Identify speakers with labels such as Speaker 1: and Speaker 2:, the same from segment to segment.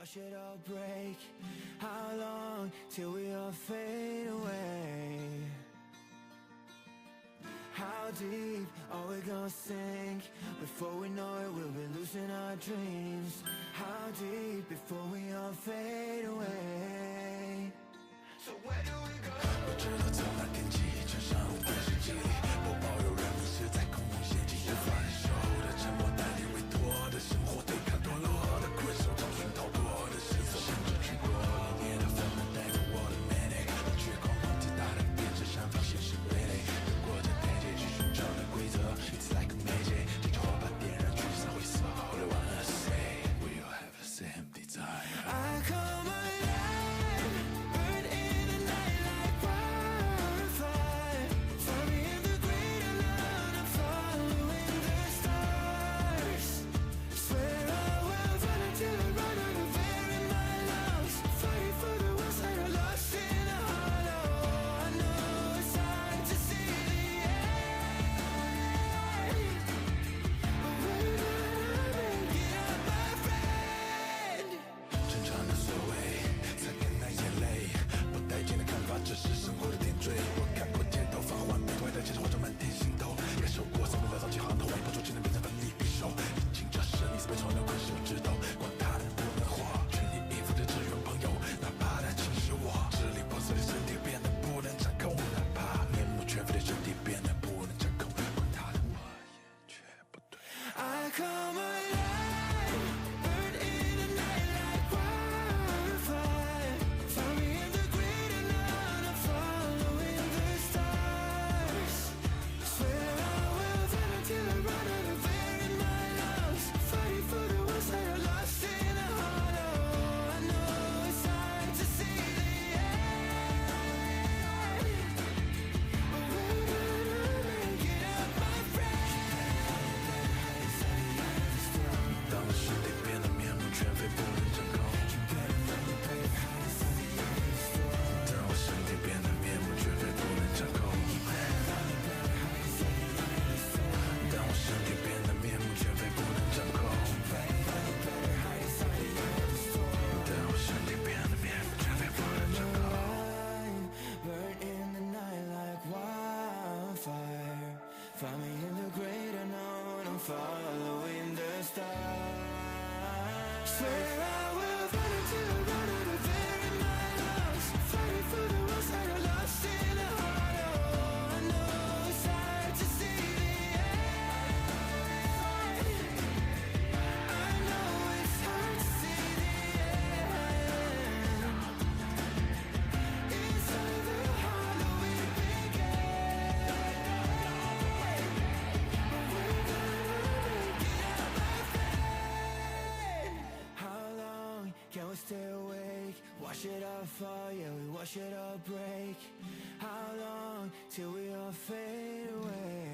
Speaker 1: watch it all break. How long till we all fade away? How deep are we gonna sink? Before we know it, we'll be losing our dreams. How deep before we all fade away? So where do we go?
Speaker 2: 不知道从哪天起，穿上半世纪里，不保有人们是在空中陷进无法忍受的沉默，代替委托的生活，对抗堕落的困兽，找寻逃脱的线索，甚至去过一年的纷乱，带着我的 manic， 绝狂妄自大胆变成上方现实傀儡，越过这台阶去寻找的规则 ，It's like a magic， 这火把点燃聚散灰色 ，All I wanna say， we all have the same desire。I
Speaker 1: come alive, burn in the night like wildfire. Find me in the great unknown, I'm following the stars. Swear I will run until I run out of air in my lungs. Fighting for the ones that are lost in the hollow. I know it's hard to see the end, but we're gonna make it up, my friend.
Speaker 2: 正常的所谓，擦干那眼泪，不待见的看法，只是生活的点缀。我看过街头放幻灭，外带接着化妆满天星斗，感受过三分潦草起航头，外婆出现的变成奋力匕首。已经这生离死别，从来困手指头，管他的不能活，全力以赴的支援朋友，哪怕他轻视我，支离破碎的身体变得不能掌控，哪怕面目全非的身体变得不能掌控，管他的我也绝不对。
Speaker 1: I come alive, burn in the night like wildfire. Find me in the great unknown, I'm following the stars. Swear I will run until I run out of air in my lungs. Fighting for the ones that are lost in the hollow. I know it's hard to see the end, but we're gonna make it up, my friend.
Speaker 2: 当我身体变得面目全非，不能掌控。当我身体变得面目全非，不能掌控。当我身体变得面目全非，不能掌控。当我身体变得面目全非，不能掌控。
Speaker 1: Burn in the night like wildfire. Find me in the great unknown, I'm following the stars. Swear I will run until I run out of air in my lungs. Fighting for the ones that are lost in the hollow. I know it's hard to see the end. I know it's hard to see the end. Inside the hollow we begin. But we're gonna make it up, my friend. How long can we stay awake? Watch it all fall, yeah, we watch it all break. How long till we all fade away?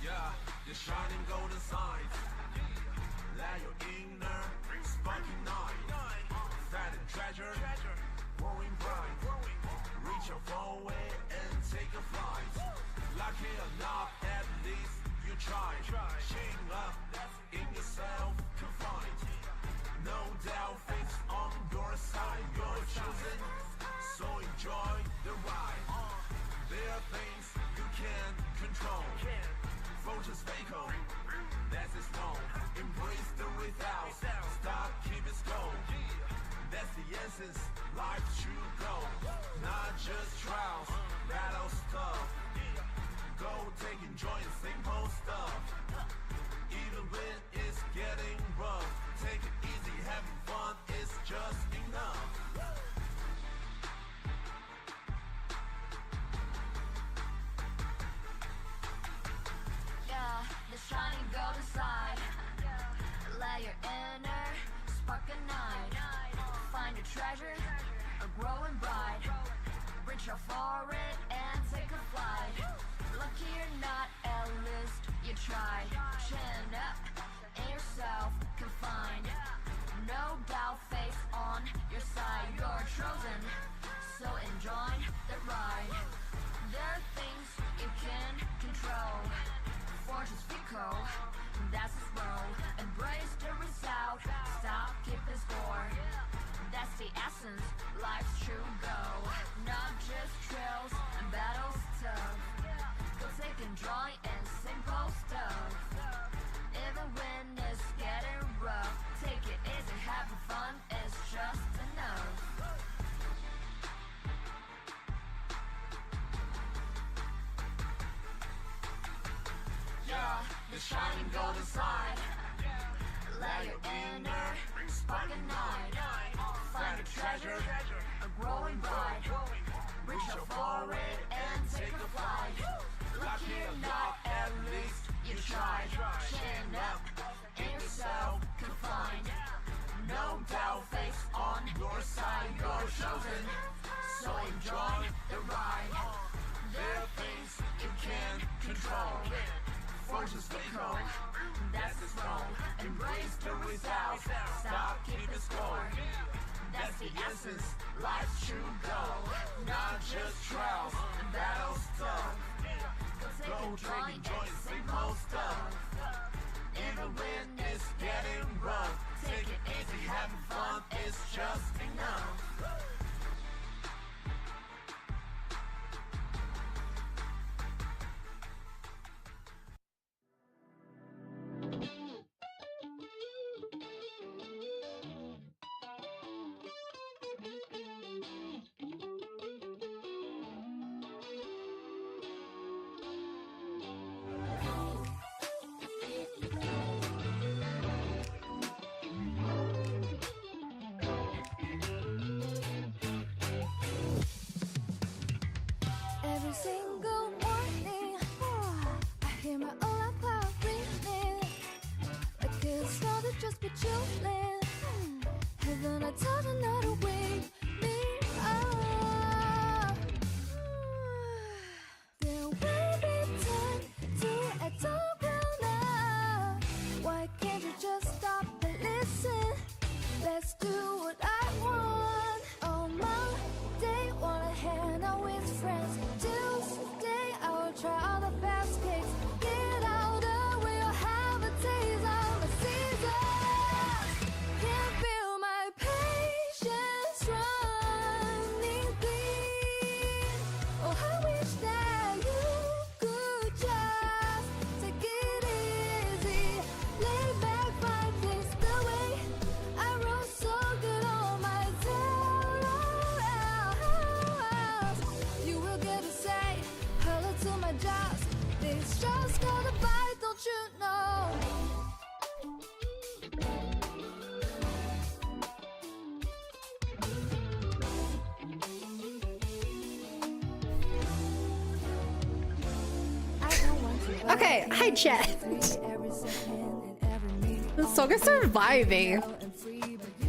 Speaker 3: Yeah, the shining golden signs. Let your inner sparking night. Find the treasure, growing bright. Reach out far away and take a flight. Lucky or not, at least you try. Chain up in yourself, confined. No doubt, fate's on your side. You're chosen, so enjoy the ride. There are things you can't control. Fortune's fatal, that's its tone. Embrace the without, stop, keep it slow. That's the essence, life should go. Not just trials, battle stuff. Go take enjoy the simple stuff. Even when it's getting rough, take it easy, having fun is just enough.
Speaker 4: Yeah, the shining golden side. Let your inner spark ignite. Find a treasure, or growing bright. Reach out for it and take a flight. Lucky or not, at least you tried. Chin up in yourself, confined. No doubt, face on your side. You're chosen, so enjoy the ride. There are things you can control. Fortune's fickle, that's its role. Embrace the result, stop keeping score. That's the essence, life's true goal. Not just trails and battles tough. Go taking joy in simple stuff. Even when it's getting rough, take it easy, having fun is just enough. Yeah, the shining golden side. Let your inner spark ignite. Find a treasure, a growing bright. Reach out for it and take a flight. Lucky or not, at least you tried. Chin up, in yourself confined. No doubt, face on your side. You're chosen, so enjoy the ride. There are things you can control. Fortune's fickle, that's its role. Embrace the results, stop keeping score. That's the essence, life's true goal. Not just trials and battles tough. Go take joy in simple stuff. Even when it's getting rough, take it easy, having fun is just enough.
Speaker 5: Every single morning, I hear my alarm clock ringing. Like it's not to just be chilling. Heaven, I told you not to wake me up. There will be time to act all grown up. Why can't you just stop and listen? Let's do what I want. On Monday, wanna hang out with friends. Tuesday, I will try all the fast cakes. Get out of where you'll have a taste of the season. Can't feel my patience running clean. Oh, I wish that you could just take it easy. Lay back, find things the way I wrote so good on my tail. You will get to say hello to my jobs. This just gotta bite, don't you know? I don't want to
Speaker 6: Okay, hi chat. The song is so vibey.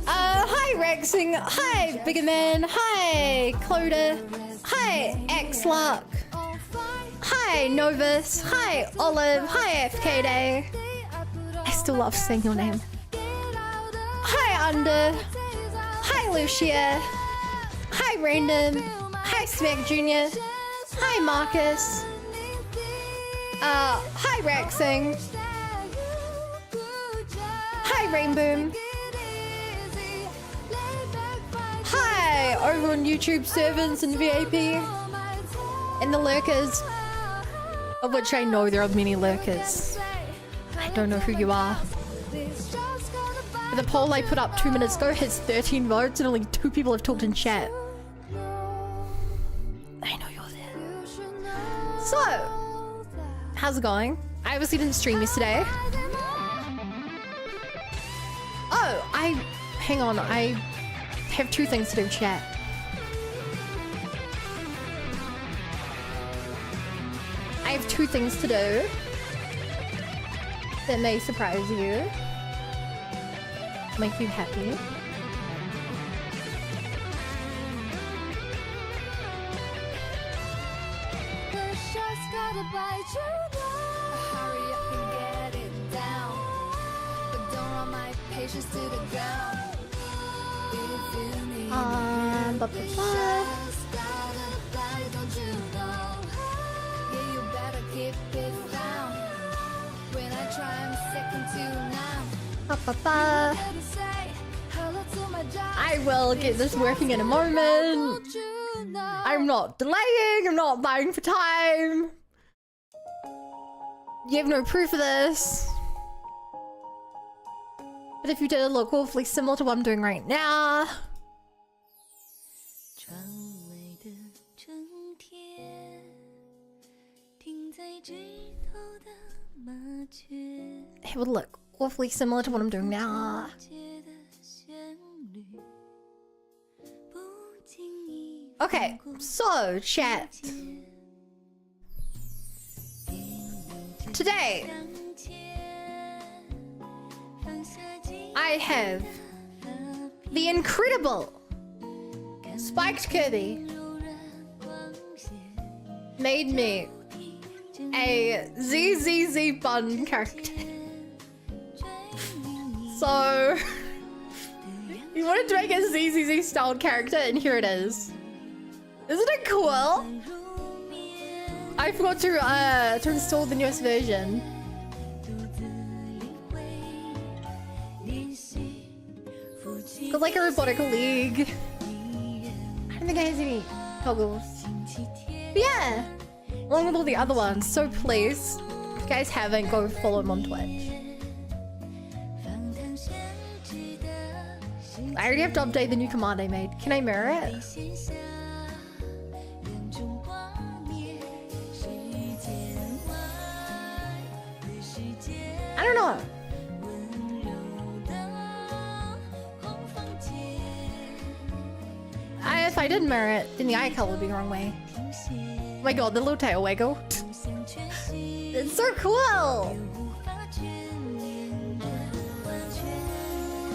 Speaker 6: Hi Rexing, hi Bigger Man, hi Cloda, hi X-Lark, hi Novus, hi Olive, hi FK Day. I still love saying your name. Hi Under, hi Lucia, hi Random, hi Smack Jr., hi Marcus, hi Rexing, hi Rainboom, hi over on YouTube servants and VIP, and the lurkers, of which I know there are many lurkers. I don't know who you are. The poll I put up 2 minutes ago has 13 votes and only 2 people have talked in chat. I know you're there. So, how's it going? I obviously didn't stream yesterday. Oh, hang on, I have 2 things to do, chat. I have 2 things to do that may surprise you, make you happy.
Speaker 5: This just gotta bite you now. Hurry up and get it down. But don't run my patience to the ground. If you need
Speaker 6: ba, ba, ba.
Speaker 5: Just got a body, don't you know? Yeah, you better keep it down. When I try, I'm second to none.
Speaker 6: Ba, ba, ba.
Speaker 5: Better say hello to my job.
Speaker 6: I will get this working in a moment.
Speaker 5: Don't you know?
Speaker 6: I'm not delaying, I'm not buying for time. You have no proof of this. But if you did, it look awfully similar to what I'm doing right now.
Speaker 5: 窗外的春天，停在枝头的麻雀，
Speaker 6: It would look awfully similar to what I'm doing now.
Speaker 5: 街的旋律，不经意
Speaker 6: Okay, so chat. Today,
Speaker 5: 向前，放下记
Speaker 6: I have the incredible Spiked Kirby
Speaker 5: 柔软光线，
Speaker 6: made me a ZZZ bun character. So, you wanted to make a ZZZ styled character, and here it is. Isn't it cool? I forgot to install the newest version.
Speaker 5: 练习夫妻
Speaker 6: Got like a robotic league. I don't think it has any toggles.
Speaker 5: 星期天。
Speaker 6: But yeah, along with all the other ones. So please, if you guys haven't, go follow him on Twitch. I already have to update the new command I made. Can I mirror it? I don't know. If I did mirror it, then the eye color would be the wrong way. Oh my god, the little tail wiggle. It's so cool!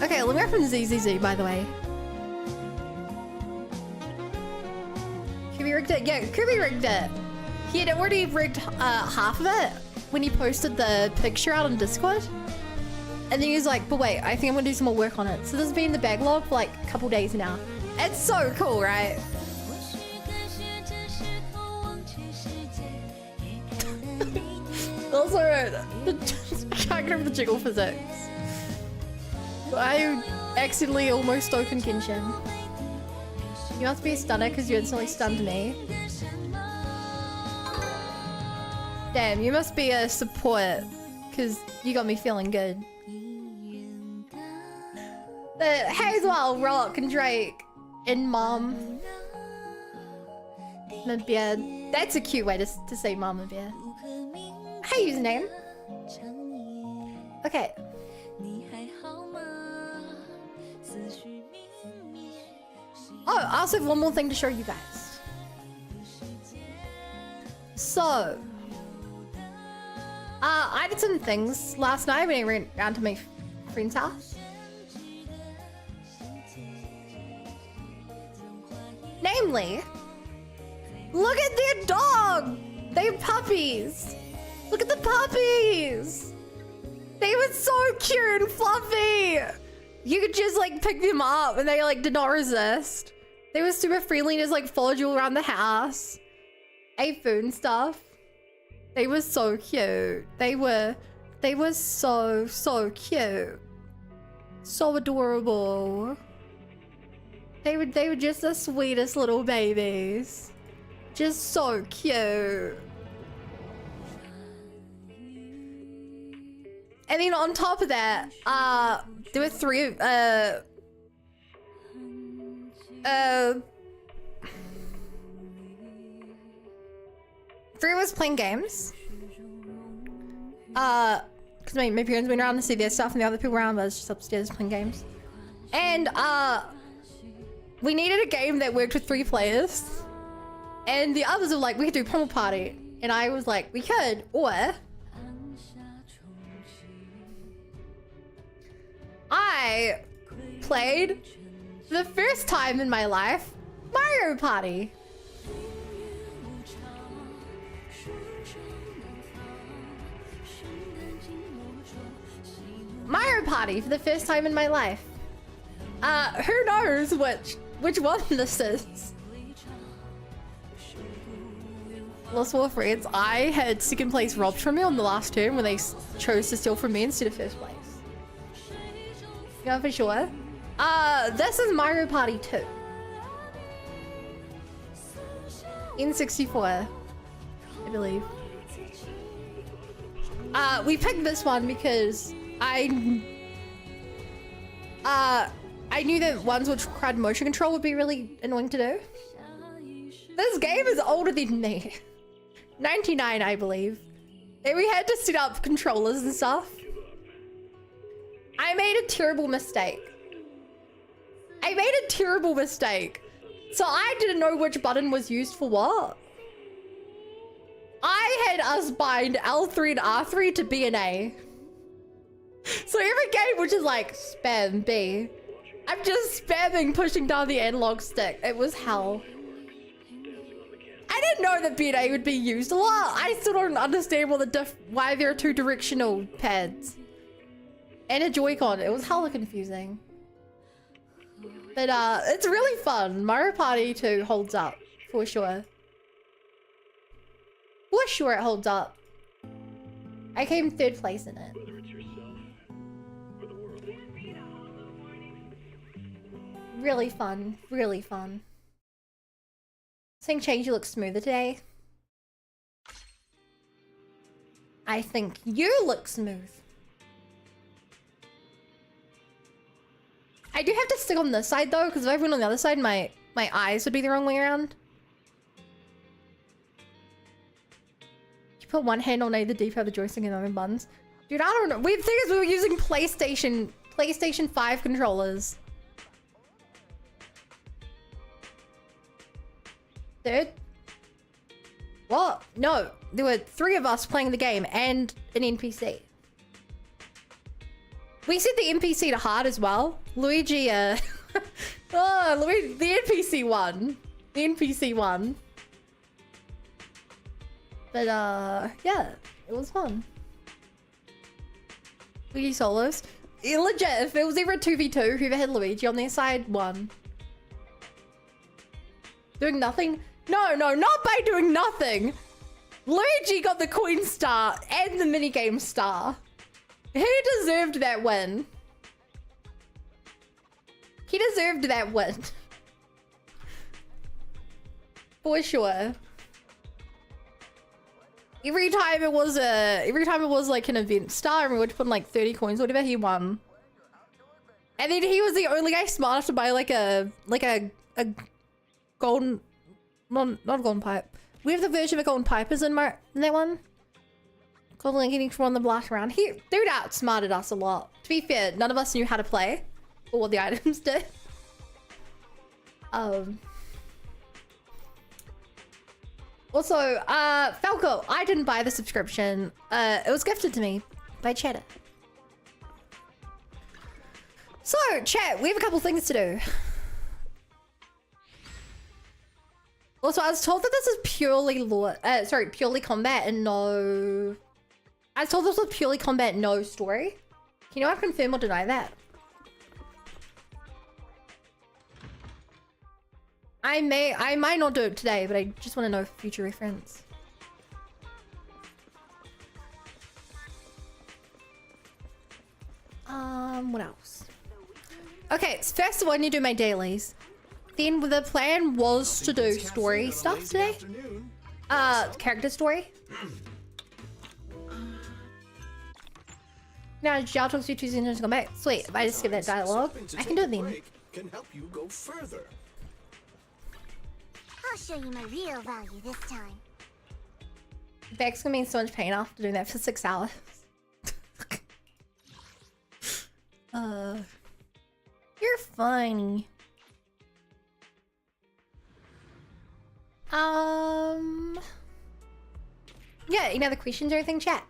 Speaker 6: Okay, let me open ZZZ, by the way. Kirby rigged it? Yeah, Kirby rigged it. He had already rigged half of it when he posted the picture out on Discord. And then he was like, but wait, I think I'm gonna do some more work on it. So this has been in the backlog for like a couple days now. It's so cool, right? Also, the character of the jiggle physics. I accidentally almost opened Genshin. You must be a stunner because you instantly stunned me. Damn, you must be a support because you got me feeling good. But hey as well, Rock and Drake and Mom. Bear. That's a cute way to say Mama Bear. Hey, username. Okay. Oh, I also have one more thing to show you guys. So, I did some things last night when I went around to my friend's house. Namely, look at their dog! They have puppies! Look at the puppies! They were so cute and fluffy! You could just like pick them up and they like did not resist. They were super friendly and just like followed you around the house. Ate food and stuff. They were so cute. They were so cute. So adorable. They were just the sweetest little babies. Just so cute. And then on top of that, there were three of us playing games. Because my parents went around to see their stuff and the other people around, but I was just upstairs playing games. And we needed a game that worked with 3 players. And the others were like, we could do Pummel Party. And I was like, we could, or I played for the first time in my life Mario Party. Mario Party for the first time in my life. Who knows which which one this is. Lost War Friends. I had second place robbed from me on the last turn when they chose to steal from me instead of first place. Yeah, for sure. This is Mario Party 2. N64, I believe. We picked this one because I knew that ones which required motion control would be really annoying to do. This game is older than me. 99, I believe. And we had to set up controllers and stuff. I made a terrible mistake. So I didn't know which button was used for what. I had us bind L3 and R3 to B and A. So every game which is like spam B, I'm just spamming pushing down the analog stick. It was hell. I didn't know that B and A would be used a lot. I still don't understand why there are two directional pads and a Joy-Con. It was hella confusing. But it's really fun. Mario Party 2 holds up for sure. For sure it holds up. I came third place in it. Really fun. Really fun. I think Change looks smoother today. I think you look smooth. I do have to stick on this side though, because if I went on the other side, my eyes would be the wrong way around. You put one hand on either D-pad, the joystick, and the other buttons. Dude, I don't know. The thing is, we were using PlayStation 5 controllers. Dude. What? No, there were 3 of us playing the game and an NPC. We set the NPC to hard as well. Luigi, oh, Luigi, the NPC won. The NPC won. But, yeah, it was fun. Luigi solos. Yeah, legit, if it was ever a 2v2, whoever had Luigi on their side won. Doing nothing? No, not by doing nothing. Luigi got the Queen Star and the minigame star. He deserved that win. He deserved that win. For sure. Every time it was like an event star and we would put in like 30 coins or whatever, he won. And then he was the only guy smart enough to buy like a golden, not a golden pipe. We have the version of a golden pipe is in that one. Golden Lincoln from the blast around. Dude outsmarted us a lot. To be fair, none of us knew how to play or what the items did. Also, Falco, I didn't buy the subscription. It was gifted to me by Cheddar. So, chat, we have a couple things to do. Also, I was told that this is purely purely combat and no... I was told this was purely combat, no story. Can you confirm or deny that? I might not do it today, but I just want to know for future reference. What else? Okay, so first of all, I need to do my dailies. Then the plan was to do story stuff today. Character story. Now, Zhao talks to you Tuesday and come back. Sweet, if I just skip that dialogue, I can do it then.
Speaker 2: Can help you go further.
Speaker 7: I'll show you my real value this time.
Speaker 6: Beck's gonna be in so much pain after doing that for 6 hours. You're funny. Yeah, any other questions or anything, chat?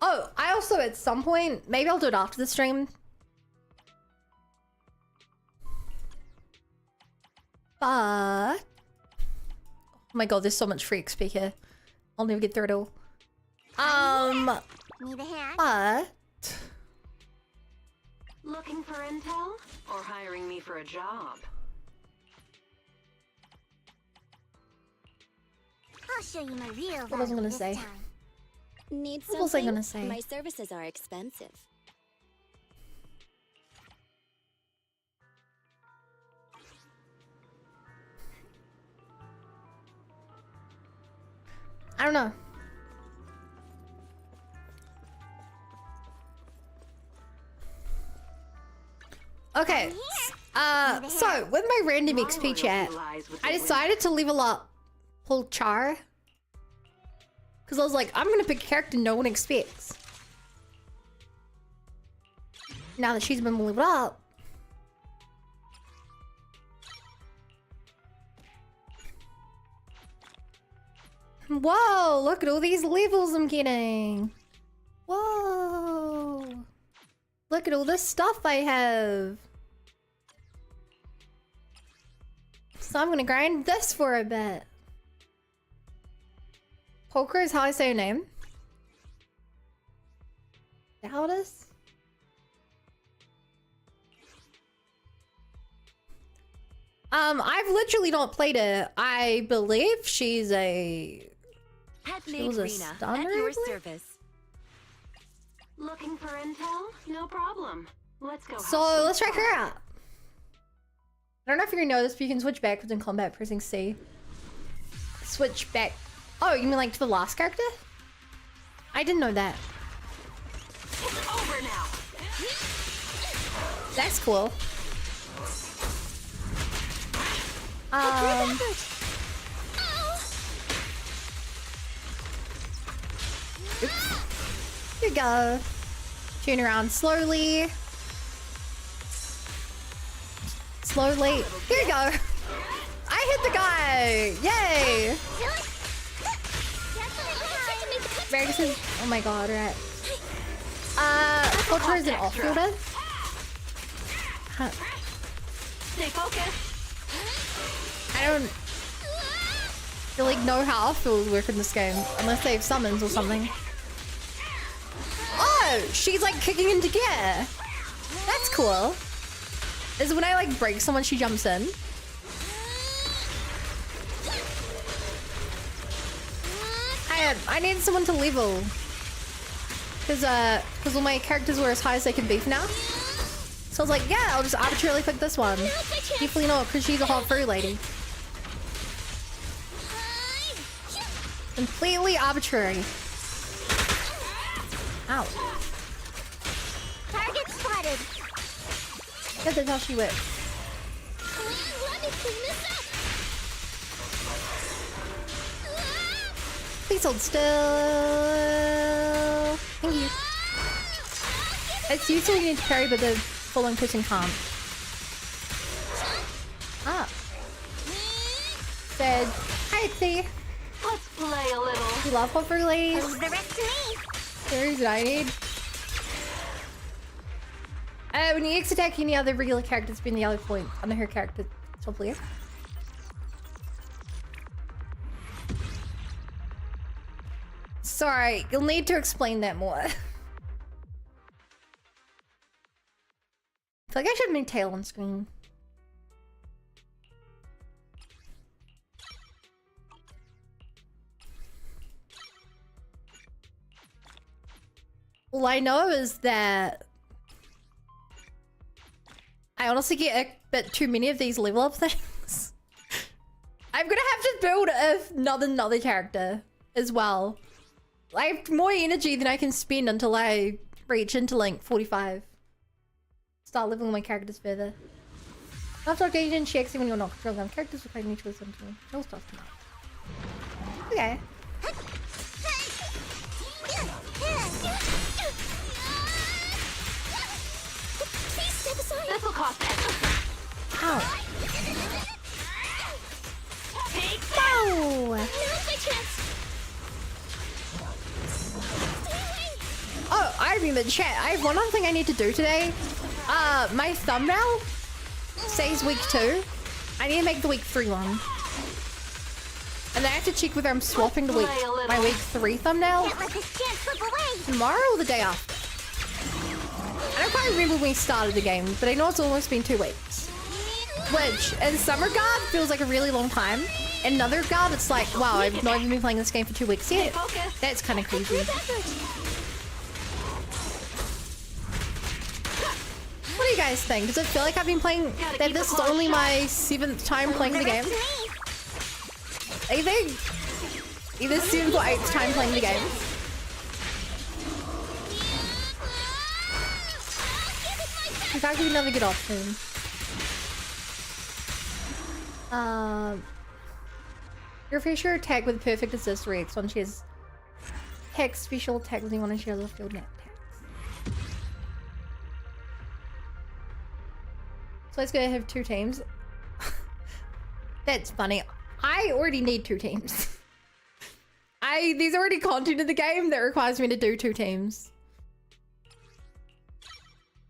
Speaker 6: Oh, I also at some point, maybe I'll do it after the stream. But... oh my god, there's so much free XP here. I'll never get through it all.
Speaker 7: Need a hand?
Speaker 6: But...
Speaker 8: Looking for intel? Or hiring me for a job?
Speaker 7: I'll show you my real
Speaker 6: What was I
Speaker 7: value
Speaker 6: gonna
Speaker 7: this
Speaker 6: say?
Speaker 7: time.
Speaker 9: Need
Speaker 6: What was I
Speaker 9: something?
Speaker 6: gonna say?
Speaker 9: My services are expensive.
Speaker 6: I don't know. Okay. So with my random
Speaker 8: My
Speaker 6: XP
Speaker 8: loyalty
Speaker 6: chat,
Speaker 8: lies with
Speaker 6: I
Speaker 8: the
Speaker 6: decided to level up Paul Char. Because I was like, I'm gonna pick a character no one expects. Now that she's been leveled up. Whoa, look at all these levels I'm getting. Whoa. Look at all this stuff I have. So I'm gonna grind this for a bit. Poker is how I say your name. Is that how it is? I've literally not played it. I believe she's a...
Speaker 8: Headmaid
Speaker 6: was a
Speaker 8: Rena,
Speaker 6: stunner,
Speaker 8: at your
Speaker 6: I believe?
Speaker 8: service. Looking for intel? No problem. Let's go. have
Speaker 6: So
Speaker 8: some
Speaker 6: let's check
Speaker 8: fun.
Speaker 6: her out. I don't know if you're gonna know this, but you can switch back within combat pressing C. Switch back. Oh, you mean like to the last character? I didn't know that.
Speaker 8: It's over now.
Speaker 6: That's cool. Oops. Here you go. Turn around slowly. Slowly. Here you go. I hit the guy. Yay. Ferguson. Oh my god, right. Culture is an off-fielder. Huh.
Speaker 8: Stay focused.
Speaker 6: I don't really know how off-fields work in this game, unless they have summons or something. Oh, she's like kicking into gear. That's cool. Is when I like break someone, she jumps in. I need someone to level. Because all my characters were as high as they can be for now. So I was like, yeah, I'll just arbitrarily pick this one. Definitely not, because she's a hot furry lady. Completely arbitrary. Ow.
Speaker 7: Target spotted.
Speaker 6: Yeah, that's how she works.
Speaker 7: Let me clean this up.
Speaker 6: Please hold still. Thank you. It's usually you need to parry, but the following person can't. Ah. Said, hi, T.
Speaker 8: Let's play a little.
Speaker 6: You love hot furry ladies?
Speaker 7: Leave the rest to me.
Speaker 6: There's what I need. When you X attack any other regular character, spin the other point on her character top layer. Sorry, you'll need to explain that more. I feel like I should make tail on screen. All I know is that I honestly get a bit too many of these level up things. I'm gonna have to build another character as well. I have more energy than I can spend until I reach Interlink 45. Start leveling my characters further. After updating, checks when you're not controlling characters with new choices and control stuff tonight. Okay.
Speaker 7: Please step aside.
Speaker 8: This'll cost extra.
Speaker 6: Ow.
Speaker 8: Take
Speaker 6: No!
Speaker 7: Now's my chance.
Speaker 6: Oh, I remember chat. I have one other thing I need to do today. My thumbnail says week 2. I need to make the week 3 one. And then I have to check whether I'm swapping to my week 3 thumbnail
Speaker 7: Can't let this chance slip away.
Speaker 6: tomorrow or the day after. I don't can't quite remember when we started the game, but I know it's almost been 2 weeks. Which, in Summer Guard, feels like a really long time. In Another Guard, it's like, wow, I've not even been playing this game for 2 weeks yet. That's kind of crazy. What do you guys think? Does it feel like I've been playing, that this is only my 7th time playing the game? I think either 7th or 8th time playing the game. That could be another good option. Refresh your attack with perfect assist rates on shares. Hex special attack with anyone on shares of field net attacks. So let's go have 2 teams. That's funny. I already need 2 teams. There's already content in the game that requires me to do 2 teams.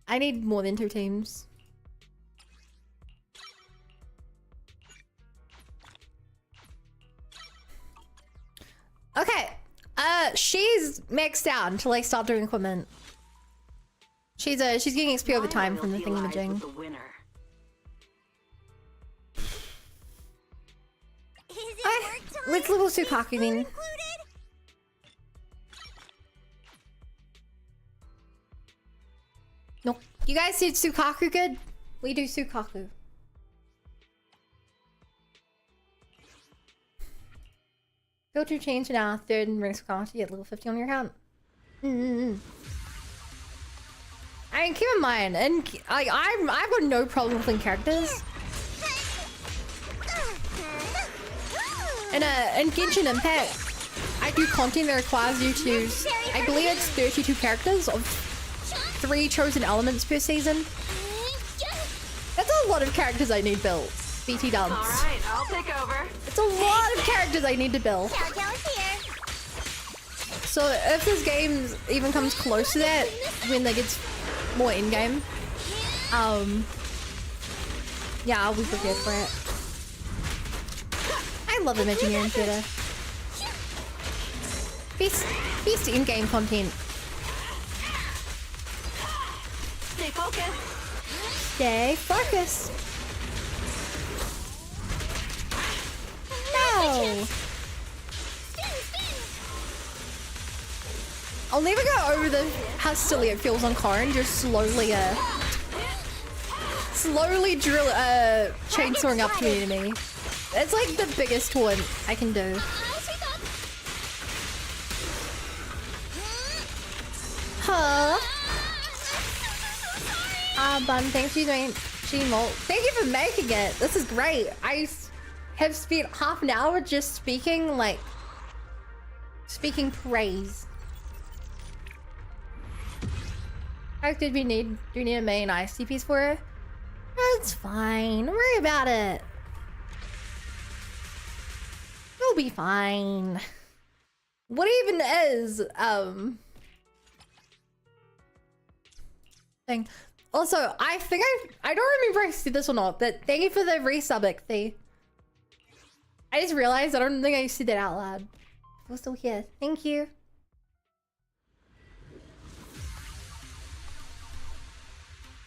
Speaker 6: I need more than 2 teams. Okay. She's maxed out until I start doing equipment. She's getting XP over time from the thingamajig. Let's level Sukaku then. No, you guys did Sukaku good? We do Sukaku. Go to change now. 3rd and ranks account to get level 50 on your account. I mean, keep in mind, and I've got no problem with playing characters. In Genshin Impact, I do content that requires you to use, I believe it's 32 characters of 3 chosen elements per season. That's a lot of characters I need built. BT dubs.
Speaker 8: Alright, I'll take over.
Speaker 6: It's a lot of characters I need to build. So if this game even comes close to that, when they get more in-game, yeah, I'll be prepared for it. I love Imagineering Theatre. Best in-game content.
Speaker 8: Stay focused.
Speaker 6: Stay focused. No. I'll never go over how silly it feels on Corrin, just slowly drill chainsawing up to an enemy. It's like the biggest one I can do. Huh? Bun, thanks for doing Gmult. Thank you for making it. This is great. I have spent half an hour just speaking praise. How did we need? Do we need a main ICPs for it? It's fine. Don't worry about it. You'll be fine. What even is thing? Also, I think I don't remember if I said this or not, but thank you for the resub, Thee. I just realized I don't think I said that out loud. We're still here. Thank you.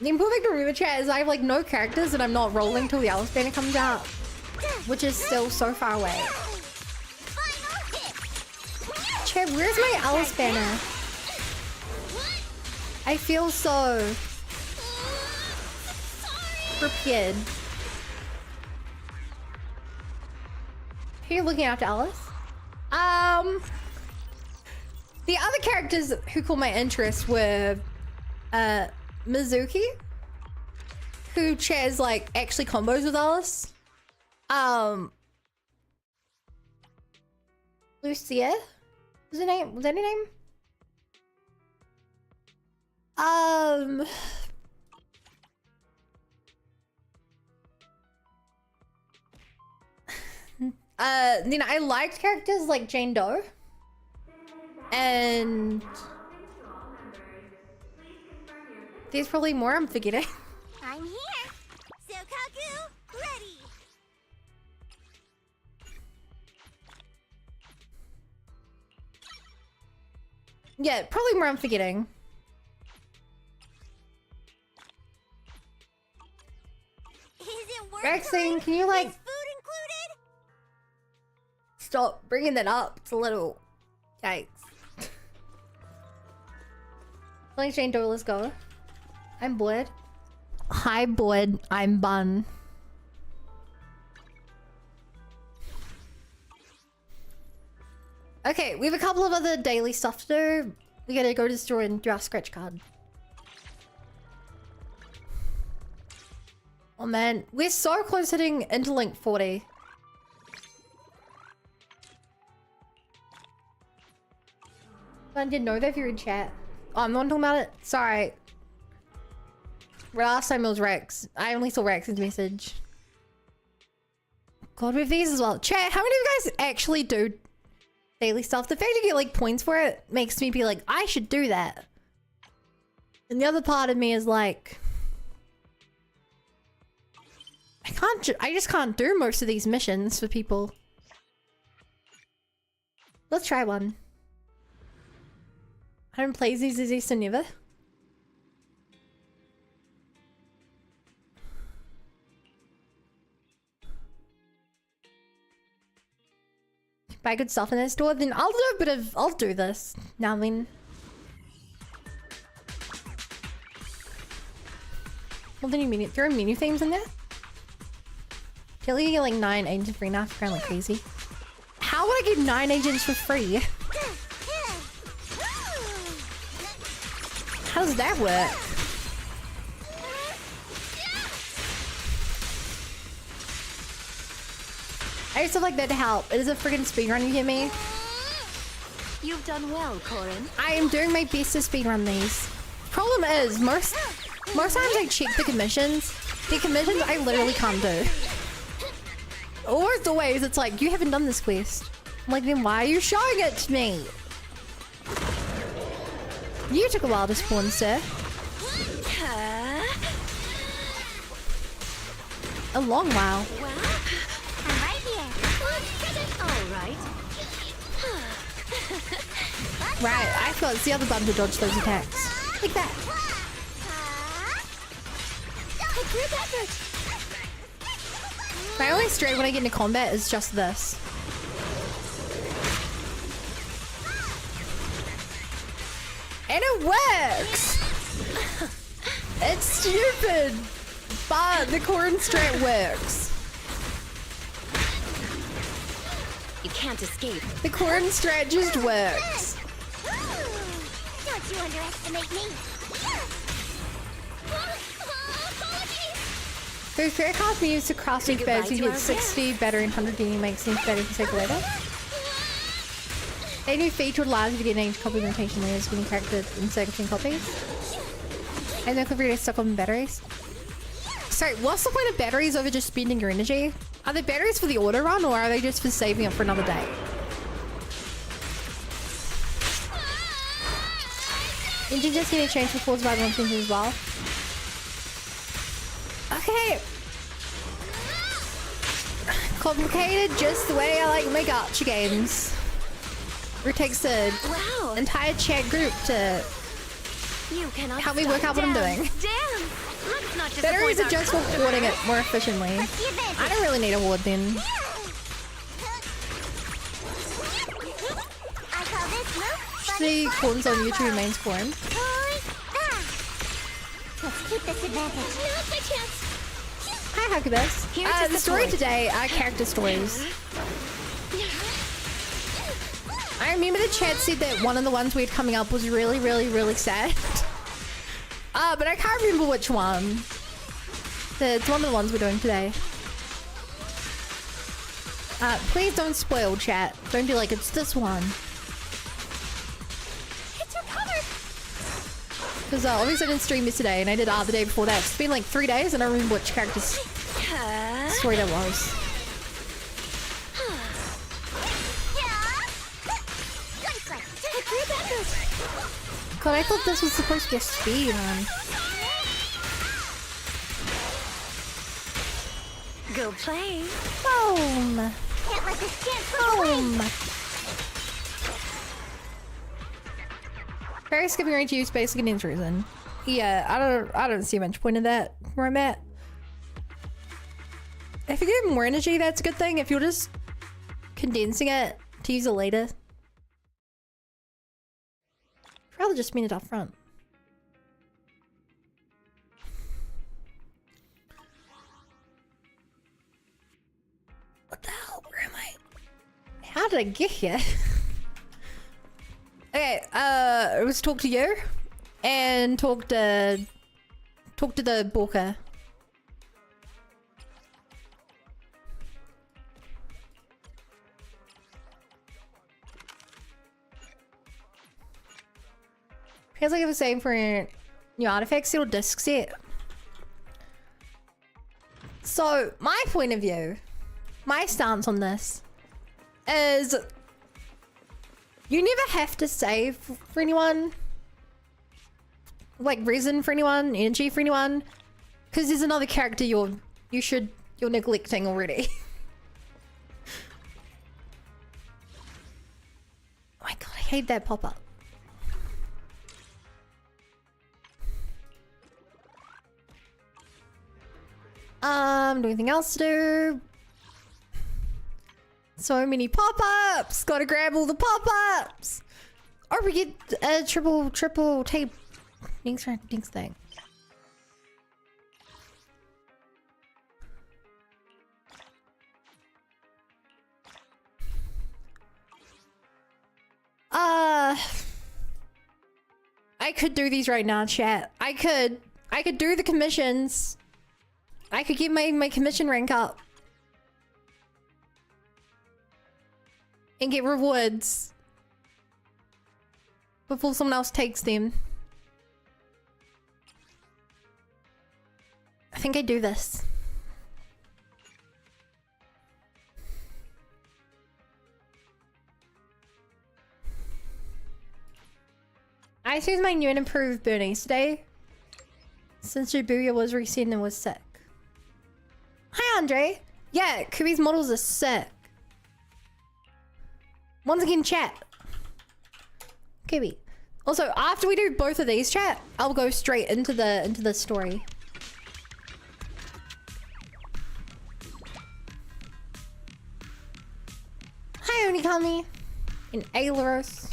Speaker 6: The important thing to remember, chat, is I have like no characters and I'm not rolling till the Alice banner comes out, which is still so far away. Chat, where's my Alice banner? I feel so prepared. Who are you looking after, Alice? The other characters who caught my interest were Mizuki, who shares like actually combos with Alice. Lucia? Was her name? Was that her name? You know, I liked characters like Jane Doe. And there's probably more I'm forgetting.
Speaker 7: I'm here. Sukaku, ready.
Speaker 6: Yeah, probably more I'm forgetting. Rexing, can you like
Speaker 7: Food included?
Speaker 6: stop bringing that up? It's a little... Yikes. Like Jane Doe, let's go. I'm bored. Hi, bored. I'm bun. Okay, we have a couple of other daily stuff to do. We gotta go to the store and do our scratch card. Oh man, we're so close hitting Interlink 40. I didn't know that if you're in chat. Oh, I'm the one talking about it? Sorry. Last time it was Rex. I only saw Rex's message. God, with these as well. Chat, how many of you guys actually do daily stuff? The fact you get like points for it makes me be like, I should do that. And the other part of me is like, I just can't do most of these missions for people. Let's try one. I haven't played ZZZ so never. Buy good stuff in that store, then I'll do this. Now I mean. Well then you mean throw menu themes in there? Kelly, you get like 9 agents free now, kind of like crazy. How would I get 9 agents for free? How does that work? I used to like that to help. It is a freaking speedrun, you hear me?
Speaker 9: You've done well, Corin.
Speaker 6: I am doing my best to speedrun these. Problem is, most times I check the commissions. The commissions I literally can't do. Or it's always, it's like, you haven't done this quest. I'm like, then why are you showing it to me? You took a while to spawn, sir. A long while.
Speaker 7: Well, I'm right here.
Speaker 9: All right.
Speaker 6: Right, I thought it's the other button to dodge those attacks. Like that. My only stray when I get into combat is just this. And it works! It's stupid! But the Corin strat works.
Speaker 9: You can't escape.
Speaker 6: The Corin strat just works.
Speaker 7: Don't you underestimate me.
Speaker 6: There's fair cost me used to cross each beds. You get 60 battery and 100 and makes things better to take later. They new feature allows you to get an age copy limitation layers when you character in circuiting copies. And then could stuck on batteries. Sorry, what's the point of batteries over just spending your energy? Are they batteries for the auto run or are they just for saving it for another day? Engine just getting changed for force by launching as well. Okay. Complicated, just the way I like my gacha games. Where it takes the entire chat group to help me work out what I'm doing. Batteries are just for hoarding it more efficiently. I don't really need a hoard then.
Speaker 7: I call this move
Speaker 6: The corns on YouTube remains corn.
Speaker 7: Let's keep this advantage. Now's my chance.
Speaker 6: Hi, Huckabus. The story today are character stories. I remember the chat said that one of the ones we had coming up was really, really, really sad. But I can't remember which one. It's one of the ones we're doing today. Please don't spoil, chat. Don't be like, it's this one.
Speaker 7: It's recovered.
Speaker 6: Because obviously I didn't stream this today, and I did the day before that. It's been like 3 days, and I don't remember which character's story that was. God, I thought this was supposed to be a speed run.
Speaker 9: Go play.
Speaker 6: Boom!
Speaker 7: Can't let this chance slip away.
Speaker 6: Boom! Very skipping range use basically an intrusion. Yeah, I don't see much point in that where I'm at. if you get more energy, that's a good thing. If you're just condensing it to use it later, rather just mean it up front. What the hell? Where am I? How did I get here? Okay, let's talk to you and talk to the Borka. Feels like I was saying for new artifacts, little disc set. So my point of view, my stance on this is you never have to save for anyone, like resin for anyone, energy for anyone, because there's another character you're neglecting already. Oh my god, I hate that pop-up. Do anything else to do? So many pop-ups! Gotta grab all the pop-ups! Or we get a triple tape Dinks thing. I could do these right now, chat. I could do the commissions. I could get my commission rank up. And get rewards. Before someone else takes them. I think I do this. I used my new and improved Bernice today. Since Shibuya was reset and was sick. Hi, Andre. Yeah, Kubi's models are sick. Once again, chat. Kubi. Also, after we do both of these, chat, I'll go straight into the story. Hi, Onikami. And Aileros.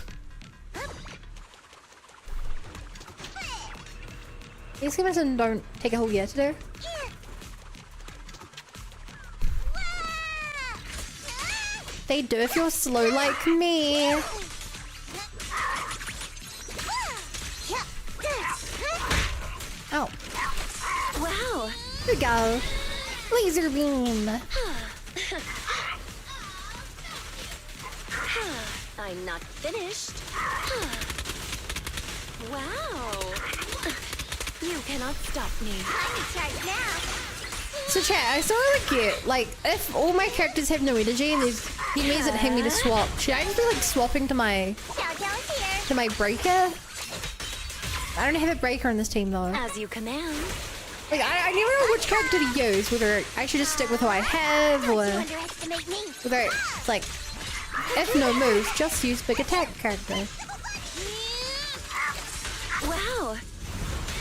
Speaker 6: These commissions don't take a whole year to do. They do if you're slow like me. Oh.
Speaker 9: Wow.
Speaker 6: Here we go. Laser beam.
Speaker 9: I'm not finished. Wow. You cannot stop me.
Speaker 7: I'm in charge now.
Speaker 6: So chat, I sort of get, like, if all my characters have no energy and there's enemies that hit me to swap, should I just be like swapping to my breaker? I don't have a breaker on this team though.
Speaker 9: As you command.
Speaker 6: Like, I never know which character to use, whether I should just stick with who I have or whether it's like, if no move, just use big attack character.
Speaker 9: Wow.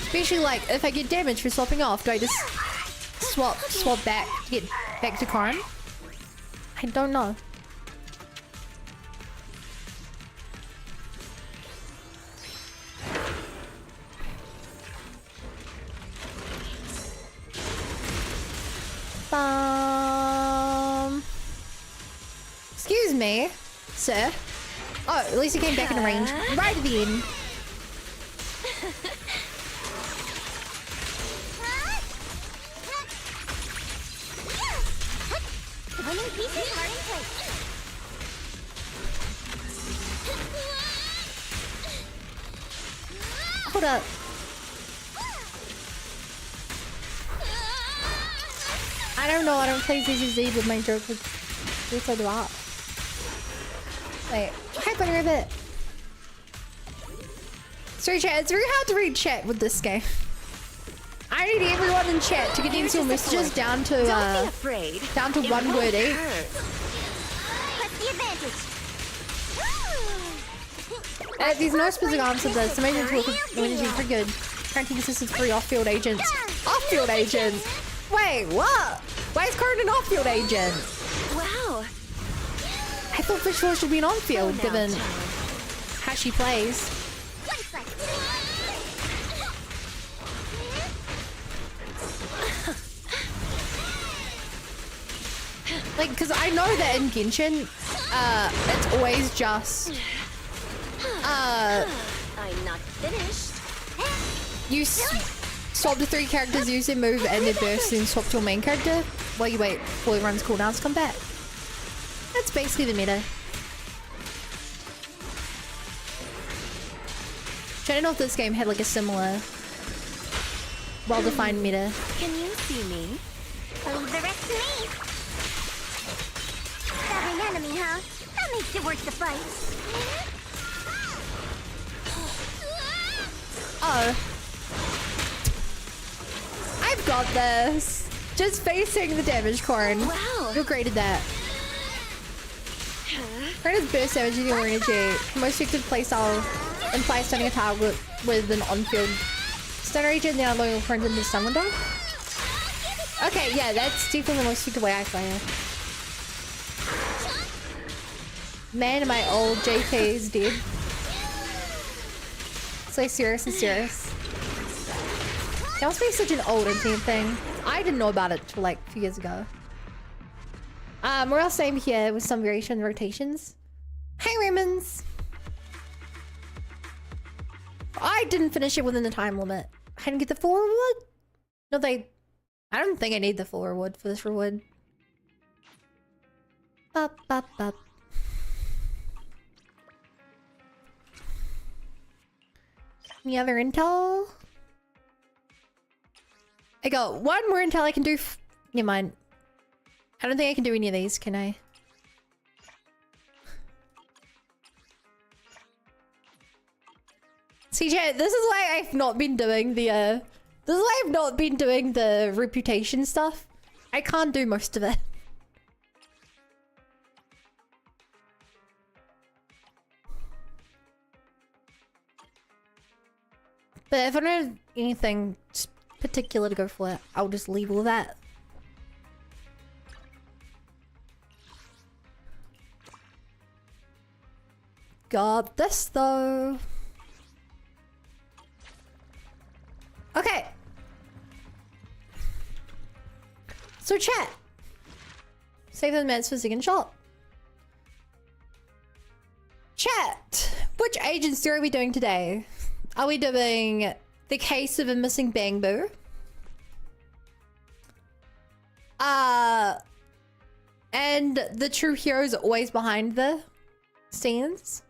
Speaker 6: Especially like, if I get damaged for swapping off, do I just swap back to get back to Karin? I don't know. Excuse me, sir. Oh, at least he came back in range. Right at the end.
Speaker 7: Winning pieces are in place.
Speaker 6: Hold up. I don't know, I don't play ZZZ, but my joke was so drop. Wait, hi Bunny Rabbit. Sorry chat, it's very hard to read chat with this game. I need everyone in chat to get into your messages down to
Speaker 9: Don't be afraid.
Speaker 6: down to
Speaker 9: It
Speaker 6: one
Speaker 9: won't
Speaker 6: word each.
Speaker 9: hurt.
Speaker 7: Press the advantage.
Speaker 6: There's no specific answer to this. Some agents work with energy pretty good. Guaranteed assistance free off-field agents. Off-field agents? Wait, what? Why is Karen an off-field agent?
Speaker 9: Wow.
Speaker 6: I thought for sure she'd be an on-field,
Speaker 9: Now,
Speaker 6: given
Speaker 9: child.
Speaker 6: how she plays. Like, because I know that in Genshin, it's always just,
Speaker 9: I'm not finished.
Speaker 6: you swap the 3 characters, use their move and their burst, then swap to your main character while you wait for everyone's cooldowns to come back. That's basically the meta. I don't know if this game had like a similar, well-defined meta.
Speaker 9: Can you see me?
Speaker 7: Leave the rest to me. Stabbing enemy, huh? That makes it worth the fight.
Speaker 6: Oh. I've got this. Just facing the damage corn.
Speaker 9: Wow.
Speaker 6: You're great at that. Corn's burst damage using your energy. Most effective playstyle implies stunning a target with an on-field stun region, then unloading your friends into the stun window. Okay, yeah, that's definitely the most effective way I play it. Man, my old JK is dead. So serious and serious. That must be such an old internet thing. I didn't know about it till like a few years ago. We're all same here with some variation in rotations. Hey Raymonds! I didn't finish it within the time limit. I didn't get the full reward? No, I don't think I need the full reward for this reward. Bop, bop, bop. Any other intel? I got one more intel I can do. Never mind. I don't think I can do any of these, can I? CJ, this is why I've not been doing the this is why I've not been doing the reputation stuff. I can't do most of it. But if I don't have anything particular to go for, I'll just leave all that. Got this though. Okay. So chat. Save the minutes for second shot. Chat. Which agency are we doing today? Are we doing the case of a missing Bangboo? And the true hero is always behind the scenes?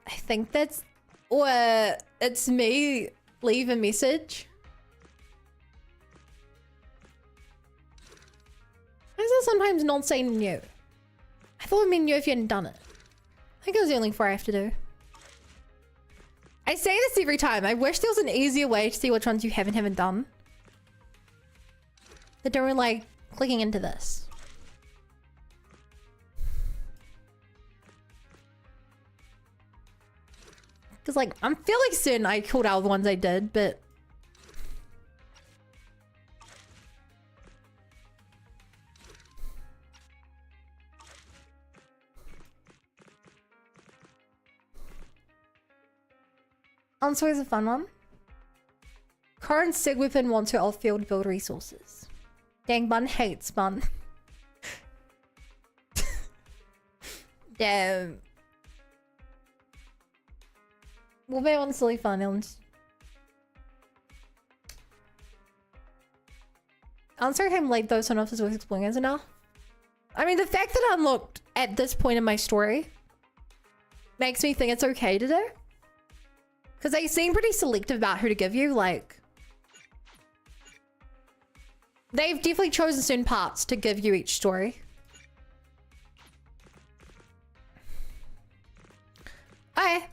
Speaker 6: I think that's, or it's me leave a message. Why is it sometimes not saying new? I thought it meant new if you hadn't done it. I think it was the only 4 I have to do. I say this every time. I wish there was an easier way to see which ones you haven't done. That don't really like clicking into this. Because like, I'm fairly certain I called out the ones I did, but... Answer is a fun one. Current Sig Weapon wants her off-field build resources. Dang, Bun hates Bun. Damn. We'll be on silly fun ones. Answer him late though, so enough is worth exploring as enough. I mean, the fact that I unlocked at this point in my story makes me think it's okay to do. Because they seem pretty selective about who to give you, like... They've definitely chosen certain parts to give you each story. Okay.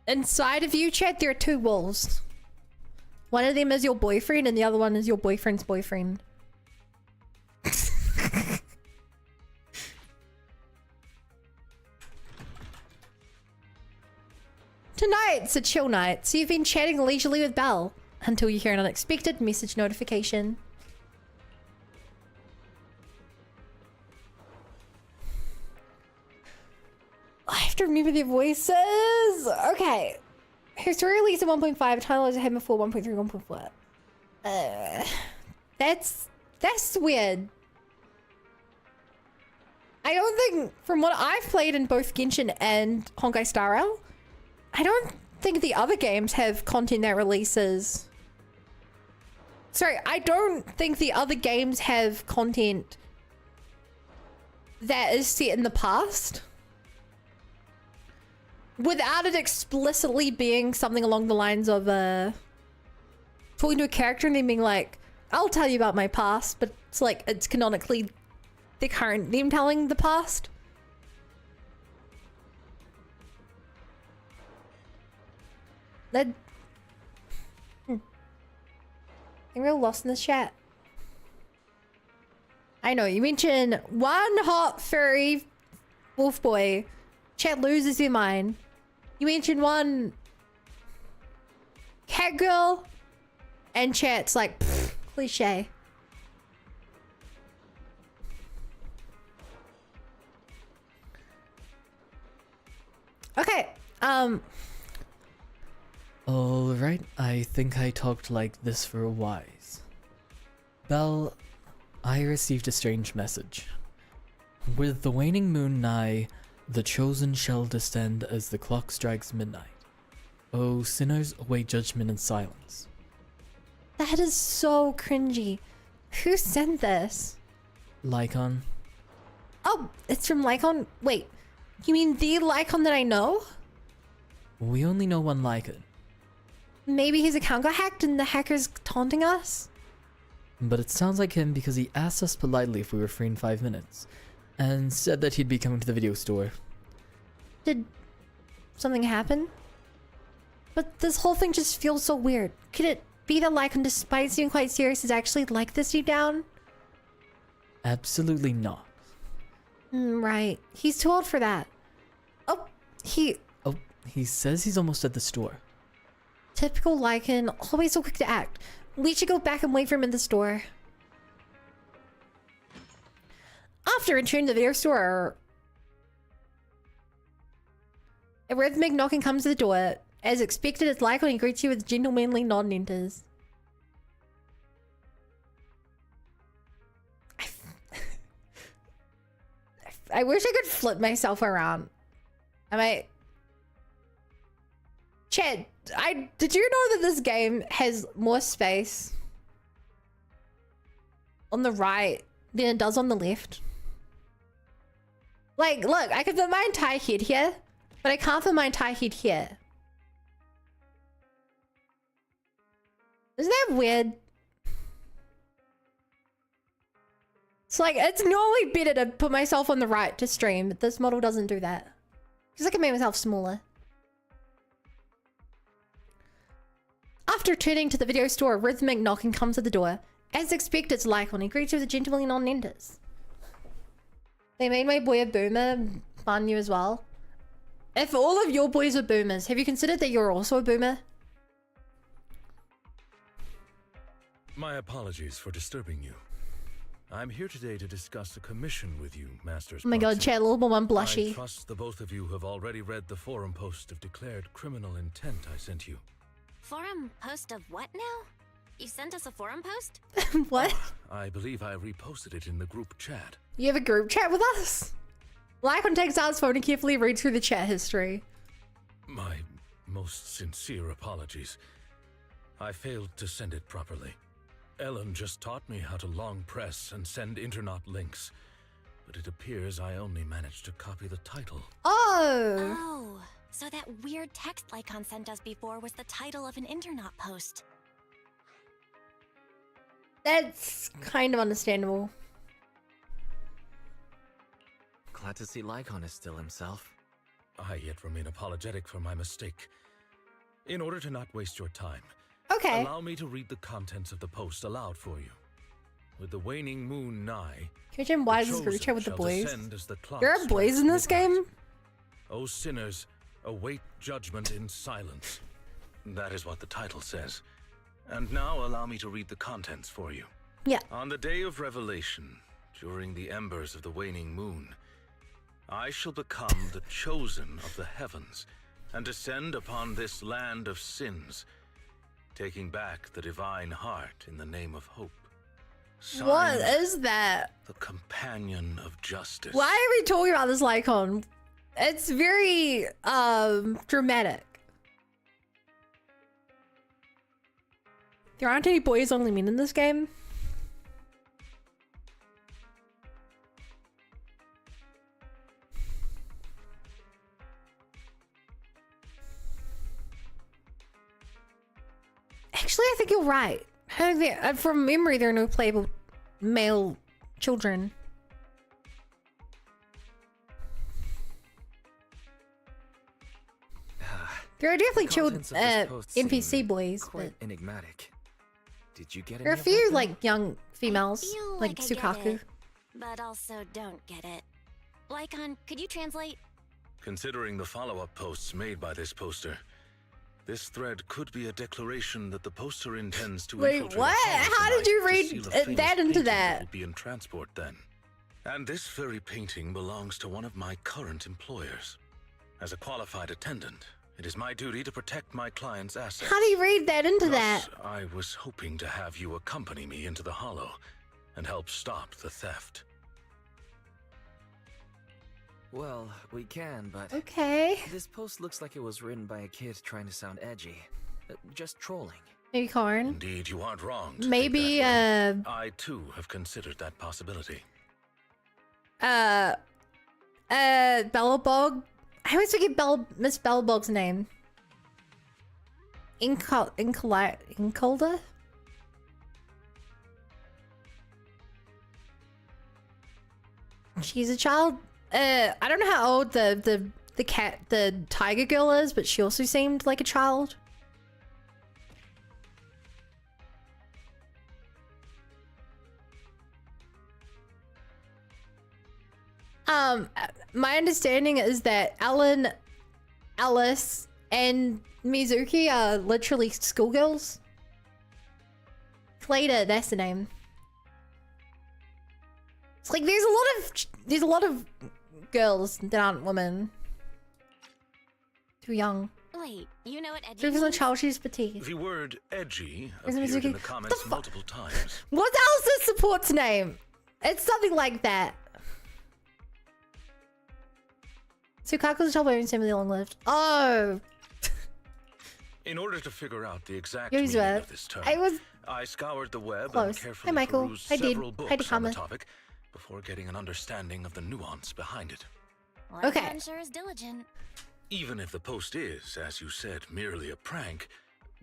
Speaker 6: Inside of you, chat, there are 2 walls. One of them is your boyfriend, and the other one is your boyfriend's boyfriend. Tonight's a chill night, so you've been chatting leisurely with Belle until you hear an unexpected message notification. I have to remember their voices. Okay. Her story released at 1.5, title has had before 1.3, 1.4. That's weird. I don't think, from what I've played in both Genshin and Honkai Star Rail, I don't think the other games have content that releases. Sorry, I don't think the other games have content that is set in the past. Without it explicitly being something along the lines of talking to a character and then being like, I'll tell you about my past, but it's like it's canonically the current them telling the past. That I'm real lost in this chat. I know, you mentioned one hot furry wolf boy. Chat loses their mind. You mentioned one cat girl, and chat's like, pfft, cliche. Okay,
Speaker 10: Alright, I think I talked like this for a while. Belle, I received a strange message. With the waning moon nigh, the chosen shall descend as the clock strikes midnight. O sinners, await judgment in silence.
Speaker 6: That is so cringy. Who sent this?
Speaker 10: Lycaon.
Speaker 6: Oh, it's from Lycaon? Wait, you mean the Lycaon that I know?
Speaker 10: We only know one Lycaon.
Speaker 6: Maybe his account got hacked and the hacker's taunting us?
Speaker 10: But it sounds like him because he asked us politely if we were free in 5 minutes, and said that he'd be coming to the video store.
Speaker 6: Did something happen? But this whole thing just feels so weird. Could it be that Lycaon, despite seeming quite serious, is actually like this deep down?
Speaker 10: Absolutely not.
Speaker 6: Right. He's too old for that. Oh,
Speaker 10: he says he's almost at the store.
Speaker 6: typical Lycaon, always so quick to act. We should go back and wait for him in the store. After entering the video store, a rhythmic knocking comes to the door. As expected, it's Lycaon and greets you with a gentlemanly nod and enters. I wish I could flip myself around. Chad, did you know that this game has more space on the right than it does on the left? Like, look, I can fit my entire head here, but I can't fit my entire head here. Isn't that weird? It's like, it's normally better to put myself on the right to stream, but this model doesn't do that. Because I can make myself smaller. After turning to the video store, a rhythmic knocking comes at the door. As expected, it's Lycaon. He greets you with a gentlemanly nod and enters. They made my boy a boomer. Fun you as well. If all of your boys were boomers, have you considered that you're also a boomer?
Speaker 2: My apologies for disturbing you. I'm here today to discuss a commission with you, Masters.
Speaker 6: Oh my god, chat, a little bit one blushy.
Speaker 2: I trust the both of you have already read the forum post of declared criminal intent I sent you.
Speaker 7: Forum post of what now? You sent us a forum post?
Speaker 6: What?
Speaker 2: I believe I reposted it in the group chat.
Speaker 6: You have a group chat with us? Lycaon takes out his phone and carefully reads through the chat history.
Speaker 2: My most sincere apologies. I failed to send it properly. Ellen just taught me how to long press and send internet links, but it appears I only managed to copy the title.
Speaker 7: Oh, so that weird text Lycaon sent us before was the title of an internet post.
Speaker 6: That's kind of understandable.
Speaker 11: Glad to see Lycaon is still himself.
Speaker 2: I yet remain apologetic for my mistake. In order to not waste your time,
Speaker 6: okay,
Speaker 2: allow me to read the contents of the post aloud for you. With the waning moon nigh,
Speaker 6: can you imagine why is this group chat with the boys? There are boys in this game?
Speaker 2: O sinners, Await judgment in silence. That is what the title says. And now allow me to read the contents for you.
Speaker 6: Yeah.
Speaker 2: On the day of revelation, during the embers of the waning moon, I shall become the chosen of the heavens and descend upon this land of sins, taking back the divine heart in the name of hope. Signed,
Speaker 6: What is that?
Speaker 2: the companion of justice.
Speaker 6: Why are we talking about this Lycaon? It's very dramatic. There aren't any boys, only men in this game. Actually, I think you're right. From memory, there are no playable male children. There are definitely NPC boys,
Speaker 11: quite
Speaker 6: but
Speaker 11: enigmatic. Did you get
Speaker 6: there are a
Speaker 11: any of that,
Speaker 6: few
Speaker 11: though?
Speaker 6: like young females,
Speaker 7: Feel
Speaker 6: like
Speaker 7: I get
Speaker 6: Sukaku.
Speaker 7: it, but also don't get it. Lycaon, could you translate?
Speaker 2: Considering the follow-up posts made by this poster, this thread could be a declaration that the poster intends to
Speaker 6: Wait,
Speaker 2: infiltrate a
Speaker 6: what?
Speaker 2: hollow
Speaker 6: How did
Speaker 2: tonight
Speaker 6: you
Speaker 2: to
Speaker 6: read
Speaker 2: seal a
Speaker 6: that
Speaker 2: famous
Speaker 6: into
Speaker 2: painting
Speaker 6: that?
Speaker 2: will be in transport then. And this very painting belongs to one of my current employers. As a qualified attendant, it is my duty to protect my client's assets.
Speaker 6: How do you read that into that?
Speaker 2: Thus, I was hoping to have you accompany me into the hollow and help stop the theft.
Speaker 11: Well, we can, but
Speaker 6: Okay.
Speaker 11: this post looks like it was written by a kid trying to sound edgy. Just trolling.
Speaker 6: Maybe Corn.
Speaker 2: Indeed, you aren't wrong. to think
Speaker 6: Maybe
Speaker 2: that way. I too have considered that possibility.
Speaker 6: Bellabog. I always forget Miss Bellabog's name. Incolda? She's a child. I don't know how old the tiger girl is, but she also seemed like a child. My understanding is that Ellen, Alice, and Mizuki are literally schoolgirls. Cleda, that's the name. It's like there's a lot of girls that aren't women. Too young.
Speaker 7: Wait, you know what edgy
Speaker 6: Focus on
Speaker 7: means?
Speaker 6: child, she's petite.
Speaker 2: The word edgy
Speaker 6: Isn't
Speaker 2: appeared in
Speaker 6: Mizuki-
Speaker 2: the comments
Speaker 6: fu-
Speaker 2: multiple times.
Speaker 6: What else is support's name? It's something like that. Sukaku's child and Samuel long-lived. Oh.
Speaker 2: In order to figure out the exact
Speaker 6: Yours
Speaker 2: meaning
Speaker 6: were.
Speaker 2: of this term,
Speaker 6: I
Speaker 2: scoured the web
Speaker 6: close.
Speaker 2: and
Speaker 6: Hi,
Speaker 2: carefully
Speaker 6: Michael.
Speaker 2: perused
Speaker 6: I did.
Speaker 2: several
Speaker 6: Hi,
Speaker 2: books on the
Speaker 6: Takama.
Speaker 2: topic before getting an understanding of the nuance behind it.
Speaker 6: Okay.
Speaker 7: Lycaon sure is diligent.
Speaker 2: Even if the post is, as you said, merely a prank,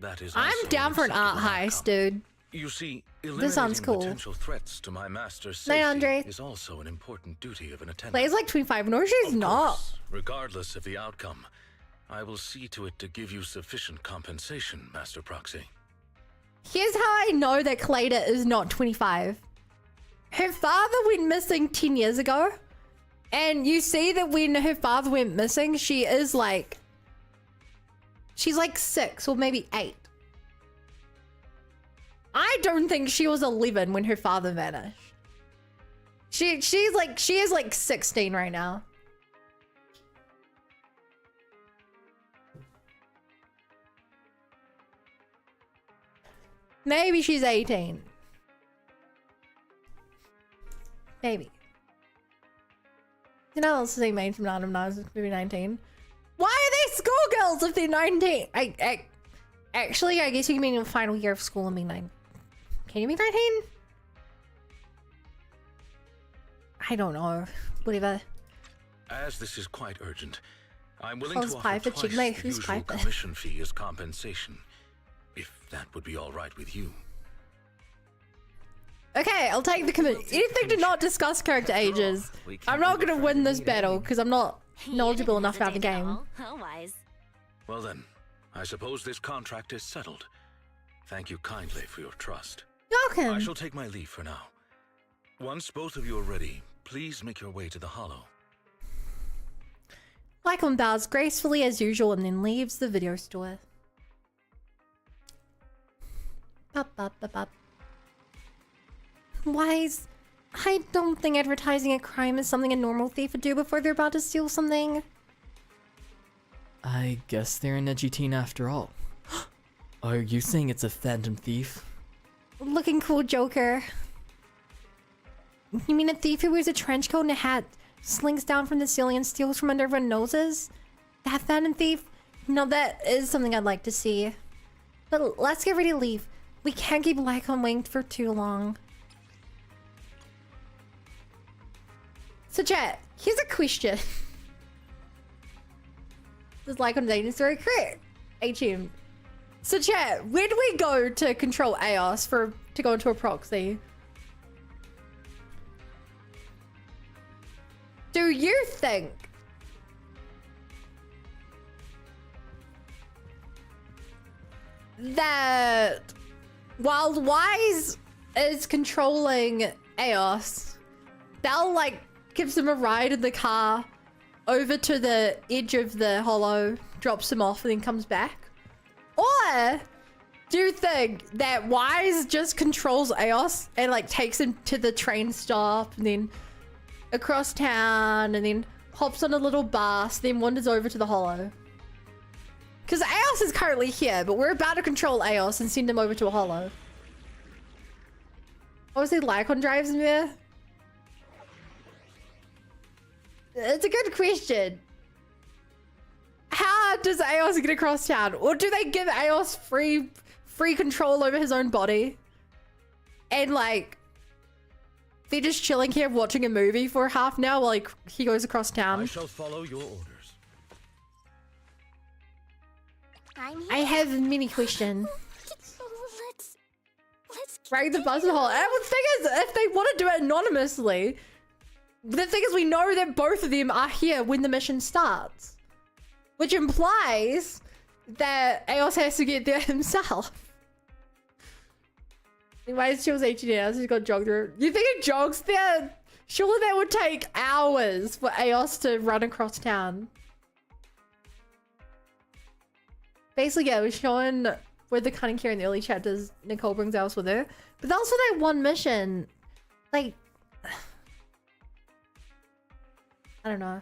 Speaker 2: that is
Speaker 6: I'm
Speaker 2: also
Speaker 6: down for an art
Speaker 2: acceptable
Speaker 6: heist,
Speaker 2: outcome.
Speaker 6: dude.
Speaker 2: You see,
Speaker 6: This sounds
Speaker 2: eliminating
Speaker 6: cool.
Speaker 2: potential threats to my master's
Speaker 6: Night,
Speaker 2: safety
Speaker 6: Andre.
Speaker 2: is also an important duty of an attendant.
Speaker 6: Play's like 25. No, she's
Speaker 2: Of
Speaker 6: not.
Speaker 2: course, regardless of the outcome, I will see to it to give you sufficient compensation, Master Proxy.
Speaker 6: Here's how I know that Cleda is not 25. Her father went missing 10 years ago. And you see that when her father went missing, she's like 6 or maybe 8. I don't think she was 11 when her father vanished. She is like 16 right now. Maybe she's 18. Maybe. You know, it's the same age from Adam Niles, maybe 19. Why are they schoolgirls if they're 19? Actually, I guess you can be in the final year of school and be 9. Can you be 19? I don't know. Whatever.
Speaker 2: As this is quite urgent, I'm willing
Speaker 6: Close
Speaker 2: to offer
Speaker 6: Piper,
Speaker 2: twice
Speaker 6: Chick-mate,
Speaker 2: the
Speaker 6: who's
Speaker 2: usual
Speaker 6: Piper?
Speaker 2: commission fee as compensation, if that would be all right with you.
Speaker 6: Okay, I'll take the commit. Anything to not discuss character ages.
Speaker 11: we can't
Speaker 6: I'm not
Speaker 11: be
Speaker 6: gonna
Speaker 11: afraid
Speaker 6: win
Speaker 11: to
Speaker 6: this
Speaker 11: meet
Speaker 6: battle because I'm not
Speaker 7: You
Speaker 6: knowledgeable
Speaker 7: didn't
Speaker 6: enough about the
Speaker 7: hesitate at
Speaker 6: game.
Speaker 7: all. How wise.
Speaker 2: Well then, I suppose this contract is settled. Thank you kindly for your trust. I
Speaker 6: Welcome.
Speaker 2: shall take my leave for now. Once both of you are ready, please make your way to the hollow.
Speaker 6: Lycaon bows gracefully as usual and then leaves the video store. Bop, bop, bop, bop. Wise, I don't think advertising a crime is something a normal thief would do before they're about to steal something.
Speaker 10: I guess they're an edgy teen after all. Are you saying it's a phantom thief?
Speaker 6: Looking cool, Joker. You mean a thief who wears a trench coat and a hat, slinks down from the ceiling and steals from under everyone's noses? That phantom thief? No, that is something I'd like to see. But let's get ready to leave. We can't keep Lycaon waiting for too long. So chat, here's a question. Does Lycaon dating story correct? HM. So chat, where do we go to control AOS to go into a proxy? Do you think that while Wise is controlling AOS, Belle like gives him a ride in the car over to the edge of the hollow, drops him off and then comes back? Or do you think that Wise just controls AOS and like takes him to the train stop and then across town and then hops on a little bus, then wanders over to the hollow? Because AOS is currently here, but we're about to control AOS and send him over to a hollow. Obviously Lycaon drives him there. It's a good question. How does AOS get across town? Or do they give AOS free control over his own body? And like, they're just chilling here watching a movie for half an hour while like, he goes across town?
Speaker 2: I shall follow your orders.
Speaker 6: I have many questions.
Speaker 9: Let's
Speaker 6: Right, the buzzer hole. And the thing is, if they want to do it anonymously, the thing is we know that both of them are here when the mission starts. Which implies that AOS has to get there himself. Why chills 18 hours? He's got jog there. You think it jogs there? Surely that would take hours for AOS to run across town. Basically, yeah, we're showing with the cunning here in the early chapters, Nicole brings AOS with her. But that was for that one mission. Like, I don't know.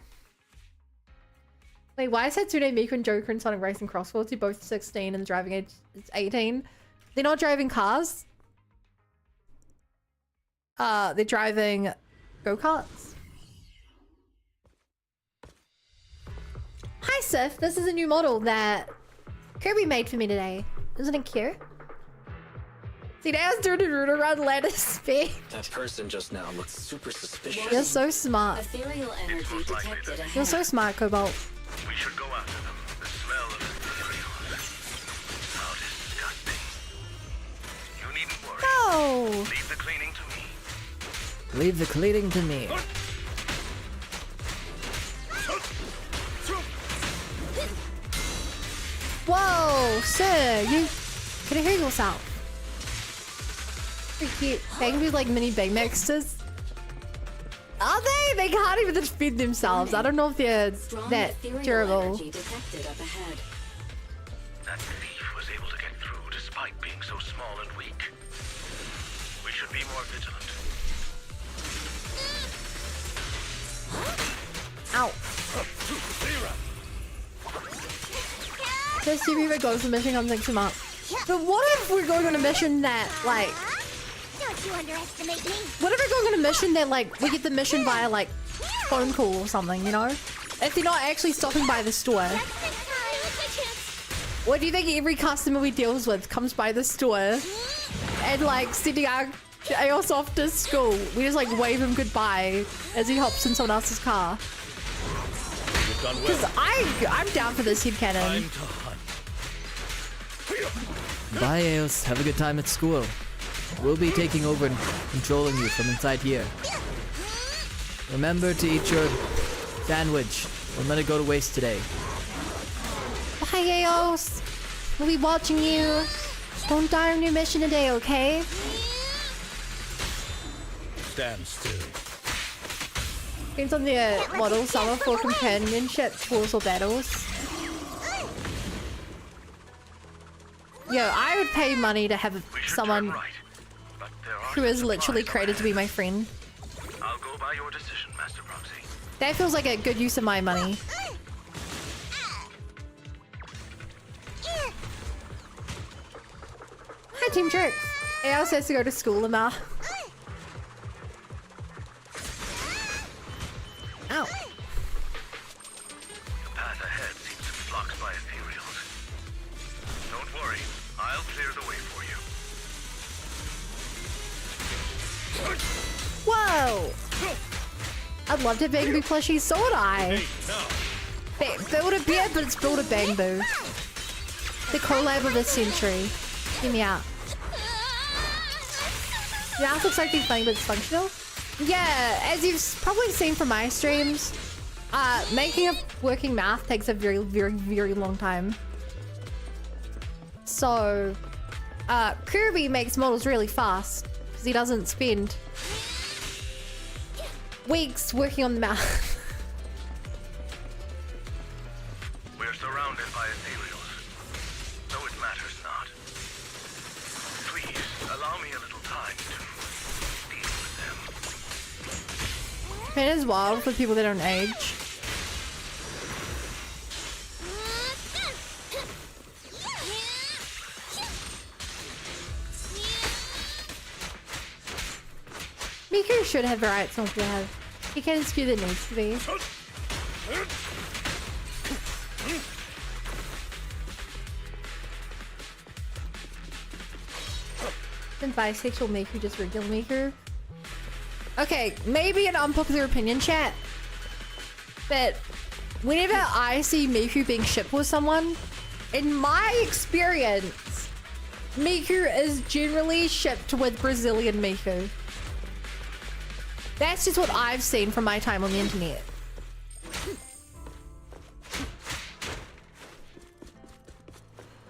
Speaker 6: Wait, why is Hatsune Miku and Joker and Sonic racing crosswords? You're both 16 and the driving age is 18. They're not driving cars. They're driving go-karts. Hi Sif, this is a new model that Kirby made for me today. Isn't it cute? See, now it's doing a route around lattice speed.
Speaker 11: That person just now looks super suspicious.
Speaker 6: You're so smart.
Speaker 9: Ethereal energy detected ahead.
Speaker 6: You're so smart, Cobalt.
Speaker 2: We should go after them. The smell of ethereal. How disgusting. You needn't worry.
Speaker 6: No!
Speaker 2: Leave the cleaning to me.
Speaker 10: Leave the cleaning to me.
Speaker 6: Whoa, sir, you can hear yourself. Pretty cute. Bangboo's like mini Baymaxers. Are they? They can't even defend themselves. I don't know if they're that durable.
Speaker 2: That thief was able to get through despite being so small and weak. We should be more vigilant.
Speaker 6: Ow. This TV goes to mission comes next month. But what if we're going on a mission that like
Speaker 9: Don't you underestimate me.
Speaker 6: what if we're going on a mission that like we get the mission via like phone call or something, you know? If they're not actually stopping by the store. What do you think every customer we deals with comes by the store and like sending our AOS off to school? We just like wave him goodbye as he hops in someone else's car. Because I'm down for this headcanon.
Speaker 10: Bye, Eos. Have a good time at school. We'll be taking over and controlling you from inside here. Remember to eat your sandwich. Don't let it go to waste today.
Speaker 6: Bye, Eos. We'll be watching you. Don't die on your mission today, okay?
Speaker 2: Stand still.
Speaker 6: Depends on the model. Some are for companionship, tours, or battles. Yo, I would pay money to have someone who is literally created to be my friend.
Speaker 2: I'll go by your decision, Master Proxy.
Speaker 6: That feels like a good use of my money. Hi, Team Tricks. AOS has to go to school, Lamar. Ow.
Speaker 2: The path ahead seems to be blocked by ethereals. Don't worry, I'll clear the way for you.
Speaker 6: Whoa! I'd love to have Bangboo plushies, so would I. Build a beard, but it's build a Bangboo. The collab of the century. Hear me out. The mouth looks like it's funny, but it's functional. Yeah, as you've probably seen from my streams, making a working mouth takes a very, very, very long time. So, Kirby makes models really fast because he doesn't spend weeks working on the mouth.
Speaker 2: We're surrounded by ethereals, though it matters not. Please, allow me a little time to deal with them.
Speaker 6: It is wild for people that don't age. Miku should have the right song to have. He can skew that needs to be. Then bisexual Miku, just regular Miku. Okay, maybe an unpopular opinion, chat. But whenever I see Miku being shipped with someone, in my experience, Miku is generally shipped with Brazilian Miku. That's just what I've seen from my time on the internet.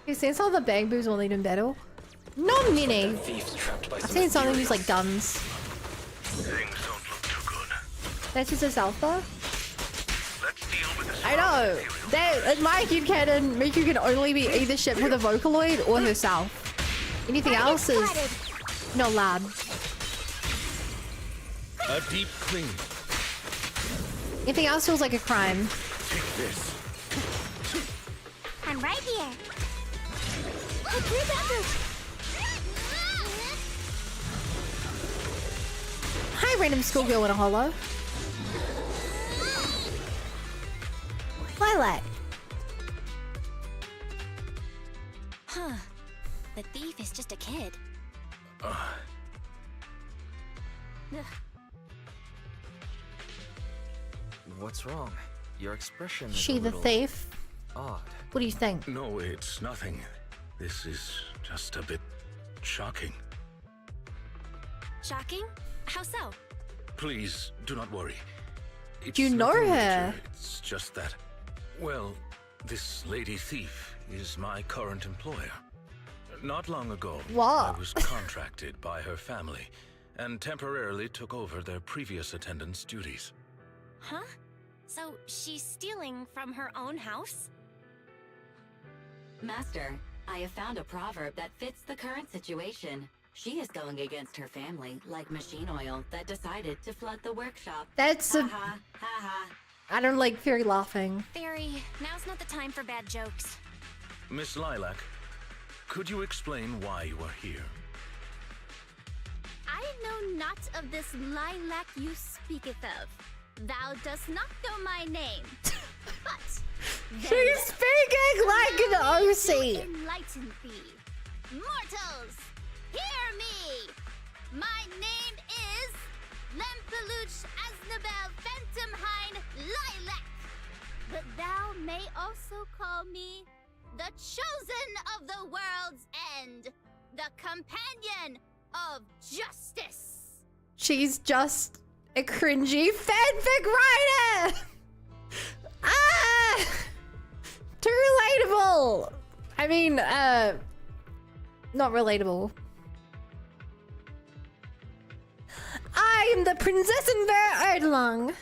Speaker 6: You've seen some of the Bangboos will need in battle? Not many. I've seen some of them use like guns.
Speaker 2: Things don't look too good.
Speaker 6: That's just a alpha.
Speaker 2: Let's deal with this.
Speaker 6: I know. That in my kid canon, Miku can only be either shipped with a Vocaloid or herself. Anything else is not allowed.
Speaker 2: A deep clean.
Speaker 6: Anything else feels like a crime.
Speaker 2: Take this.
Speaker 9: I'm right here.
Speaker 6: Hi, random schoolgirl in a holo. Lilac.
Speaker 7: Huh. The thief is just a kid. Ugh.
Speaker 11: What's wrong? Your expression is
Speaker 6: She
Speaker 11: a
Speaker 6: the
Speaker 11: little
Speaker 6: thief?
Speaker 11: odd.
Speaker 6: What do you think?
Speaker 2: No, it's nothing. This is just a bit shocking.
Speaker 7: Shocking? How so?
Speaker 2: Please, do not worry. It's
Speaker 6: Do you know
Speaker 2: nothing
Speaker 6: her?
Speaker 2: major. It's just that, well, this lady thief is my current employer. Not long ago,
Speaker 6: What?
Speaker 2: I was contracted by her family and temporarily took over their previous attendant's duties.
Speaker 7: Huh? So she's stealing from her own house?
Speaker 12: Master, I have found a proverb that fits the current situation. She is going against her family, like machine oil that decided to flood the workshop.
Speaker 6: That's a...
Speaker 12: Ha ha.
Speaker 6: I don't like Fairy laughing.
Speaker 7: Fairy, now's not the time for bad jokes.
Speaker 2: Miss Lilac, could you explain why you are here?
Speaker 9: I know not of this lilac you speaketh of. Thou dost not know my name. But
Speaker 6: She's speaking like an OC.
Speaker 9: enlighten thee. Mortals, hear me. My name is Lempeluch Aznabel Phantomhine Lilac. But thou may also call me the chosen of the world's end, the companion of justice.
Speaker 6: She's just a cringy fanfic writer. Ah, too relatable. I mean, not relatable. I am the princess in Ver Erdlung.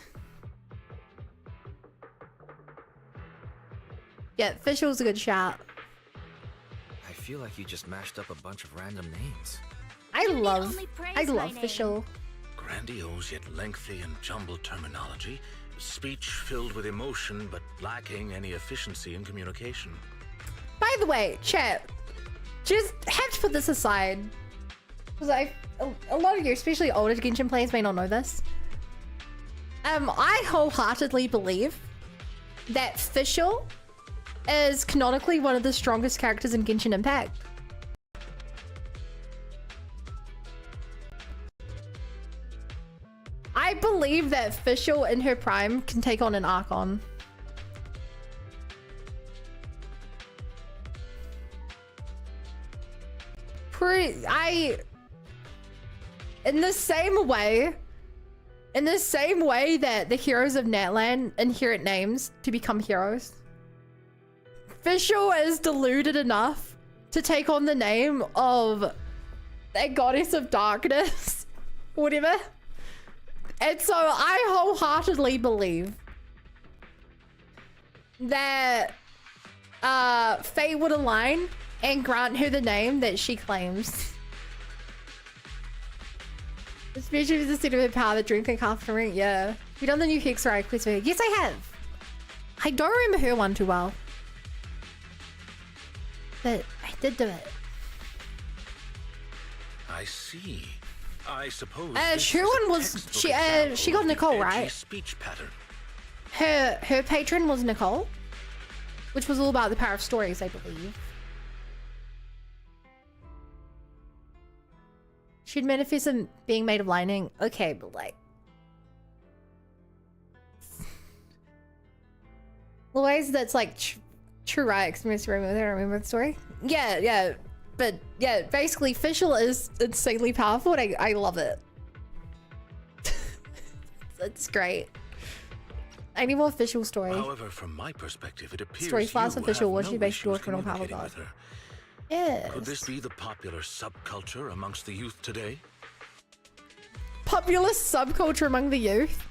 Speaker 6: Yeah, Fischl's a good shout.
Speaker 11: I feel like you just mashed up a bunch of random names.
Speaker 6: I love
Speaker 9: only praise my name.
Speaker 6: Fischl.
Speaker 2: Grandiose yet lengthy and jumbled terminology. Speech filled with emotion but lacking any efficiency in communication.
Speaker 6: By the way, chat, just have to put this aside. Because a lot of you, especially older Genshin players, may not know this. I wholeheartedly believe that Fischl is canonically one of the strongest characters in Genshin Impact. I believe that Fischl in her prime can take on an Archon. In the same way that the heroes of Natlan inherit names to become heroes, Fischl is deluded enough to take on the name of a goddess of darkness, whatever. And so I wholeheartedly believe that fate would align and grant her the name that she claims. Especially with the state of her power, the drink and Confronting. Yeah. Have you done the new Hexarite quiz for her? Yes, I have. I don't remember her one too well. But I did do it.
Speaker 2: I see. I suppose.
Speaker 6: Her one was she got Nicole, right?
Speaker 2: Speech pattern.
Speaker 6: Her patron was Nicole, which was all about the power of stories, I believe. She'd manifest in being made of lightning. Okay, but like the ways that's like true right experience. I don't remember the story. Yeah. But yeah, basically Fischl is insanely powerful and I love it. It's great. I need more Fischl story.
Speaker 2: However, from my perspective, it appears
Speaker 6: story fast
Speaker 2: you
Speaker 6: official.
Speaker 2: have
Speaker 6: Was she
Speaker 2: no
Speaker 6: based
Speaker 2: issues
Speaker 6: on criminal power
Speaker 2: communicating
Speaker 6: god?
Speaker 2: with her.
Speaker 6: Yes.
Speaker 2: Could this be the popular subculture amongst the youth today?
Speaker 6: Popular subculture among the youth?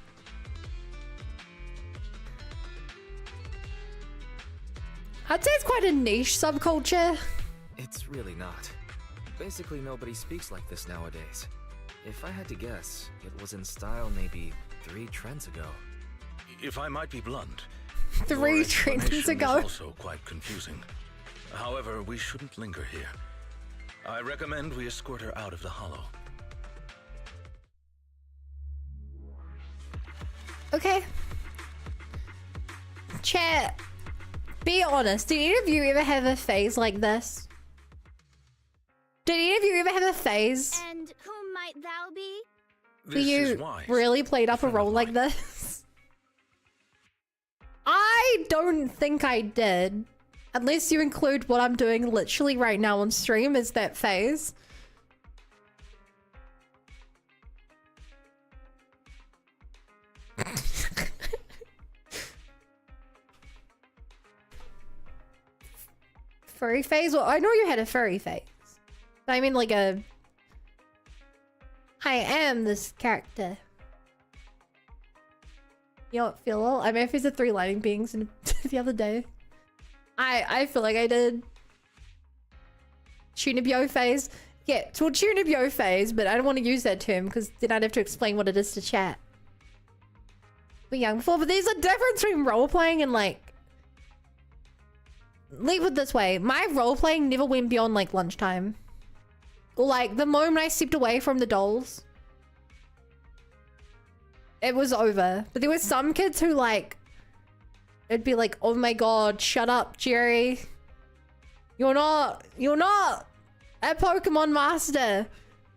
Speaker 6: I'd say it's quite a niche subculture.
Speaker 11: It's really not. Basically, nobody speaks like this nowadays. If I had to guess, it was in style maybe 3 trends ago.
Speaker 2: If I might be blunt,
Speaker 6: 3 trends ago.
Speaker 2: Is also quite confusing. However, we shouldn't linger here. I recommend we escort her out of the hollow.
Speaker 6: Okay. Chat, be honest. Did any of you ever have a phase like this? Did any of you ever have a phase
Speaker 9: And whom might thou be?
Speaker 6: where you really played up a role like this? I don't think I did. Unless you include what I'm doing literally right now on stream as that phase. Furry phase? Well, I know you had a furry phase. But I mean like a... I am this character. You don't feel ill? I manifested 3 lightning beings in the other day. I feel like I did. Tunibyo phase? Yeah, it's called Tunibyo phase, but I don't want to use that term because then I'd have to explain what it is to chat. We're young before, but there's a difference between role-playing and like... Leave it this way. My role-playing never went beyond like lunchtime. Like the moment I stepped away from the dolls, it was over. But there were some kids who like, it'd be like, oh my god, shut up, Jerry. You're not a Pokemon master.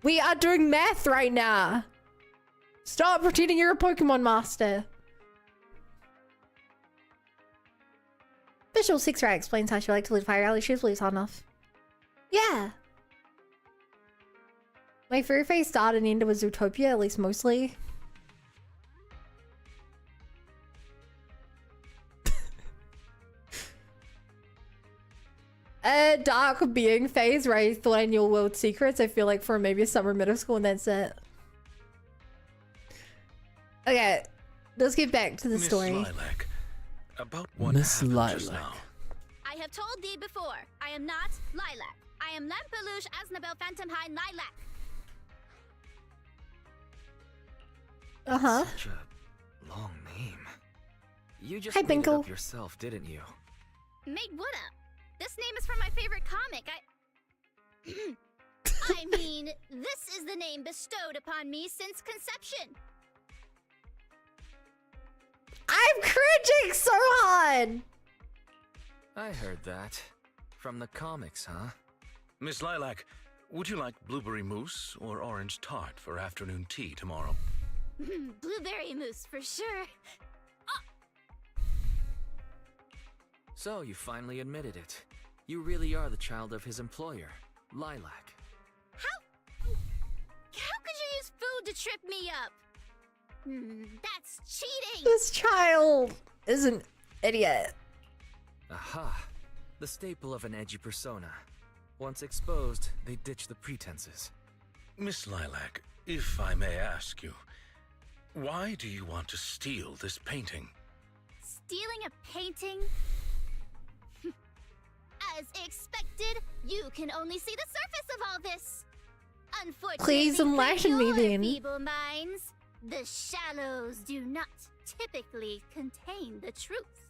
Speaker 6: We are doing math right now. Stop pretending you're a Pokemon master. Visual 6 Rat explains how she liked to lead fire rally. She believes hard enough. Yeah. My furry face started and ended with Zootopia, at least mostly. A dark being phase where I thought I knew world secrets. I feel like for maybe a summer middle school and that's it. Okay, let's get back to the story.
Speaker 2: Lilac, about what
Speaker 10: Miss
Speaker 2: happened
Speaker 10: Lilac.
Speaker 2: just now.
Speaker 9: told thee before, I am not Lilac. I am Lampeluche Asnabel Phantomhine Lilac.
Speaker 6: Uh-huh.
Speaker 11: Such a long name. You just
Speaker 6: Hi,
Speaker 11: made it
Speaker 6: Binkle.
Speaker 11: up yourself, didn't you?
Speaker 9: Made what up? This name is from my favorite comic. I mean, this is the name bestowed upon me since conception.
Speaker 6: I'm cringing so hard.
Speaker 11: I heard that. From the comics, huh?
Speaker 2: Miss Lilac, would you like blueberry mousse or orange tart for afternoon tea tomorrow?
Speaker 9: Blueberry mousse for sure.
Speaker 11: So you finally admitted it. You really are the child of his employer, Lilac.
Speaker 9: How could you use food to trip me up? That's cheating.
Speaker 6: This child is an idiot.
Speaker 11: Aha! The staple of an edgy persona. Once exposed, they ditch the pretenses.
Speaker 2: Miss Lilac, if I may ask you, why do you want to steal this painting?
Speaker 9: Stealing a painting? As expected, you can only see the surface of all this. Unfortunately,
Speaker 6: Please enlighten me
Speaker 9: for your
Speaker 6: then.
Speaker 9: feeble minds, the shallows do not typically contain the truth.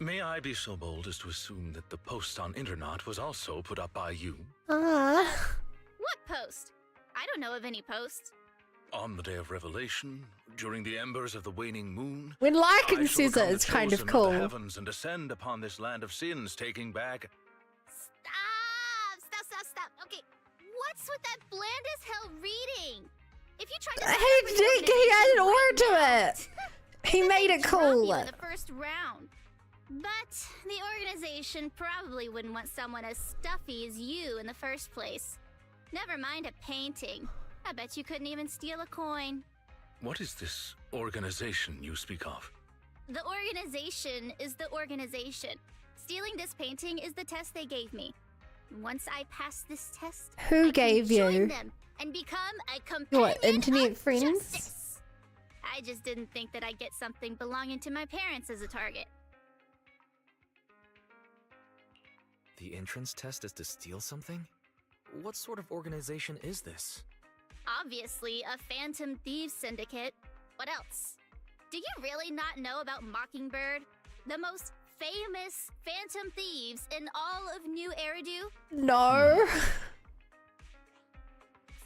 Speaker 2: May I be so bold as to assume that the post on Internet was also put up by you?
Speaker 9: What post? I don't know of any post.
Speaker 2: On the day of revelation, during the embers of the waning moon,
Speaker 6: When Lycaon
Speaker 2: I shall
Speaker 6: says it,
Speaker 2: become
Speaker 6: it's
Speaker 2: the
Speaker 6: kind of
Speaker 2: chosen
Speaker 6: cool.
Speaker 2: the heavens and descend upon this land of sins, taking back.
Speaker 9: Stop. Okay, what's with that bland as hell reading? If you try to
Speaker 6: He added order to it. He made it
Speaker 9: drop
Speaker 6: cool.
Speaker 9: you in the first round. But the organization probably wouldn't want someone as stuffy as you in the first place. Never mind a painting. I bet you couldn't even steal a coin.
Speaker 2: What is this organization you speak of?
Speaker 9: The organization is the organization. Stealing this painting is the test they gave me. Once I pass this test,
Speaker 6: Who
Speaker 9: I
Speaker 6: gave
Speaker 9: can join
Speaker 6: you?
Speaker 9: them and become a companion
Speaker 6: What, internet
Speaker 9: of
Speaker 6: friends?
Speaker 9: justice. I just didn't think that I'd get something belonging to my parents as a target.
Speaker 11: The entrance test is to steal something? What sort of organization is this?
Speaker 9: Obviously, a phantom thieves syndicate. What else? Do you really not know about Mockingbird? The most famous phantom thieves in all of New Eridu?
Speaker 6: No.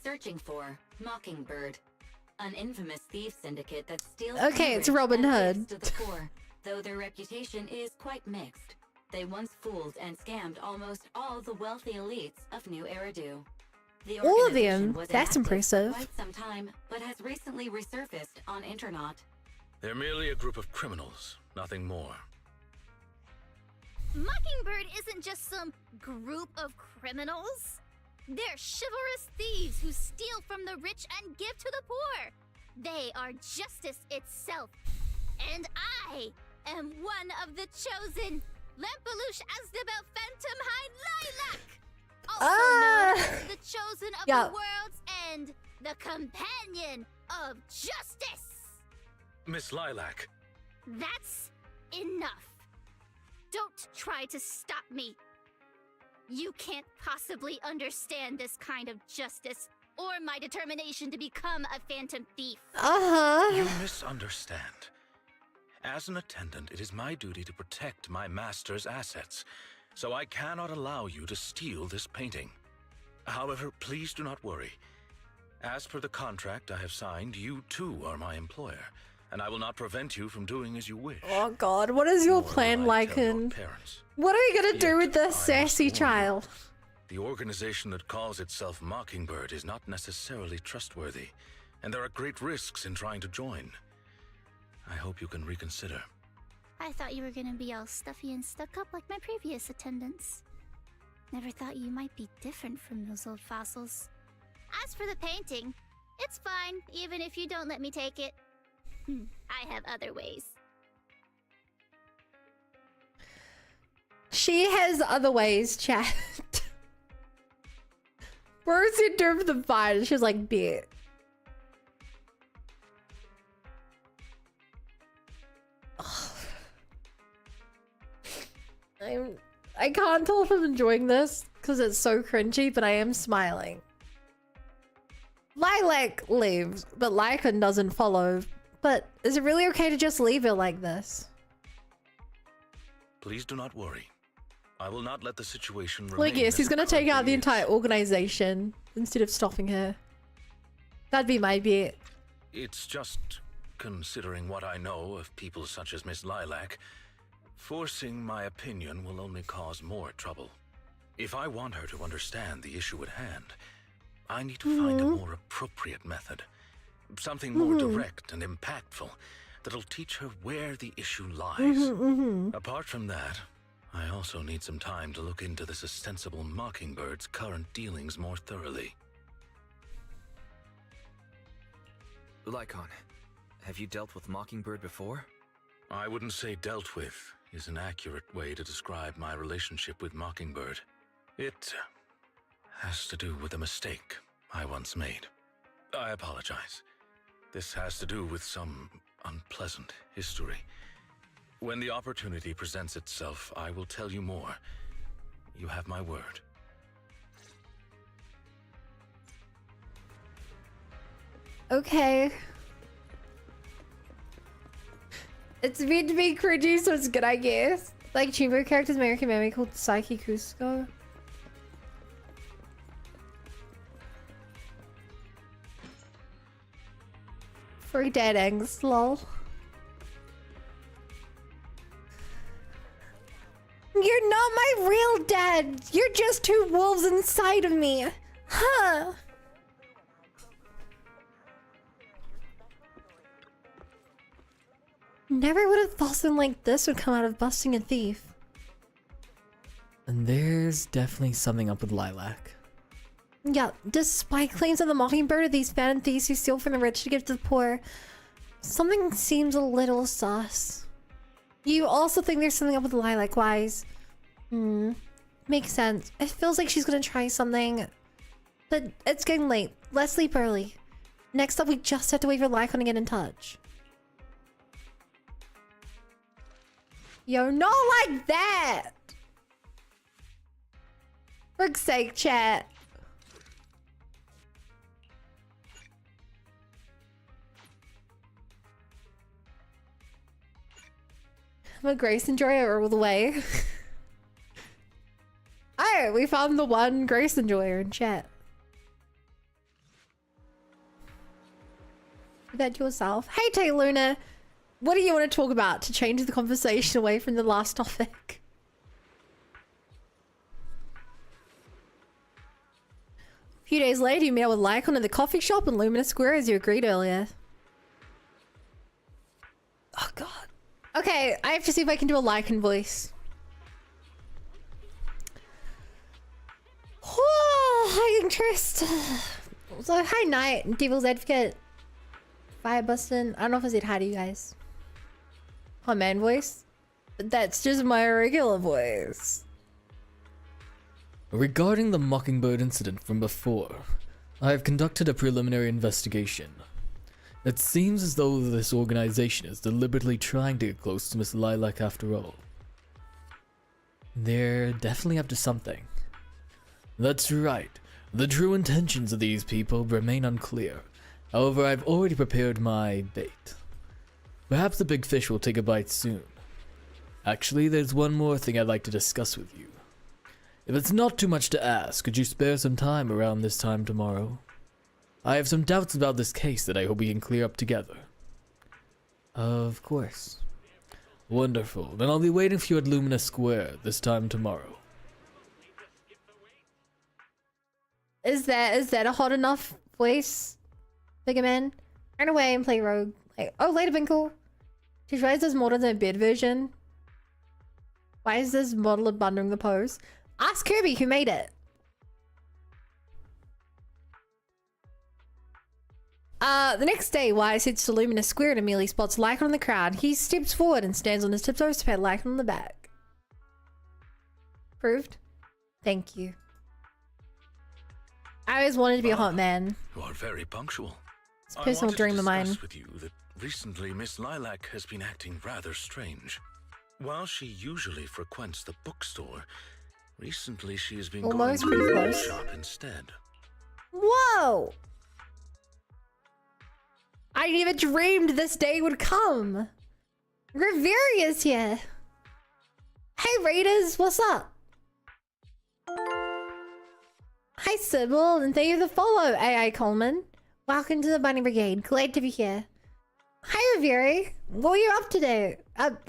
Speaker 12: Searching for Mockingbird, an infamous thief syndicate that steals.
Speaker 6: Okay, it's
Speaker 12: the rich
Speaker 6: Robin
Speaker 12: and
Speaker 6: Hood.
Speaker 12: gives to the poor. Though their reputation is quite mixed, they once fooled and scammed almost all the wealthy elites of New Eridu. The
Speaker 6: All of
Speaker 12: organization
Speaker 6: them?
Speaker 12: was
Speaker 6: That's
Speaker 12: inactive for
Speaker 6: impressive.
Speaker 12: quite some time, but has recently resurfaced on Internet.
Speaker 2: They're merely a group of criminals, nothing more.
Speaker 9: Mockingbird isn't just some group of criminals. They're chivalrous thieves who steal from the rich and give to the poor. They are justice itself. And I am one of the chosen. Lampeluche Asnabel Phantomhine Lilac! Also known as the chosen of
Speaker 6: Yeah.
Speaker 9: the world's end, the companion of justice!
Speaker 2: Miss Lilac,
Speaker 9: That's enough. Don't try to stop me. You can't possibly understand this kind of justice or my determination to become a phantom thief.
Speaker 2: you misunderstand. As an attendant, it is my duty to protect my master's assets, so I cannot allow you to steal this painting. However, please do not worry. As per the contract I have signed, you too are my employer, and I will not prevent you from doing as you wish.
Speaker 6: Oh god, what is your
Speaker 2: Nor
Speaker 6: plan,
Speaker 2: will I tell your
Speaker 6: Lycan?
Speaker 2: parents.
Speaker 6: What are we gonna do
Speaker 2: Yet,
Speaker 6: with
Speaker 2: I
Speaker 6: this
Speaker 2: must
Speaker 6: sassy
Speaker 2: warn you,
Speaker 6: child?
Speaker 2: The organization that calls itself Mockingbird is not necessarily trustworthy, and there are great risks in trying to join. I hope you can reconsider.
Speaker 9: I thought you were gonna be all stuffy and stuck up like my previous attendants. Never thought you might be different from those old fossils. As for the painting, it's fine, even if you don't let me take it. I have other ways.
Speaker 6: She has other ways, chat. Where's the term of the fight? She was like, "Bit." I can't tell if I'm enjoying this because it's so cringy, but I am smiling. Lilac leaves, but Lycaon doesn't follow. But is it really okay to just leave her like this?
Speaker 2: Please do not worry. I will not let the situation remain.
Speaker 6: Like, yes,
Speaker 2: as
Speaker 6: he's
Speaker 2: it
Speaker 6: gonna take out the
Speaker 2: currently
Speaker 6: entire
Speaker 2: is.
Speaker 6: organization instead of stopping her. That'd be my bet.
Speaker 2: It's just considering what I know of people such as Miss Lilac, forcing my opinion will only cause more trouble. If I want her to understand the issue at hand, I need to find a more appropriate method. Something more direct and impactful that'll teach her where the issue lies. Apart from that, I also need some time to look into this ostensible Mockingbird's current dealings more thoroughly.
Speaker 11: Lycaon, have you dealt with Mockingbird before?
Speaker 2: I wouldn't say dealt with is an accurate way to describe my relationship with Mockingbird. It has to do with a mistake I once made. I apologize. This has to do with some unpleasant history. When the opportunity presents itself, I will tell you more. You have my word.
Speaker 6: Okay. It's meant to be cringy, so it's good, I guess. Like Chimbo character's American meme called Psyche Cusco. Free dead angst, lol. You're not my real dad. You're just two wolves inside of me. Huh. Never would have thought something like this would come out of busting a thief.
Speaker 10: And there's definitely something up with Lilac.
Speaker 6: Yeah, despite claims of the Mockingbird of these phantom thieves who steal from the rich to give to the poor, something seems a little sus. You also think there's something up with Lilac Wise. Makes sense. It feels like she's gonna try something. But it's getting late. Let's sleep early. Next up, we just have to wait for Lycaon to get in touch. Yo, not like that! For Frick's sake, chat. I'm a Grace enjoyer all the way. Oh, we found the one Grace enjoyer in chat. Do that to yourself. Hey, Tay Luna. What do you want to talk about to change the conversation away from the last topic? A few days later, you met up with Lycaon at the coffee shop in Lumina Square as you agreed earlier. Oh god. Okay, I have to see if I can do a Lycaon voice. Oh, high interest. So, hi Knight, Devil's Advocate, Fire Bustin'. I don't know if I said hi to you guys. My man voice? But that's just my regular voice.
Speaker 10: Regarding the Mockingbird incident from before, I have conducted a preliminary investigation. It seems as though this organization is deliberately trying to get close to Miss Lilac after all. They're definitely up to something. That's right. The true intentions of these people remain unclear. However, I've already prepared my bait. Perhaps the big fish will take a bite soon. Actually, there's one more thing I'd like to discuss with you. If it's not too much to ask, could you spare some time around this time tomorrow? I have some doubts about this case that I hope we can clear up together. Of course. Wonderful. Then I'll be waiting for you at Lumina Square this time tomorrow.
Speaker 6: Is that a hot enough voice, Bigger Man? Run away and play Rogue. Like, oh, later, Binkle. She tries this model than a bid version. Why is this model abandoning the pose? Ask Kirby who made it. The next day, Wise heads to Lumina Square and immediately spots Lycaon in the crowd. He steps forward and stands on his tiptoes to pat Lycaon on the back. Proved? Thank you. I always wanted to be a hot man.
Speaker 2: You are very punctual.
Speaker 6: It's a personal dream of mine.
Speaker 2: With you that recently Miss Lilac has been acting rather strange. While she usually frequents the bookstore, recently she has been
Speaker 6: Almost
Speaker 2: going to
Speaker 6: pretty
Speaker 2: the
Speaker 6: close.
Speaker 2: shop instead.
Speaker 6: Whoa! I never dreamed this day would come. Reveri is here. Hey Raiders, what's up? Hi Sybil, and thank you for the follow, AI Coleman. Welcome to the Bunny Brigade. Glad to be here. Hi Reveri. What are you up to today? What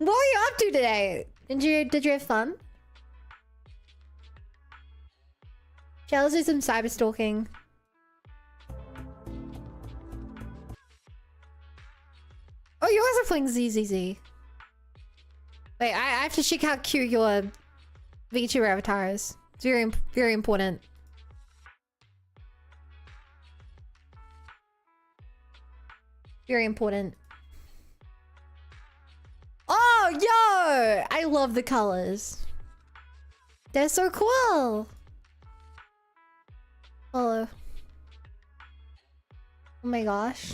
Speaker 6: are you up to today? Did you have fun? Yeah, let's do some cyber stalking. Oh, you guys are playing ZZZ. Wait, I have to check out cute your VTuber avatars. It's very important. Very important. Oh, yo! I love the colors. They're so cool. Oh. Oh my gosh.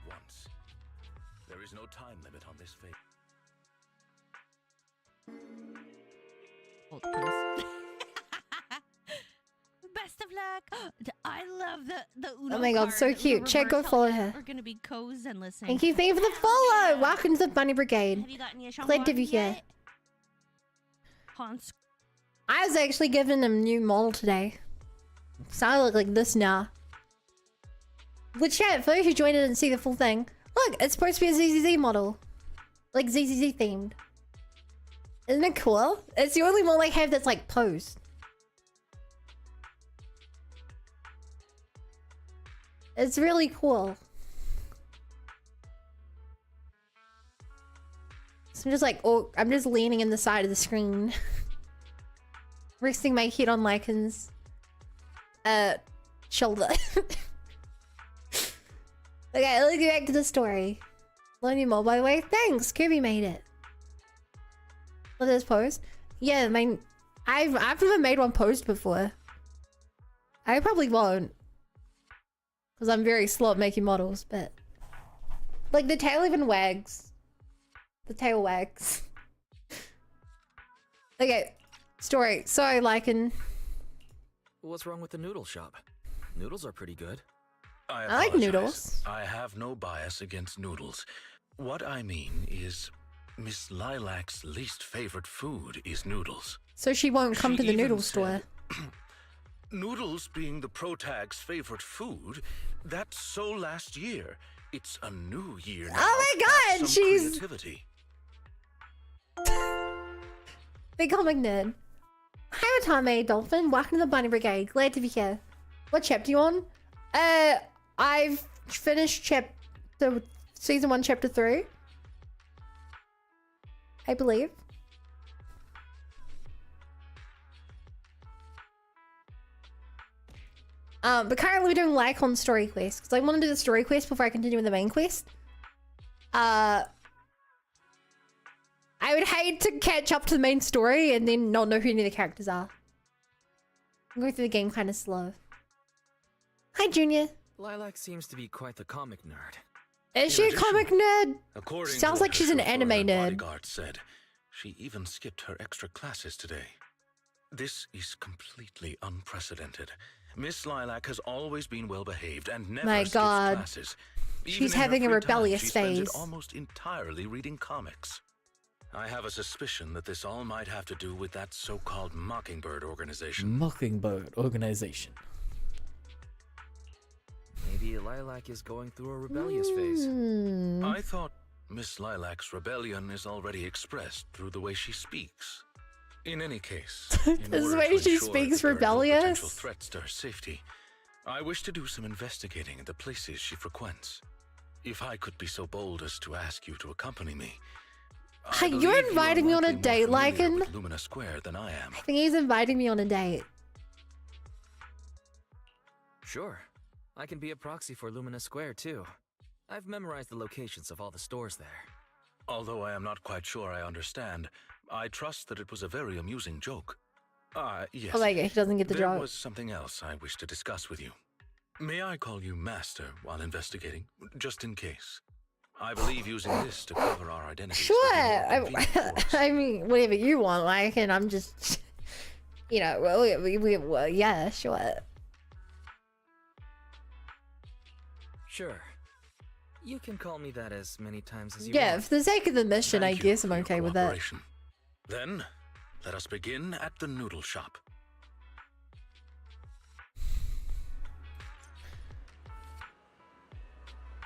Speaker 2: Once. There is no time limit on this fate.
Speaker 13: Hold, please. Best of luck. I love the Uno
Speaker 6: Oh my god,
Speaker 13: card.
Speaker 6: so cute. Check, go follow her.
Speaker 13: We're gonna be co-Zenless.
Speaker 6: Thank you for the follow. Welcome to the Bunny Brigade.
Speaker 13: Have you gotten your
Speaker 6: Glad to be here. I was actually given a new model today. So I look like this now. But chat, for those who joined in and see the full thing, look, it's supposed to be a ZZZ model. Like ZZZ themed. Isn't it cool? It's the only model I have that's like posed. It's really cool. So I'm just like, oh, I'm just leaning in the side of the screen. Resting my head on Lycaon's shoulder. Okay, let's get back to the story. Lonely Mo, by the way. Thanks, Kirby made it. Look at this pose. Yeah, I've never made one posed before. I probably won't. Because I'm very slow at making models, but... Like, the tail even wags. The tail wags. Okay, story. Sorry, Lycaon.
Speaker 11: What's wrong with the noodle shop? Noodles are pretty good.
Speaker 6: I like noodles.
Speaker 2: I have no bias against noodles. What I mean is, Miss Lilac's least favorite food is noodles.
Speaker 6: So she won't come to the noodle store.
Speaker 2: Noodles being the protag's favorite food, that's so last year. It's a new year now.
Speaker 6: Oh my god,
Speaker 2: Some
Speaker 6: she's...
Speaker 2: creativity.
Speaker 6: Big comic nerd. Hi, Otame Dolphin. Welcome to the Bunny Brigade. Glad to be here. What chapter you on? I've finished season 1, chapter 3. I believe. But currently we're doing Lycaon story quest because I want to do the story quest before I continue with the main quest. I would hate to catch up to the main story and then not know who any of the characters are. I'm going through the game kind of slow. Hi, Junior.
Speaker 11: Lilac seems to be quite the comic nerd.
Speaker 6: Is she a comic nerd?
Speaker 2: According
Speaker 6: Sounds
Speaker 2: to
Speaker 6: like she's an
Speaker 2: chauffeur
Speaker 6: anime
Speaker 2: and
Speaker 6: nerd.
Speaker 2: bodyguard said, she even skipped her extra classes today. This is completely unprecedented. Miss Lilac has always been well behaved and never
Speaker 6: My
Speaker 2: skips
Speaker 6: God.
Speaker 2: classes.
Speaker 6: She's
Speaker 2: Even in her
Speaker 6: having a
Speaker 2: free
Speaker 6: rebellious
Speaker 2: time, she spends
Speaker 6: phase.
Speaker 2: it almost entirely reading comics. I have a suspicion that this all might have to do with that so-called Mockingbird organization.
Speaker 10: Mockingbird organization.
Speaker 11: Maybe Lilac is going through a rebellious phase.
Speaker 2: I thought Miss Lilac's rebellion is already expressed through the way she speaks. In any case, in
Speaker 6: This
Speaker 2: order
Speaker 6: way
Speaker 2: to
Speaker 6: she
Speaker 2: ensure
Speaker 6: speaks
Speaker 2: that there are no
Speaker 6: rebellious?
Speaker 2: potential threats to her safety, I wish to do some investigating at the places she frequents. If I could be so bold as to ask you to accompany me.
Speaker 6: Hey, you're inviting me on a date, Lycaon?
Speaker 2: Lumina Square than I am.
Speaker 6: I think he's inviting me on a date.
Speaker 11: Sure. I can be a proxy for Lumina Square, too. I've memorized the locations of all the stores there.
Speaker 2: Although I am not quite sure I understand, I trust that it was a very amusing joke. Yes.
Speaker 6: Oh my god, he doesn't get the
Speaker 2: There
Speaker 6: joke.
Speaker 2: was something else I wish to discuss with you. May I call you Master while investigating, just in case? I believe using this to cover our identities.
Speaker 6: Sure.
Speaker 2: will be more convenient for us.
Speaker 6: I mean, whatever you want, like, and I'm just, you know, well, yeah, sure.
Speaker 11: Sure. You can call me that as many times as you
Speaker 6: Yeah,
Speaker 11: want.
Speaker 6: for the sake of the mission, I
Speaker 2: Thank you
Speaker 6: guess I'm
Speaker 2: for your
Speaker 6: okay with that.
Speaker 2: cooperation. Then, let us begin at the noodle shop.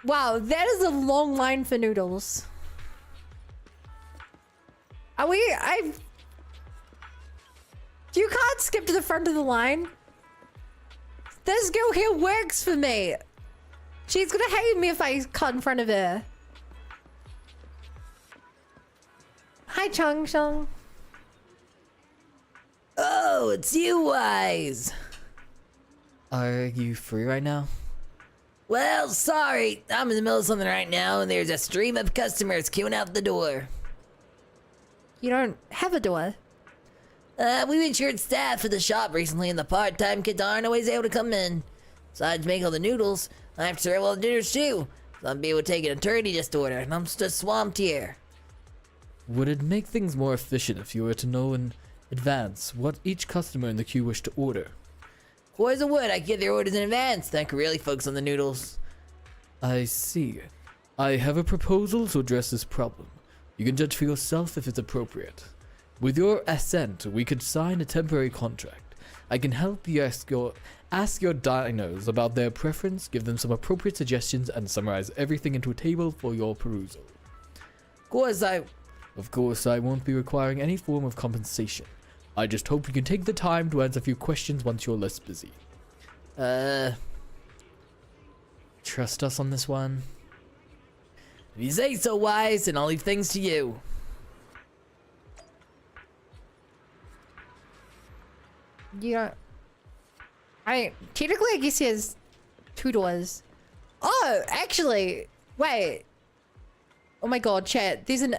Speaker 6: Wow, that is a long line for noodles. You can't skip to the front of the line. This girl here works for me. She's gonna hate me if I cut in front of her. Hi, Chung Chung.
Speaker 14: Oh, it's you, Wise.
Speaker 10: Are you free right now?
Speaker 14: Well, sorry. I'm in the middle of something right now, and there's a stream of customers queuing out the door.
Speaker 6: You don't have a door.
Speaker 14: We've been short staffed for the shop recently, and the part-time kids aren't always able to come in. Besides making all the noodles, I have to serve all the dinners too. Some people take an eternity just to order, and I'm just swamped here.
Speaker 10: Would it make things more efficient if you were to know in advance what each customer in the queue wished to order?
Speaker 14: Of course it would. I get their orders in advance, then I could really focus on the noodles.
Speaker 10: I see. I have a proposal to address this problem. You can judge for yourself if it's appropriate. With your assent, we could sign a temporary contract. I can help you ask your dinos about their preference, give them some appropriate suggestions, and summarize everything into a table for your perusal. Of course, I won't be requiring any form of compensation. I just hope you can take the time to answer a few questions once you're less busy. Trust us on this one?
Speaker 14: If you say so, Wise, then I'll leave things to you.
Speaker 6: You don't... Technically, I guess he has 2 doors. Oh, actually, wait. Oh my god, chat. This is a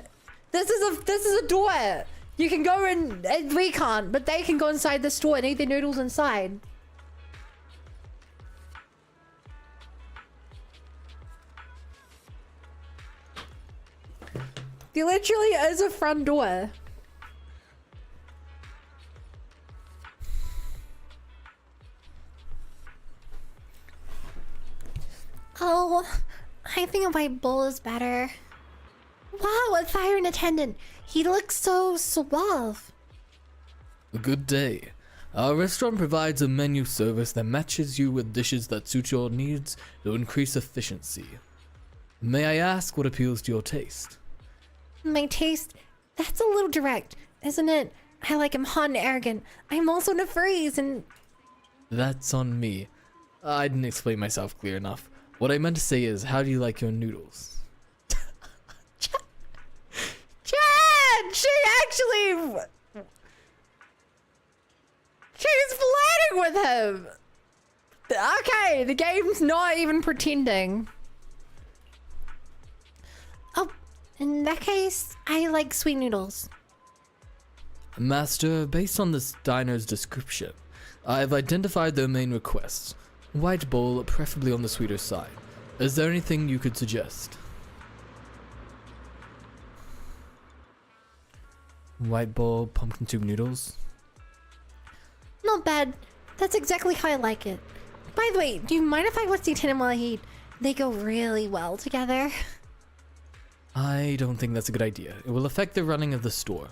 Speaker 6: door. You can go in, and we can't, but they can go inside the store and eat their noodles inside. There literally is a front door. Oh, I think a white bowl is better. Wow, a fireman attendant. He looks so suave.
Speaker 10: Good day. Our restaurant provides a menu service that matches you with dishes that suit your needs to increase efficiency. May I ask what appeals to your taste?
Speaker 6: My taste? That's a little direct, isn't it? I like him hot and arrogant. I'm also in a freeze and...
Speaker 10: That's on me. I didn't explain myself clear enough. What I meant to say is, how do you like your noodles?
Speaker 6: Chad! She actually... She's flirting with him! Okay, the game's not even pretending. Oh, in that case, I like sweet noodles.
Speaker 10: Master, based on this diner's description, I've identified their main requests. White bowl, preferably on the sweeter side. Is there anything you could suggest? White bowl, pumpkin soup noodles?
Speaker 6: Not bad. That's exactly how I like it. By the way, do you mind if I watch the attendant while I eat? They go really well together.
Speaker 10: I don't think that's a good idea. It will affect the running of the store.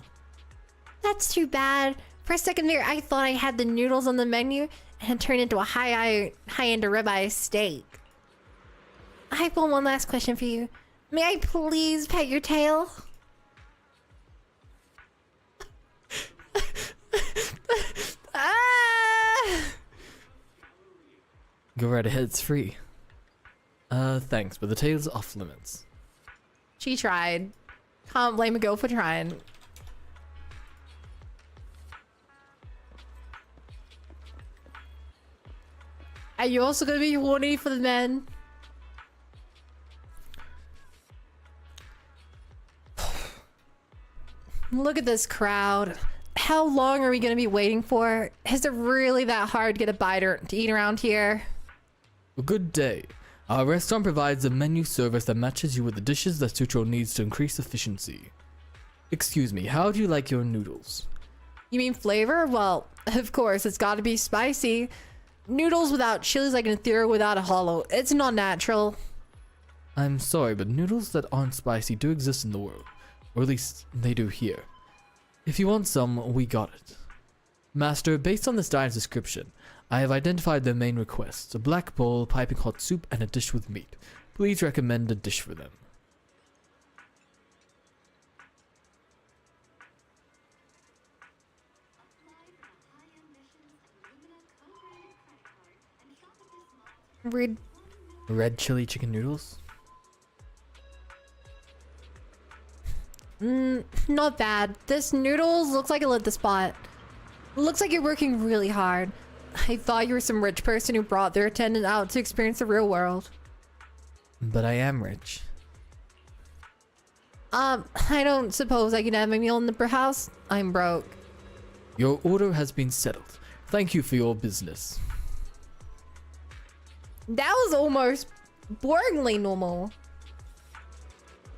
Speaker 6: That's too bad. For a second there, I thought I had the noodles on the menu and it turned into a high-end ribeye steak. I have one last question for you. May I please pet your tail?
Speaker 10: Go right ahead, it's free. Thanks, but the tail's off limits.
Speaker 6: She tried. Can't blame a girl for trying. Are you also gonna be horny for the men? Look at this crowd. How long are we gonna be waiting for? Is it really that hard to get a bite or to eat around here?
Speaker 10: Good day. Our restaurant provides a menu service that matches you with the dishes that suit your needs to increase efficiency. Excuse me, how do you like your noodles?
Speaker 6: You mean flavor? Well, of course, it's gotta be spicy. Noodles without chili's like an ethereal without a hollow. It's not natural.
Speaker 10: I'm sorry, but noodles that aren't spicy do exist in the world. Or at least, they do here. If you want some, we got it. Master, based on this diet's description, I have identified their main requests: a black bowl, piping hot soup, and a dish with meat. Please recommend a dish for them. Red chili chicken noodles?
Speaker 6: Not bad. This noodles looks like it lit the spot. Looks like you're working really hard. I thought you were some rich person who brought their attendant out to experience the real world.
Speaker 10: But I am rich.
Speaker 6: I don't suppose I can have my meal in the house. I'm broke.
Speaker 10: Your order has been settled. Thank you for your business.
Speaker 6: That was almost boringly normal.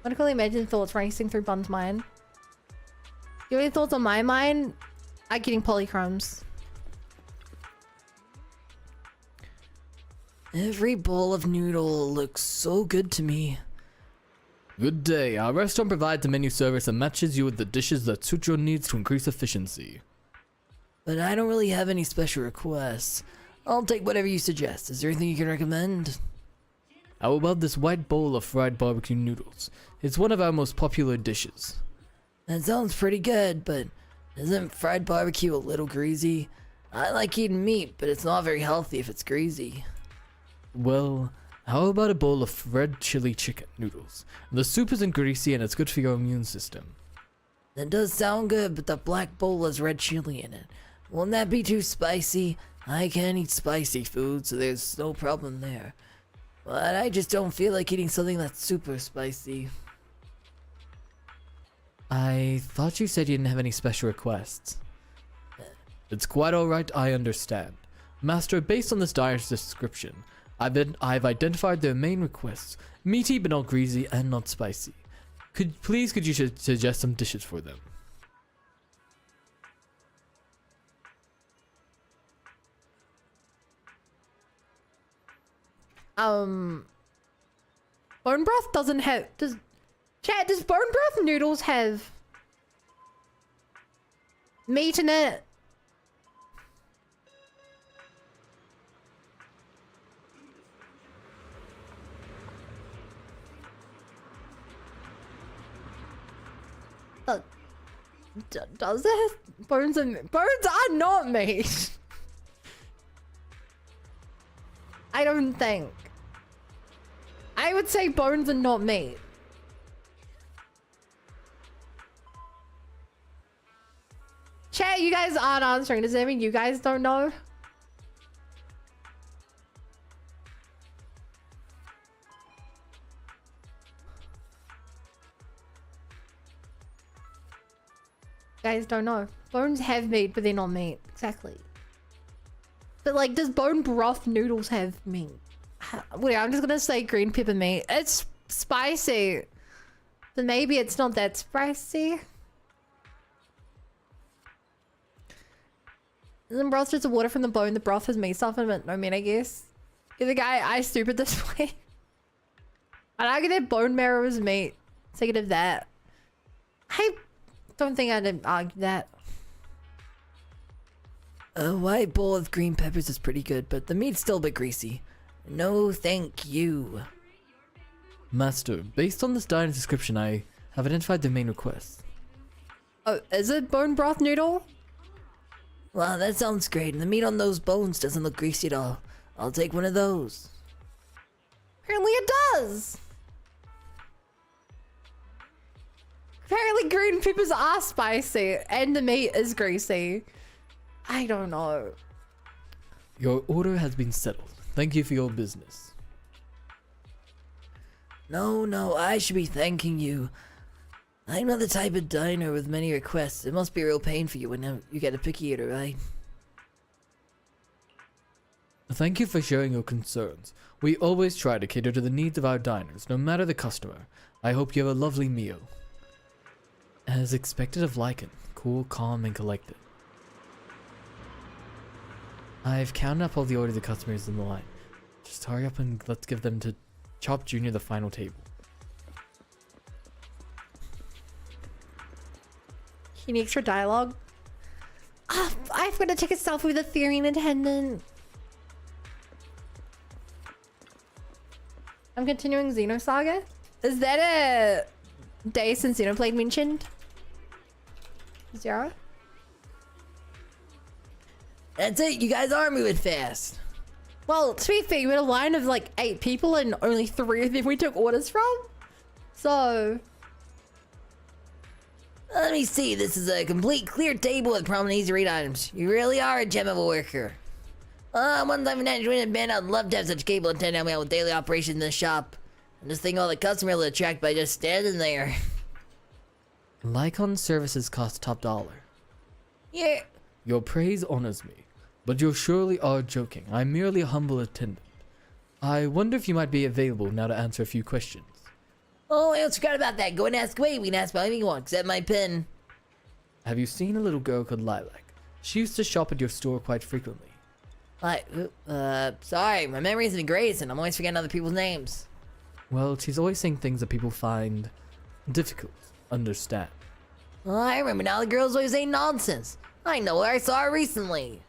Speaker 6: I can only imagine thoughts racing through Bun's mind. You have any thoughts on my mind? I'm getting polychromes.
Speaker 14: Every bowl of noodle looks so good to me.
Speaker 10: Good day. Our restaurant provides a menu service that matches you with the dishes that suit your needs to increase efficiency.
Speaker 14: But I don't really have any special requests. I'll take whatever you suggest. Is there anything you can recommend?
Speaker 10: How about this white bowl of fried barbecue noodles? It's one of our most popular dishes.
Speaker 14: That sounds pretty good, but isn't fried barbecue a little greasy? I like eating meat, but it's not very healthy if it's greasy.
Speaker 10: Well, how about a bowl of red chili chicken noodles? The soup isn't greasy and it's good for your immune system.
Speaker 14: That does sound good, but the black bowl has red chili in it. Won't that be too spicy? I can't eat spicy food, so there's no problem there. But I just don't feel like eating something that's super spicy.
Speaker 10: I thought you said you didn't have any special requests. It's quite alright, I understand. Master, based on this diet's description, I've identified their main requests: meaty but not greasy and not spicy. Could you suggest some dishes for them?
Speaker 6: Bone broth doesn't have... Does bone broth noodles have meat in it? Does it? Bones are not meat. I don't think. I would say bones are not meat. Chat, you guys aren't answering. Does that mean you guys don't know? Guys don't know. Bones have meat, but they're not meat. Exactly. But like, does bone broth noodles have meat? Wait, I'm just gonna say green pepper meat. It's spicy. But maybe it's not that spicy. Isn't broth just the water from the bone? The broth has meat stuff in it. No meat, I guess. Is the guy I stupid this way? I'd argue that bone marrow is meat. Thinking of that. I don't think I'd argue that.
Speaker 14: A white bowl of green peppers is pretty good, but the meat's still a bit greasy. No, thank you.
Speaker 10: Master, based on this diet description, I have identified the main request.
Speaker 6: Oh, is it bone broth noodle?
Speaker 14: Wow, that sounds great. And the meat on those bones doesn't look greasy at all. I'll take one of those.
Speaker 6: Apparently it does. Apparently green peppers are spicy and the meat is greasy. I don't know.
Speaker 10: Your order has been settled. Thank you for your business.
Speaker 14: No, I should be thanking you. I'm not the type of diner with many requests. It must be a real pain for you when you get a picky eater, right?
Speaker 10: Thank you for sharing your concerns. We always try to cater to the needs of our diners, no matter the customer. I hope you have a lovely meal. As expected of Lycaon, cool, calm, and collected. I've counted up all the orders of customers in the line. Just hurry up and let's give them to Chop Jr. the final table.
Speaker 6: He needs extra dialogue. Oh, I've got to take a selfie with a Therian attendant. I'm continuing Xenosaga. Is that a day since Xenoblade mentioned? Zero?
Speaker 14: That's it, you guys are moving fast.
Speaker 6: Well, to be fair, you had a line of like 8 people and only 3 of them we took orders from. So...
Speaker 14: Let me see, this is a complete clear table with prominent easy read items. You really are a gem of a worker. Once I've managed band, I'd love to have such capable attendant help me out with daily operations in the shop. And just think all the customers will attract by just standing there.
Speaker 10: Lycaon services cost top dollar.
Speaker 14: Yeah.
Speaker 10: Your praise honors me, but you surely are joking. I'm merely a humble attendant. I wonder if you might be available now to answer a few questions.
Speaker 14: Oh, I almost forgot about that. Go and ask away. We can ask about anything you want, except my pen.
Speaker 10: Have you seen a little girl called Lilac? She used to shop at your store quite frequently.
Speaker 14: Sorry, my memory isn't the greatest, and I'm always forgetting other people's names.
Speaker 10: Well, she's always saying things that people find difficult to understand.
Speaker 14: Oh, I remember now. The girl's always saying nonsense. I know her. I saw her recently.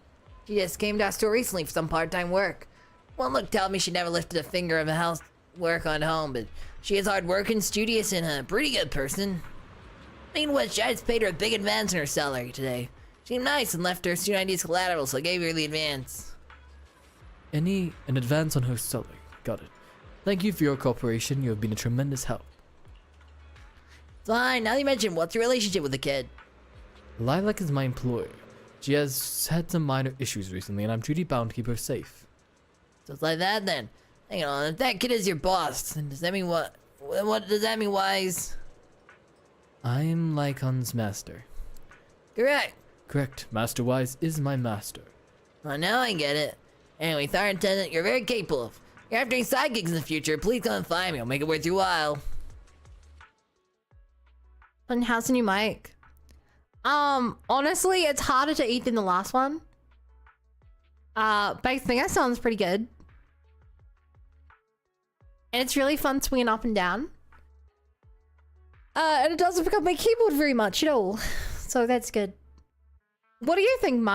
Speaker 14: She just came to our store recently for some part-time work. One look tells me she never lifted a finger of a housework on home, but she is hard-working, studious, and a pretty good person. Meanwhile, I just paid her a big advance in her salary today. She seemed nice and left her student ID's collateral, so I gave her the advance.
Speaker 10: An advance on her salary. Got it. Thank you for your cooperation. You have been a tremendous help.
Speaker 14: Fine, now that you mention, what's your relationship with the kid?
Speaker 10: Lilac is my employer. She has had some minor issues recently, and I'm duty bound to keep her safe.
Speaker 14: So it's like that then. Hang on, if that kid is your boss, then does that mean what? What does that mean, Wise?
Speaker 10: I am Lycaon's master.
Speaker 14: Correct.
Speaker 10: Correct. Master Wise is my master.
Speaker 14: Well, now I get it. Anyway, Thar Attendant, you're very capable of. You're after any side gigs in the future, please come and find me. I'll make it worth your while.
Speaker 6: And how's the new mic? Honestly, it's harder to eat than the last one. But I think that sounds pretty good. And it's really fun swinging up and down. And it doesn't pick up my keyboard very much at all. So that's good. What do you think,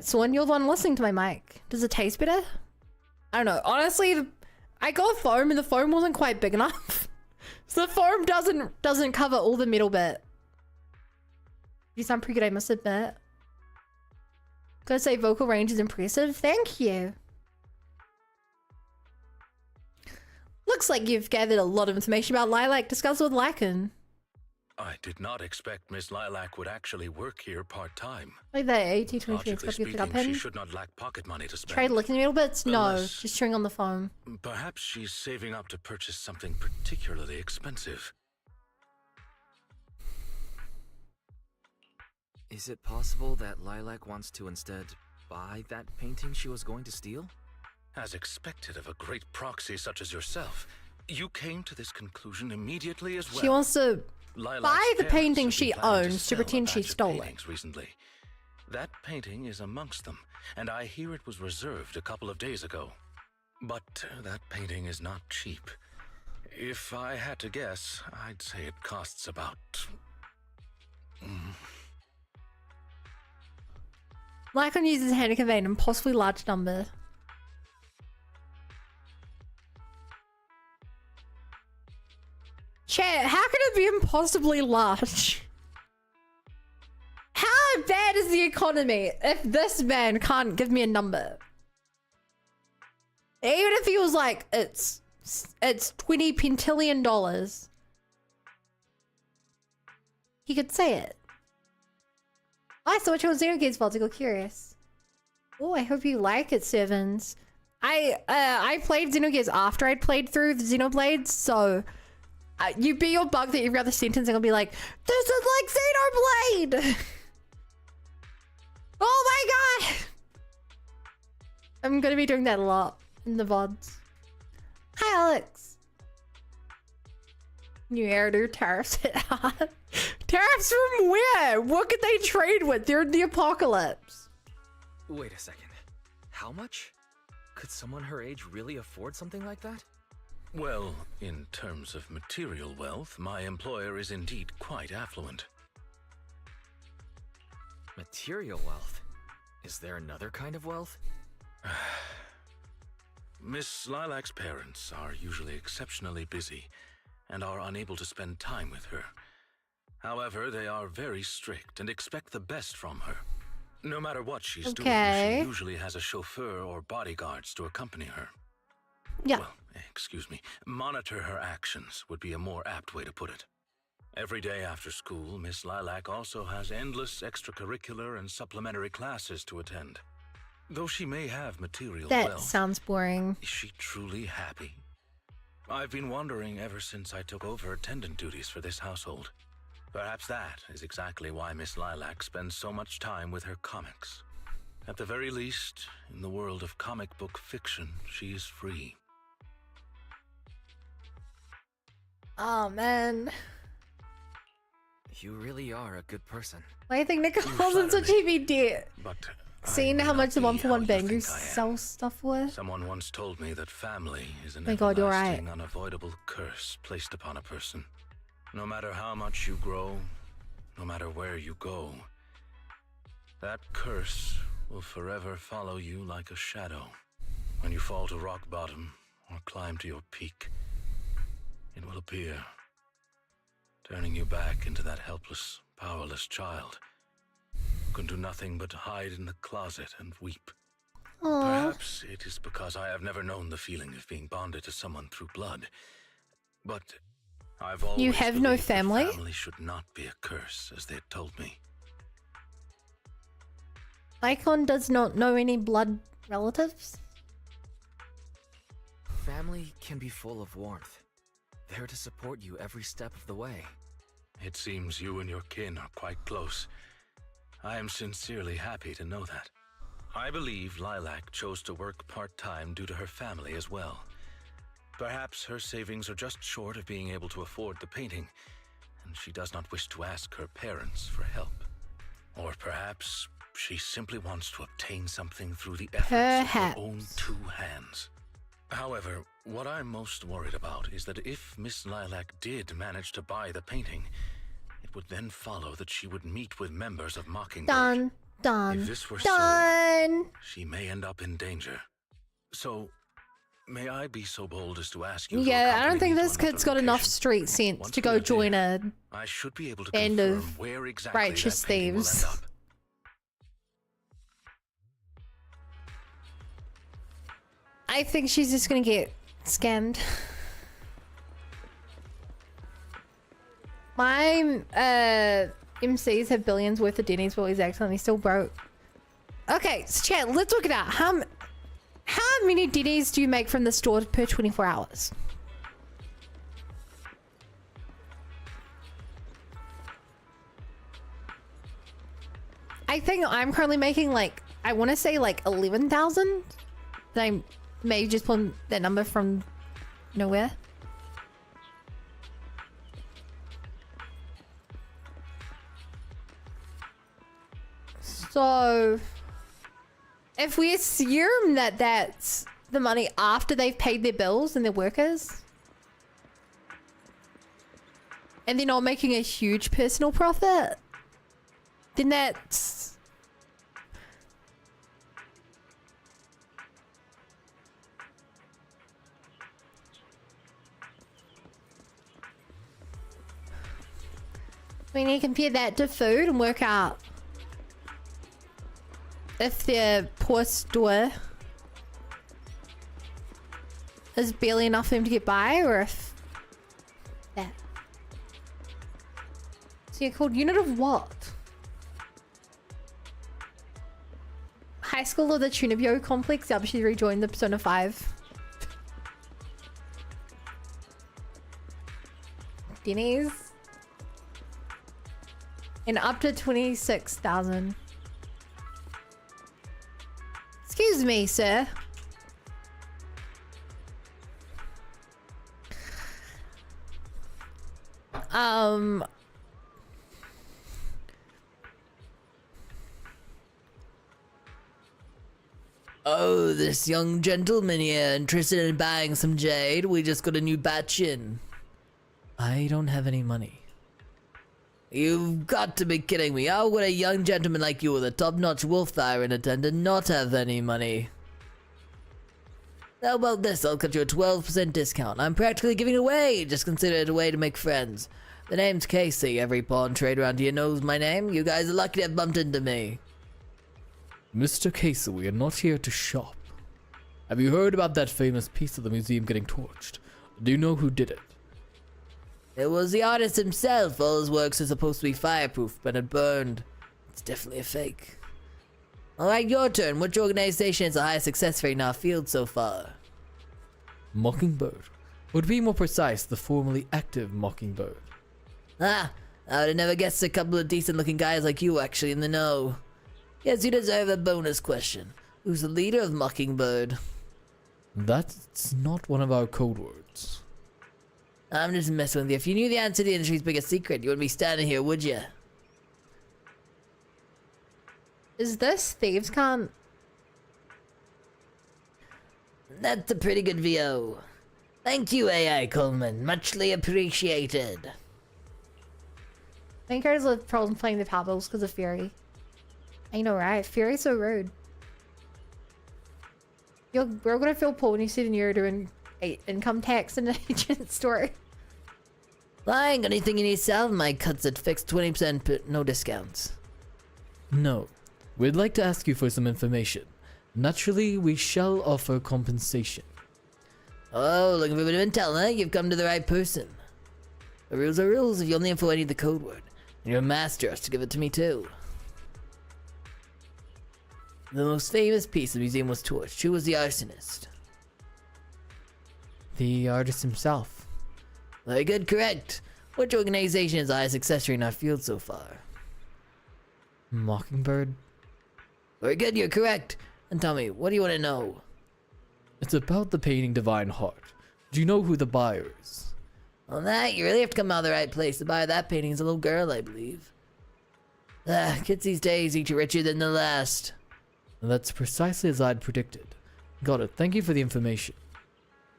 Speaker 6: Swan? You're the one listening to my mic. Does it taste better? I don't know. Honestly, I got foam and the foam wasn't quite big enough. So the foam doesn't cover all the middle bit. You sound pretty good, I must admit. Gotta say, vocal range is impressive. Thank you. Looks like you've gathered a lot of information about Lilac. Discuss with Lycaon.
Speaker 2: I did not expect Miss Lilac would actually work here part-time.
Speaker 6: Like that AT-23
Speaker 2: Logically speaking, she should not lack pocket money to spend.
Speaker 6: Trade licking middle bits? No,
Speaker 2: Unless-
Speaker 6: she's chewing on the foam.
Speaker 2: Perhaps she's saving up to purchase something particularly expensive.
Speaker 11: Is it possible that Lilac wants to instead buy that painting she was going to steal?
Speaker 2: As expected of a great proxy such as yourself, you came to this conclusion immediately as well.
Speaker 6: She wants to
Speaker 2: Lilac's
Speaker 6: buy the
Speaker 2: parents
Speaker 6: painting
Speaker 2: have
Speaker 6: she
Speaker 2: been planning
Speaker 6: owns to
Speaker 2: sell a
Speaker 6: pretend she
Speaker 2: batch of
Speaker 6: stole it.
Speaker 2: paintings recently. That painting is amongst them, and I hear it was reserved a couple of days ago. But that painting is not cheap. If I had to guess, I'd say it costs about...
Speaker 6: Lycaon uses hand to convey an impossibly large number. Chat, how can it be impossibly large? How bad is the economy if this man can't give me a number? Even if he was like, it's $20 pentillion, he could say it. I saw what you on Xenogears Vault, I got curious. Oh, I hope you like it, Sevens. I played Xenogears after I'd played through the Xenoblades, so you be your bug that every other sentence and I'll be like, this is like Xenoblade! Oh my god! I'm gonna be doing that a lot in the VODs. Hi, Alex. New editor tariffs hit hard. Tariffs from where? What could they trade with? They're in the apocalypse.
Speaker 11: Wait a second. How much? Could someone her age really afford something like that?
Speaker 2: Well, in terms of material wealth, my employer is indeed quite affluent.
Speaker 11: Material wealth? Is there another kind of wealth?
Speaker 2: Miss Lilac's parents are usually exceptionally busy and are unable to spend time with her. However, they are very strict and expect the best from her. No matter what she's doing, she usually has a chauffeur or bodyguards to accompany her.
Speaker 6: Yeah.
Speaker 2: Well, excuse me. Monitor her actions would be a more apt way to put it. Every day after school, Miss Lilac also has endless extracurricular and supplementary classes to attend. Though she may have material
Speaker 6: That
Speaker 2: wealth,
Speaker 6: sounds boring.
Speaker 2: is she truly happy? I've been wondering ever since I took over attendant duties for this household. Perhaps that is exactly why Miss Lilac spends so much time with her comics. At the very least, in the world of comic book fiction, she is free.
Speaker 6: Oh, man.
Speaker 11: You really are a good person.
Speaker 6: Why do you think Nicole's in such heavy debt?
Speaker 2: But
Speaker 6: Seeing how much the one-for-one Bangboo sells stuff for?
Speaker 2: Someone once told me that family is an
Speaker 6: My God, you're right.
Speaker 2: everlasting, unavoidable curse placed upon a person. No matter how much you grow, no matter where you go, that curse will forever follow you like a shadow. When you fall to rock bottom or climb to your peak, it will appear, turning you back into that helpless, powerless child who can do nothing but hide in the closet and weep.
Speaker 6: Aww.
Speaker 2: Perhaps it is because I have never known the feeling of being bonded to someone through blood, but I've always
Speaker 6: You have no
Speaker 2: believed that
Speaker 6: family?
Speaker 2: Family should not be a curse, as they had told me.
Speaker 6: Lycaon does not know any blood relatives?
Speaker 11: Family can be full of warmth. There to support you every step of the way.
Speaker 2: It seems you and your kin are quite close. I am sincerely happy to know that. I believe Lilac chose to work part-time due to her family as well. Perhaps her savings are just short of being able to afford the painting, and she does not wish to ask her parents for help. Or perhaps she simply wants to obtain something through the efforts of her own two hands. However, what I'm most worried about is that if Miss Lilac did manage to buy the painting, it would then follow that she would meet with members of Mockingbird.
Speaker 6: Done.
Speaker 2: If this were
Speaker 6: Done.
Speaker 2: so, she may end up in danger. So, may I be so bold as to ask you?
Speaker 6: Yeah, I don't think this kid's got enough street sense to go join a
Speaker 2: I should be able to
Speaker 6: band
Speaker 2: confirm
Speaker 6: of
Speaker 2: where exactly
Speaker 6: righteous
Speaker 2: that painting will
Speaker 6: thieves.
Speaker 2: end up.
Speaker 6: I think she's just gonna get scammed. My MCs have billions worth of Denny's, but he's accidentally still broke. Okay, so chat, let's look it out. How many Denny's do you make from the store per 24 hours? I think I'm currently making like, I want to say like 11,000. I may just pull that number from nowhere. So, if we assume that that's the money after they've paid their bills and their workers, and they're not making a huge personal profit, then that's... We need to compare that to food and work out if their poor store is barely enough for them to get by, or if that. So you're called unit of what? High School of the Tunabio Complex. Yep, she rejoined the Persona 5. Denny's. And up to 26,000. Excuse Excuse me, sir.
Speaker 14: Oh, this young gentleman here interested in buying some jade. We just got a new batch in.
Speaker 10: I don't have any money.
Speaker 14: You've got to be kidding me. How would a young gentleman like you with a top-notch wolf iron attendant not have any money? How about this? I'll cut you a 12% discount. I'm practically giving it away. Just consider it a way to make friends. The name's Casey. Every pawn trade around here knows my name. You guys are lucky to have bumped into me.
Speaker 10: Mr. Casey, we are not here to shop. Have you heard about that famous piece of the museum getting torched? Do you know who did it?
Speaker 14: It was the artist himself. All his works are supposed to be fireproof, but it burned. It's definitely a fake. Alright, your turn. Which organization has the highest success rate in our field so far?
Speaker 10: Mockingbird. Or to be more precise, the formerly active Mockingbird.
Speaker 14: Ah, I would have never guessed a couple of decent-looking guys like you actually in the know. Yes, you deserve a bonus question. Who's the leader of Mockingbird?
Speaker 10: That's not one of our code words.
Speaker 14: I'm just messing with you. If you knew the answer to the industry's biggest secret, you wouldn't be standing here, would you?
Speaker 6: Is this Thieves' Camp?
Speaker 14: That's a pretty good VO. Thank you, AI Coleman. Muchly appreciated.
Speaker 6: I think I was problem playing the Pebbles because of Fury. I know, right? Fury's so rude. We're gonna feel poor when you see you're doing income tax and agent story.
Speaker 14: Lying, anything you need sell? My cuts at fixed 20%, no discounts.
Speaker 10: No. We'd like to ask you for some information. Naturally, we shall offer compensation.
Speaker 14: Oh, looking for a bit of intel, huh? You've come to the right person. The rules are rules. If you only info, I need the code word. And your master has to give it to me too. The most famous piece of the museum was torched. Who was the arsonist?
Speaker 10: The artist himself.
Speaker 14: Very good, correct. Which organization has the highest success rate in our field so far?
Speaker 10: Mockingbird.
Speaker 14: Very good, you're correct. And tell me, what do you want to know?
Speaker 10: It's about the painting Divine Heart. Do you know who the buyer is?
Speaker 14: On that, you really have to come out of the right place. The buyer of that painting is a little girl, I believe. Kids these days each richer than the last.
Speaker 10: That's precisely as I'd predicted. Got it. Thank you for the information.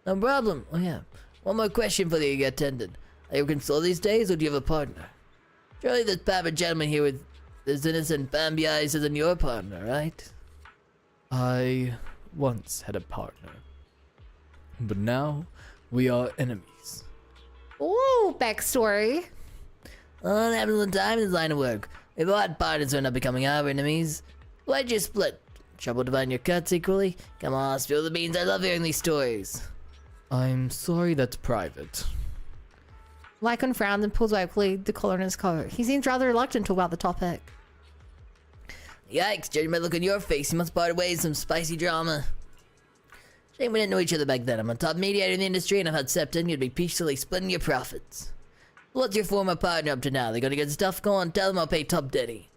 Speaker 14: No problem. Oh yeah. One more question for the attendant. Are you console these days, or do you have a partner? Surely this pampered gentleman here with this innocent Bambi eyes isn't your partner, right?
Speaker 10: I once had a partner. But now, we are enemies.
Speaker 6: Ooh, backstory.
Speaker 14: Oh, that happens all the time in this line of work. We've all had partners who end up becoming our enemies. Why'd you split? Trouble dividing your cuts equally? Come on, spill the beans. I love hearing these stories.
Speaker 10: I'm sorry, that's private.
Speaker 6: Lycaon frowns and pulls quickly the collar in his coat. He seems rather reluctant to about the topic.
Speaker 14: Yikes, judging by the look on your face, you must part ways some spicy drama. Shame we didn't know each other back then. I'm a top mediator in the industry, and if I'd stepped in, you'd be peacefully splitting your profits. What's your former partner up to now? They got any good stuff? Go on, tell them I'll pay top ditty.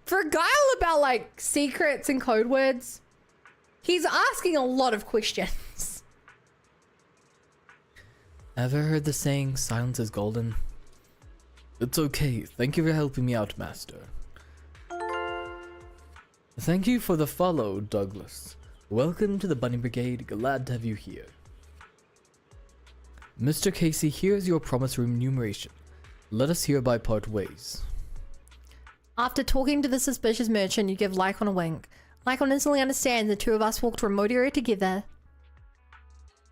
Speaker 6: For a guy all about like secrets and code words, he's asking a lot of questions.
Speaker 10: Ever heard the saying, silence is golden? It's okay. Thank you for helping me out, Master. Thank you for the follow, Douglas. Welcome to the Bunny Brigade. Glad to have you here. Mr. Casey, here's your promised remuneration. Let us hereby part ways.
Speaker 6: After talking to the suspicious merchant, you give Lycaon a wink. Lycaon instantly understands the two of us walked to a remote area together.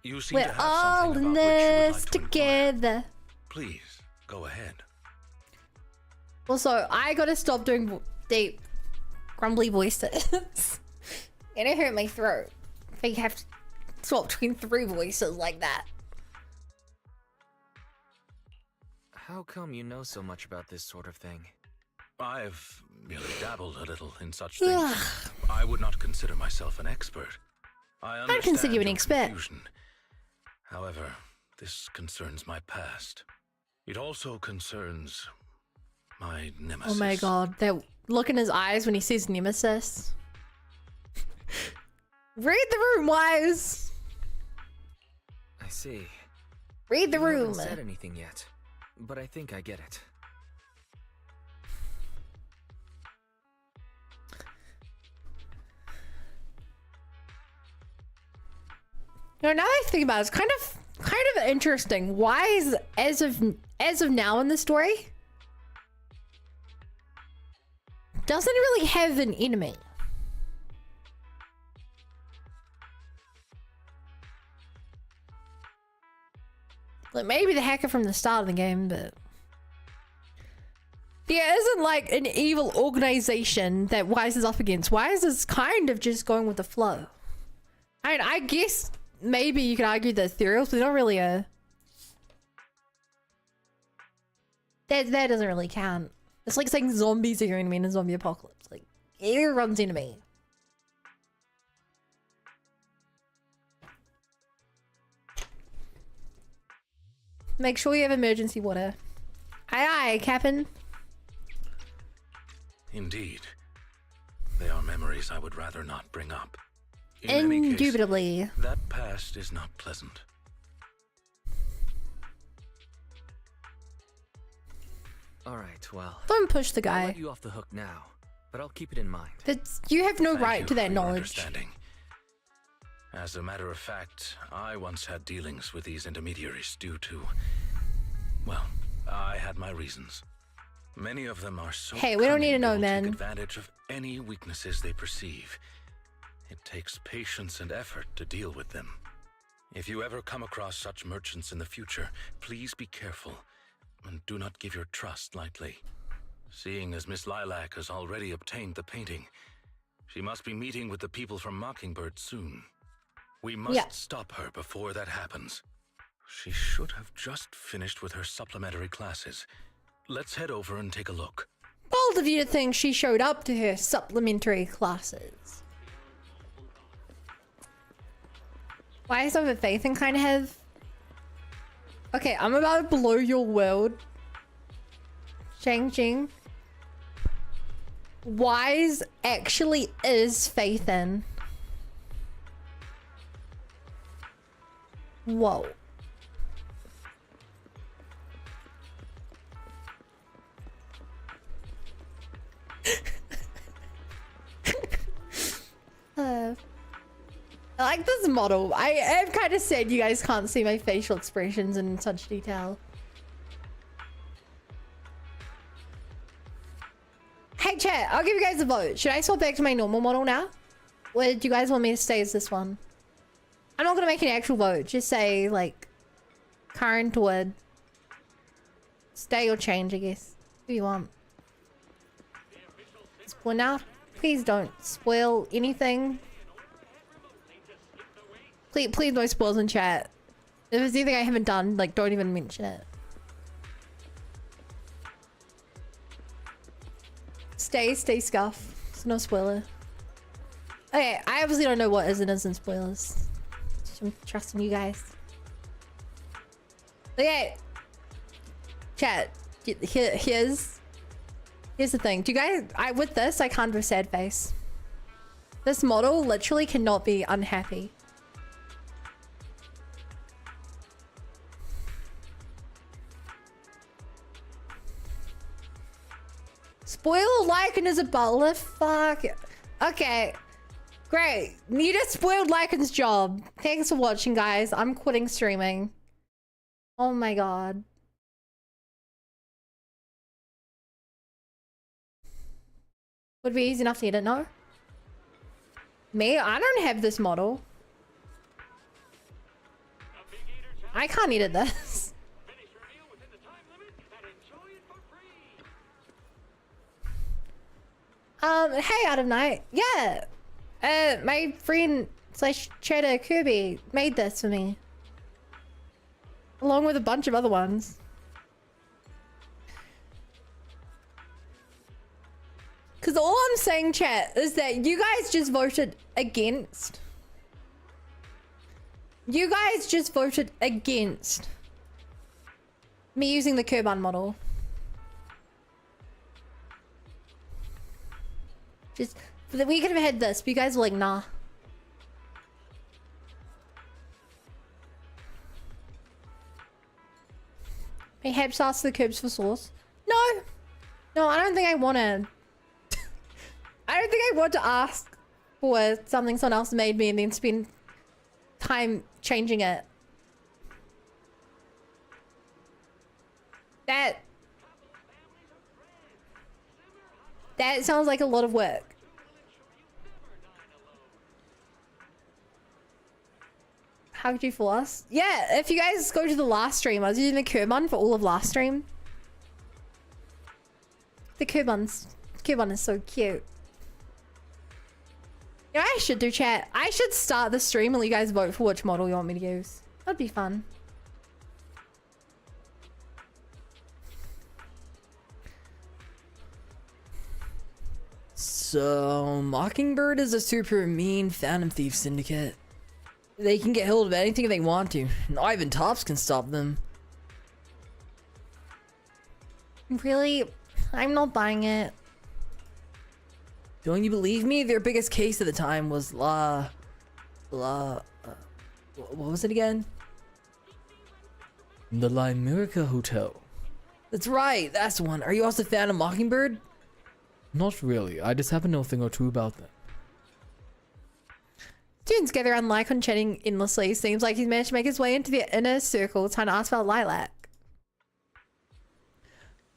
Speaker 2: You seem
Speaker 6: We're
Speaker 2: to have
Speaker 6: all
Speaker 2: something
Speaker 6: in
Speaker 2: about which you would
Speaker 6: this
Speaker 2: like to inquire.
Speaker 6: together.
Speaker 2: Please, go ahead.
Speaker 6: Also, I gotta stop doing deep, grumbly voices. It'll hurt my throat if I have to swap between three voices like that.
Speaker 11: How come you know so much about this sort of thing?
Speaker 2: I've merely dabbled a little in such things. I would not consider myself an expert.
Speaker 6: I'd consider you an
Speaker 2: your
Speaker 6: expert.
Speaker 2: confusion. However, this concerns my past. It also concerns my nemesis.
Speaker 6: Oh my god, that look in his eyes when he says nemesis. Read the room, Wise.
Speaker 11: I see.
Speaker 6: Read the
Speaker 11: You
Speaker 6: room.
Speaker 11: haven't said anything yet, but I think I get it.
Speaker 6: You know, now that I think about it, it's kind of interesting. Wise, as of now in the story, doesn't really have an enemy. Like maybe the hacker from the start of the game, but there isn't like an evil organization that Wise is up against. Wise is kind of just going with the flow. I guess maybe you could argue that Ethereals, but they're not really a... That doesn't really count. It's like saying zombies are your enemy in a zombie apocalypse. Like, everyone's enemy. Make sure you have emergency water. Aye aye, Captain.
Speaker 2: Indeed. They are memories I would rather not bring up. In any case,
Speaker 6: Indubitably.
Speaker 2: that past is not pleasant.
Speaker 11: Alright, well.
Speaker 6: Don't push the
Speaker 11: I'll
Speaker 6: guy.
Speaker 11: let you off the hook now, but I'll keep it in mind.
Speaker 6: That's, you have no
Speaker 2: Thank
Speaker 6: right
Speaker 2: you
Speaker 6: to that
Speaker 2: for your
Speaker 6: knowledge.
Speaker 2: understanding. As a matter of fact, I once had dealings with these intermediaries due to... Well, I had my reasons. Many of them are so
Speaker 6: Hey, we don't need to
Speaker 2: cunning
Speaker 6: know,
Speaker 2: they will
Speaker 6: man.
Speaker 2: take advantage of any weaknesses they perceive. It takes patience and effort to deal with them. If you ever come across such merchants in the future, please be careful and do not give your trust lightly. Seeing as Miss Lilac has already obtained the painting, she must be meeting with the people from Mockingbird soon. We must stop her before that happens. She should have just finished with her supplementary classes. Let's head over and take a look.
Speaker 6: Bold of you to think she showed up to her supplementary classes. Why is over faith and kind of have... Okay, I'm about to blow your world. Shang-Ching. Wise actually is faith in. Whoa. I like this model. I have kind of said you guys can't see my facial expressions in such detail. Hey chat, I'll give you guys a vote. Should I swap back to my normal model now? Or do you guys want me to stay as this one? I'm not gonna make an actual vote. Just say like current or stay or change, I guess. Who you want? Spoil now? Please don't spoil anything. Please no spoils in chat. If there's anything I haven't done, like don't even mention it. Stay scuff. It's no spoiler. Okay, I obviously don't know what is and isn't spoilers. I'm trusting you guys. Okay. Chat. Here's the thing. Do you guys... with this, I can't do a sad face. This model literally cannot be unhappy. Spoiled Lycaon is a butler? Fuck. Okay. Great. Need a spoiled Lycaon's job. Thanks for watching, guys. I'm quitting streaming. Oh my god. Would be easy enough to edit, no? Me? I don't have this model. I can't edit this. Hey, Out of Night. Yeah. My friend slash chatter Kirby made this for me. Along with a bunch of other ones. Because all I'm saying, chat, is that you guys just voted against. You guys just voted against me using the Kerbon model. Just, we could have had this, but you guys were like, nah. Perhaps ask the cubes for sauce. No! No, I don't think I want to. I don't think I want to ask for something someone else made me and then spend time changing it. That sounds like a lot of work. How could you force? Yeah, if you guys go to the last stream, I was using the curb one for all of last stream. The curb one is so cute. Yeah, I should do chat. I should start the stream and let you guys vote for which model you want me to use. That'd be fun.
Speaker 10: So, Mockingbird is a super mean Phantom Thief syndicate. They can get hold of anything they want to. Not even Tops can stop them.
Speaker 6: Really? I'm not buying it.
Speaker 10: Don't you believe me? Their biggest case at the time was what was it again? The Limerica Hotel. That's right, that's the one. Are you also a fan of Mockingbird? Not really. I just happen to know a thing or two about them.
Speaker 6: Students gather on Lycaon chatting endlessly. Seems like he's managed to make his way into the inner circle trying to ask about Lilac.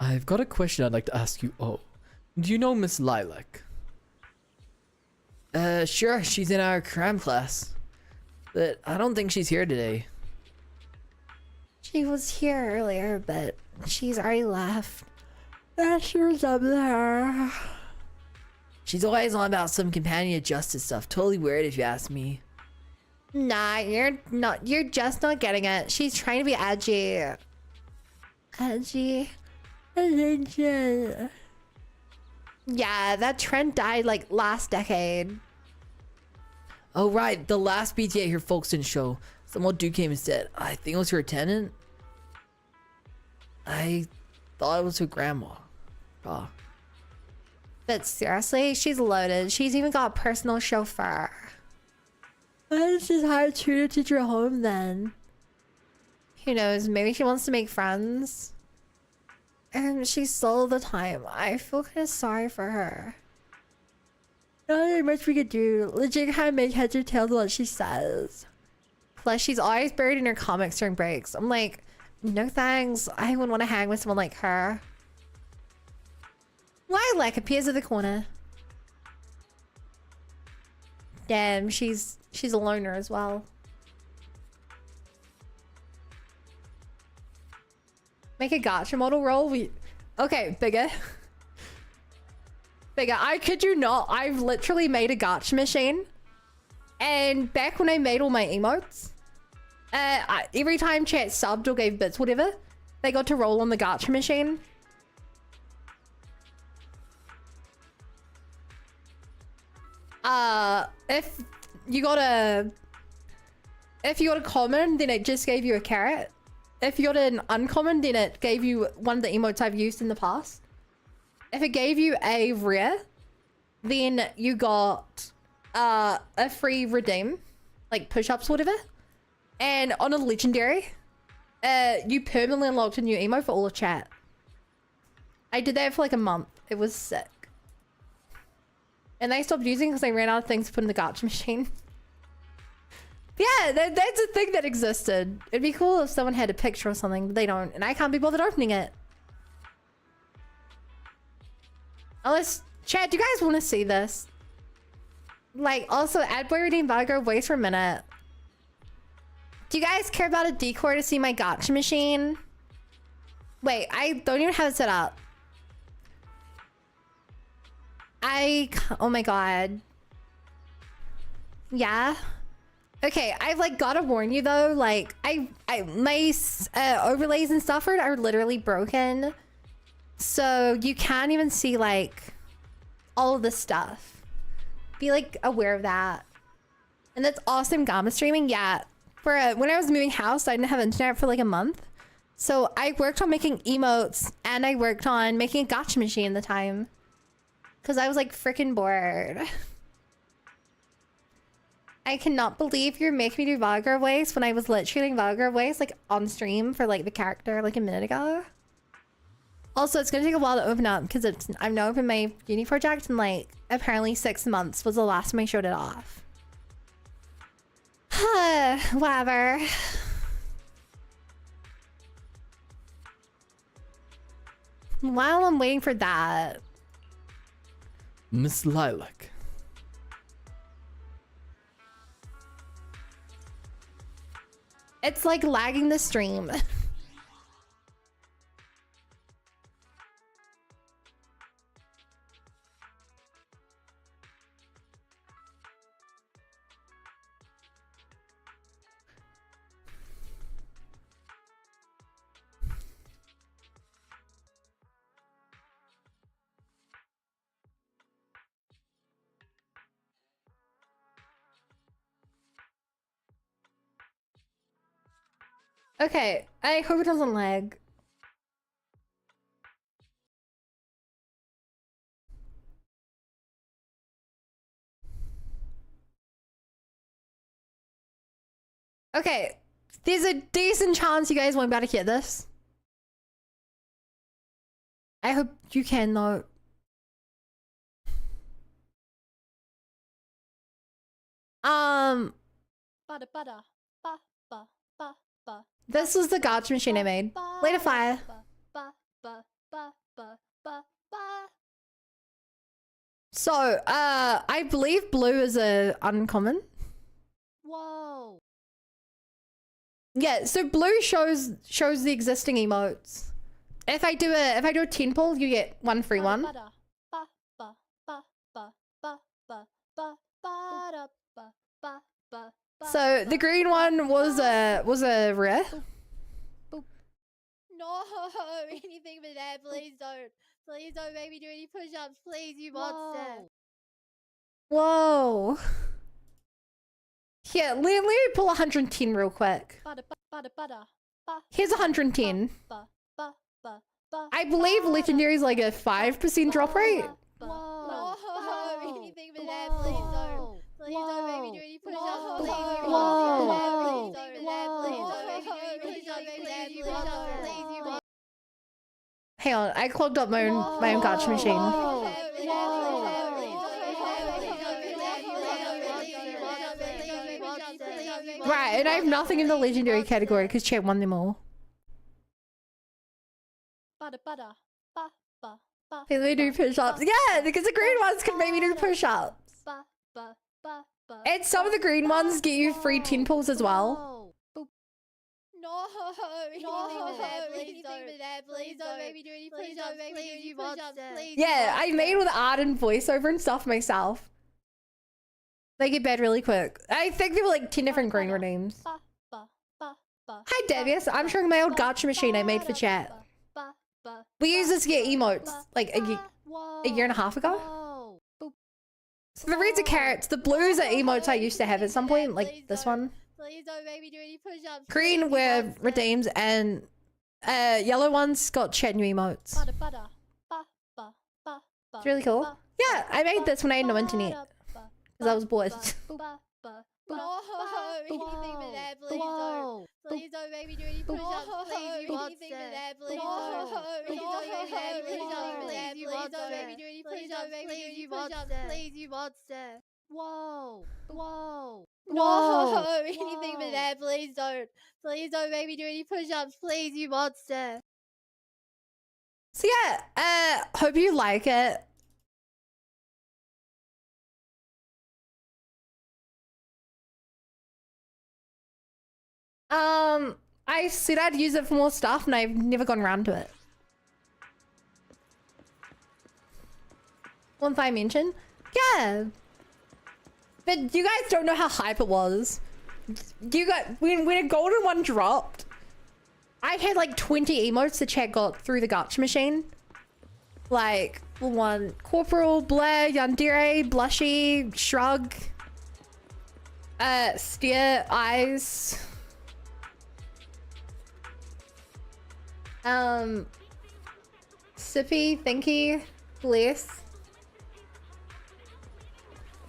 Speaker 10: I've got a question I'd like to ask you all. Do you know Miss Lilac? Sure, she's in our crime class. But I don't think she's here today.
Speaker 6: She was here earlier, but she's already left. She was up there.
Speaker 10: She's always on about some companion justice stuff. Totally weird if you ask me.
Speaker 6: Nah, you're just not getting it. She's trying to be edgy. Edgy. Yeah, that trend died like last decade.
Speaker 10: Oh right, the last BTA here folks didn't show. Some old dude came and said, I think it was her attendant. I thought it was her grandma. Oh.
Speaker 6: But seriously, she's loaded. She's even got a personal chauffeur. Why does she hire a tutor to teach her home then? Who knows, maybe she wants to make friends. And she's slow all the time. I feel kind of sorry for her. Not very much we could do. Legit kind of make heads or tails of what she says. Plus, she's always buried in her comics during breaks. I'm like, no thanks. I wouldn't want to hang with someone like her. Lilac appears at the corner. Damn, she's a loner as well. Make a gacha model roll. Okay, bigger. Bigger. I kid you not. I've literally made a gacha machine. And back when I made all my emotes, every time chat subbed or gave bits, whatever, they got to roll on the gacha machine. If you got a common, then it just gave you a carrot. If you got an uncommon, then it gave you one of the emotes I've used in the past. If it gave you a rare, then you got a free redeem, like push-ups, whatever. And on a legendary, you permanently unlocked a new emo for all of chat. I did that for like a month. It was sick. And they stopped using because they ran out of things to put in the gacha machine. Yeah, that's a thing that existed. It'd be cool if someone had a picture or something, but they don't. And I can't be bothered opening it. Unless, chat, do you guys want to see this? Like, also, Adboy Redeem Vigo, wait for a minute. Do you guys care about a decor to see my gacha machine? Wait, I don't even have it set up. Oh my god. Yeah. Okay, I've like gotta warn you though, like my overlays and stuff are literally broken. So you can't even see like all of this stuff. Be like aware of that. And that's awesome gamma streaming. Yeah. For when I was moving house, I didn't have internet for like a month. So I worked on making emotes and I worked on making a gacha machine at the time. Because I was like freaking bored. I cannot believe you're making me do vulgar waste when I was literally doing vulgar waste like on stream for like the character like a minute ago. Also, it's gonna take a while to open up because I've now opened my uni project and like apparently 6 months was the last time I showed it off. Whatever. While I'm waiting for that,
Speaker 10: Miss Lilac.
Speaker 6: it's like lagging the stream. Okay, I hope it doesn't lag. Okay, there's a decent chance you guys won't be able to hear this. I hope you can though. This was the gotcha machine I made. Light a fire. So, I believe blue is a uncommon.
Speaker 9: Whoa.
Speaker 6: Yeah, so blue shows the existing emotes. If I do a 10 pull, you get one free one. So the green one was a rare.
Speaker 5: No, anything but that, please don't. Please don't make me do any push-ups, please, you monster.
Speaker 6: Whoa. Here, let me pull 110 real quick. Here's 110. I believe legendary is like a 5% drop rate.
Speaker 5: No, anything but that, please don't. Please don't make me do any push-ups, please, you monster.
Speaker 6: Hang on, I clogged up my own gotcha machine. Right, and I have nothing in the legendary category because chat won them all. Hey, let me do push-ups. Yeah, because the green ones can make me do push-ups. And some of the green ones get you free 10 pulls as well.
Speaker 5: No, anything but that, please don't make me do any push-ups, please, you monster.
Speaker 6: Yeah, I made with art and voiceover and stuff myself. They get bad really quick. I think there were like 10 different green redeems. Hi Devious, I'm showing my old gotcha machine I made for chat. We used this to get emotes like a year and a half ago. So the reds are carrots, the blues are emotes I used to have at some point, like this one.
Speaker 5: Please don't make me do any push-ups.
Speaker 6: Green were redeems and yellow ones got chat new emotes. It's really cool. Yeah, I made this when I had no internet. Because I was bored.
Speaker 5: No, anything but that, please don't. Please don't make me do any push-ups, please, you monster. Anything but that, please don't. Please don't make me do any push-ups, please, don't make me do any push-ups, please, you monster. Please, you monster. Whoa. No, anything but that, please don't. Please don't make me do any push-ups, please, you monster.
Speaker 6: So yeah, hope you like it. I said I'd use it for more stuff and I've never gone around to it. One thing I mentioned? Yeah. But you guys don't know how hype it was. You got when a golden one dropped, I had like 20 emotes the chat got through the gotcha machine. Like one Corporal, Blair, Yandere, Blushy, Shrug, Steer, Eyes. Sippy, Thinky, Bless.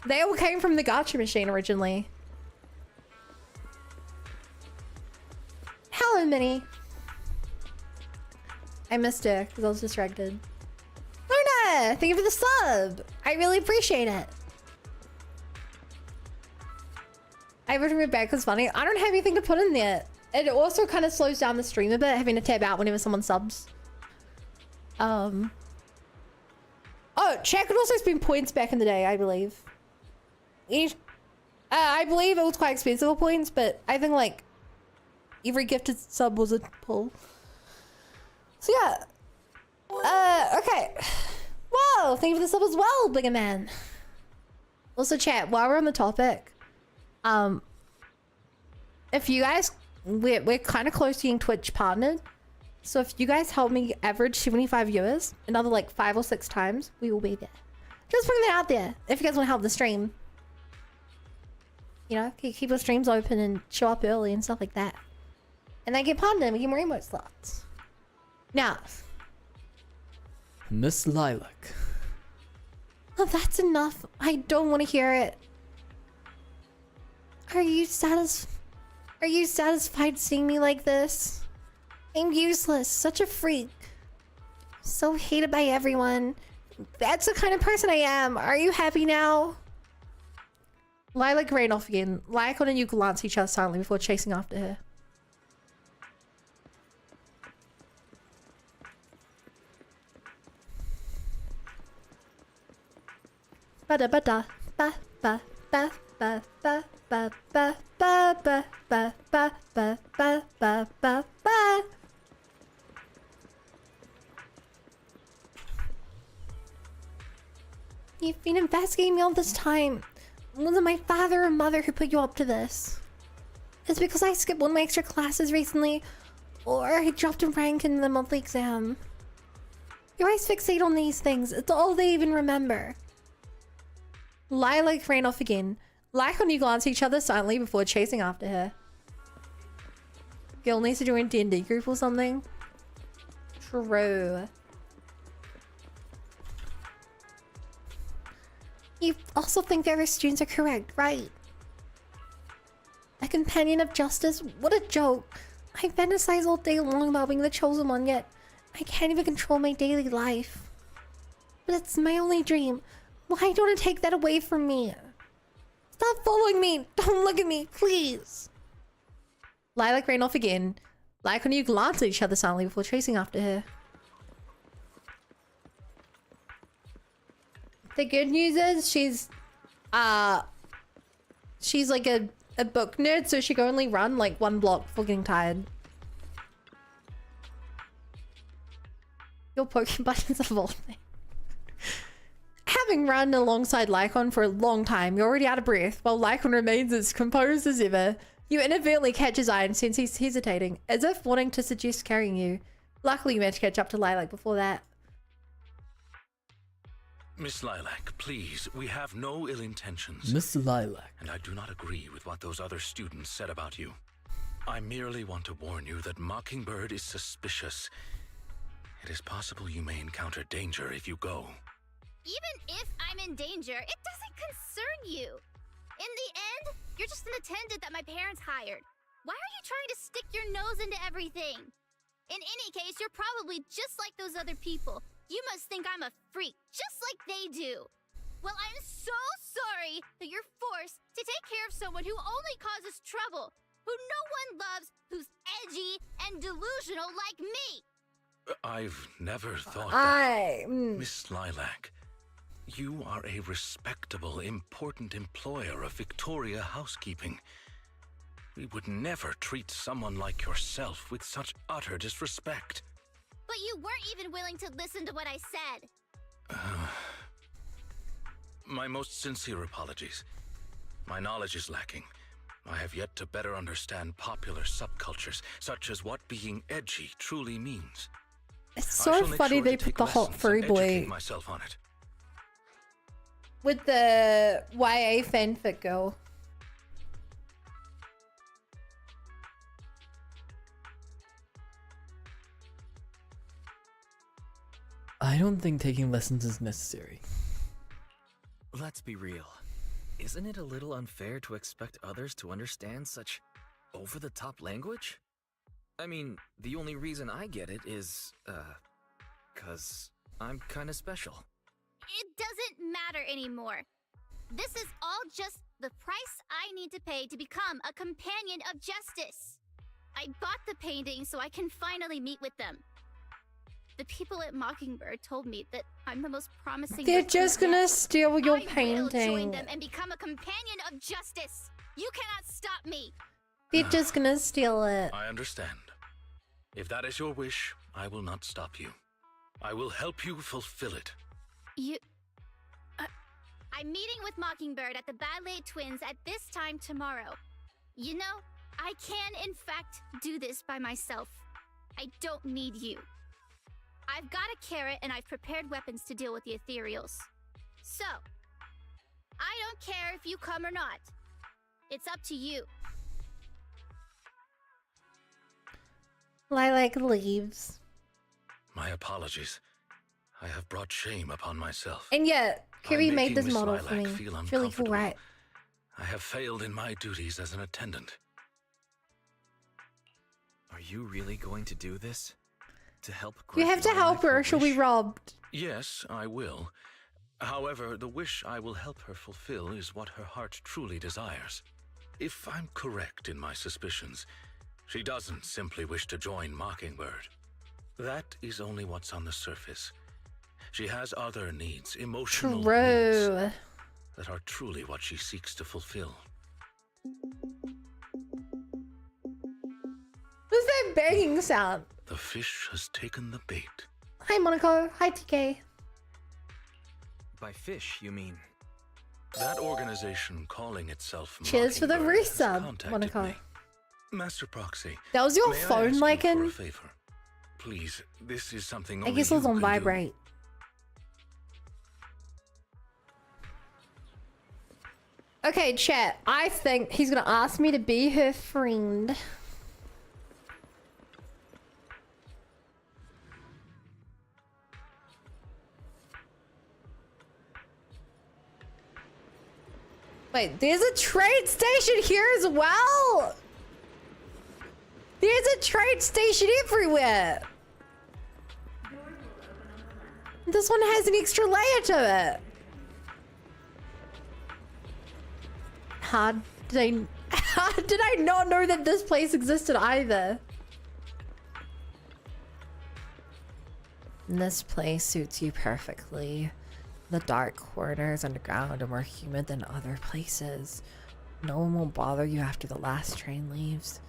Speaker 6: They all came from the gacha machine originally. Hello, Minnie. I missed her because I was distracted. Luna, thank you for the sub. I really appreciate it. I would remove back was funny. I don't have anything to put in there. It also kind of slows down the stream a bit, having to tab out whenever someone subs. Oh, chat could also spend points back in the day, I believe. I believe it was quite expensive points, but I think like every gifted sub was a pull. So yeah. Okay. Whoa, thank you for the sub as well, bigger man. Also chat, while we're on the topic, if you guys, we're kind of close to getting Twitch partnered. So if you guys help me average 75 viewers, another like 5 or 6 times, we will be there. Just putting that out there. If you guys want to help the stream, you know, keep the streams open and show up early and stuff like that. And then get partnered and we get more emote slots. Now,
Speaker 10: Miss Lilac.
Speaker 6: oh, that's enough. I don't want to hear it. Are you satisfied seeing me like this? I'm useless, such a freak. So hated by everyone. That's the kind of person I am. Are you happy now? Lilac ran off again. Lycaon and you glance at each other silently before chasing after her. Ba da ba da ba ba ba ba ba ba ba ba ba ba ba ba ba ba ba ba. You've been investigating me all this time. Was it my father or mother who put you up to this? It's because I skipped one of my extra classes recently, or I dropped a rank in the monthly exam. You always fixate on these things. It's all they even remember. Lilac ran off again. Lycaon and you glance at each other silently before chasing after her. Girl needs to join a D&D group or something. True. You also think the other students are correct, right? A companion of justice? What a joke. I fantasize all day long about being the chosen one, yet I can't even control my daily life. But it's my only dream. Why don't it take that away from me? Stop following me! Don't look at me, please! Lilac ran off again. Lycaon and you glance at each other silently before chasing after her. The good news is she's like a book nerd, so she can only run like 1 block before getting tired. Your Pokemon buttons evolving. Having run alongside Lycaon for a long time, you're already out of breath, while Lycaon remains as composed as ever. You inadvertently catch his eye and sense he's hesitating, as if wanting to suggest carrying you. Luckily you managed to catch up to Lilac before that.
Speaker 2: Miss Lilac, please, we have no ill intentions.
Speaker 10: Miss Lilac.
Speaker 2: And I do not agree with what those other students said about you. I merely want to warn you that Mockingbird is suspicious. It is possible you may encounter danger if you go.
Speaker 9: Even if I'm in danger, it doesn't concern you. In the end, you're just an attendant that my parents hired. Why are you trying to stick your nose into everything? In any case, you're probably just like those other people. You must think I'm a freak, just like they do. Well, I'm so sorry that you're forced to take care of someone who only causes trouble, who no one loves, who's edgy and delusional like me.
Speaker 2: I've never thought that. Miss Lilac, you are a respectable, important employer of Victoria Housekeeping. We would never treat someone like yourself with such utter disrespect.
Speaker 9: But you weren't even willing to listen to what I said.
Speaker 2: My most sincere apologies. My knowledge is lacking. I have yet to better understand popular subcultures, such as what being edgy truly means.
Speaker 6: It's so funny they put the hot furry boy
Speaker 2: myself on it.
Speaker 6: with the YA fanfic girl.
Speaker 10: I don't think taking lessons is necessary.
Speaker 11: Let's be real. Isn't it a little unfair to expect others to understand such over-the-top language? I mean, the only reason I get it is, 'cause I'm kinda special.
Speaker 9: It doesn't matter anymore. This is all just the price I need to pay to become a companion of justice. I bought the painting so I can finally meet with them. The people at Mockingbird told me that I'm the most promising.
Speaker 6: They're just gonna steal your
Speaker 9: I will join
Speaker 6: painting.
Speaker 9: them and become a companion of justice. You cannot stop me.
Speaker 6: They're just gonna steal it.
Speaker 2: I understand. If that is your wish, I will not stop you. I will help you fulfill it.
Speaker 9: I'm meeting with Mockingbird at the Ballet Twins at this time tomorrow. You know, I can in fact do this by myself. I don't need you. I've got a carrot and I've prepared weapons to deal with the ethereals. So, I don't care if you come or not. It's up to you.
Speaker 6: Lilac leaves.
Speaker 2: My apologies. I have brought shame upon myself.
Speaker 6: And yet, Kirby
Speaker 2: I'm
Speaker 6: made this
Speaker 2: making Miss
Speaker 6: model for me.
Speaker 2: Lilac feel
Speaker 6: It's really cool,
Speaker 2: uncomfortable.
Speaker 6: right?
Speaker 2: I have failed in my duties as an attendant.
Speaker 11: Are you really going to do this? To help
Speaker 6: You have to help her or she'll be robbed.
Speaker 2: Yes, I will. However, the wish I will help her fulfill is what her heart truly desires. If I'm correct in my suspicions, she doesn't simply wish to join Mockingbird. That is only what's on the surface. She has other needs, emotional needs,
Speaker 6: True.
Speaker 2: that are truly what she seeks to fulfill.
Speaker 6: What's that banging sound?
Speaker 2: The fish has taken the bait.
Speaker 6: Hi, Monaco. Hi, TK.
Speaker 11: By fish, you mean?
Speaker 2: That organization calling itself
Speaker 6: Cheers for the
Speaker 2: Mockingbird has
Speaker 6: resub,
Speaker 2: contacted
Speaker 6: Monaco.
Speaker 2: me. Master Proxy.
Speaker 6: That was your
Speaker 2: may I
Speaker 6: phone,
Speaker 2: ask you for a
Speaker 6: Lycaon?
Speaker 2: favor? Please, this is something
Speaker 6: I
Speaker 2: only
Speaker 6: guess it was
Speaker 2: you
Speaker 6: on
Speaker 2: can do.
Speaker 6: vibrate. Okay, chat. I think he's gonna ask me to be her friend. Wait, there's a train station here as well? There's a train station everywhere. This one has an extra layer to it. How did I not know that this place existed either? This place suits you perfectly. The dark corridors underground are more humid than other places. No one will bother you after the last train leaves.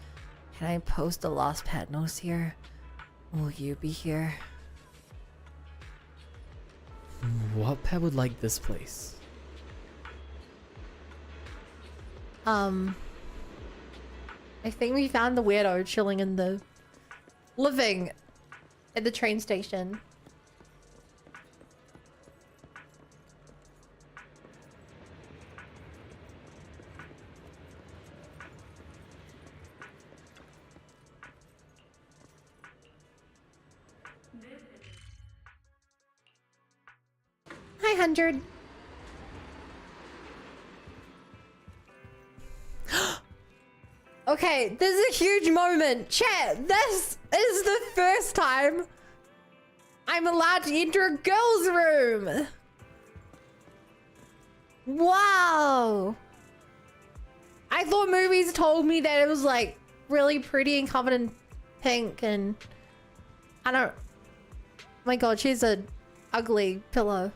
Speaker 6: Can I post the lost pet notes here? Will you be here?
Speaker 10: What pet would like this place?
Speaker 6: I think we found the weirdo chilling in the living at the train station. Hi, 100. Okay, this is a huge moment. Chat, this is the first time I'm allowed to enter a girl's room. Wow. I thought movies told me that it was like really pretty and covered in pink and I don't... Oh my god, she's a ugly pillow.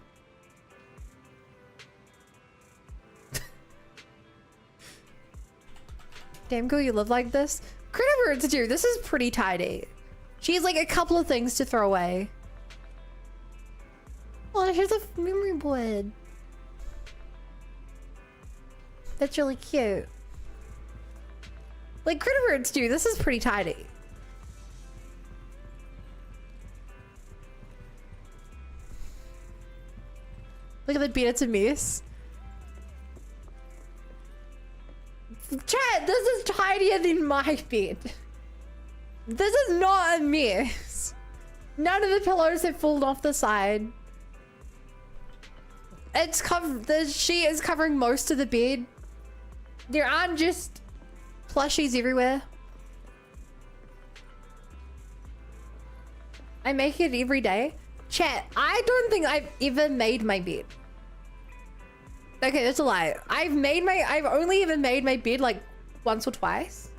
Speaker 6: Damn girl, you live like this? Critter birds do. This is pretty tidy. She has like a couple of things to throw away. Oh, here's a memory board. That's really cute. Like critter birds do. This is pretty tidy. Look at the beat, it's a mess. Chat, this is tidier than my bed. This is not a mess. None of the pillows have fallen off the side. it's covered. The sheet is covering most of the bed. There aren't just plushies everywhere. I make it every day. Chat, I don't think I've ever made my bed. Okay, that's a lie. I've only ever made my bed like once or twice.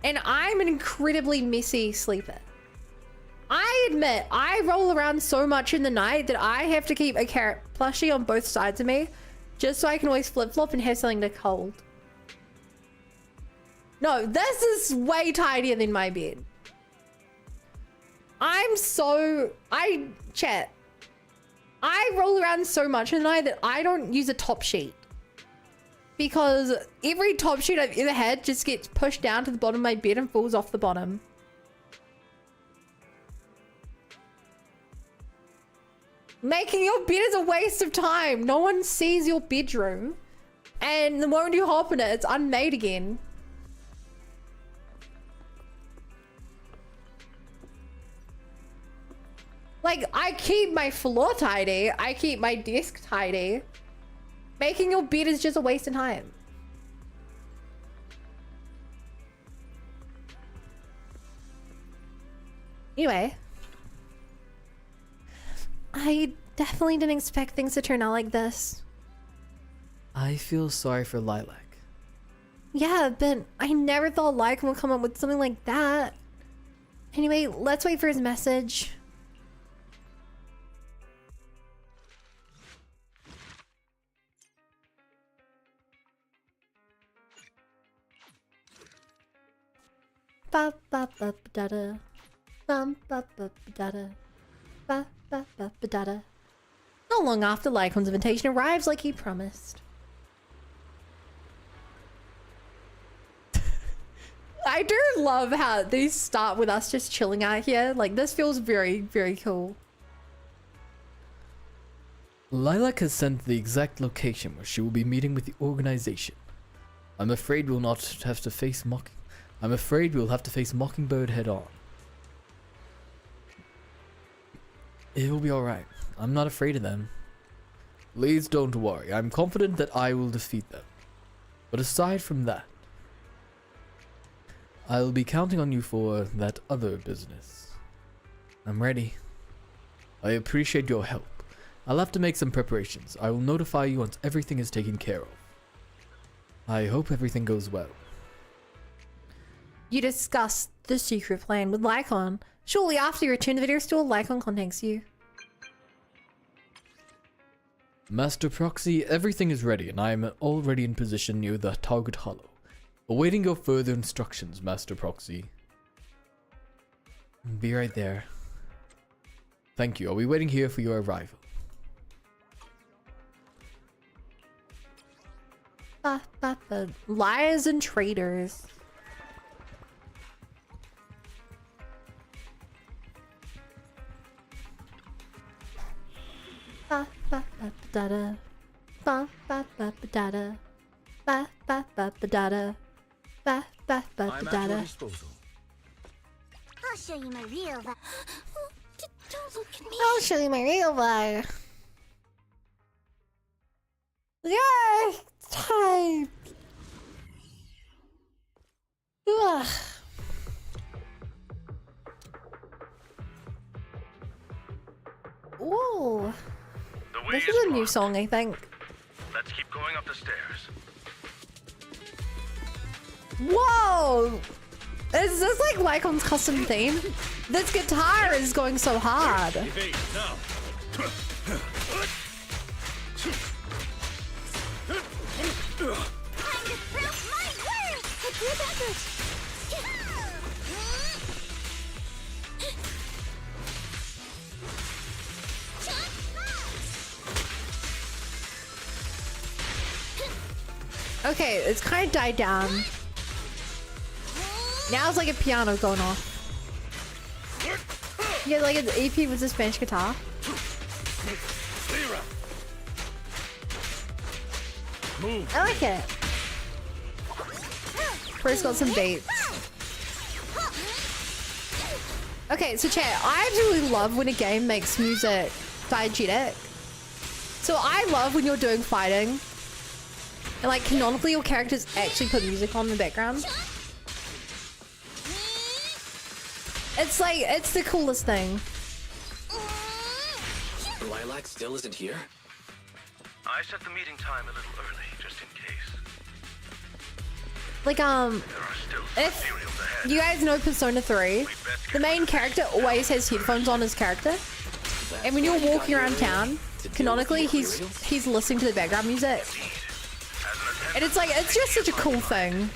Speaker 6: And I'm an incredibly messy sleeper. I admit, I roll around so much in the night that I have to keep a carrot plushie on both sides of me just so I can always flip-flop and have something to hold. No, this is way tidier than my bed. Chat. I roll around so much in the night that I don't use a top sheet. Because every top sheet I've ever had just gets pushed down to the bottom of my bed and falls off the bottom. Making your bed is a waste of time. No one sees your bedroom. And the moment you hop in it, it's unmade again. Like, I keep my floor tidy. I keep my desk tidy. Making your bed is just a waste of time. Anyway. I definitely didn't expect things to turn out like this.
Speaker 10: I feel sorry for Lilac.
Speaker 6: Yeah, but I never thought Lycaon would come up with something like that. Anyway, let's wait for his message. Ba ba ba da da. Bum ba ba da da. Ba ba ba da da. Not long after Lycaon's invitation arrives like he promised. I do love how these start with us just chilling out here. Like, this feels very, very cool.
Speaker 10: Lilac has sent the exact location where she will be meeting with the organization. I'm afraid we'll have to face Mockingbird head on. It will be alright. I'm not afraid of them. Please don't worry. I'm confident that I will defeat them. But aside from that, I'll be counting on you for that other business. I'm ready. I appreciate your help. I'll have to make some preparations. I will notify you once everything is taken care of. I hope everything goes well.
Speaker 6: You discussed the secret plan with Lycaon. Shortly after you return to the video store, Lycaon contacts you.
Speaker 10: Master Proxy, everything is ready and I am already in position near the target hollow. Awaiting your further instructions, Master Proxy. Be right there. Thank you. I'll be waiting here for your arrival.
Speaker 6: Liars and traitors. Ba ba ba da da. Ba ba ba da da. Ba ba ba da da. Ba ba ba da da.
Speaker 9: I'll show you my real vibe. Don't look at me.
Speaker 6: I'll show you my real vibe. Yeah, time. Ugh. Ooh. This is a new song, I think.
Speaker 15: Let's keep going up the stairs.
Speaker 6: Whoa! Is this like Lycaon's custom theme? This guitar is going so hard. Okay, it's kind of died down. Now it's like a piano going off. Yeah, like an EP with a Spanish guitar. I like it. First got some beats. Okay, so chat, I absolutely love when a game makes music diegetic. So I love when you're doing fighting and like canonically your characters actually put music on in the background. It's like, it's the coolest thing.
Speaker 11: Lilac still isn't here?
Speaker 15: I set the meeting time a little early, just in case.
Speaker 6: Like,
Speaker 15: There are still some
Speaker 6: if
Speaker 15: materials ahead.
Speaker 6: you guys know Persona 3, the main character always has headphones on his character. And when you're walking around town, canonically he's listening to the background music. And it's like, it's just such a cool thing.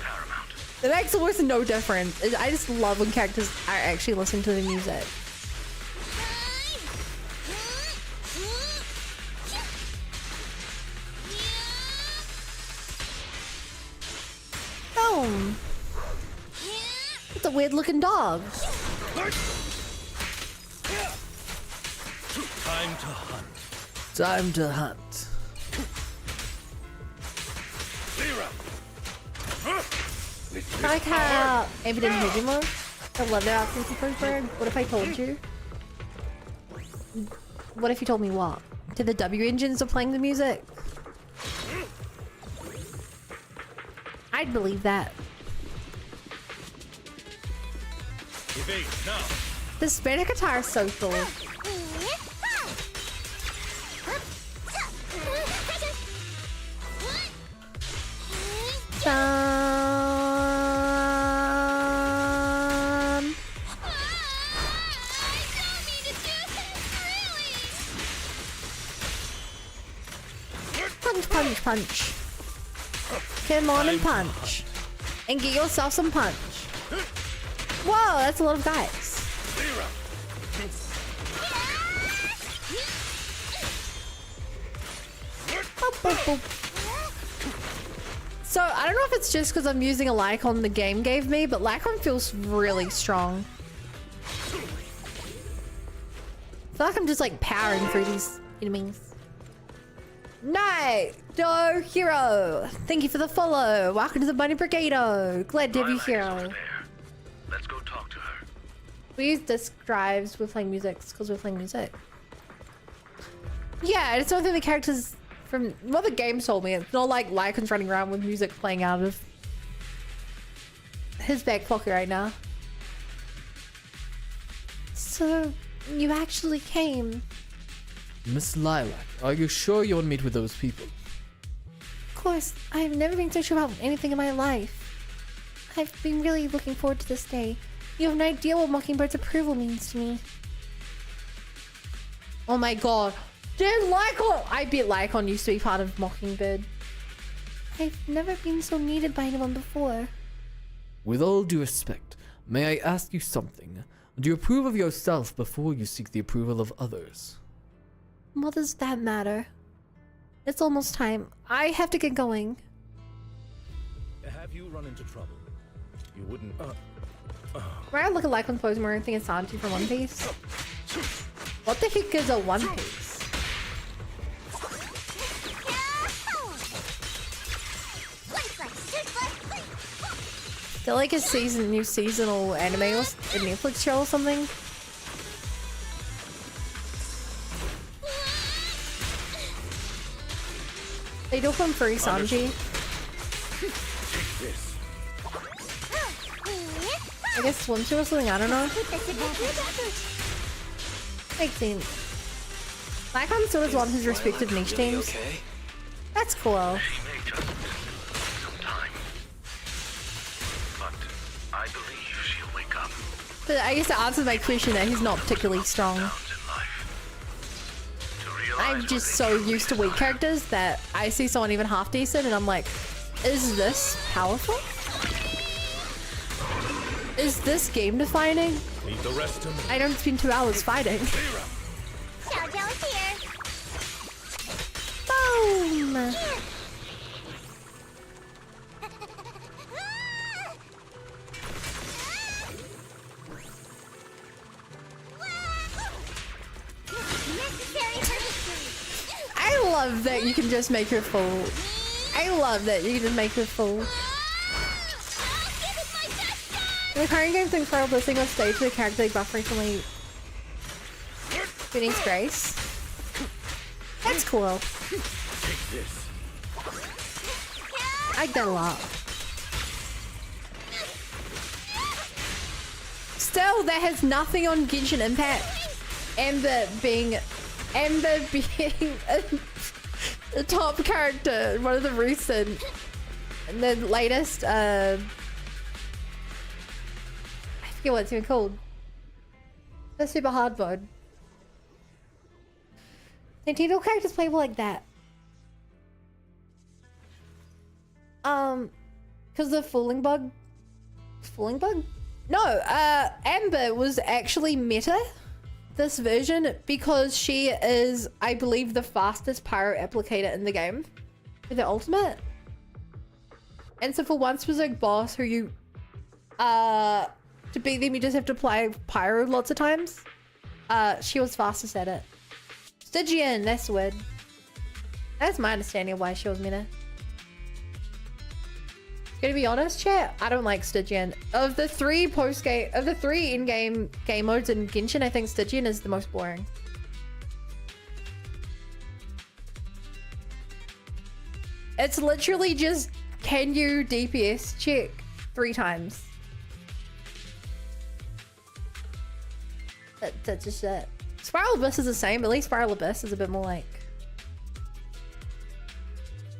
Speaker 6: It makes almost no difference. I just love when characters are actually listening to the music. Oh, it's a weird looking dog.
Speaker 2: Time to hunt.
Speaker 10: Time to hunt.
Speaker 6: I like how Amy didn't hear you more. I love that after the first word. What if I told you? What if you told me what? Did the W engines are playing the music? I'd believe that.
Speaker 2: Evade now.
Speaker 6: The Spanish guitar is so cool. Punch, punch, punch. Come on and punch. And get yourself some punch. Whoa, that's a lot of guys. Boop, boop, boop. So, I don't know if it's just because I'm using a Lycaon the game gave me, but Lycaon feels really strong. I feel like I'm just like powering through these enemies. Night, no hero. Thank you for the follow. Welcome to the Bunny Brigado. Glad to have you here.
Speaker 15: Let's go talk to her.
Speaker 6: We use disc drives. We're playing music because we're playing music. Yeah, it's something the characters from what the game told me. It's not like Lycaon's running around with music playing out of his back pocket right now. So you actually came.
Speaker 10: Miss Lilac, are you sure you want to meet with those people?
Speaker 6: Of course, I've never been so sure about anything in my life. I've been really looking forward to this day. You have no idea what Mockingbird's approval means to me. Oh my god. Dude, Lycaon! I bet Lycaon used to be part of Mockingbird. I've never been so needed by anyone before.
Speaker 10: With all due respect, may I ask you something? Do you approve of yourself before you seek the approval of others?
Speaker 6: What does that matter? It's almost time. I have to get going.
Speaker 2: Have you run into trouble? You wouldn't.
Speaker 6: When I look at Lycaon's pose, I think it's Sanji from One Piece. What the heck is a One Piece? They're like a new seasonal anime or a Netflix show or something. They do from Free Sanji. I guess swimsuit or something, I don't know. Makes sense. Lycaon still has one of his respective niche teams. That's cool.
Speaker 15: She may just some time, but I believe she'll wake up.
Speaker 6: But I guess that answers my question that he's not particularly strong. I'm just so used to weak characters that I see someone even half decent and I'm like, is this powerful? Is this game defining? I don't spend 2 hours fighting.
Speaker 9: Xiaojiao's here.
Speaker 6: Boom! I love that you can just make her full. I love that you can just make her full. In the current game, things for listening on stage to the character they buff recently. Phoenix Grace. That's cool.
Speaker 2: Take this.
Speaker 6: I like that a lot. Still, that has nothing on Genshin Impact. Amber being a top character, one of the recent, and the latest. I forget what it's even called. The super hard mode. Nintendo characters play like that. Because the Fooling Bug? No, Amber was actually meta this version because she is, I believe, the fastest pyro applicator in the game with the ultimate. And so for one specific boss who you, to beat them, you just have to apply pyro lots of times. She was fastest at it. Stygian, that's the word. That's my understanding of why she was meta. Gonna be honest, chat, I don't like Stygian. Of the three in-game game modes in Genshin, I think Stygian is the most boring. It's literally just, can you DPS check 3 times? That's just it. Spiral Abyss is the same, but at least Spiral Abyss is a bit more like,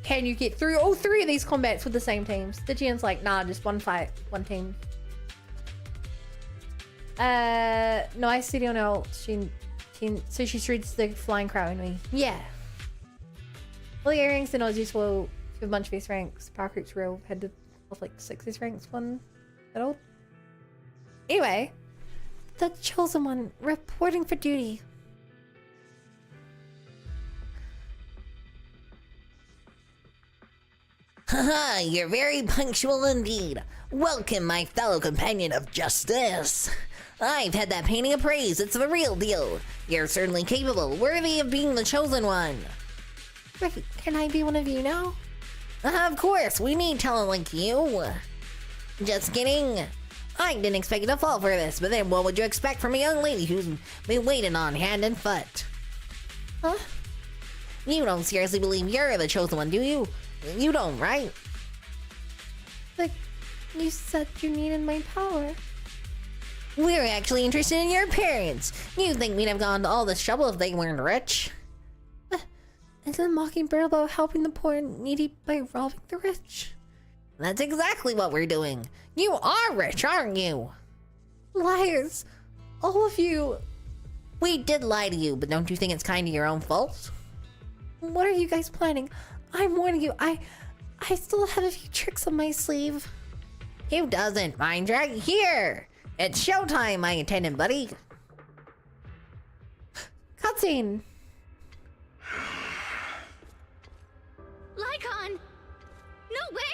Speaker 6: can you get through all 3 of these combats with the same teams? Stygian's like, nah, just one fight, one team. No, I see on ult. So she shoots the flying crow in me. Yeah. All the earrings are not useful for a bunch of S ranks. Power creeps real. Had to have like 6 S ranks one at all. Anyway, the chosen one reporting for duty.
Speaker 14: Haha, you're very punctual indeed. Welcome, my fellow companion of justice. I've had that painting appraised. It's the real deal. You're certainly capable, worthy of being the chosen one.
Speaker 6: Wait, can I be one of you now?
Speaker 14: Of course, we need talent like you. Just kidding. I didn't expect you to fall for this, but then what would you expect from a young lady who's been waiting on hand and foot?
Speaker 6: Huh?
Speaker 14: You don't seriously believe you're the chosen one, do you? You don't, right?
Speaker 6: Like, you said you needed my power.
Speaker 14: We're actually interested in your appearance. You think we'd have gone to all this trouble if they weren't rich?
Speaker 6: Isn't Mockingbird about helping the poor and needy by robbing the rich?
Speaker 14: That's exactly what we're doing. You are rich, aren't you?
Speaker 6: Liars. All of you.
Speaker 14: We did lie to you, but don't you think it's kind of your own fault?
Speaker 6: What are you guys planning? I'm warning you, I still have a few tricks up my sleeve.
Speaker 14: Who doesn't? Mine's right here. It's showtime, my attendant buddy.
Speaker 6: Cutscene.
Speaker 9: Lycaon! No way!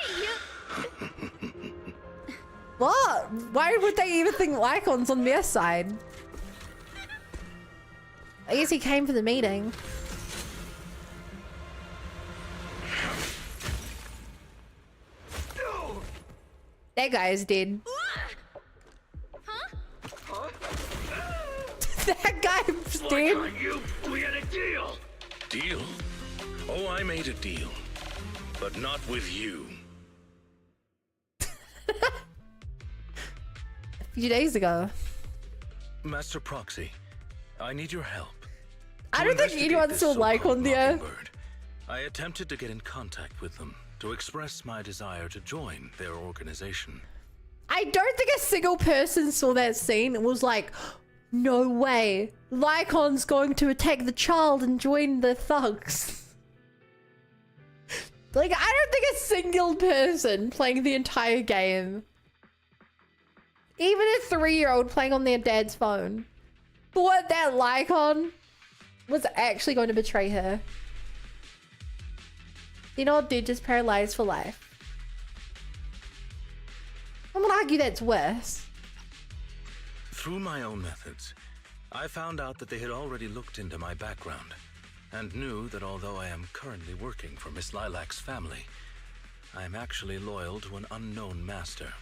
Speaker 6: What? Why would they even think Lycaon's on their side? I guess he came for the meeting. That guy is dead.
Speaker 9: Huh?
Speaker 6: That guy's dead.
Speaker 15: We had a deal. Deal? Oh, I made a deal. But not with you.
Speaker 6: A few days ago.
Speaker 15: Master Proxy, I need your help.
Speaker 6: I don't think anyone's still like on there.
Speaker 15: I attempted to get in contact with them to express my desire to join their organization.
Speaker 6: I don't think a single person saw that scene and was like, no way, Lycaon's going to attack the child and join the thugs. Like, I don't think a single person playing the entire game, even a 3-year-old playing on their dad's phone, thought that Lycaon was actually going to betray her. You know, dude, just paralyzed for life. I'm gonna argue that's worse.
Speaker 15: Through my own methods, I found out that they had already looked into my background and knew that although I am currently working for Miss Lilac's family, I am actually loyal to an unknown master.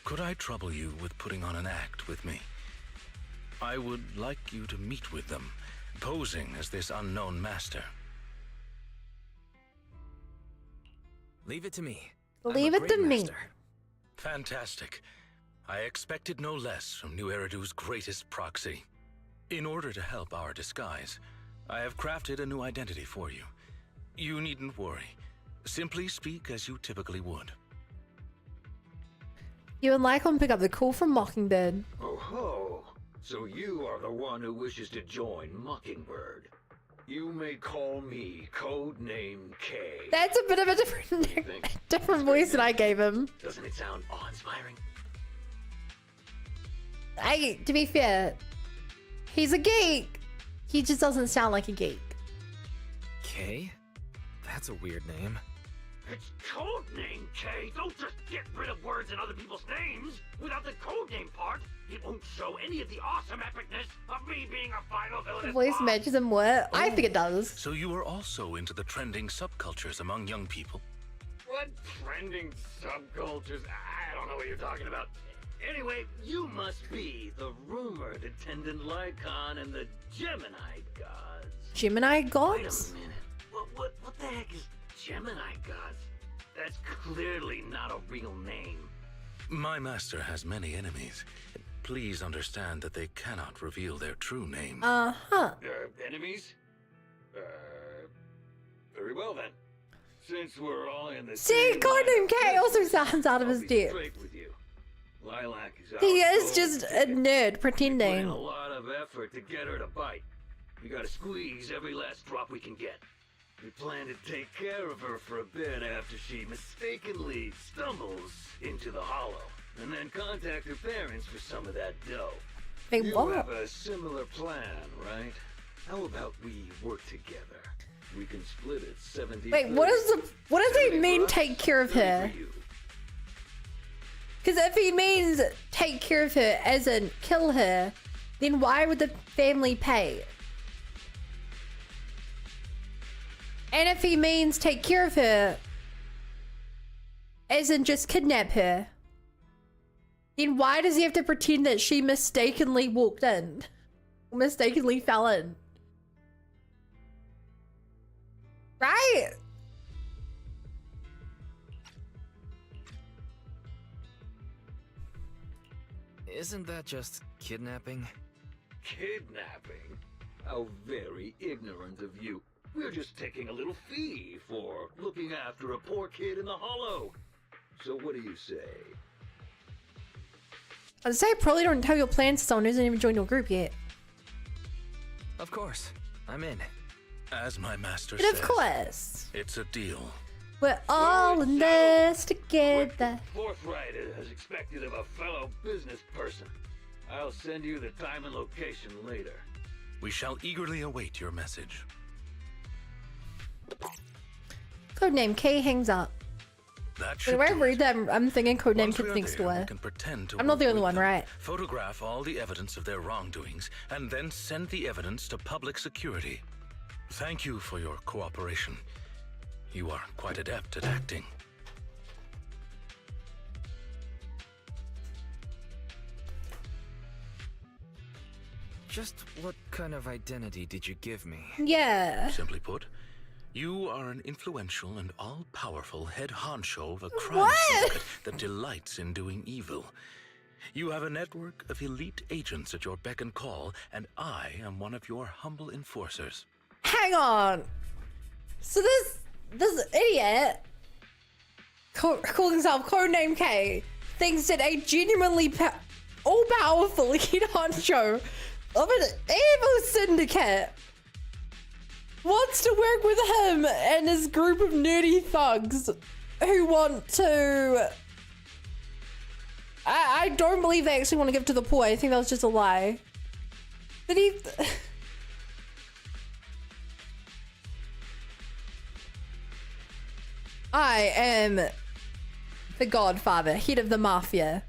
Speaker 15: Could I trouble you with putting on an act with me? I would like you to meet with them, posing as this unknown master.
Speaker 11: Leave it to me.
Speaker 6: Leave it to me.
Speaker 15: Fantastic. I expected no less from New Eridu's greatest proxy. In order to help our disguise, I have crafted a new identity for you. You needn't worry. Simply speak as you typically would.
Speaker 6: You and Lycaon pick up the call from Mockingbird.
Speaker 16: Oh ho! So you are the one who wishes to join Mockingbird. You may call me Codename K.
Speaker 6: That's a bit of a different voice than I gave him.
Speaker 16: Doesn't it sound awe-inspiring?
Speaker 6: To be fair, he's a geek. He just doesn't sound like a geek.
Speaker 11: K? That's a weird name.
Speaker 16: It's Codename K. Don't just get rid of words in other people's names. Without the codename part, it won't show any of the awesome epicness of me being a final villain.
Speaker 6: The voice matches him what? I think it does.
Speaker 15: So you are also into the trending subcultures among young people?
Speaker 16: What trending subcultures? I don't know what you're talking about. Anyway, you must be the rumored attendant Lycaon and the Gemini gods.
Speaker 6: Gemini gods?
Speaker 16: Wait a minute. What the heck is Gemini gods? That's clearly not a real name.
Speaker 15: My master has many enemies. Please understand that they cannot reveal their true name.
Speaker 16: Enemies? Very well then. Since we're all in the
Speaker 6: See, Codename K also sounds out of his depth.
Speaker 16: Lilac is
Speaker 6: He is just a nerd pretending.
Speaker 16: Put in a lot of effort to get her to bite. We gotta squeeze every last drop we can get. We plan to take care of her for a bit after she mistakenly stumbles into the hollow, and then contact her parents for some of that dough.
Speaker 6: Wait,
Speaker 16: you
Speaker 6: what?
Speaker 16: have a similar plan, right? How about we work together? We can split it 70.
Speaker 6: Wait, what does he mean take care of her? Because if he means take care of her as in kill her, then why would the family pay? And if he means take care of her as in just kidnap her, then why does he have to pretend that she mistakenly walked in? Or mistakenly fell in? Right?
Speaker 11: Isn't that just kidnapping?
Speaker 16: Kidnapping? How very ignorant of you. We're just taking a little fee for looking after a poor kid in the hollow. So what do you say?
Speaker 6: I'd say probably don't tell your plans to someone who hasn't even joined your group yet.
Speaker 11: Of course. I'm in.
Speaker 15: As my master
Speaker 6: But
Speaker 15: says,
Speaker 6: of course.
Speaker 15: it's a deal.
Speaker 6: We're all in this together.
Speaker 16: Forthright as expected of a fellow business person. I'll send you the time and location later.
Speaker 15: We shall eagerly await your message.
Speaker 6: Codename K hangs up.
Speaker 15: That should
Speaker 6: When I read that, I'm thinking Codename
Speaker 15: Once we
Speaker 6: Kid
Speaker 15: are
Speaker 6: next
Speaker 15: there,
Speaker 6: door.
Speaker 15: we can pretend to
Speaker 6: I'm not
Speaker 15: work
Speaker 6: the only
Speaker 15: with
Speaker 6: one,
Speaker 15: them,
Speaker 6: right?
Speaker 15: Photograph all the evidence of their wrongdoings, and then send the evidence to public security. Thank you for your cooperation. You are quite adept at acting.
Speaker 11: Just what kind of identity did you give me?
Speaker 6: Yeah.
Speaker 15: Simply put, you are an influential and all-powerful head honcho of a crime
Speaker 6: What?
Speaker 15: syndicate that delights in doing evil. You have a network of elite agents at your beck and call, and I am one of your humble enforcers.
Speaker 6: Hang on. So this idiot calling himself Codename K thinks that a genuinely all-powerful lead honcho of an evil syndicate wants to work with him and his group of nerdy thugs who want to... I don't believe they actually want to give to the poor. I think that was just a lie. But he... I am the Godfather, head of the mafia.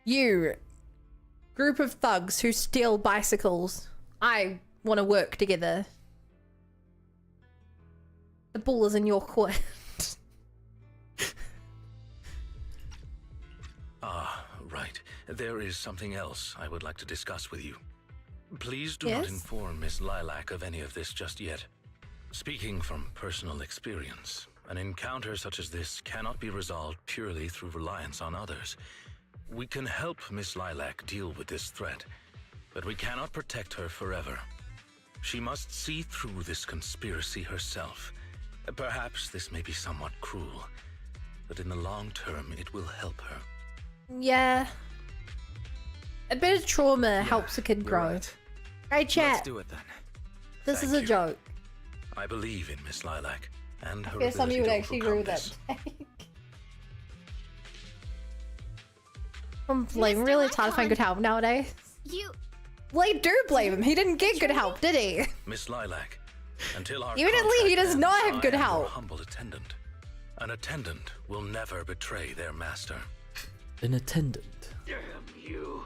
Speaker 6: You, group of thugs who steal bicycles. I want to work together. The ball is in your court.
Speaker 15: Ah, right. There is something else I would like to discuss with you. Please do not
Speaker 6: Yes?
Speaker 15: inform Miss Lilac of any of this just yet. Speaking from personal experience, an encounter such as this cannot be resolved purely through reliance on others. We can help Miss Lilac deal with this threat, but we cannot protect her forever. She must see through this conspiracy herself. Perhaps this may be somewhat cruel, but in the long term, it will help her.
Speaker 6: Yeah. A bit of trauma helps a kid grow.
Speaker 11: right.
Speaker 6: Hey, chat.
Speaker 11: Let's do it then.
Speaker 6: This
Speaker 15: Thank
Speaker 6: is a
Speaker 15: you.
Speaker 6: joke.
Speaker 15: I believe in Miss Lilac and her
Speaker 6: I guess some of you would
Speaker 15: ability to
Speaker 6: actually agree with
Speaker 15: overcome
Speaker 6: that.
Speaker 15: this.
Speaker 6: I'm blaming. Really, it's hard to find good help nowadays.
Speaker 9: You.
Speaker 6: Well, I do blame him. He didn't get good help, did he?
Speaker 15: Miss Lilac, until our
Speaker 6: Evidently, he
Speaker 15: contract
Speaker 6: does not
Speaker 15: ends,
Speaker 6: have good
Speaker 15: I am your
Speaker 6: help.
Speaker 15: humble attendant. An attendant will never betray their master.
Speaker 10: An attendant.
Speaker 16: Damn you!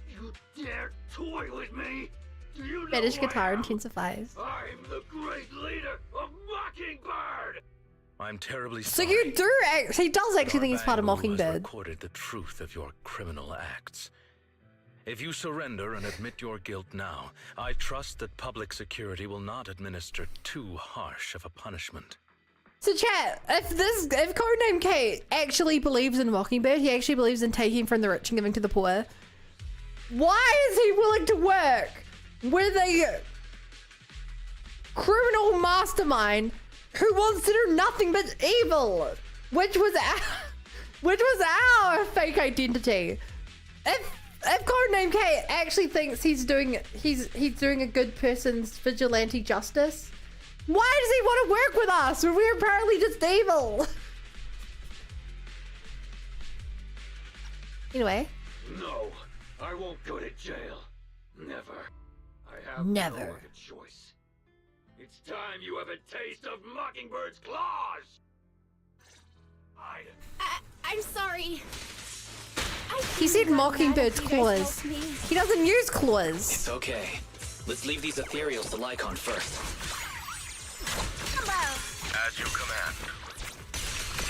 Speaker 16: You dare toy with me? Do you know
Speaker 6: British
Speaker 16: who I
Speaker 6: guitar
Speaker 16: am?
Speaker 6: intensifies.
Speaker 16: I'm the great leader of Mockingbird!
Speaker 15: I'm terribly
Speaker 6: So
Speaker 15: sorry.
Speaker 6: you do he does
Speaker 15: but
Speaker 6: actually
Speaker 15: our
Speaker 6: think he's part of
Speaker 15: Bangboo has
Speaker 6: Mockingbird.
Speaker 15: recorded the truth of your criminal acts. If you surrender and admit your guilt now, I trust that public security will not administer too harsh of a punishment.
Speaker 6: So chat, if Codename Kate actually believes in Mockingbird, he actually believes in taking from the rich and giving to the poor, why is he willing to work with a criminal mastermind who wants to do nothing but evil, which was our fake identity? If Codename Kate actually thinks he's doing a good person's vigilante justice, why does he want to work with us when we're apparently just evil? Anyway.
Speaker 16: No, I won't go to jail. Never. I have
Speaker 6: Never.
Speaker 16: no other choice. It's time you have a taste of Mockingbird's claws!
Speaker 9: I'm sorry.
Speaker 6: He said Mockingbird's claws. He doesn't use claws.
Speaker 11: It's okay. Let's leave these ethereals to Lycaon first.
Speaker 2: As you command.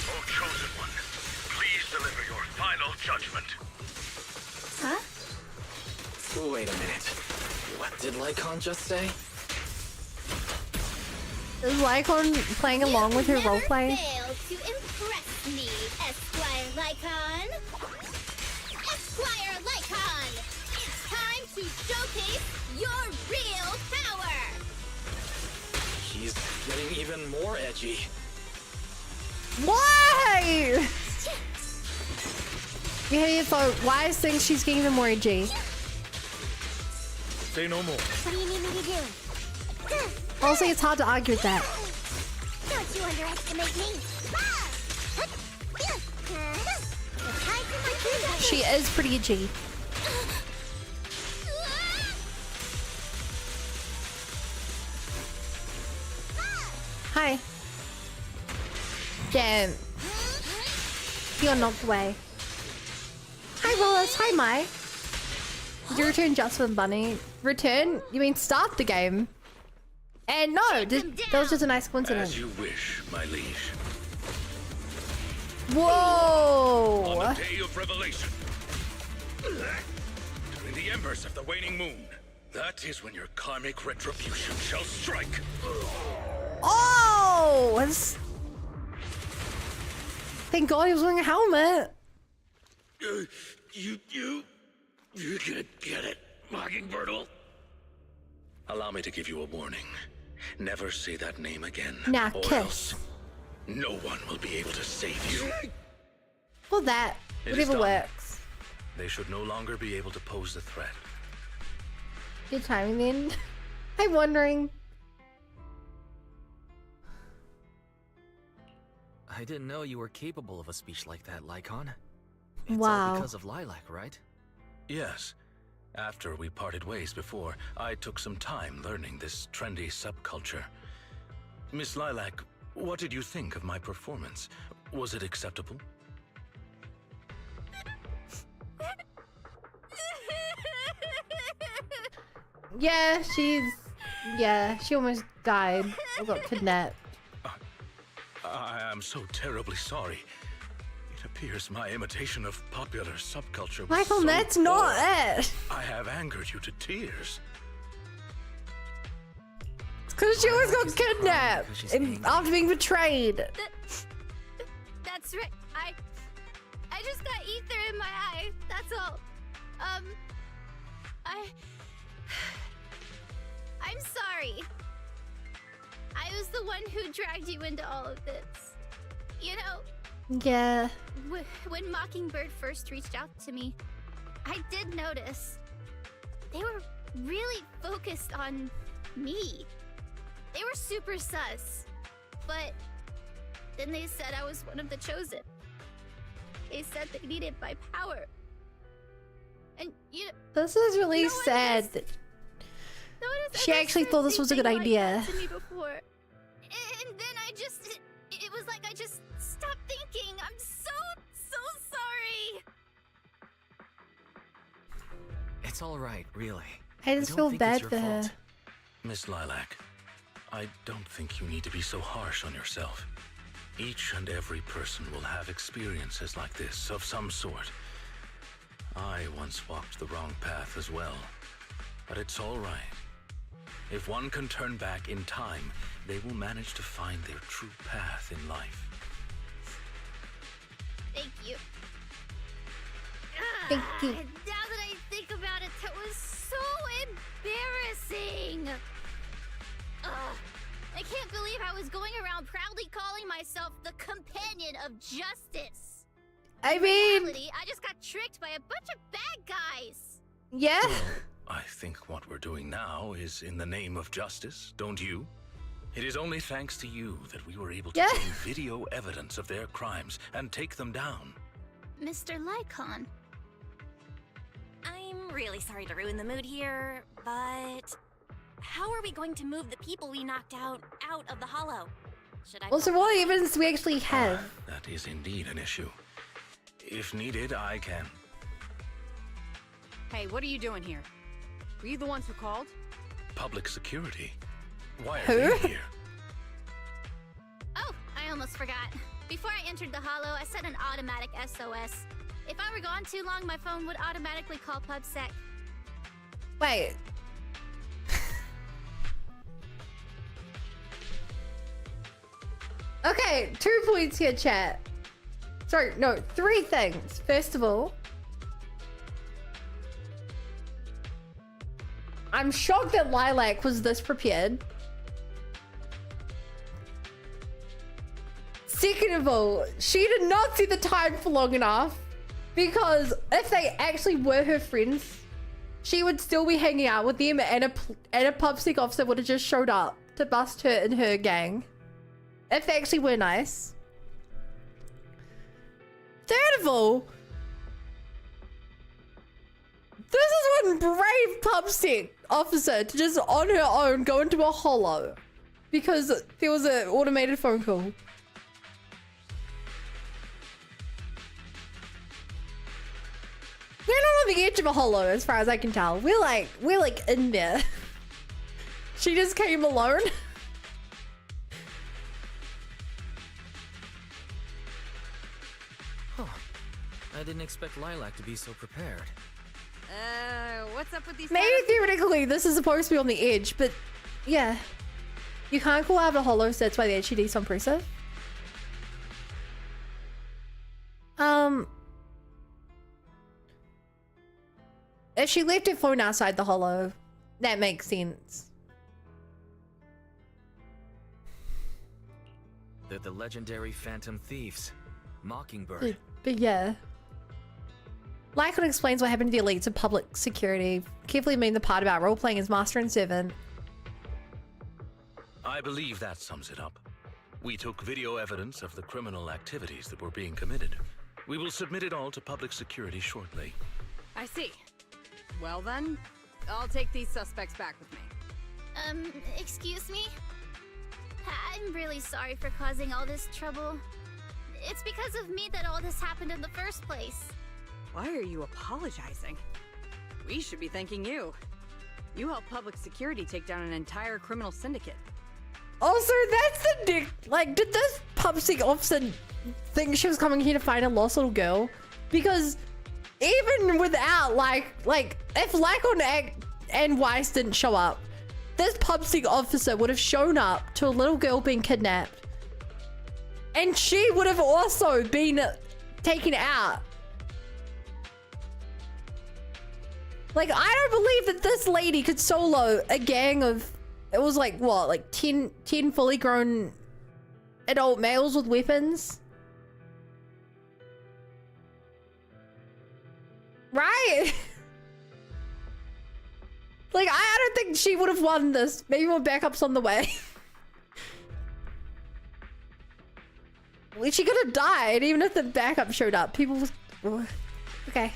Speaker 2: O Chosen One, please deliver your final judgment.
Speaker 9: Huh?
Speaker 11: Wait a minute. What did Lycaon just say?
Speaker 6: Is Lycaon playing along with her roleplay?
Speaker 9: Fail to impress me, Esquire Lycon. Esquire Lycon, it's time to showcase your real power.
Speaker 11: She's getting even more edgy.
Speaker 6: Why? Yeah, so why thinks she's getting even more edgy?
Speaker 15: Say no more.
Speaker 9: What do you need me to do?
Speaker 6: Also, it's hard to argue with that.
Speaker 9: Don't you underestimate me.
Speaker 6: She is pretty edgy. Hi. Damn. You're knocked away. Hi, Willis. Hi, Mai. Did you return just for the bunny? Return? You mean start the game? And no, that was just a nice coincidence.
Speaker 15: As you wish, my liege.
Speaker 6: Whoa!
Speaker 2: On the day of revelation, during the embers of the waning moon, that is when your karmic retribution shall strike.
Speaker 6: Oh! Thank God he was wearing a helmet.
Speaker 2: You gonna get it, Mockingbird. Allow me to give you a warning. Never say that name again.
Speaker 6: Nah,
Speaker 2: or
Speaker 6: kiss.
Speaker 2: else no one will be able to save you.
Speaker 6: Well, that.
Speaker 15: It is
Speaker 6: Whatever
Speaker 15: done.
Speaker 6: works.
Speaker 15: They should no longer be able to pose a threat.
Speaker 6: Good timing then. I'm wondering.
Speaker 11: I didn't know you were capable of a speech like that, Lycaon. It's
Speaker 6: Wow.
Speaker 11: all because of Lilac, right?
Speaker 15: Yes. After we parted ways before, I took some time learning this trendy subculture. Miss Lilac, what did you think of my performance? Was it acceptable?
Speaker 6: Yeah, she almost died. Or got kidnapped.
Speaker 15: I am so terribly sorry. It appears my imitation of popular subculture was
Speaker 6: Michael,
Speaker 15: so
Speaker 6: that's not
Speaker 15: poor.
Speaker 6: it.
Speaker 15: I have angered you to tears.
Speaker 6: It's Because she always got kidnapped after being betrayed.
Speaker 9: That's right. I just got ether in my eye. That's all. I'm sorry. I was the one who dragged you into all of this. You know,
Speaker 6: Yeah.
Speaker 9: when Mockingbird first reached out to me, I did notice they were really focused on me. They were super sus. But then they said I was one of the chosen. They said they needed my power. And you know,
Speaker 6: This is really sad. She actually thought this was a good idea.
Speaker 9: to me before. And then it was like I just stopped thinking. I'm so sorry.
Speaker 11: It's all right, really.
Speaker 6: I just feel bad for her.
Speaker 15: Miss Lilac, I don't think you need to be so harsh on yourself. Each and every person will have experiences like this of some sort. I once walked the wrong path as well, but it's all right. If one can turn back in time, they will manage to find their true path in life.
Speaker 9: Thank you.
Speaker 6: Thank you.
Speaker 9: And now that I think about it, that was so embarrassing. I can't believe I was going around proudly calling myself the companion of justice.
Speaker 6: I
Speaker 9: In
Speaker 6: mean,
Speaker 9: reality, I just got tricked by a bunch of bad guys.
Speaker 6: yeah.
Speaker 15: I think what we're doing now is in the name of justice, don't you? It is only thanks to you that we were able to gain video evidence of their crimes and take them down.
Speaker 9: Mr. Lycaon.
Speaker 7: I'm really sorry to ruin the mood here, but how are we going to move the people we knocked out of the hollow? Should I?
Speaker 6: Also, what evidence do we actually have?
Speaker 15: That is indeed an issue. If needed, I can.
Speaker 17: Hey, what are you doing here? Were you the ones who called?
Speaker 15: Public security. Why are
Speaker 6: Who?
Speaker 15: you here?
Speaker 9: Oh, I almost forgot. Before I entered the hollow, I set an automatic SOS. If I were gone too long, my phone would automatically call PubSec.
Speaker 6: Wait. Okay, 2 points here, chat. Sorry, no, 3 things. First of all, I'm shocked that Lilac was this prepared. Second of all, she did not see the time for long enough, because if they actually were her friends, she would still be hanging out with them, and a PubSec officer would have just showed up to bust her and her gang. If they actually were nice. Third of all, this is one brave PubSec officer to just on her own go into a hollow because there was an automated phone call. We're not on the edge of a hollow as far as I can tell. We're like in there. She just came alone.
Speaker 11: I didn't expect Lilac to be so prepared.
Speaker 17: What's up with these?
Speaker 6: Maybe theoretically this is supposed to be on the edge, but yeah. You can't call out the hollow, so that's why the HUD is so impressive. If she left her phone outside the hollow, that makes sense.
Speaker 11: They're the legendary Phantom Thieves. Mockingbird.
Speaker 6: But yeah. Lycaon explains what happened to the elites of public security, carefully meaning the part about role-playing as master and servant.
Speaker 15: I believe that sums it up. We took video evidence of the criminal activities that were being committed. We will submit it all to public security shortly.
Speaker 17: I see. Well then, I'll take these suspects back with me.
Speaker 9: Excuse me? I'm really sorry for causing all this trouble. It's because of me that all this happened in the first place.
Speaker 17: Why are you apologizing? We should be thanking you. You helped public security take down an entire criminal syndicate.
Speaker 6: Also, that's the dick. Like, did this PubSec officer think she was coming here to find a lost little girl? Because even without, like, if Lycaon and Weiss didn't show up, this PubSec officer would have shown up to a little girl being kidnapped, and she would have also been taken out. Like, I don't believe that this lady could solo a gang of, it was like, what, like 10 fully grown adult males with weapons? Right? Like, I don't think she would have won this. Maybe more backups on the way. Well, she could have died even if the backup showed up. People was... Okay.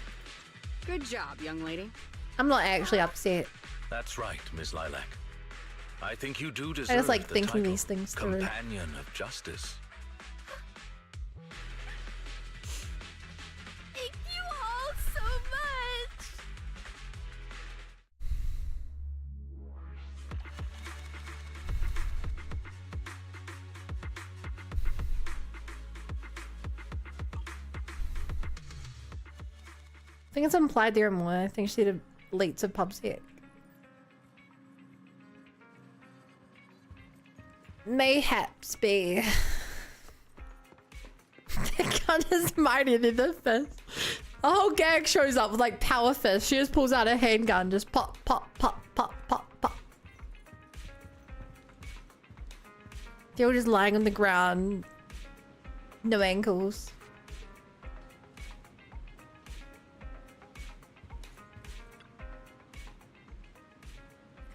Speaker 17: Good job, young lady.
Speaker 6: I'm not actually upset.
Speaker 15: That's right, Miss Lilac. I think you do deserve
Speaker 6: I just like
Speaker 15: the
Speaker 6: thinking
Speaker 15: title
Speaker 6: these things through.
Speaker 15: Companion of Justice.
Speaker 9: Thank you all so much.
Speaker 6: I think it's implied there more. I think she did leaks of PubSec. Mayhaps be. The gun is mightier than the fist. A whole gang shows up with like power fist. She just pulls out a handgun, just pop, pop, pop, pop, pop, pop. They're all just lying on the ground. No ankles.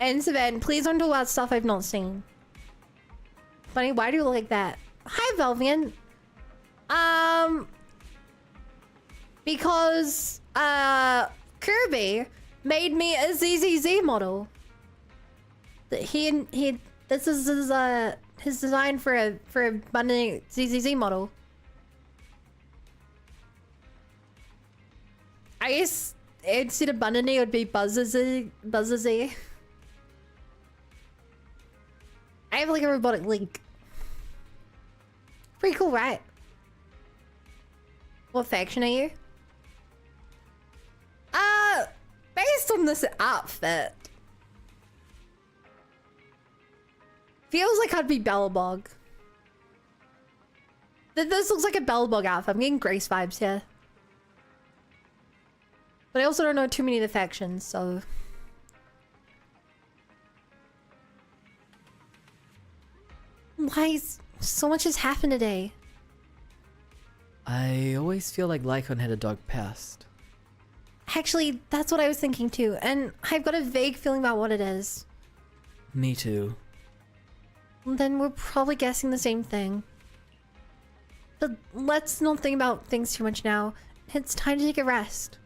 Speaker 6: And Savan, please don't talk about stuff I've not seen. Funny, why do you look like that? Hi, Velvian. Because, Kirby made me a ZZZ model. This is his design for a bunny ZZZ model. I guess instead of bunny, it would be Buzzy. I have like a robotic link. Pretty cool, right? What faction are you? Based on this outfit, feels like I'd be Bellabog. This looks like a Bellabog outfit. I'm getting Grace vibes here. But I also don't know too many of the factions, so... Why so much has happened today?
Speaker 10: I always feel like Lycaon had a dark past.
Speaker 6: Actually, that's what I was thinking too, and I've got a vague feeling about what it is.
Speaker 10: Me too.
Speaker 6: Then we're probably guessing the same thing. But let's not think about things too much now. It's time to take a rest.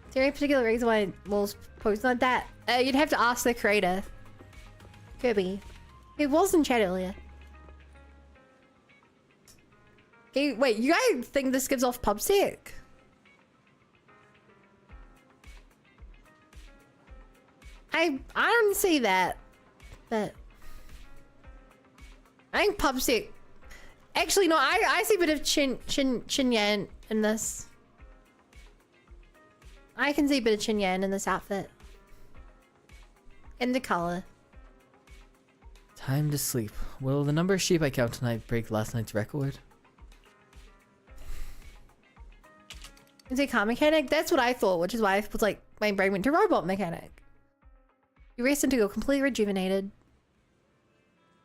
Speaker 6: Is there any particular reason why Wolves posed like that? You'd have to ask the creator. Kirby. He was in chat earlier. Okay, wait, you guys think this gives off PubSec? I don't see that, but I think PubSec. Actually, no, I see a bit of Chin Yan in this. I can see a bit of Chin Yan in this outfit. In the color.
Speaker 10: Time to sleep. Will the number of sheep I count tonight break last night's record?
Speaker 6: Is it car mechanic? That's what I thought, which is why I was like, my brain went to robot mechanic. You rest until you're completely rejuvenated.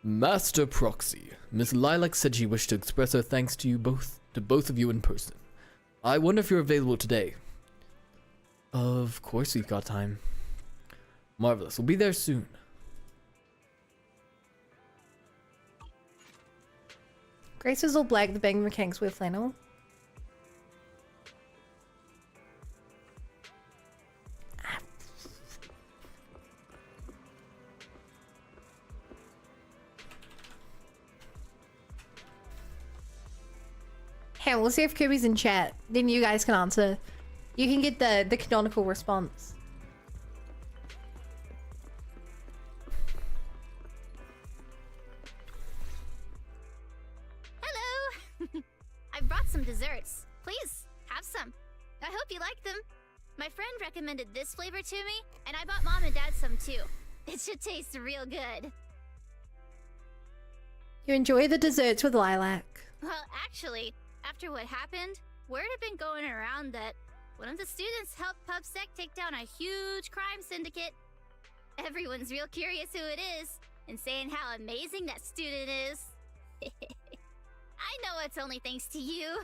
Speaker 10: Master Proxy. Miss Lilac said she wished to express her thanks to both of you in person. I wonder if you're available today. Of course we've got time. Marvelous. We'll be there soon.
Speaker 6: Grace was all black, the bang mechanics wear flannel. Hey, we'll see if Kirby's in chat. Then you guys can answer. You can get the canonical response.
Speaker 9: Hello! I brought some desserts. Please, have some. I hope you like them. My friend recommended this flavor to me, and I bought Mom and Dad some too. It should taste real good.
Speaker 6: You enjoy the desserts with Lilac.
Speaker 9: Well, actually, after what happened, word had been going around that one of the students helped PubSec take down a huge crime syndicate. Everyone's real curious who it is, and saying how amazing that student is. I know it's only thanks to you.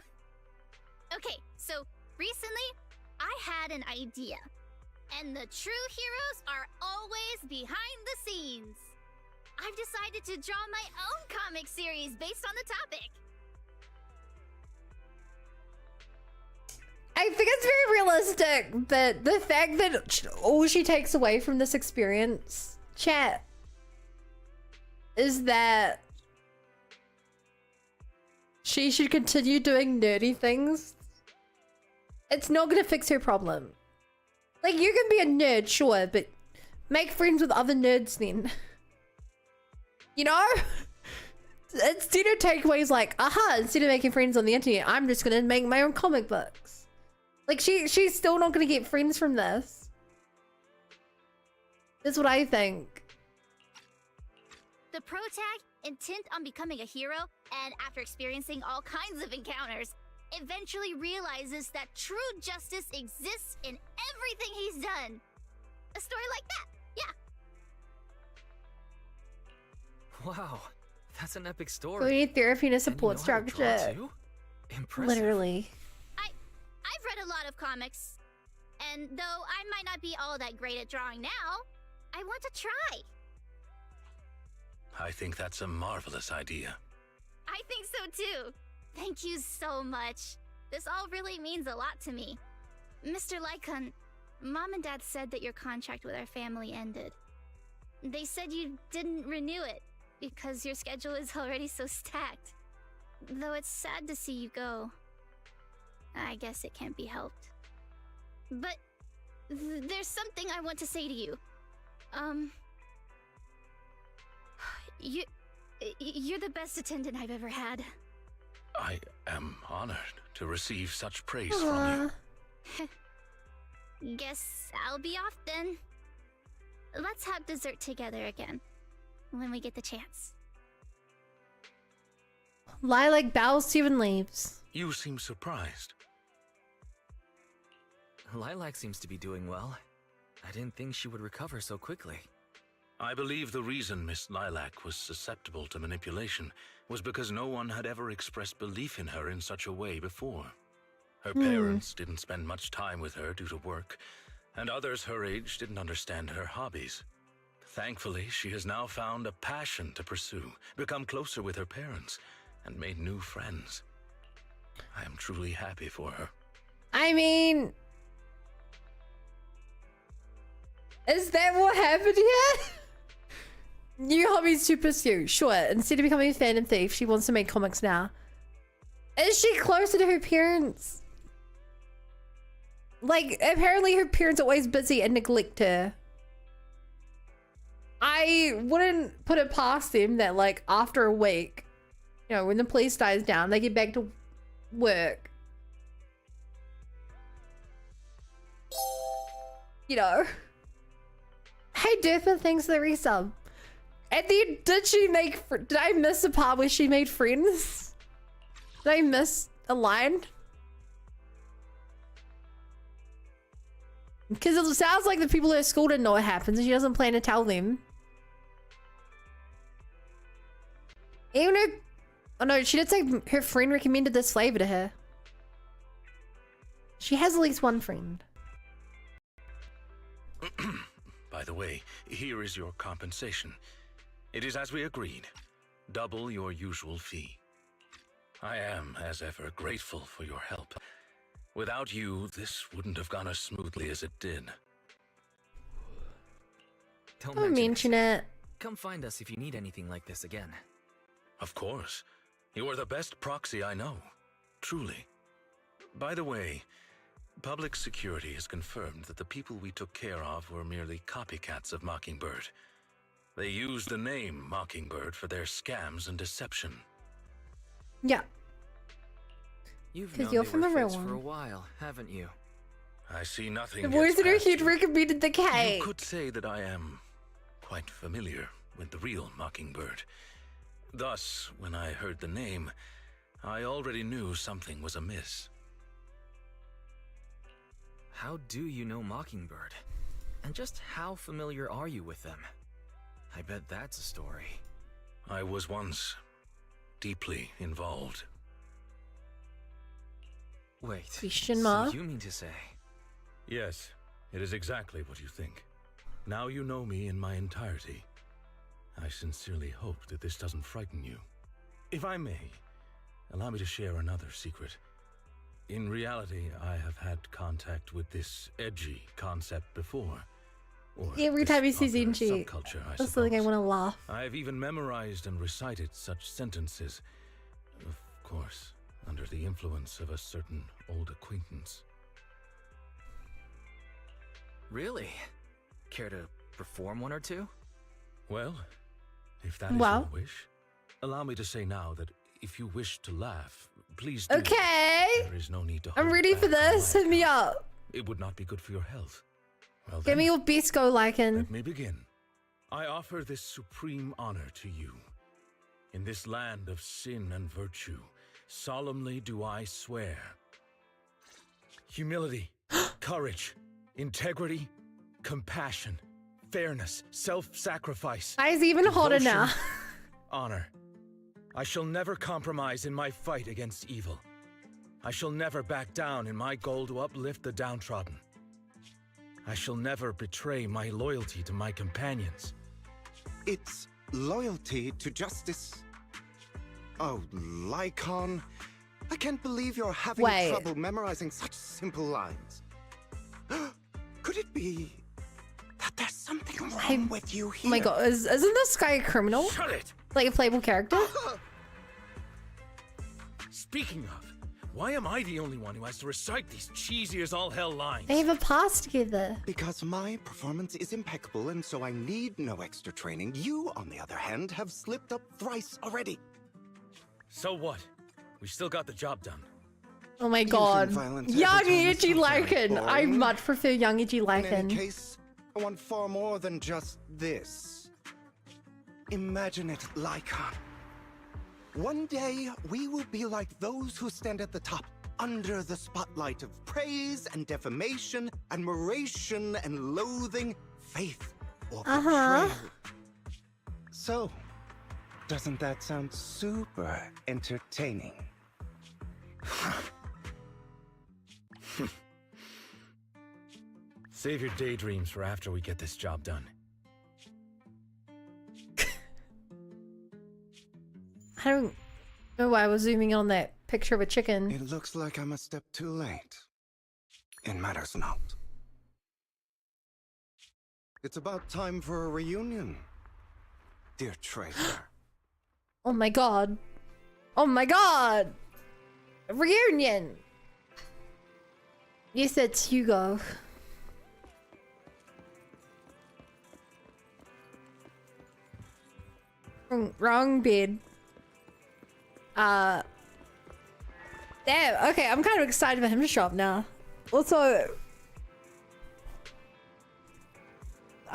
Speaker 9: Okay, so recently, I had an idea. And the true heroes are always behind the scenes. I've decided to draw my own comic series based on the topic.
Speaker 6: I think it's very realistic that the fact that all she takes away from this experience, chat, is that she should continue doing nerdy things. It's not gonna fix her problem. Like, you can be a nerd, sure, but make friends with other nerds then. You know? Instead of takeaways like, aha, instead of making friends on the internet, I'm just gonna make my own comic books. Like, she's still not gonna get friends from this. That's what I think.
Speaker 9: The pro tag, intent on becoming a hero, and after experiencing all kinds of encounters, eventually realizes that true justice exists in everything he's done. A story like that, yeah.
Speaker 11: Wow, that's an epic story.
Speaker 6: We need therapy and a
Speaker 11: And you
Speaker 6: support
Speaker 11: know how to draw
Speaker 6: structure.
Speaker 11: too? Impressive.
Speaker 6: Literally.
Speaker 9: I've read a lot of comics, and though I might not be all that great at drawing now, I want to try.
Speaker 15: I think that's a marvelous idea.
Speaker 9: I think so too. Thank you so much. This all really means a lot to me. Mr. Lycaon, Mom and Dad said that your contract with our family ended. They said you didn't renew it because your schedule is already so stacked. Though it's sad to see you go. I guess it can't be helped. But there's something I want to say to you. You're the best attendant I've ever had.
Speaker 15: I am honored to receive such praise from you.
Speaker 9: Guess I'll be off then. Let's have dessert together again, when we get the chance.
Speaker 6: Lilac bows to you and leaves.
Speaker 15: You seem surprised.
Speaker 11: Lilac seems to be doing well. I didn't think she would recover so quickly.
Speaker 15: I believe the reason Miss Lilac was susceptible to manipulation was because no one had ever expressed belief in her in such a way before. Her parents didn't spend much time with her due to work, and others her age didn't understand her hobbies. Thankfully, she has now found a passion to pursue, become closer with her parents, and made new friends. I am truly happy for her.
Speaker 6: I mean, is that what happened here? New hobbies to pursue. Sure, instead of becoming a fandom thief, she wants to make comics now. Is she closer to her parents? Like, apparently her parents are always busy and neglect her. I wouldn't put it past them that, like, after a week, you know, when the police dies down, they get back to work. You know. Hey, Durfa, thanks for the resub. And then, did I miss a part where she made friends? Did I miss a line? Because it sounds like the people at school didn't know what happens and she doesn't plan to tell them. Even her... Oh no, she did say her friend recommended this flavor to her. She has at least one friend.
Speaker 15: By the way, here is your compensation. It is as we agreed. Double your usual fee. I am, as ever, grateful for your help. Without you, this wouldn't have gone as smoothly as it did.
Speaker 6: Don't mention it.
Speaker 11: Come find us if you need anything like this again.
Speaker 15: Of course. You are the best proxy I know. Truly. By the way, public security has confirmed that the people we took care of were merely copycats of Mockingbird. They used the name Mockingbird for their scams and deception.
Speaker 6: Yeah.
Speaker 11: You've
Speaker 6: 'Cause
Speaker 11: known
Speaker 6: you're
Speaker 11: they
Speaker 6: from
Speaker 11: were
Speaker 6: the real
Speaker 11: fakes for a
Speaker 6: one.
Speaker 11: while, haven't you?
Speaker 15: I see nothing.
Speaker 6: The
Speaker 15: gets
Speaker 6: voice in her
Speaker 15: past
Speaker 6: head
Speaker 15: you.
Speaker 6: recommended the cake.
Speaker 15: You could say that I am quite familiar with the real Mockingbird. Thus, when I heard the name, I already knew something was amiss.
Speaker 11: How do you know Mockingbird? And just how familiar are you with them? I bet that's a story.
Speaker 15: I was once deeply involved.
Speaker 11: Wait,
Speaker 6: Question
Speaker 11: so
Speaker 6: mark?
Speaker 11: you mean to say?
Speaker 15: Yes, it is exactly what you think. Now you know me in my entirety. I sincerely hope that this doesn't frighten you. If I may, allow me to share another secret. In reality, I have had contact with this edgy concept before. Or
Speaker 6: Every
Speaker 15: this
Speaker 6: time he sees
Speaker 15: popular
Speaker 6: Inchi,
Speaker 15: subculture, I
Speaker 6: that's something I
Speaker 15: suppose.
Speaker 6: want to laugh.
Speaker 15: I've even memorized and recited such sentences. Of course, under the influence of a certain old acquaintance.
Speaker 11: Really? Care to perform one or two?
Speaker 15: Well, if that is
Speaker 6: Well.
Speaker 15: your wish, allow me to say now that if you wish to laugh, please do.
Speaker 6: Okay.
Speaker 15: There is no need to
Speaker 6: I'm
Speaker 15: hold
Speaker 6: ready
Speaker 15: back
Speaker 6: for
Speaker 15: or
Speaker 6: this.
Speaker 15: laugh.
Speaker 6: Hit me up.
Speaker 15: It would not be good for your health. Well,
Speaker 6: Give
Speaker 15: then,
Speaker 6: me your best go, Lycan.
Speaker 15: let me begin. I offer this supreme honor to you. In this land of sin and virtue, solemnly do I swear. Humility, courage, integrity, compassion, fairness, self-sacrifice.
Speaker 6: Eyes even hotter
Speaker 15: devotion,
Speaker 6: now.
Speaker 15: honor. I shall never compromise in my fight against evil. I shall never back down in my goal to uplift the downtrodden. I shall never betray my loyalty to my companions.
Speaker 18: It's loyalty to justice. Oh, Lycaon. I can't believe you're having
Speaker 6: Wait.
Speaker 18: trouble memorizing such simple lines. Could it be that there's something wrong with you here?
Speaker 6: Oh my god, isn't this guy a criminal?
Speaker 15: Shut it!
Speaker 6: Like a playable character?
Speaker 15: Speaking of, why am I the only one who has to recite these cheesy as all hell lines?
Speaker 6: They have a past together.
Speaker 18: Because my performance is impeccable and so I need no extra training. You, on the other hand, have slipped up thrice already.
Speaker 15: So what? We still got the job done.
Speaker 6: Oh my
Speaker 18: Using
Speaker 6: god.
Speaker 18: violence every
Speaker 6: Young
Speaker 18: time is
Speaker 6: edgy
Speaker 18: so very
Speaker 6: Lycan. I
Speaker 18: boring.
Speaker 6: much prefer young edgy
Speaker 18: In any
Speaker 6: Lycan.
Speaker 18: case, I want far more than just this. Imagine it, Lycaon. One day, we will be like those who stand at the top, under the spotlight of praise and defamation, admiration and loathing, faith or betrayal. So, doesn't that sound super entertaining?
Speaker 15: Save your daydreams for after we get this job done.
Speaker 6: I don't know why I was zooming in on that picture of a chicken.
Speaker 18: It looks like I'm a step too late. It matters not. It's about time for a reunion, dear traitor.
Speaker 6: Oh my god. Oh my god. A reunion. Yes, it's Hugo. Wrong bed. Damn, okay, I'm kind of excited for him to show up now. Also, I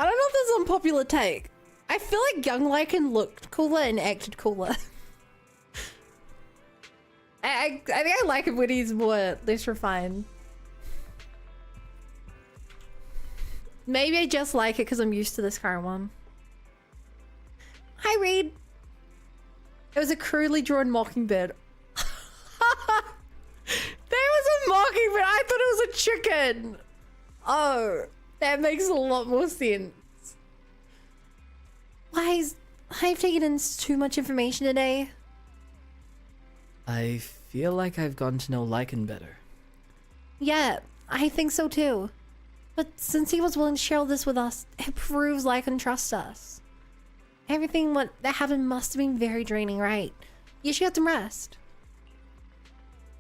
Speaker 6: don't know if this is an unpopular take. I feel like young Lycan looked cooler and acted cooler. I think I like him when he's more less refined. Maybe I just like it because I'm used to this current one. Hi, Reed. It was a crudely drawn mockingbird. There was a mockingbird. I thought it was a chicken. Oh, that makes a lot more sense. Why I've taken in too much information today.
Speaker 10: I feel like I've gotten to know Lycan better.
Speaker 6: Yeah, I think so too. But since he was willing to share all this with us, it proves Lycan trusts us. Everything that happened must have been very draining, right? You should get some rest.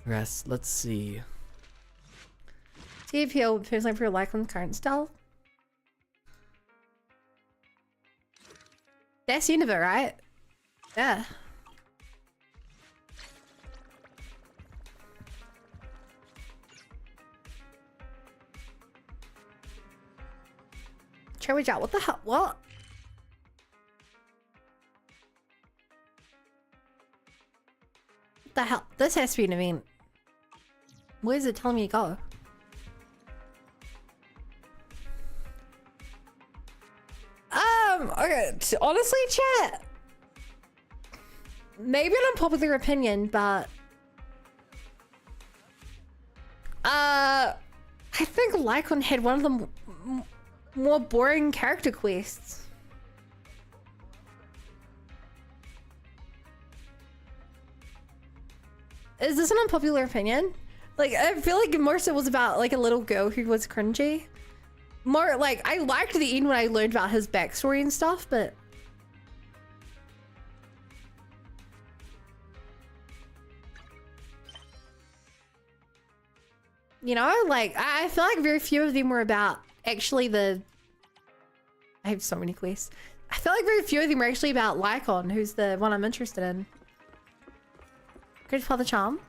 Speaker 10: Rest, let's see.
Speaker 6: See if he'll personally for Lycan's current style. That's the end of it, right? Yeah. Cherry Jar, what the hell? What? What the hell? This has to be an event. Where's it telling me to go? Okay, honestly, chat. Maybe an unpopular opinion, but I think Lycaon had one of the more boring character quests. Is this an unpopular opinion? Like, I feel like most of it was about like a little girl who was cringy. More like, I liked the end when I learned about his backstory and stuff, but you know, like, I feel like very few of them were about actually the... I have so many quests. I feel like very few of them were actually about Lycaon, who's the one I'm interested in. Good Father Charm.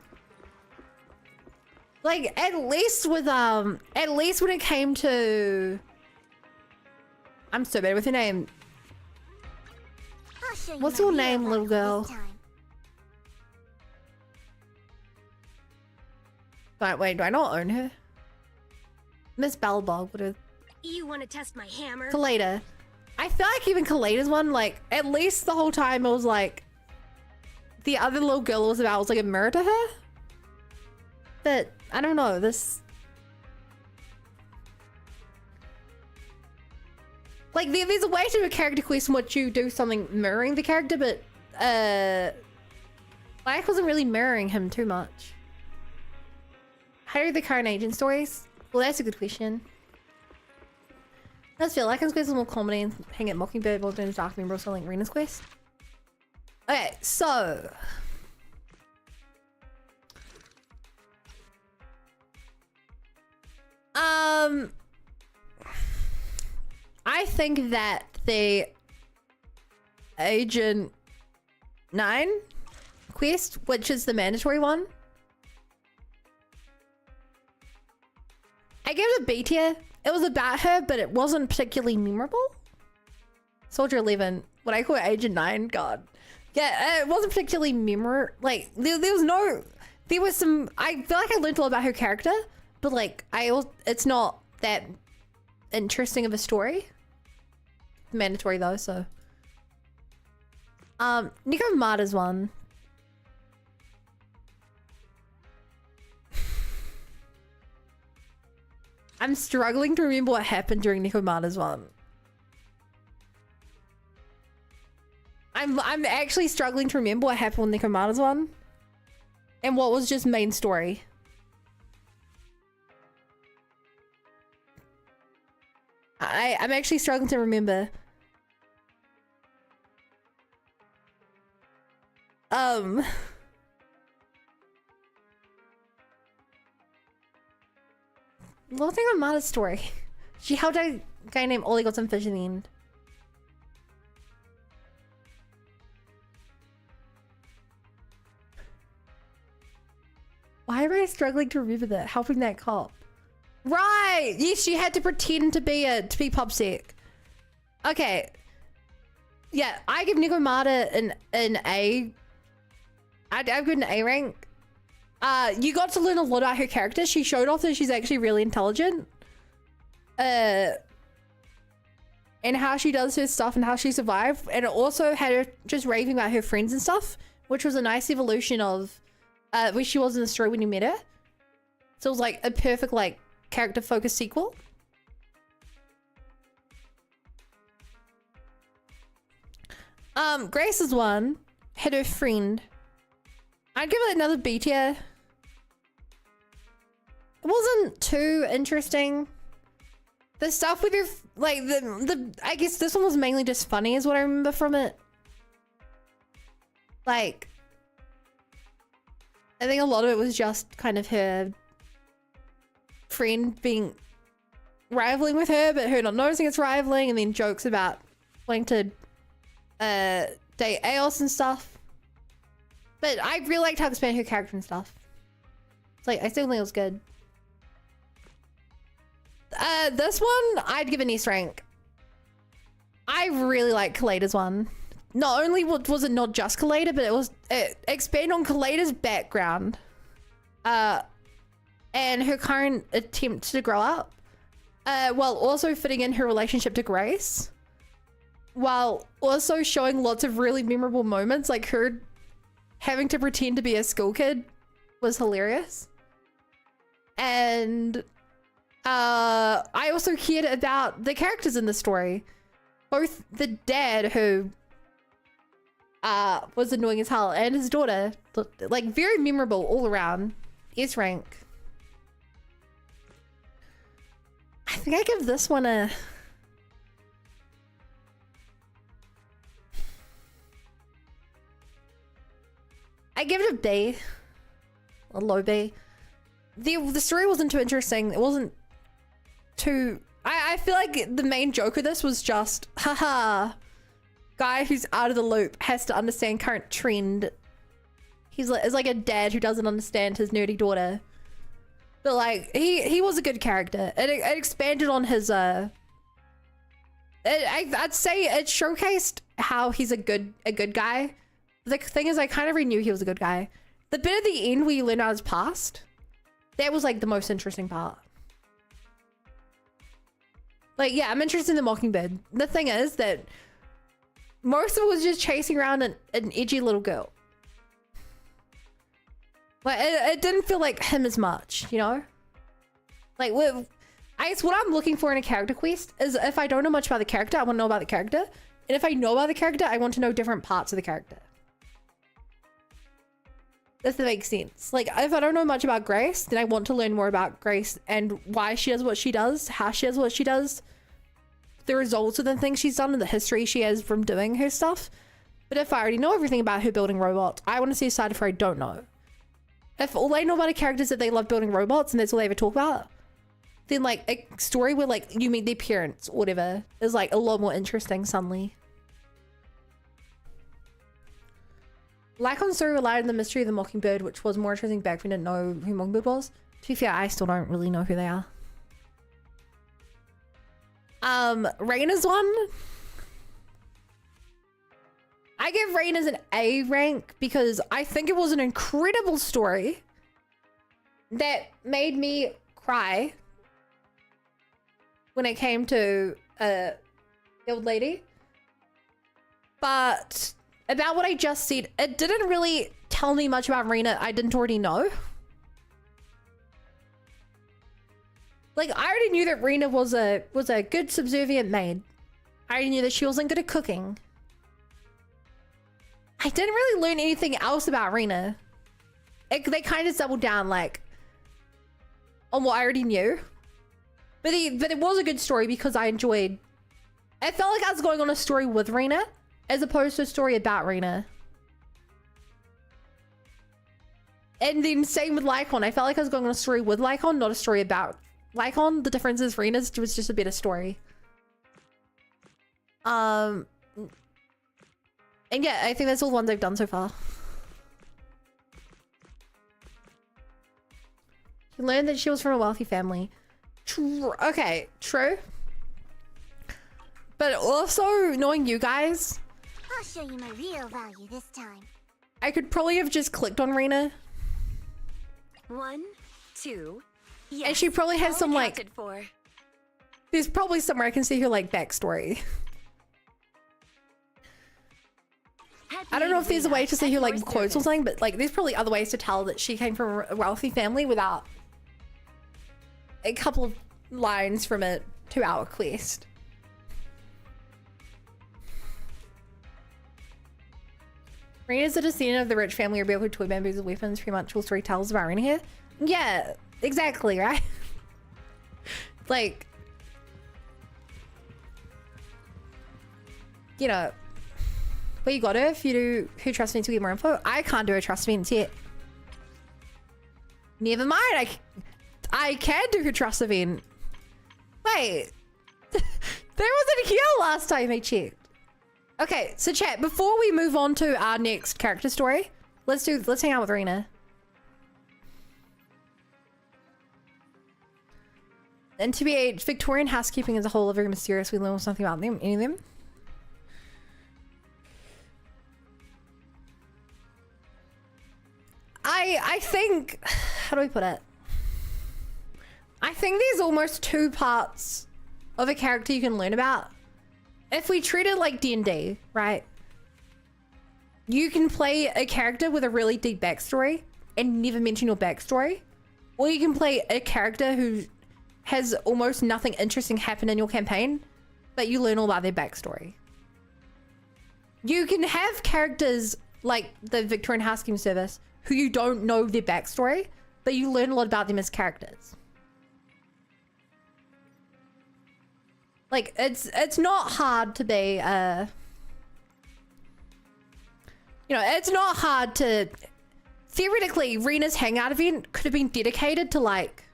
Speaker 6: Like, at least when it came to... I'm so bad with your name. What's your name, little girl? Wait, do I not own her? Miss Balbog, what are...
Speaker 19: You want to test my hammer?
Speaker 6: Kaleda. I feel like even Kaleda's one, like, at least the whole time it was like... The other little girl was like a mirror to her? But, I don't know, this... Like, there's a way to do a character quest in which you do something mirroring the character, but, Black wasn't really mirroring him too much. How are the current agent stories? Well, that's a good question. Let's feel like Lycaon's quest is more comedy and hang at Mockingbird while doing his Dark Member selling Rena's quest. Okay, so... I think that the Agent 9 quest, which is the mandatory one, I gave it a B tier. It was about her, but it wasn't particularly memorable. Soldier 11, what I call Agent 9, God. Yeah, it wasn't particularly memorable. Like, there was some, I feel like I learned a lot about her character, but like, it's not that interesting of a story. Mandatory though, so. Nico Mata's one. I'm struggling to remember what happened during Nico Mata's one. I'm actually struggling to remember what happened with Nico Mata's one. And what was just main story. I'm actually struggling to remember. One thing on Mata's story. She helped a guy named Oli got some fish in the end. Why am I struggling to remember that? Helping that cop. Right! Yes, she had to pretend to be PopSec. Okay. Yeah, I give Nico Mata an A. I'd give it an A rank. You got to learn a lot about her character. She showed off that she's actually really intelligent. And how she does her stuff and how she survived. And it also had her just raving about her friends and stuff, which was a nice evolution of where she was in the story when you met her. So it was like a perfect like character focused sequel. Grace's one had her friend. I'd give it another B tier. It wasn't too interesting. The stuff with your like the I guess this one was mainly just funny is what I remember from it. Like I think a lot of it was just kind of her friend being rivaling with her, but her not noticing it's rivaling, and then jokes about wanting to date Aos and stuff. But I really liked how it expanded her character and stuff. It's like I still think it was good. This one I'd give an S rank. I really like Kaleda's one. Not only was it not just Kaleda, but it expanded on Kaleda's background. And her current attempt to grow up. While also fitting in her relationship to Grace. While also showing lots of really memorable moments, like her having to pretend to be a school kid was hilarious. And I also cared about the characters in the story. Both the dad, who was annoying as hell, and his daughter. Like, very memorable all around. S rank. I think I give this one a... I give it a B. A low B. The story wasn't too interesting. It wasn't too... I feel like the main joke of this was just, haha, guy who's out of the loop has to understand current trend. Is like a dad who doesn't understand his nerdy daughter. But like, he was a good character. It expanded on his, I'd say it showcased how he's a good guy. The thing is, I kind of already knew he was a good guy. The bit at the end where you learn out his past, that was like the most interesting part. Like, yeah, I'm interested in the Mockingbird. The thing is that most of it was just chasing around an edgy little girl. Like, it didn't feel like him as much, you know? Like, I guess what I'm looking for in a character quest is, if I don't know much about the character, I want to know about the character. And if I know about the character, I want to know different parts of the character. If that makes sense. Like, if I don't know much about Grace, then I want to learn more about Grace and why she does what she does, how she does what she does, the results of the things she's done, and the history she has from doing her stuff. But if I already know everything about her building robots, I want to see a side of her I don't know. If all I know about a character is that they love building robots and that's all they ever talk about, then like a story where like you meet their parents or whatever is like a lot more interesting suddenly. Lycaon story relied on the mystery of the Mockingbird, which was more interesting back when we didn't know who Mockingbird was. To be fair, I still don't really know who they are. Raina's one. I give Raina's an A rank because I think it was an incredible story that made me cry when it came to the old lady. But about what I just said, it didn't really tell me much about Raina I didn't already know. Like, I already knew that Raina was a good subservient maid. I already knew that she wasn't good at cooking. I didn't really learn anything else about Raina. They kind of doubled down, like, on what I already knew. But it was a good story because I enjoyed... I felt like I was going on a story with Raina as opposed to a story about Raina. And then same with Lycaon. I felt like I was going on a story with Lycaon, not a story about Lycaon. The difference is Raina's was just a better story. And yeah, I think that's all the ones I've done so far. She learned that she was from a wealthy family. Okay, true. But also, knowing you guys,
Speaker 9: I'll show you my real value this time.
Speaker 6: I could probably have just clicked on Raina.
Speaker 7: 1, 2. Yes,
Speaker 6: and she probably has some like...
Speaker 7: For.
Speaker 6: There's probably somewhere I can see her like backstory. I don't know if there's a way to see her like quotes or something, but like there's probably other ways to tell that she came from a wealthy family without a couple of lines from a 2-hour quest. Raina's a descendant of the rich family who built with toy bamboos as weapons. Pretty much all story tells about Raina here. Yeah, exactly, right? Like, you know, well, you got her if you do who trust me to get more info. I can't do a trust events yet. Never mind, I can do her trust event. Wait, there wasn't here last time I checked. Okay, so chat, before we move on to our next character story, let's hang out with Raina. And to be a Victorian housekeeping as a whole are very mysterious. We learn something about them, any of them. think, how do we put it? I think there's almost two parts of a character you can learn about. If we treat it like D&D, right? You can play a character with a really deep backstory and never mention your backstory. Or you can play a character who has almost nothing interesting happen in your campaign, but you learn all about their backstory. You can have characters like the Victorian Housekeeping Service who you don't know their backstory, but you learn a lot about them as characters. Like, it's not hard to be, you know, it's not hard to... Theoretically, Rena's hangout event could have been dedicated to, like...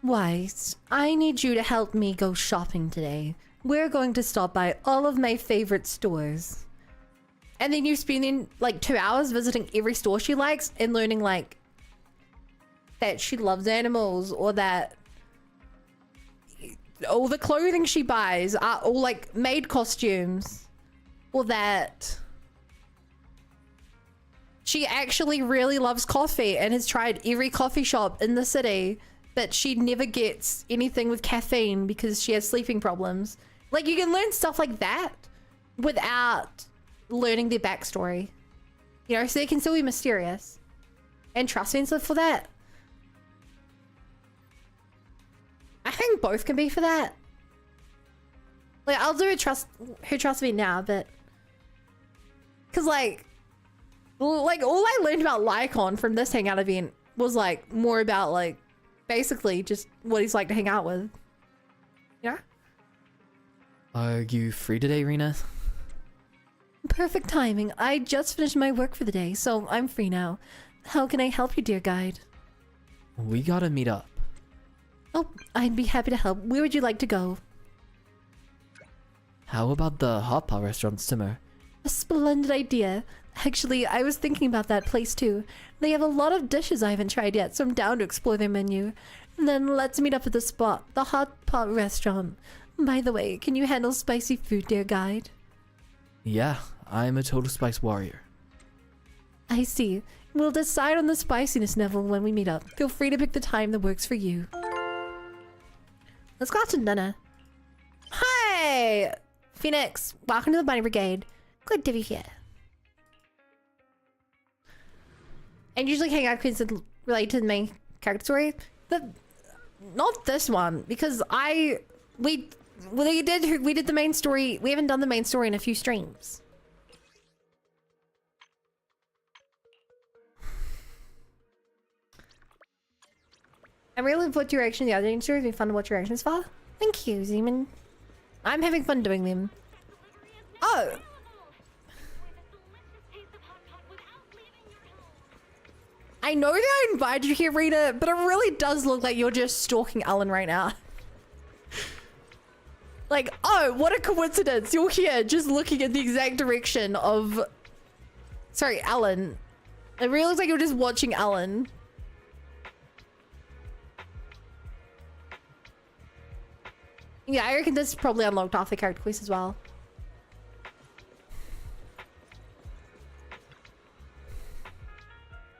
Speaker 6: Weiss, I need you to help me go shopping today. We're going to stop by all of my favorite stores. And then you spend like 2 hours visiting every store she likes and learning like that she loves animals, or that all the clothing she buys are all like maid costumes, or that she actually really loves coffee and has tried every coffee shop in the city, but she never gets anything with caffeine because she has sleeping problems. Like, you can learn stuff like that without learning their backstory. You know, so they can still be mysterious and trusting stuff for that. I think both can be for that. Like, I'll do who trusts me now, but... Because, like, all I learned about Lycaon from this hangout event was, like, more about, like, basically just what he's like to hang out with. Yeah?
Speaker 10: Are you free today, Rena?
Speaker 6: Perfect timing. I just finished my work for the day, so I'm free now. How can I help you, dear guide?
Speaker 10: We gotta meet up.
Speaker 6: Oh, I'd be happy to help. Where would you like to go?
Speaker 10: How about the hot pot restaurant Simmer?
Speaker 6: A splendid idea. Actually, I was thinking about that place too. They have a lot of dishes I haven't tried yet, so I'm down to explore their menu. And then let's meet up at the spot, the hot pot restaurant. By the way, can you handle spicy food, dear guide?
Speaker 10: Yeah, I'm a total spice warrior.
Speaker 6: I see. We'll decide on the spiciness level when we meet up. Feel free to pick the time that works for you. Let's go out to dinner. Hi! Phoenix, welcome to the Bunny Brigade. Good to be here. And usually hangout queens relate to the main character story. Not this one, because we did the main story. We haven't done the main story in a few streams. I really looking forward to your reaction to the other story. It's been fun to watch your reactions for. Thank you, Zeman. I'm having fun doing them. Oh! I know that I invited you here, Rita, but it really does look like you're just stalking Alan right now. Like, oh, what a coincidence. You're here just looking in the exact direction of... Sorry, Alan. It really looks like you're just watching Alan. Yeah, I reckon this probably unlocked off the character quest as well.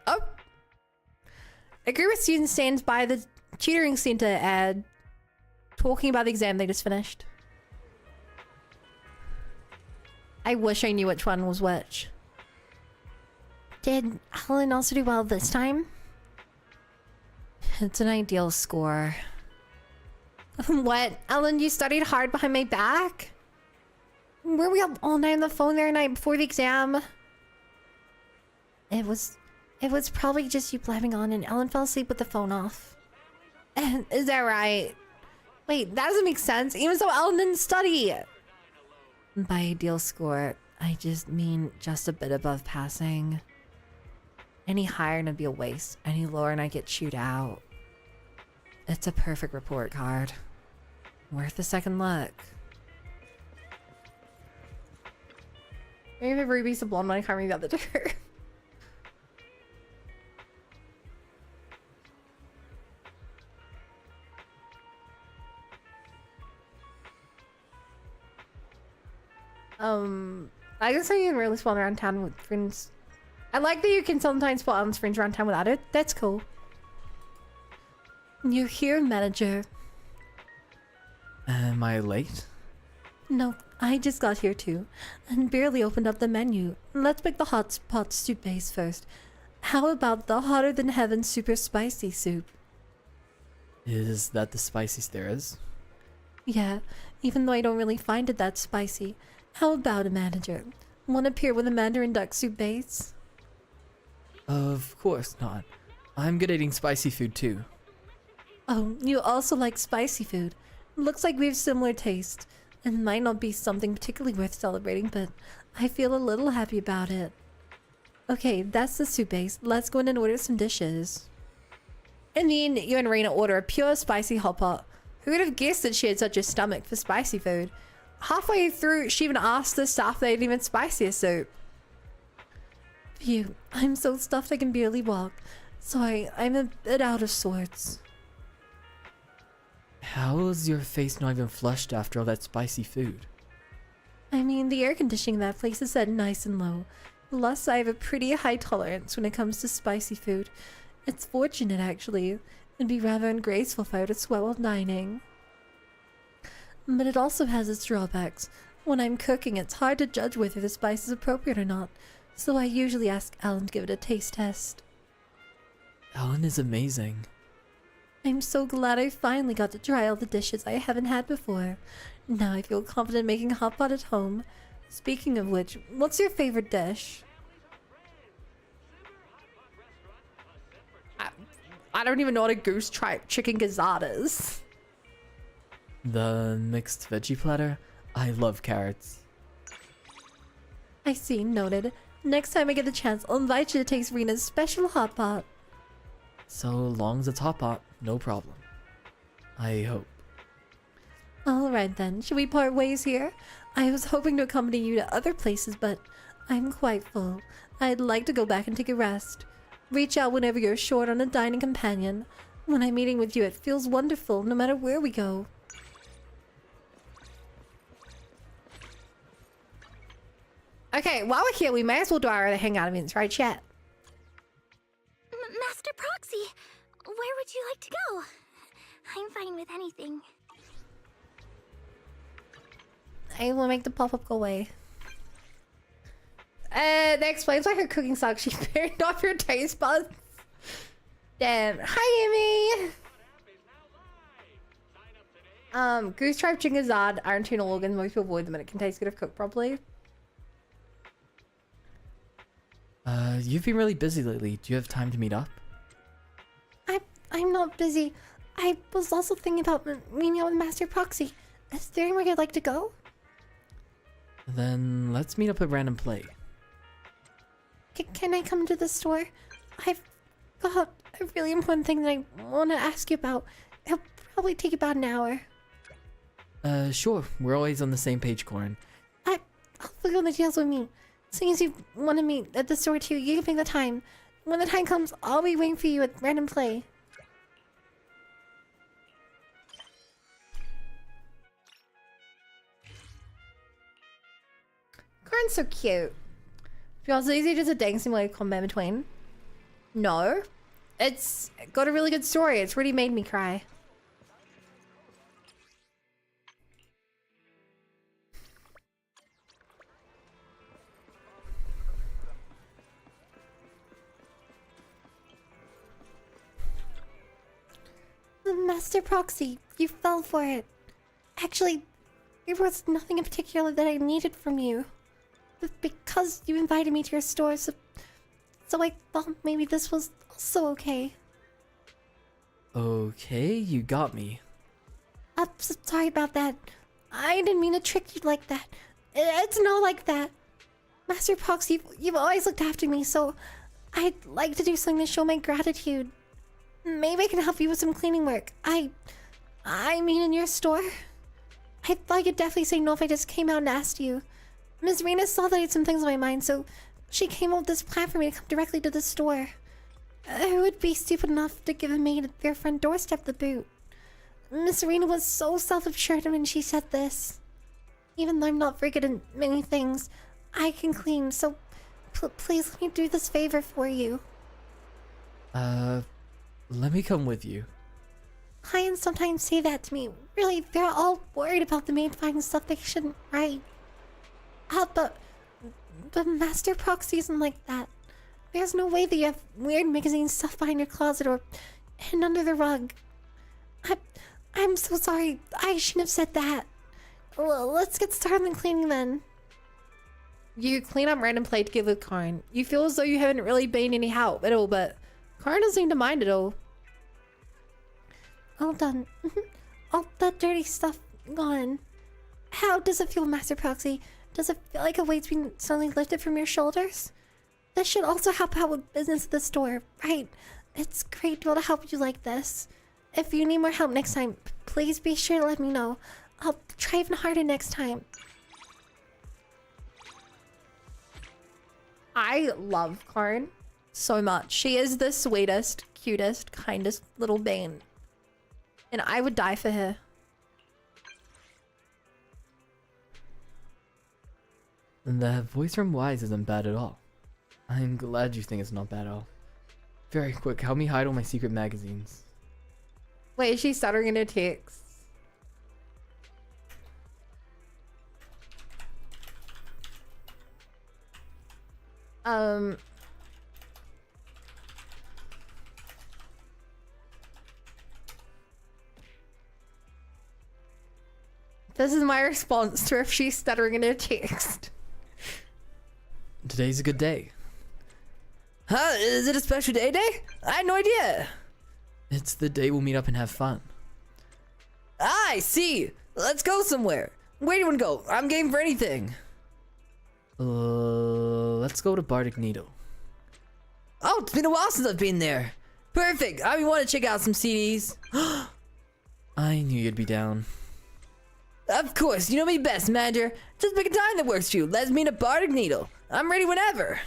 Speaker 6: Oh! A group of students stands by the tutoring center ad talking about the exam they just finished. I wish I knew which one was which. Did Helen also do well this time? It's an ideal score. What? Ellen, you studied hard behind my back? Were we up all night on the phone there night before the exam? It was probably just you blabbing on and Ellen fell asleep with the phone off. Is that right? Wait, that doesn't make sense. Even so, Ellen didn't study. By ideal score, I just mean just a bit above passing. Any higher and it'd be a waste. Any lower and I get chewed out. It's a perfect report card. Worth a second look. Maybe Ruby's a blonde one, I can't read the other two. I guess you can really spawn around town with friends. I like that you can sometimes spawn friends around town without it. That's cool. You're here, manager.
Speaker 10: Am I late?
Speaker 6: No, I just got here too, and barely opened up the menu. Let's pick the hot pot soup base first. How about the hotter than heaven super spicy soup?
Speaker 10: Is that the spiciest there is?
Speaker 6: Yeah, even though I don't really find it that spicy. How about a manager? Wanna pair with a mandarin duck soup base?
Speaker 10: Of course not. I'm good at eating spicy food too.
Speaker 6: Oh, you also like spicy food. Looks like we have similar taste. It might not be something particularly worth celebrating, but I feel a little happy about it. Okay, that's the soup base. Let's go in and order some dishes. In the end, you and Rena order a pure spicy hot pot. Who would have guessed that she had such a stomach for spicy food? Halfway through, she even asked the staff they didn't even spicy a soup. Phew, I'm so stuffed I can barely walk. Sorry, I'm a bit out of sorts.
Speaker 10: How is your face not even flushed after all that spicy food?
Speaker 6: I mean, the air conditioning in that place is set nice and low. Plus, I have a pretty high tolerance when it comes to spicy food. It's fortunate, actually. It'd be rather ungraceful if I were to sweat while dining. But it also has its drawbacks. When I'm cooking, it's hard to judge whether the spice is appropriate or not, so I usually ask Alan to give it a taste test.
Speaker 10: Alan is amazing.
Speaker 6: I'm so glad I finally got to try all the dishes I haven't had before. Now I feel confident making a hot pot at home. Speaking of which, what's your favorite dish? I don't even know what a goose tripe chicken gizzard is.
Speaker 10: The mixed veggie platter? I love carrots.
Speaker 6: I see, noted. Next time I get the chance, I'll invite you to taste Rena's special hot pot.
Speaker 10: So long as it's hot pot, no problem. I hope.
Speaker 6: Alright then, should we part ways here? I was hoping to accompany you to other places, but I'm quite full. I'd like to go back and take a rest. Reach out whenever you're short on a dining companion. When I'm meeting with you, it feels wonderful, no matter where we go. Okay, while we're here, we may as well do our other hangout events, right, chat?
Speaker 9: Master Proxy, where would you like to go? I'm fine with anything.
Speaker 6: I will make the pop-up go away. That explains why her cooking sucks. She burned off your taste buds. Damn. Hi, Amy. Goose tripe chicken gizzard, iron tuna organs. Most people avoid them, and it can taste good if cooked properly.
Speaker 10: You've been really busy lately. Do you have time to meet up?
Speaker 6: I'm not busy. I was also thinking about meeting out with Master Proxy. Is there anywhere you'd like to go?
Speaker 10: Then let's meet up at Random Play.
Speaker 6: Can I come to the store? I've got a really important thing that I want to ask you about. It'll probably take about an hour.
Speaker 10: Sure. We're always on the same page, Corin.
Speaker 6: I'll figure out the details with me. Seeing as you want to meet at the store too, you can pick the time. When the time comes, I'll be waiting for you at Random Play. Corin's so cute. Feels easy just a dating simulator combat between. No. It's got a really good story. It's really made me cry. Master Proxy, you fell for it. Actually, there was nothing in particular that I needed from you. But because you invited me to your store, so I thought maybe this was also okay.
Speaker 10: Okay, you got me.
Speaker 6: I'm so sorry about that. I didn't mean to trick you like that. It's not like that. Master Proxy, you've always looked after me, so I'd like to do something to show my gratitude. Maybe I can help you with some cleaning work. I mean in your store. I thought I could definitely say no if I just came out and asked you. Ms. Rena saw that I had some things on my mind, so she came up with this plan for me to come directly to the store. Who would be stupid enough to give a maid their front doorstep the boot? Miss Rena was so self-assured when she said this. Even though I'm not very good at many things, I can clean, so please let me do this favor for you.
Speaker 10: Let me come with you.
Speaker 6: Clients sometimes say that to me. Really, they're all worried about the maid finding stuff they shouldn't write. But Master Proxy isn't like that. There's no way that you have weird magazine stuff behind your closet or hidden under the rug. I'm so sorry. I shouldn't have said that. Well, let's get started on cleaning then. You clean up random plate together with Karn. You feel as though you haven't really been any help at all, but Karn doesn't seem to mind at all. All done. All that dirty stuff gone. How does it feel, Master Proxy? Does it feel like a weight's being suddenly lifted from your shoulders? This should also help out with business at the store, right? It's great to be able to help you like this. If you need more help next time, please be sure to let me know. I'll try even harder next time. I love Karn so much. She is the sweetest, cutest, kindest little bean. And I would die for her.
Speaker 10: The voice from Wise isn't bad at all. I'm glad you think it's not bad at all. Very quick, help me hide all my secret magazines.
Speaker 6: Wait, is she stuttering in her text? This is my response to her if she's stuttering in her text.
Speaker 10: Today's a good day.
Speaker 14: Huh? Is it a special day? I had no idea.
Speaker 10: It's the day we'll meet up and have fun.
Speaker 14: Ah, I see. Let's go somewhere. Where do you want to go? I'm game for anything.
Speaker 10: Let's go to Bardic Needle.
Speaker 14: Oh, it's been a while since I've been there. Perfect. I want to check out some CDs.
Speaker 10: I knew you'd be down.
Speaker 14: Of course, you know me best, manager. Just pick a time that works for you. Let's meet at Bardic Needle. I'm ready whenever.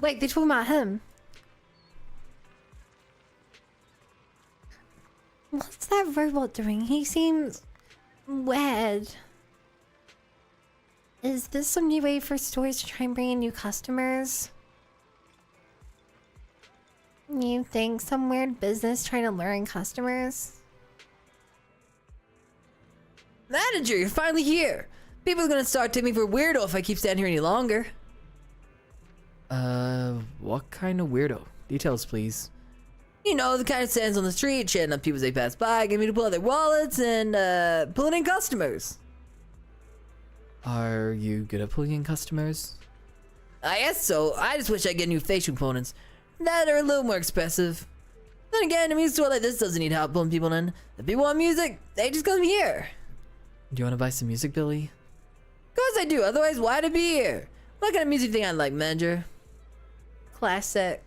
Speaker 6: Wait, they're talking about him. What's that robot doing? He seems weird. Is this some new way for stores to try and bring in new customers? You think some weird business trying to lure in customers?
Speaker 14: Manager, you're finally here. People are gonna start taking me for a weirdo if I keep standing here any longer.
Speaker 10: What kind of weirdo? Details, please.
Speaker 14: You know, the kind of stands on the street, chatting up people as they pass by, getting me to pull out their wallets, and, pulling in customers.
Speaker 10: Are you good at pulling in customers?
Speaker 14: I guess so. I just wish I get new facial components that are a little more expressive. Then again, a music store like this doesn't need help pulling people in. If people want music, they just come here.
Speaker 10: Do you want to buy some music, Billy?
Speaker 14: Of course I do, otherwise why'd I be here? What kind of music thing I like, manager?
Speaker 6: Classic.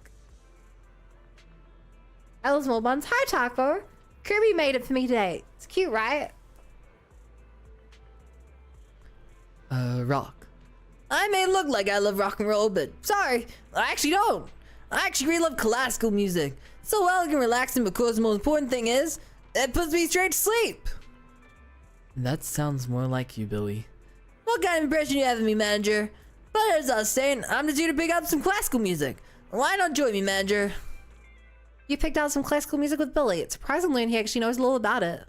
Speaker 6: Ella's Small Buns. Hi, Taco. Kirby made it for me today. It's cute, right?
Speaker 10: Rock.
Speaker 14: I may look like I love rock and roll, but sorry, I actually don't. I actually really love classical music. It's so elegant, relaxing, but of course the most important thing is, it puts me straight to sleep.
Speaker 10: That sounds more like you, Billy.
Speaker 14: What kind of impression you have of me, manager? But as I was saying, I'm just here to pick up some classical music. Why not join me, manager?
Speaker 6: You picked out some classical music with Billy. It's surprisingly he actually knows a little about it.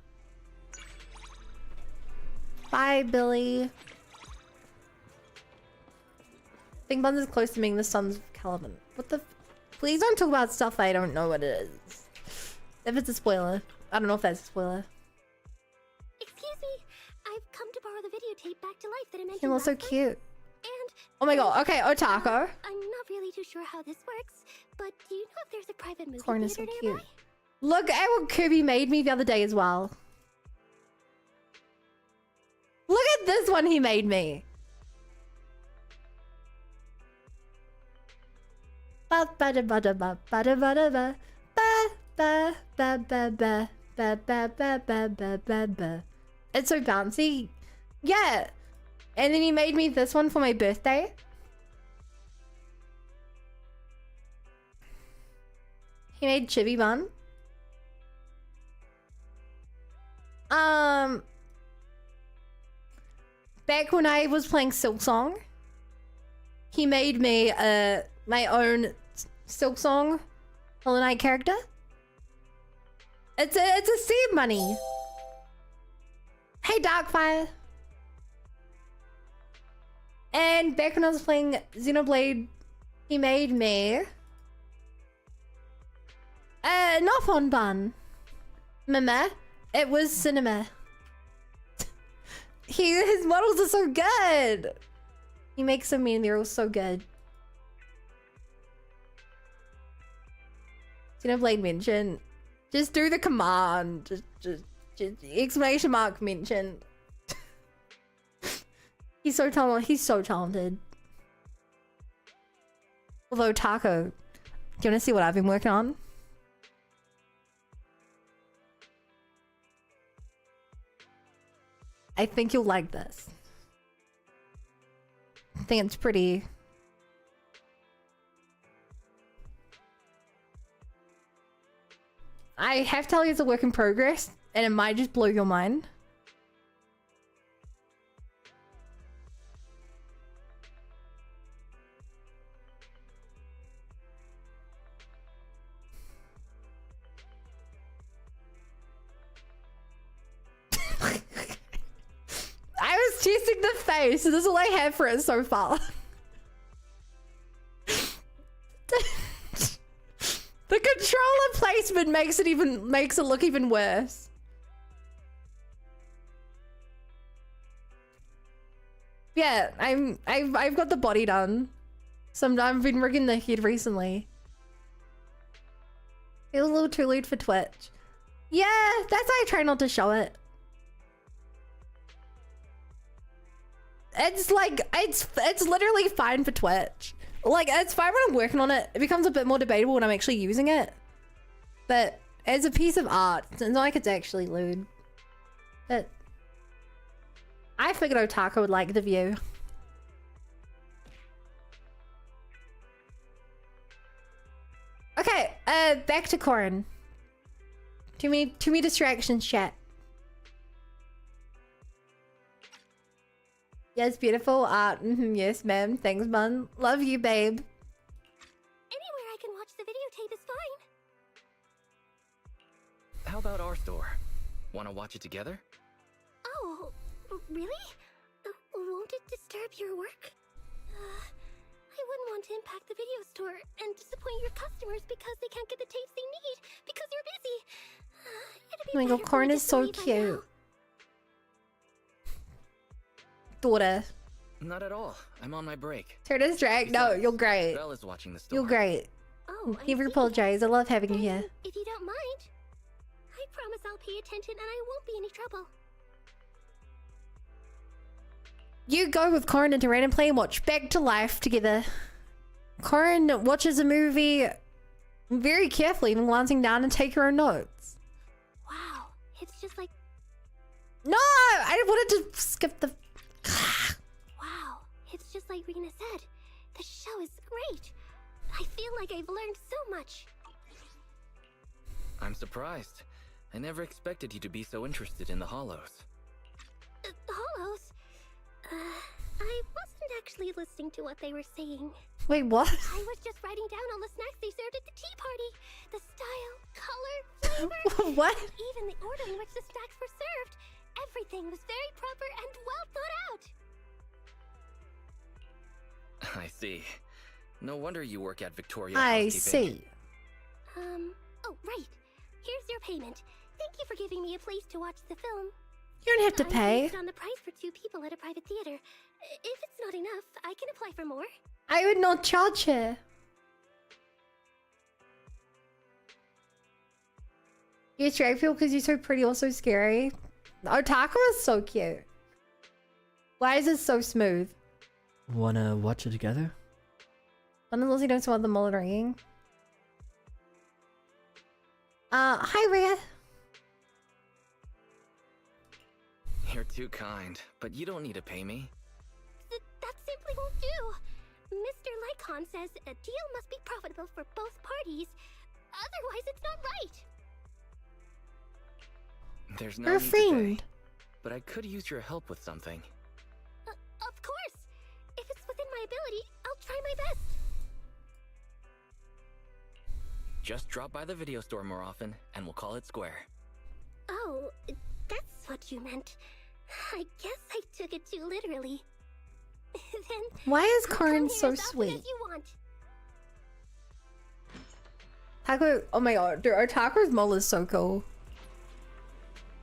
Speaker 6: Bye, Billy. Bing Buns is close to being the sons of Caliban. What the? Please don't talk about stuff I don't know what it is. If it's a spoiler. I don't know if that's a spoiler.
Speaker 9: Excuse me, I've come to borrow the videotape back to life that I mentioned.
Speaker 6: He looks so
Speaker 9: last time.
Speaker 6: cute.
Speaker 9: And
Speaker 6: oh my god, okay, Otaco.
Speaker 9: I'm not really too sure how this works, but do you know if there's a private movie
Speaker 6: Corn is
Speaker 9: theater
Speaker 6: so
Speaker 9: nearby?
Speaker 6: cute. Look at what Kirby made me the other day as well. Look at this one he made me. Ba ba da ba da ba ba da ba da ba ba ba ba ba ba ba ba ba ba ba ba ba. It's so bouncy. Yeah. And then he made me this one for my birthday. He made Chibi Bun. Back when I was playing Silk Song, he made me my own Silk Song Hollow Knight character. It's a seed money. Hey Darkfire. And back when I was playing Xenoblade, he made me Nothon Bun. Mama, it was cinema. His models are so good. He makes them and they're all so good. Xenoblade mention. Just do the command. Just exclamation mark mention. He's so talented. He's so talented. Although Taco, do you want to see what I've been working on? I think you'll like this. I think it's pretty. I have to tell you it's a work in progress, and it might just blow your mind. I was testing the face, so this is all I have for it so far. The controller placement makes it look even worse. Yeah, I've got the body done. I've been rigging the head recently. It was a little too late for Twitch. Yeah, that's why I try not to show it. It's like it's literally fine for Twitch. Like, it's fine when I'm working on it. It becomes a bit more debatable when I'm actually using it. But as a piece of art, it's not like it's actually lewd. But I figured Otaku would like the view. Okay, back to Corin. Too many distractions, chat. Yes, beautiful art. Yes, ma'am. Thanks, man. Love you, babe.
Speaker 9: Anywhere I can watch the videotape is fine.
Speaker 11: How about our store? Wanna watch it together?
Speaker 9: Oh, really? Won't it disturb your work? I wouldn't want to impact the video store and disappoint your customers because they can't get the tapes they need because you're busy.
Speaker 6: Oh my god, Corin is so cute. Daughter.
Speaker 11: Not at all. I'm on my break.
Speaker 6: Turn us drag. No, you're great.
Speaker 11: Bella's watching the store.
Speaker 6: You're great.
Speaker 9: Oh,
Speaker 6: Never apologize. I love having you here.
Speaker 9: If you don't mind, I promise I'll pay attention and I won't be any trouble.
Speaker 6: You go with Corin into random play and watch Back to Life together. Corin watches a movie very carefully, even glancing down and take her own notes.
Speaker 9: Wow, it's just like...
Speaker 6: No! I wanted to skip the...
Speaker 9: Wow, it's just like Rena said. The show is great. I feel like I've learned so much.
Speaker 11: I'm surprised. I never expected you to be so interested in the Hollows.
Speaker 9: Hollows? I wasn't actually listening to what they were saying.
Speaker 6: Wait, what?
Speaker 9: I was just writing down all the snacks they served at the tea party. The style, color, flavor.
Speaker 6: What?
Speaker 9: Even the order in which the snacks were served. Everything was very proper and well thought out.
Speaker 11: I see. No wonder you work at Victoria
Speaker 6: I
Speaker 11: Housekeeping.
Speaker 6: see.
Speaker 9: Oh, right. Here's your payment. Thank you for giving me a place to watch the film.
Speaker 6: You don't have to pay.
Speaker 9: I based on the price for 2 people at a private theater. If it's not enough, I can apply for more.
Speaker 6: I would not charge her. You attract people because you're so pretty or so scary. Otaku is so cute. Why is it so smooth?
Speaker 10: Wanna watch it together?
Speaker 6: Unless you don't want the mullet ringing. Hi Rhea.
Speaker 11: You're too kind, but you don't need to pay me.
Speaker 9: That simply won't do. Mr. Lycaon says a deal must be profitable for both parties. Otherwise, it's not right.
Speaker 11: There's no
Speaker 6: You're a
Speaker 11: need to pay,
Speaker 6: friend.
Speaker 11: but I could use your help with something.
Speaker 9: Of course. If it's within my ability, I'll try my best.
Speaker 11: Just drop by the video store more often, and we'll call it square.
Speaker 9: Oh, that's what you meant. I guess I took it too literally. Then
Speaker 6: Why is
Speaker 9: I'll come
Speaker 6: Karin
Speaker 9: here
Speaker 6: so
Speaker 9: as often
Speaker 6: sweet?
Speaker 9: as you want.
Speaker 6: Taco, oh my god, dude, Otaku's mole is so cool.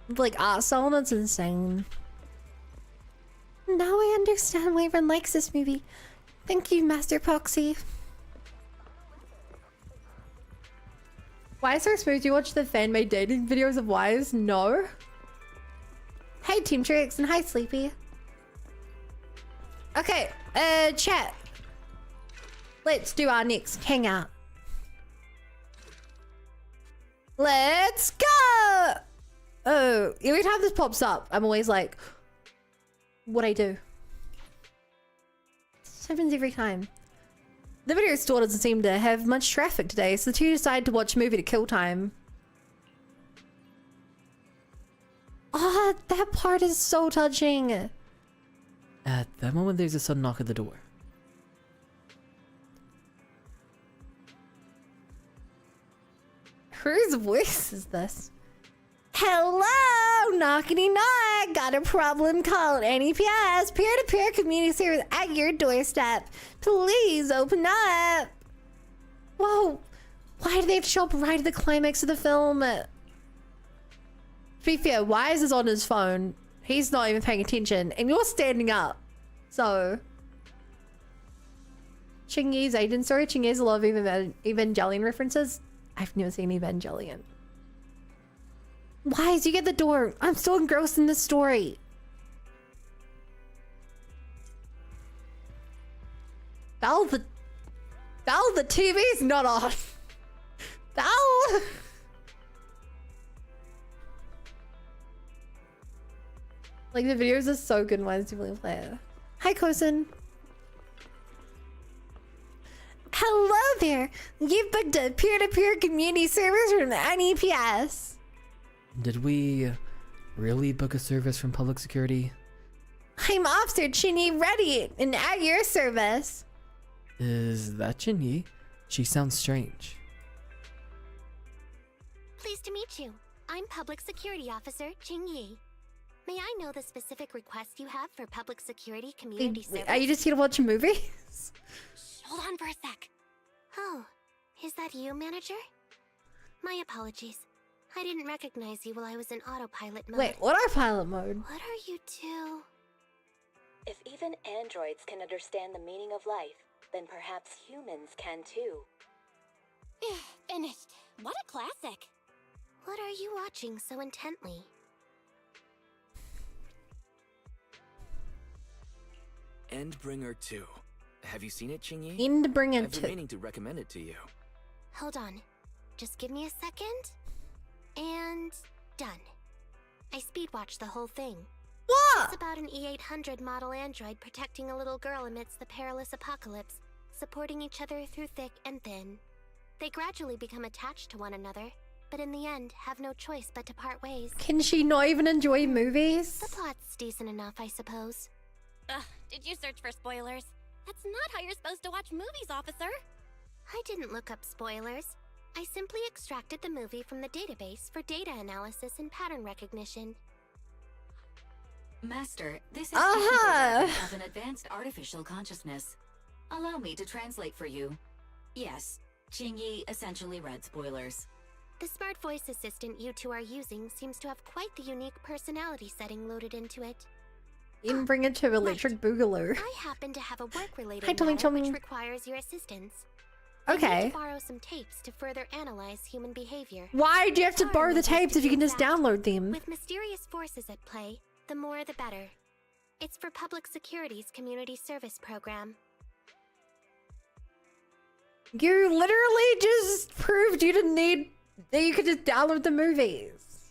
Speaker 6: Like arsehole, that's insane. Now I understand why everyone likes this movie. Thank you, Master Poxy. Why is so smooth? Do you watch the fan-made dating videos of wives? No. Hey, Team Tricks, and hi, Sleepy. Okay, chat. Let's do our next hangout. Let's go! Oh, every time this pops up, I'm always like, what'd I do? This happens every time. The video store doesn't seem to have much traffic today, so the two decide to watch a movie to kill time. Oh, that part is so touching.
Speaker 10: At that moment, there's a sudden knock at the door.
Speaker 6: Whose voice is this? Hello, knockity knock. Got a problem called NEPS, peer-to-peer community service at your doorstep. Please open up. Whoa, why do they have to show up right at the climax of the film? To be fair, Wise is on his phone. He's not even paying attention, and you're standing up. So, Chingy's agent story. Chingy has a lot of Evangelion references. I've never seen Evangelion. Wise, you get the door. I'm so engrossed in this story. Val, the TV's not on. Val. Like, the videos are so good. Why does people play it? Hi, Kosen. Hello there. You've booked a peer-to-peer community service from the NEPS.
Speaker 10: Did we really book a service from public security?
Speaker 6: I'm Officer Chinny, ready and at your service.
Speaker 10: Is that Jinyi? She sounds strange.
Speaker 9: Pleased to meet you. I'm Public Security Officer Ching Yi. May I know the specific request you have for public security community service?
Speaker 6: Are you just here to watch movies?
Speaker 9: Hold on for a sec. Oh, is that you, manager? My apologies. I didn't recognize you while I was in autopilot mode.
Speaker 6: Wait, what autopilot mode?
Speaker 9: What are you two?
Speaker 12: If even androids can understand the meaning of life, then perhaps humans can too.
Speaker 9: Finished. What a classic. What are you watching so intently?
Speaker 11: Endbringer 2. Have you seen it, Qingyi?
Speaker 6: Endbringer
Speaker 11: I've
Speaker 6: 2.
Speaker 11: been meaning to recommend it to you.
Speaker 9: Hold on. Just give me a second. And done. I speedwatched the whole thing.
Speaker 6: What?
Speaker 9: It's about an E800 model android protecting a little girl amidst the perilous apocalypse, supporting each other through thick and thin. They gradually become attached to one another, but in the end have no choice but to part ways.
Speaker 6: Can she not even enjoy movies?
Speaker 9: The plot's decent enough, I suppose.
Speaker 7: Ugh, did you search for spoilers? That's not how you're supposed to watch movies, officer.
Speaker 9: I didn't look up spoilers. I simply extracted the movie from the database for data analysis and pattern recognition.
Speaker 12: Master, this is of an advanced artificial consciousness. Allow me to translate for you. Yes, Qingyi essentially read spoilers.
Speaker 9: The smart voice assistant you two are using seems to have quite the unique personality setting loaded into it.
Speaker 6: Even bring it to Electric Boogaloo.
Speaker 9: I happen to have a work-related
Speaker 6: Hi, Tommy,
Speaker 9: matter
Speaker 6: Tommy.
Speaker 9: which requires your assistance.
Speaker 6: Okay.
Speaker 9: I need to borrow some tapes to further analyze human behavior.
Speaker 6: Why do you have to borrow the tapes if you can just download them?
Speaker 9: With mysterious forces at play, the more the better. It's for Public Security's community service program.
Speaker 6: You literally just proved you didn't need that you could just download the movies.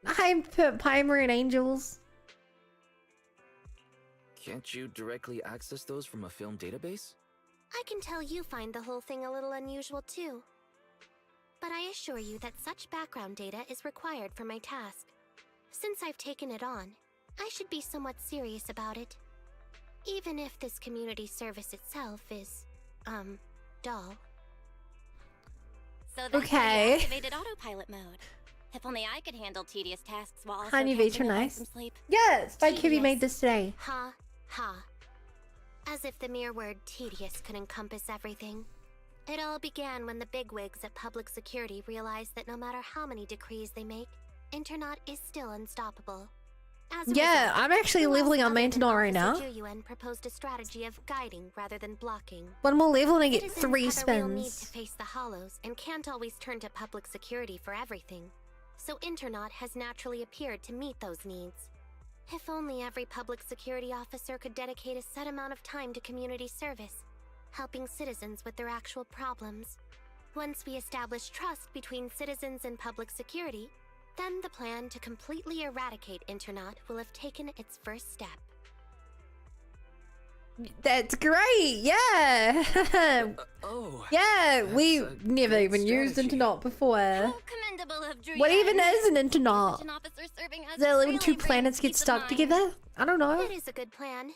Speaker 6: Hi, Hi, Marine Angels.
Speaker 11: Can't you directly access those from a film database?
Speaker 7: I can tell you find the whole thing a little unusual too. But I assure you that such background data is required for my task. Since I've taken it on, I should be somewhat serious about it. Even if this community service itself is, dull.
Speaker 9: So that's
Speaker 6: Okay.
Speaker 9: why you activated autopilot mode. If only I could handle tedious tasks while also
Speaker 6: Honey,
Speaker 9: catching
Speaker 6: you're
Speaker 9: a
Speaker 6: nice.
Speaker 9: from sleep.
Speaker 6: Yes, by Kibby
Speaker 7: Tedious.
Speaker 6: made this today.
Speaker 7: Ha, ha. As if the mere word tedious could encompass everything. It all began when the bigwigs at public security realized that no matter how many decrees they make, Internaut is still unstoppable. As a
Speaker 6: Yeah,
Speaker 7: result,
Speaker 6: I'm actually
Speaker 7: who
Speaker 6: leveling
Speaker 7: else
Speaker 6: on
Speaker 7: other than
Speaker 6: Manticore right now.
Speaker 7: Officer Juyuan proposed a strategy of guiding rather than blocking.
Speaker 6: One more level and I get
Speaker 7: Citizens
Speaker 6: 3
Speaker 7: have a real need to
Speaker 6: spins.
Speaker 7: face the hollows and can't always turn to public security for everything. So Internaut has naturally appeared to meet those needs. If only every public security officer could dedicate a set amount of time to community service, helping citizens with their actual problems. Once we establish trust between citizens and public security, then the plan to completely eradicate Internaut will have taken its first step.
Speaker 6: That's great, yeah.
Speaker 11: Oh.
Speaker 6: Yeah,
Speaker 11: that's
Speaker 6: we
Speaker 11: a
Speaker 6: never
Speaker 11: great
Speaker 6: even used
Speaker 11: strategy.
Speaker 6: Internaut before.
Speaker 9: Commendable of Druyan.
Speaker 6: What even is an Internaut?
Speaker 9: Such an officer serving us
Speaker 6: That when
Speaker 9: really
Speaker 6: two
Speaker 9: brings
Speaker 6: planets get
Speaker 9: peace of
Speaker 6: stuck
Speaker 9: mind.
Speaker 6: together? I don't know.
Speaker 7: It is a good plan.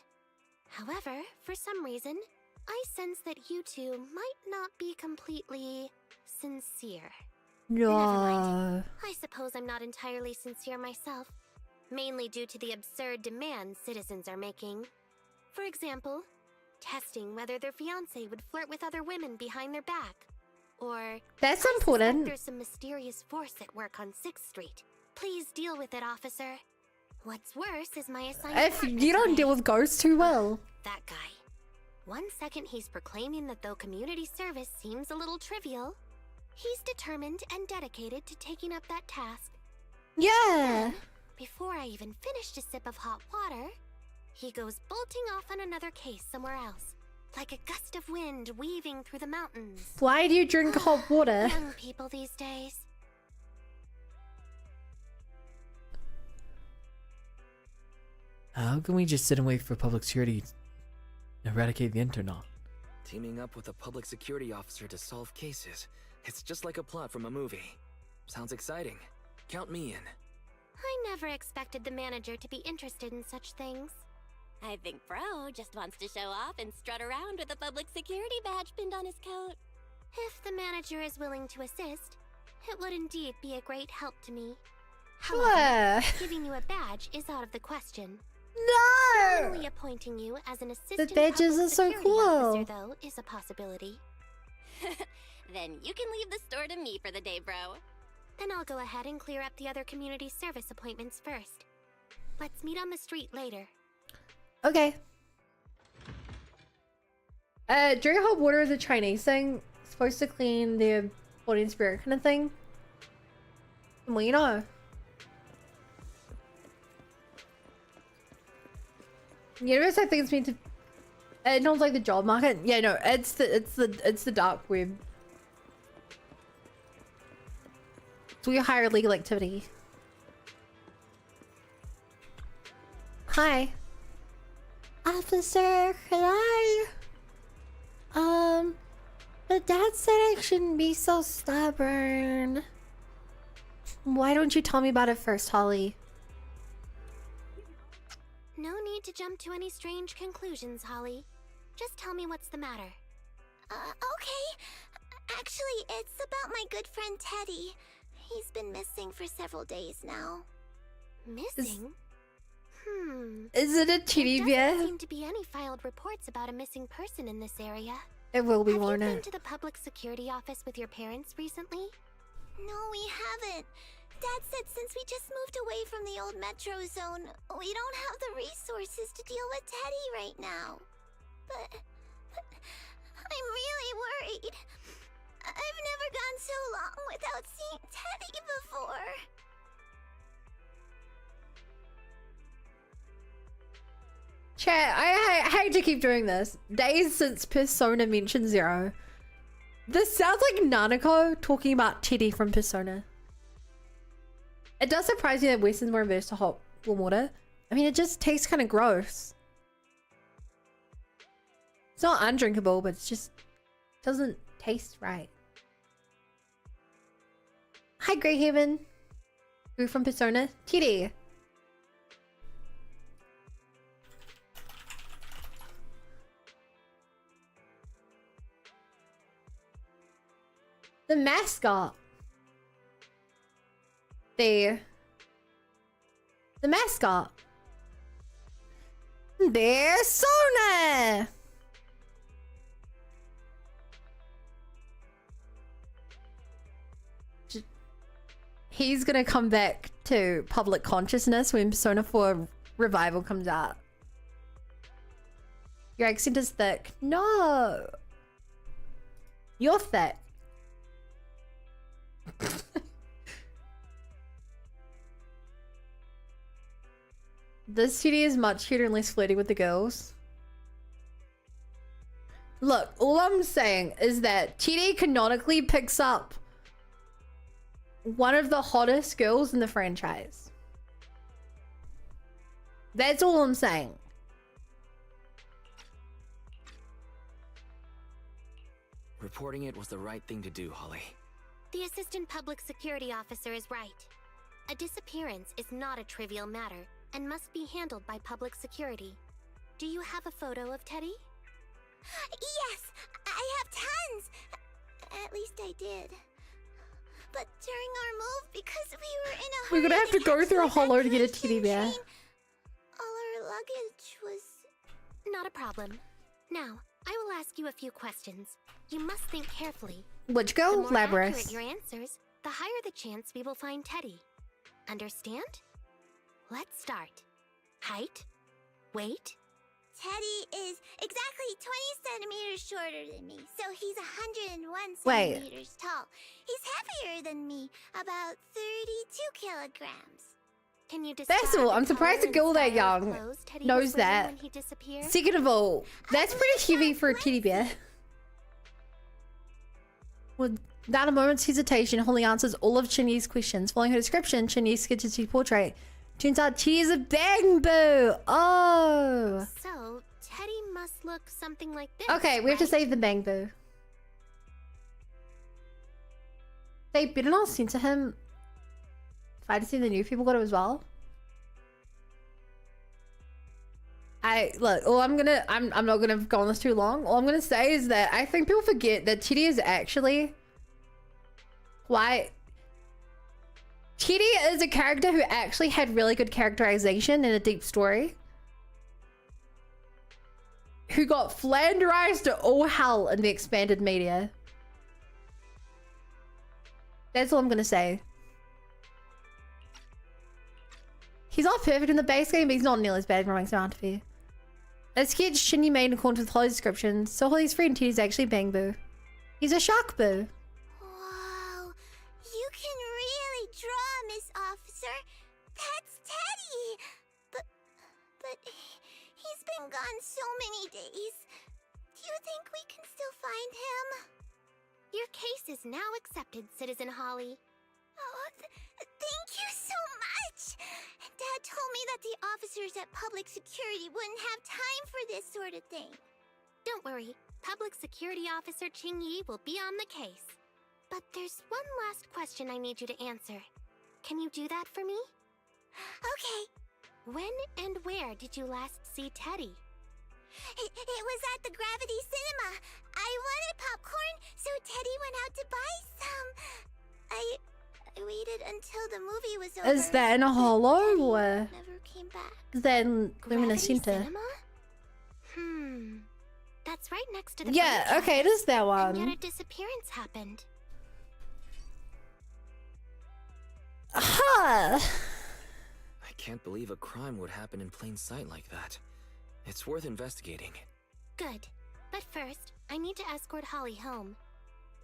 Speaker 7: However, for some reason, I sense that you two might not be completely sincere.
Speaker 6: No.
Speaker 7: I suppose I'm not entirely sincere myself, mainly due to the absurd demands citizens are making. For example, testing whether their fiancé would flirt with other women behind their back. Or,
Speaker 6: That's
Speaker 7: I suspect
Speaker 6: important.
Speaker 7: there's some mysterious force at work on 6th Street. Please deal with it, officer. What's worse is my assigned
Speaker 6: If
Speaker 7: partner
Speaker 6: you don't
Speaker 7: today.
Speaker 6: deal with ghosts too well.
Speaker 7: That guy. One second he's proclaiming that though community service seems a little trivial, he's determined and dedicated to taking up that task.
Speaker 6: Yeah.
Speaker 7: Before I even finished a sip of hot water, he goes bolting off on another case somewhere else, like a gust of wind weaving through the mountains.
Speaker 6: Why do you drink hot water?
Speaker 7: Young people these days.
Speaker 10: How can we just sit and wait for public security to eradicate the Internaut?
Speaker 11: Teaming up with a public security officer to solve cases. It's just like a plot from a movie. Sounds exciting. Count me in.
Speaker 7: I never expected the manager to be interested in such things.
Speaker 9: I think Bro just wants to show off and strut around with a public security badge pinned on his coat.
Speaker 7: If the manager is willing to assist, it would indeed be a great help to me.
Speaker 6: Sure.
Speaker 7: However, giving you a badge is out of the question.
Speaker 6: No!
Speaker 7: Only appointing you as an assistant
Speaker 6: badges
Speaker 7: public
Speaker 6: are so
Speaker 7: security
Speaker 6: cool.
Speaker 7: officer, though, is a possibility.
Speaker 9: Then you can leave the store to me for the day, Bro.
Speaker 7: Then I'll go ahead and clear up the other community service appointments first. Let's meet on the street later.
Speaker 6: Okay. Drink hot water is a Chinese thing. It's supposed to clean the body and spirit kind of thing. Well, you know. Universe, I think it's meant to. It knows like the job market. Yeah, no, it's the dark web. It's where you hire illegal activity. Hi. Officer, could I? But Dad said I shouldn't be so stubborn. Why don't you tell me about it first, Holly?
Speaker 7: No need to jump to any strange conclusions, Holly. Just tell me what's the matter.
Speaker 20: Okay. Actually, it's about my good friend Teddy. He's been missing for several days now.
Speaker 7: Missing?
Speaker 6: Is it a teddy
Speaker 7: There
Speaker 6: bear?
Speaker 7: doesn't seem to be any filed reports about a missing person in this area.
Speaker 6: It will be,
Speaker 7: Have you
Speaker 6: won't
Speaker 7: been
Speaker 6: it?
Speaker 7: to the public security office with your parents recently?
Speaker 20: No, we haven't. Dad said since we just moved away from the old metro zone, we don't have the resources to deal with Teddy right now. But I'm really worried. I've never gone so long without seeing Teddy before.
Speaker 6: Chat, I hate to keep doing this. Days since Persona mentioned Zero. This sounds like Nanako talking about Teddy from Persona. It does surprise me that Western's more averse to hot warm water. I mean, it just tastes kind of gross. It's not undrinkable, but it just doesn't taste right. Hi, Grey Haven. Who from Persona? TD. The mascot. The mascot. Persona. He's gonna come back to public consciousness when Persona 4 Revival comes out. Your accent is thick. No. You're thick. This TD is much cuter and less flirty with the girls. Look, all I'm saying is that TD canonically picks up one of the hottest girls in the franchise. That's all I'm saying.
Speaker 11: Reporting it was the right thing to do, Holly.
Speaker 7: The assistant public security officer is right. A disappearance is not a trivial matter and must be handled by public security. Do you have a photo of Teddy?
Speaker 20: Yes, I have tons. At least I did. But during our move, because we were in a hurry,
Speaker 6: We're gonna have to go through a hollow to get a teddy bear.
Speaker 20: all our luggage was...
Speaker 7: Not a problem. Now, I will ask you a few questions. You must think carefully.
Speaker 6: Which go,
Speaker 7: The more
Speaker 6: Labras?
Speaker 7: accurate your answers, the higher the chance we will find Teddy. Understand? Let's start. Height? Weight?
Speaker 20: Teddy is exactly 20 centimeters shorter than me, so he's 101
Speaker 6: Wait.
Speaker 20: centimeters tall. He's heavier than me, about 32 kilograms.
Speaker 7: Can you describe
Speaker 6: First of all, I'm surprised a girl that young
Speaker 7: Teddy
Speaker 6: knows
Speaker 7: was wearing
Speaker 6: that.
Speaker 7: when he disappeared?
Speaker 6: Second of all, that's pretty heavy for a teddy bear. Without a moment's hesitation, Holly answers all of Chingy's questions. Following her description, Chingy sketches his portrait. Turns out Teddy is a Bangboo! Oh!
Speaker 7: So, Teddy must look something like this.
Speaker 6: Okay, we have to save the Bangboo. They better not censor him. If I had seen the new people got it as well. Look, I'm not gonna go on this too long. All I'm gonna say is that I think people forget that Teddy is actually quite... Teddy is a character who actually had really good characterization and a deep story. Who got flanderized to all hell in the expanded media. That's all I'm gonna say. He's not perfect in the base game, but he's not nearly as bad as Romance Mount Fear. A sketch Shinny made in accordance with Holly's description, so Holly's friend Teddy's actually Bangboo. He's a shark boo.
Speaker 20: Wow, you can really draw, Miss Officer. That's Teddy. But he's been gone so many days. Do you think we can still find him?
Speaker 7: Your case is now accepted, Citizen Holly.
Speaker 20: Oh, thank you so much. Dad told me that the officers at Public Security wouldn't have time for this sort of thing.
Speaker 7: Don't worry, Public Security Officer Ching Yi will be on the case. But there's one last question I need you to answer. Can you do that for me?
Speaker 20: Okay.
Speaker 7: When and where did you last see Teddy?
Speaker 20: It was at the Gravity Cinema. I wanted popcorn, so Teddy went out to buy some. I waited until the movie was over.
Speaker 6: Is that in a hollow or
Speaker 20: Never came back.
Speaker 6: is that in Lumina Center?
Speaker 7: Cinema? That's right next to the
Speaker 6: Yeah,
Speaker 7: franchise.
Speaker 6: okay, it is that
Speaker 7: And yet
Speaker 6: one.
Speaker 7: a disappearance happened.
Speaker 6: Huh.
Speaker 11: I can't believe a crime would happen in plain sight like that. It's worth investigating.
Speaker 7: Good. But first, I need to escort Holly home.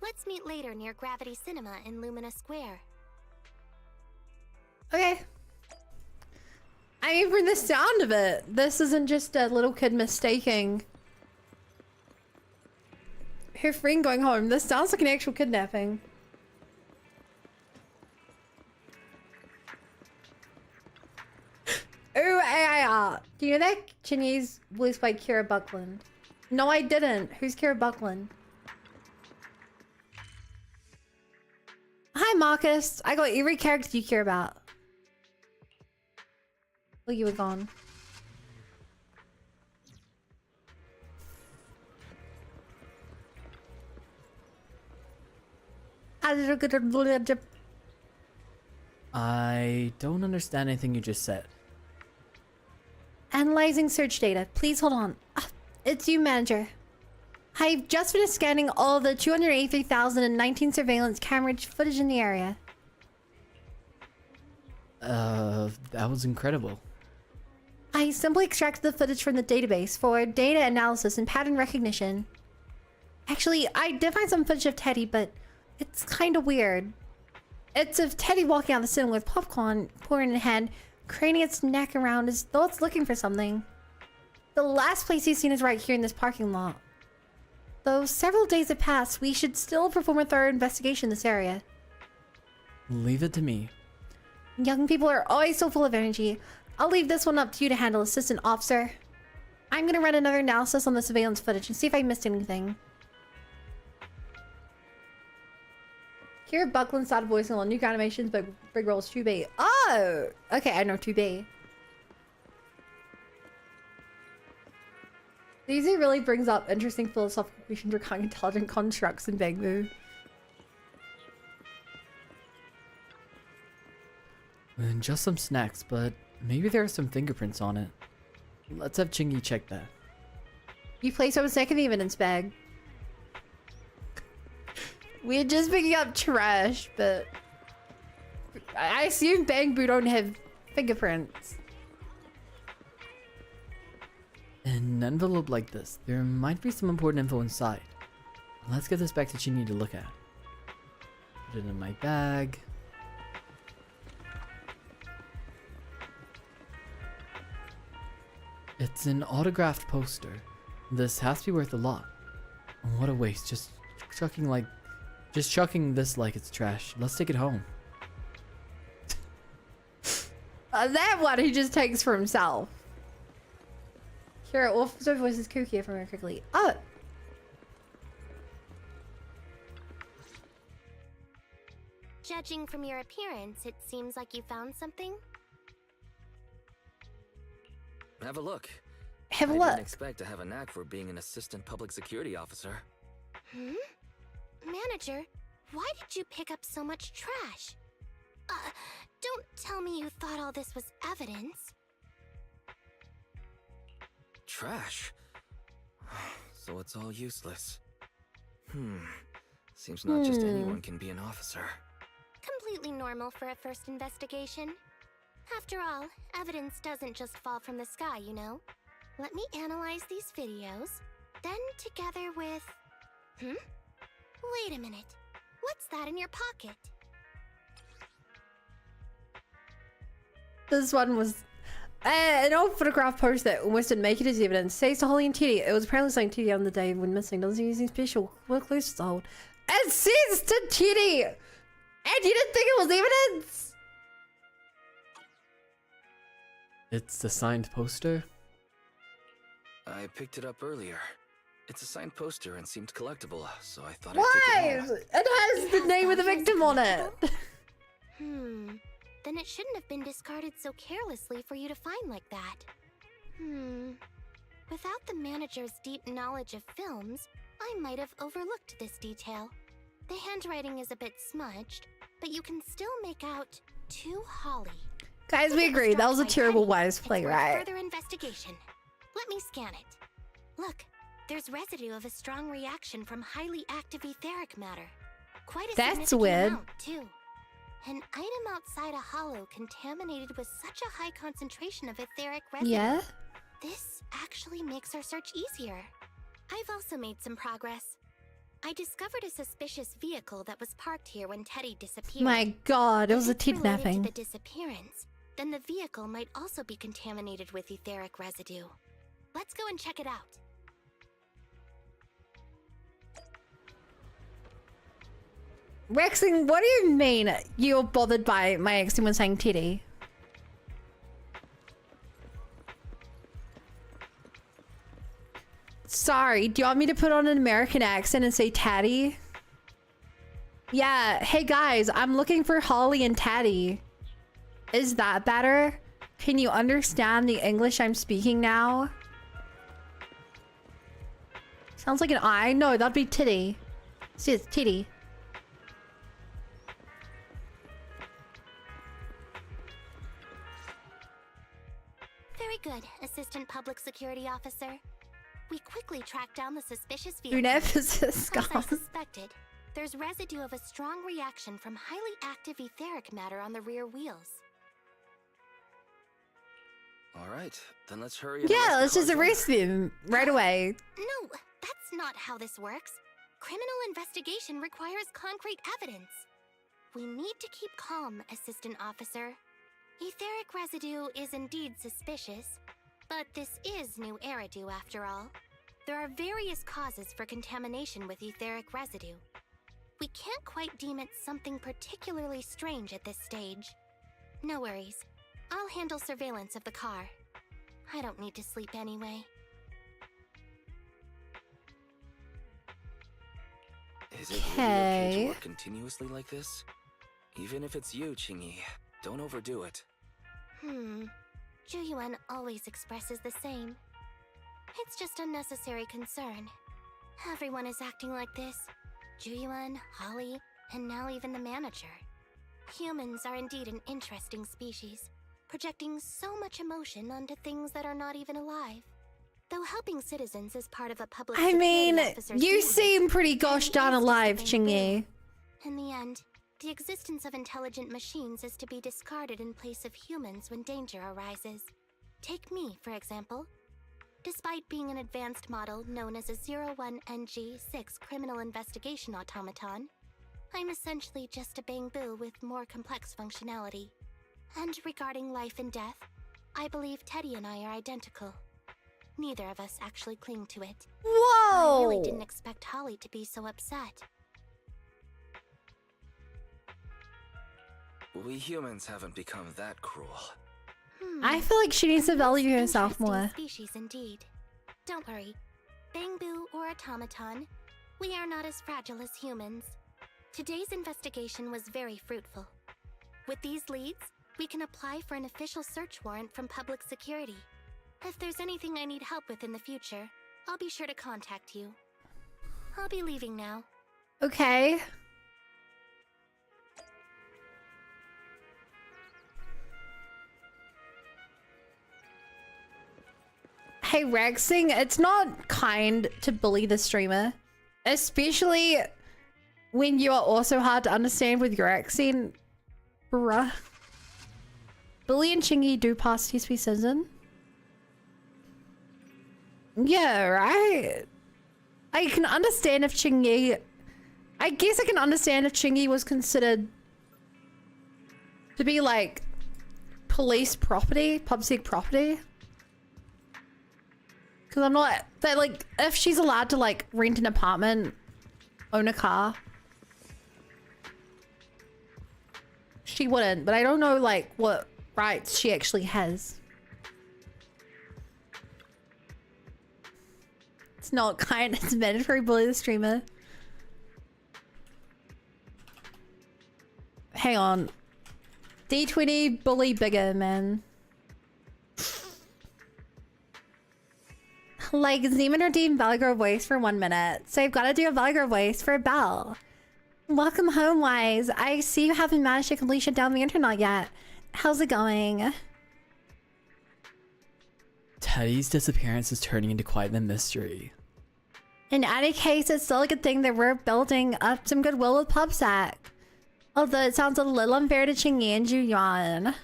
Speaker 7: Let's meet later near Gravity Cinema in Lumina Square.
Speaker 6: Okay. I mean, for the sound of it, this isn't just a little kid mistaking her friend going home. This sounds like an actual kidnapping. about? Do you know that Chinese voiced by Kira Buckland? No, I didn't. Who's Kira Buckland? Hi, Marcus. I got every character you care about. Oh, you were gone.
Speaker 10: I don't understand anything you just said.
Speaker 6: Analyzing search data. Please hold on. It's you, manager. I've just finished scanning all the 283,019 surveillance camera footage in the area.
Speaker 10: That was incredible.
Speaker 6: I simply extracted the footage from the database for data analysis and pattern recognition. Actually, I did find some footage of Teddy, but it's kind of weird. It's of Teddy walking out the cinema with popcorn pouring in hand, craning its neck around as though it's looking for something. The last place he's seen is right here in this parking lot. Though several days have passed, we should still perform a thorough investigation in this area.
Speaker 10: Leave it to me.
Speaker 6: Young people are always so full of energy. I'll leave this one up to you to handle, Assistant Officer. I'm gonna run another analysis on the surveillance footage and see if I missed anything. Here, Buckland started voicing on new animations, but Big Roll's 2B. Oh! Okay, I know 2B. DZ really brings up interesting philosophical questions regarding intelligent constructs in Bangboo.
Speaker 10: And just some snacks, but maybe there are some fingerprints on it. Let's have Chingy check that.
Speaker 6: You placed a mistake in the evidence bag. We're just picking up trash, but I assume Bangboo don't have fingerprints.
Speaker 10: In an envelope like this, there might be some important info inside. Let's get this back to Chingy to look at. Put it in my bag. It's an autographed poster. This has to be worth a lot. What a waste, just chucking this like it's trash. Let's take it home.
Speaker 6: That one he just takes for himself. Here, Officer voices Kukia from here quickly. Oh!
Speaker 7: Judging from your appearance, it seems like you found something.
Speaker 11: Have a look.
Speaker 6: Have a
Speaker 11: I
Speaker 6: look.
Speaker 11: didn't expect to have a knack for being an assistant public security officer.
Speaker 7: Hmm? Manager, why did you pick up so much trash? Don't tell me you thought all this was evidence.
Speaker 11: Trash? So it's all useless. Seems not just anyone can be an officer.
Speaker 7: Completely normal for a first investigation. After all, evidence doesn't just fall from the sky, you know? Let me analyze these videos, then together with... Wait a minute. What's that in your pocket?
Speaker 6: This one was an old photograph post that almost didn't make it as evidence. Says to Holly and Teddy. It was apparently saying Teddy on the day when missing. Doesn't use anything special. What clues to hold? It says to Teddy! And you didn't think it was evidence?
Speaker 10: It's the signed poster?
Speaker 11: I picked it up earlier. It's a signed poster and seemed collectible, so I thought
Speaker 6: Why?
Speaker 11: I'd take it home.
Speaker 6: It has the name of the victim on it.
Speaker 7: Then it shouldn't have been discarded so carelessly for you to find like that. Without the manager's deep knowledge of films, I might have overlooked this detail. The handwriting is a bit smudged, but you can still make out "To Holly."
Speaker 6: Guys, we agree. That was a terrible wise play, right?
Speaker 7: Further investigation. Let me scan it. Look, there's residue of a strong reaction from highly active etheric matter. Quite a
Speaker 6: That's
Speaker 7: significant
Speaker 6: weird.
Speaker 7: amount, too. An item outside a hollow contaminated with such a high concentration of etheric residue.
Speaker 6: Yeah?
Speaker 7: This actually makes our search easier. I've also made some progress. I discovered a suspicious vehicle that was parked here when Teddy disappeared.
Speaker 6: My god, it was a
Speaker 7: If it's related
Speaker 6: kidnapping.
Speaker 7: to the disappearance, then the vehicle might also be contaminated with etheric residue. Let's go and check it out.
Speaker 6: Rexing, what do you mean you're bothered by my accent when saying Teddy? Sorry, do you want me to put on an American accent and say Tatty? Yeah, hey guys, I'm looking for Holly and Tatty. Is that better? Can you understand the English I'm speaking now? Sounds like an I. No, that'd be titty. See, it's titty.
Speaker 7: Very good, Assistant Public Security Officer. We quickly tracked down the suspicious vehicle.
Speaker 6: Your emphasis
Speaker 7: As I
Speaker 6: gone.
Speaker 7: suspected, there's residue of a strong reaction from highly active etheric matter on the rear wheels.
Speaker 11: Alright, then let's hurry and
Speaker 6: Yeah,
Speaker 11: arrest
Speaker 6: let's
Speaker 11: the
Speaker 6: just
Speaker 11: car's
Speaker 6: erase them right away.
Speaker 7: No, that's not how this works. Criminal investigation requires concrete evidence. We need to keep calm, Assistant Officer. Etheric residue is indeed suspicious, but this is new Eridu after all. There are various causes for contamination with etheric residue. We can't quite deem it something particularly strange at this stage. No worries. I'll handle surveillance of the car. I don't need to sleep anyway.
Speaker 11: Is it really okay to work continuously like this? Even if it's you, Qingyi, don't overdo it.
Speaker 7: Zhuyuan always expresses the same. It's just unnecessary concern. Everyone is acting like this. Zhuyuan, Holly, and now even the manager. Humans are indeed an interesting species, projecting so much emotion onto things that are not even alive. Though helping citizens is part of a public
Speaker 6: I
Speaker 7: security
Speaker 6: mean,
Speaker 7: officer's
Speaker 6: you
Speaker 7: duty,
Speaker 6: seem pretty gosh darn alive, Chingy.
Speaker 7: in the end, the existence of intelligent machines is to be discarded in place of humans when danger arises. Take me, for example. Despite being an advanced model known as a 01NG6 criminal investigation automaton, I'm essentially just a Bangboo with more complex functionality. And regarding life and death, I believe Teddy and I are identical. Neither of us actually cling to it.
Speaker 6: Whoa!
Speaker 7: I really didn't expect Holly to be so upset.
Speaker 11: We humans haven't become that cruel.
Speaker 6: I feel like she needs to value herself more.
Speaker 7: Species indeed. Don't worry. Bangboo or automaton, we are not as fragile as humans. Today's investigation was very fruitful. With these leads, we can apply for an official search warrant from public security. If there's anything I need help with in the future, I'll be sure to contact you. I'll be leaving now.
Speaker 6: Okay. Hey Rexing, it's not kind to bully the streamer. Especially when you are also hard to understand with your accent. Bruh. Bully and Chingy do pass TSP season. Yeah, right? I can understand if Chingy... I guess I can understand if Chingy was considered to be like police property, PubSec property. Because I'm not, that like, if she's allowed to like rent an apartment, own a car, she wouldn't, but I don't know like what rights she actually has. It's not kind, it's mandatory bully the streamer. Hang on. D20 bully bigger, man. Like, Zeman redeemed Valgro voice for 1 minute, so I've got to do a Valgro voice for Belle. Welcome home, Wise. I see you haven't managed to complete shut down the internet yet. How's it going?
Speaker 10: Teddy's disappearance is turning into quite the mystery.
Speaker 6: In any case, it's still a good thing that we're building up some goodwill with PubSec. Although it sounds a little unfair to Chingy and Juyan.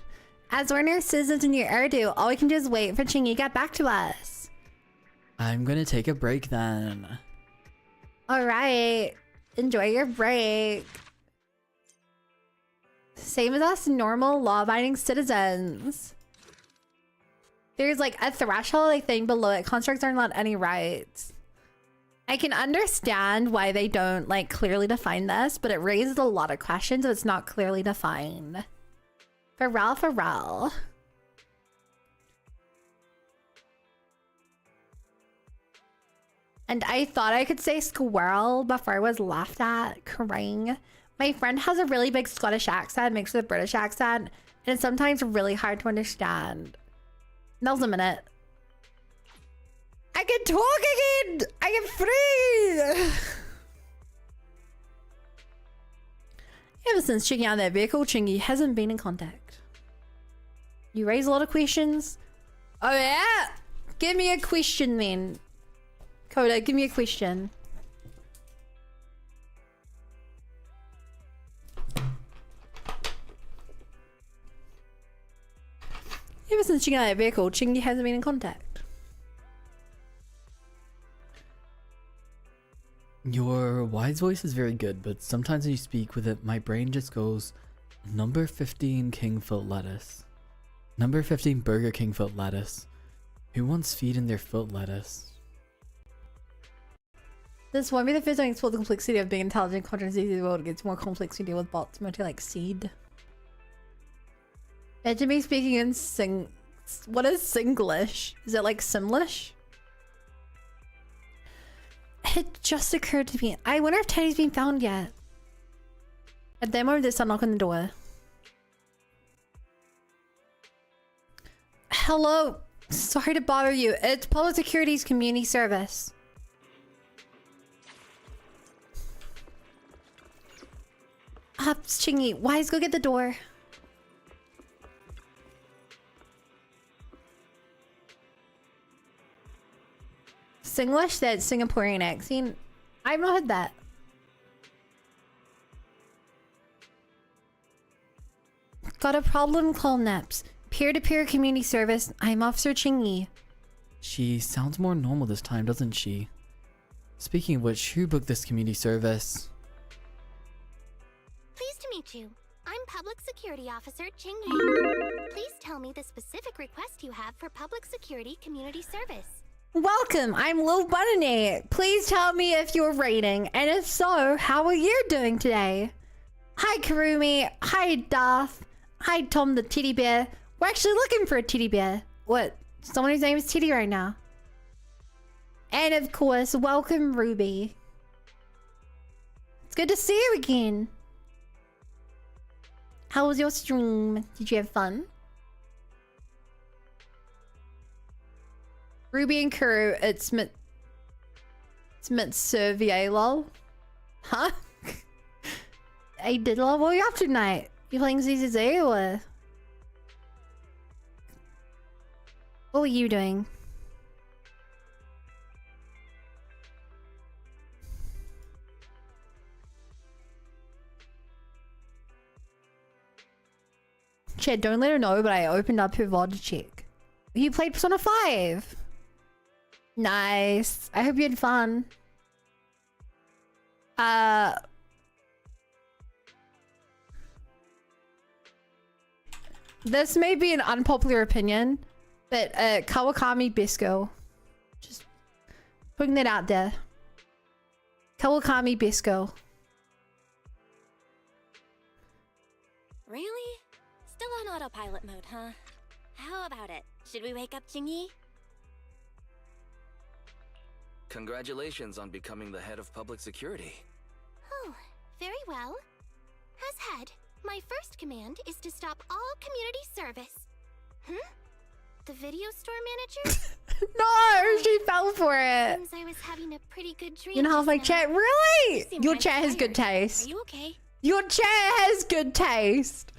Speaker 6: As we're near citizens in your Eridu, all we can do is wait for Chingy to get back to us.
Speaker 10: I'm gonna take a break then.
Speaker 6: Alright. Enjoy your break. Same as us normal law-abiding citizens. There's like a threshold, I think, below it. Constructs aren't allowed any rights. I can understand why they don't like clearly define this, but it raises a lot of questions if it's not clearly defined. Pharrell. And I thought I could say squirrel before I was laughed at. Cring. My friend has a really big Scottish accent mixed with a British accent, and it's sometimes really hard to understand. That was a minute. I can talk again! I am free! Ever since checking out that vehicle, Chingy hasn't been in contact. You raise a lot of questions. Oh yeah? Give me a question then. Coda, give me a question. Ever since checking out that vehicle, Chingy hasn't been in contact.
Speaker 10: Your wise voice is very good, but sometimes when you speak with it, my brain just goes, number 15 Kingfoot lettuce. Number 15 Burger King foot lettuce. Who wants feet in their foot lettuce?
Speaker 6: This won't be the first time I explore the complexity of being intelligent. Contra ZZZ world gets more complex to deal with bots, mostly like seed. Imagine me speaking in what is Singlish? Is it like Simlish? It just occurred to me. I wonder if Teddy's been found yet. At that moment, there's a knock on the door. Hello. Sorry to bother you. It's Public Security's community service. Chingy, Wise, go get the door. Singlish, that Singaporean accent. I've not heard that. Got a problem? Call Naps. Peer-to-peer community service. I'm Officer Chingy.
Speaker 10: She sounds more normal this time, doesn't she? Speaking of which, who booked this community service?
Speaker 7: Pleased to meet you. I'm Public Security Officer Chingy. Please tell me the specific request you have for Public Security Community Service.
Speaker 6: Welcome, I'm Lil Bunny. Please tell me if you're rating, and if so, how are you doing today? Hi Karumi, hi Darth, hi Tom the teddy bear. We're actually looking for a teddy bear. What? Someone whose name is Teddy right now. And of course, welcome Ruby. It's good to see you again. How was your stream? Did you have fun? Ruby and Kuru, it's Mitservier lol. Huh? Hey Diddler, what are you up to tonight? You playing ZZZ or? What were you doing? Chad, don't let her know, but I opened up her VOD to check. You played Persona 5. Nice. I hope you had fun. This may be an unpopular opinion, but Kawakami Bisco. Just putting that out there. Kawakami Bisco.
Speaker 21: Really? Still on autopilot mode, huh? How about it? Should we wake up Chingy?
Speaker 11: Congratulations on becoming the head of public security.
Speaker 7: Oh, very well. As head, my first command is to stop all community service. The video store manager?
Speaker 6: No, she fell for it.
Speaker 7: Seems I was having a pretty good dream.
Speaker 6: You know how my chat really?
Speaker 7: You seem
Speaker 6: Your
Speaker 7: kinda
Speaker 6: chat has
Speaker 7: tired.
Speaker 6: good taste.
Speaker 7: Are you okay?
Speaker 6: Your chat has good taste.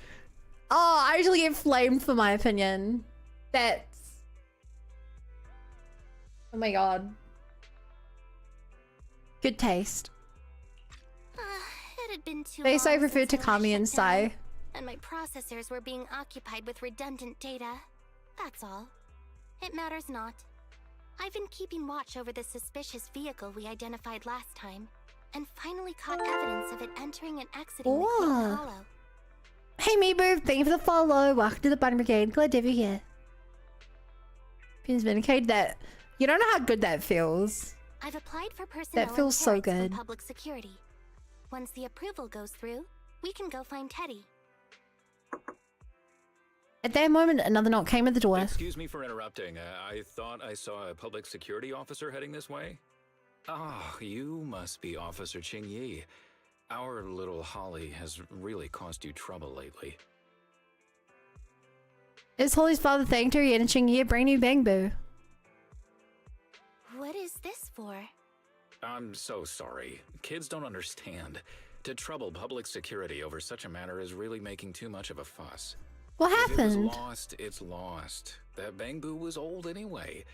Speaker 6: Oh, I usually get flamed for my opinion. That's... Oh my god. Good taste.
Speaker 7: It had been too
Speaker 6: Face I
Speaker 7: long
Speaker 6: prefer
Speaker 7: since
Speaker 6: to
Speaker 7: the
Speaker 6: Kami and
Speaker 7: last shutdown,
Speaker 6: Sai.
Speaker 7: and my processors were being occupied with redundant data. That's all. It matters not. I've been keeping watch over the suspicious vehicle we identified last time, and finally caught evidence of it entering and exiting the Clayton Hollow.
Speaker 6: Hey Meeboo, thank you for the follow. Welcome to the Bunny Brigade. Glad to have you here. Pins Medicaid, that... You don't know how good that feels.
Speaker 7: I've applied for personnel
Speaker 6: That feels so
Speaker 7: and clearance
Speaker 6: good.
Speaker 7: from public security. Once the approval goes through, we can go find Teddy.
Speaker 6: At that moment, another knock came at the door.
Speaker 22: Excuse me for interrupting. I thought I saw a public security officer heading this way.
Speaker 1: Ah, you must be Officer Qingyi. Our little Holly has really caused you trouble lately.
Speaker 6: Is Holly's father thanked her yet and Qingyi a brand new Bangboo?
Speaker 21: What is this for?
Speaker 1: I'm so sorry. Kids don't understand. To trouble public security over such a matter is really making too much of a fuss.
Speaker 6: What
Speaker 1: If it was
Speaker 6: happened?
Speaker 1: lost, it's lost. That Bangboo was old anyway.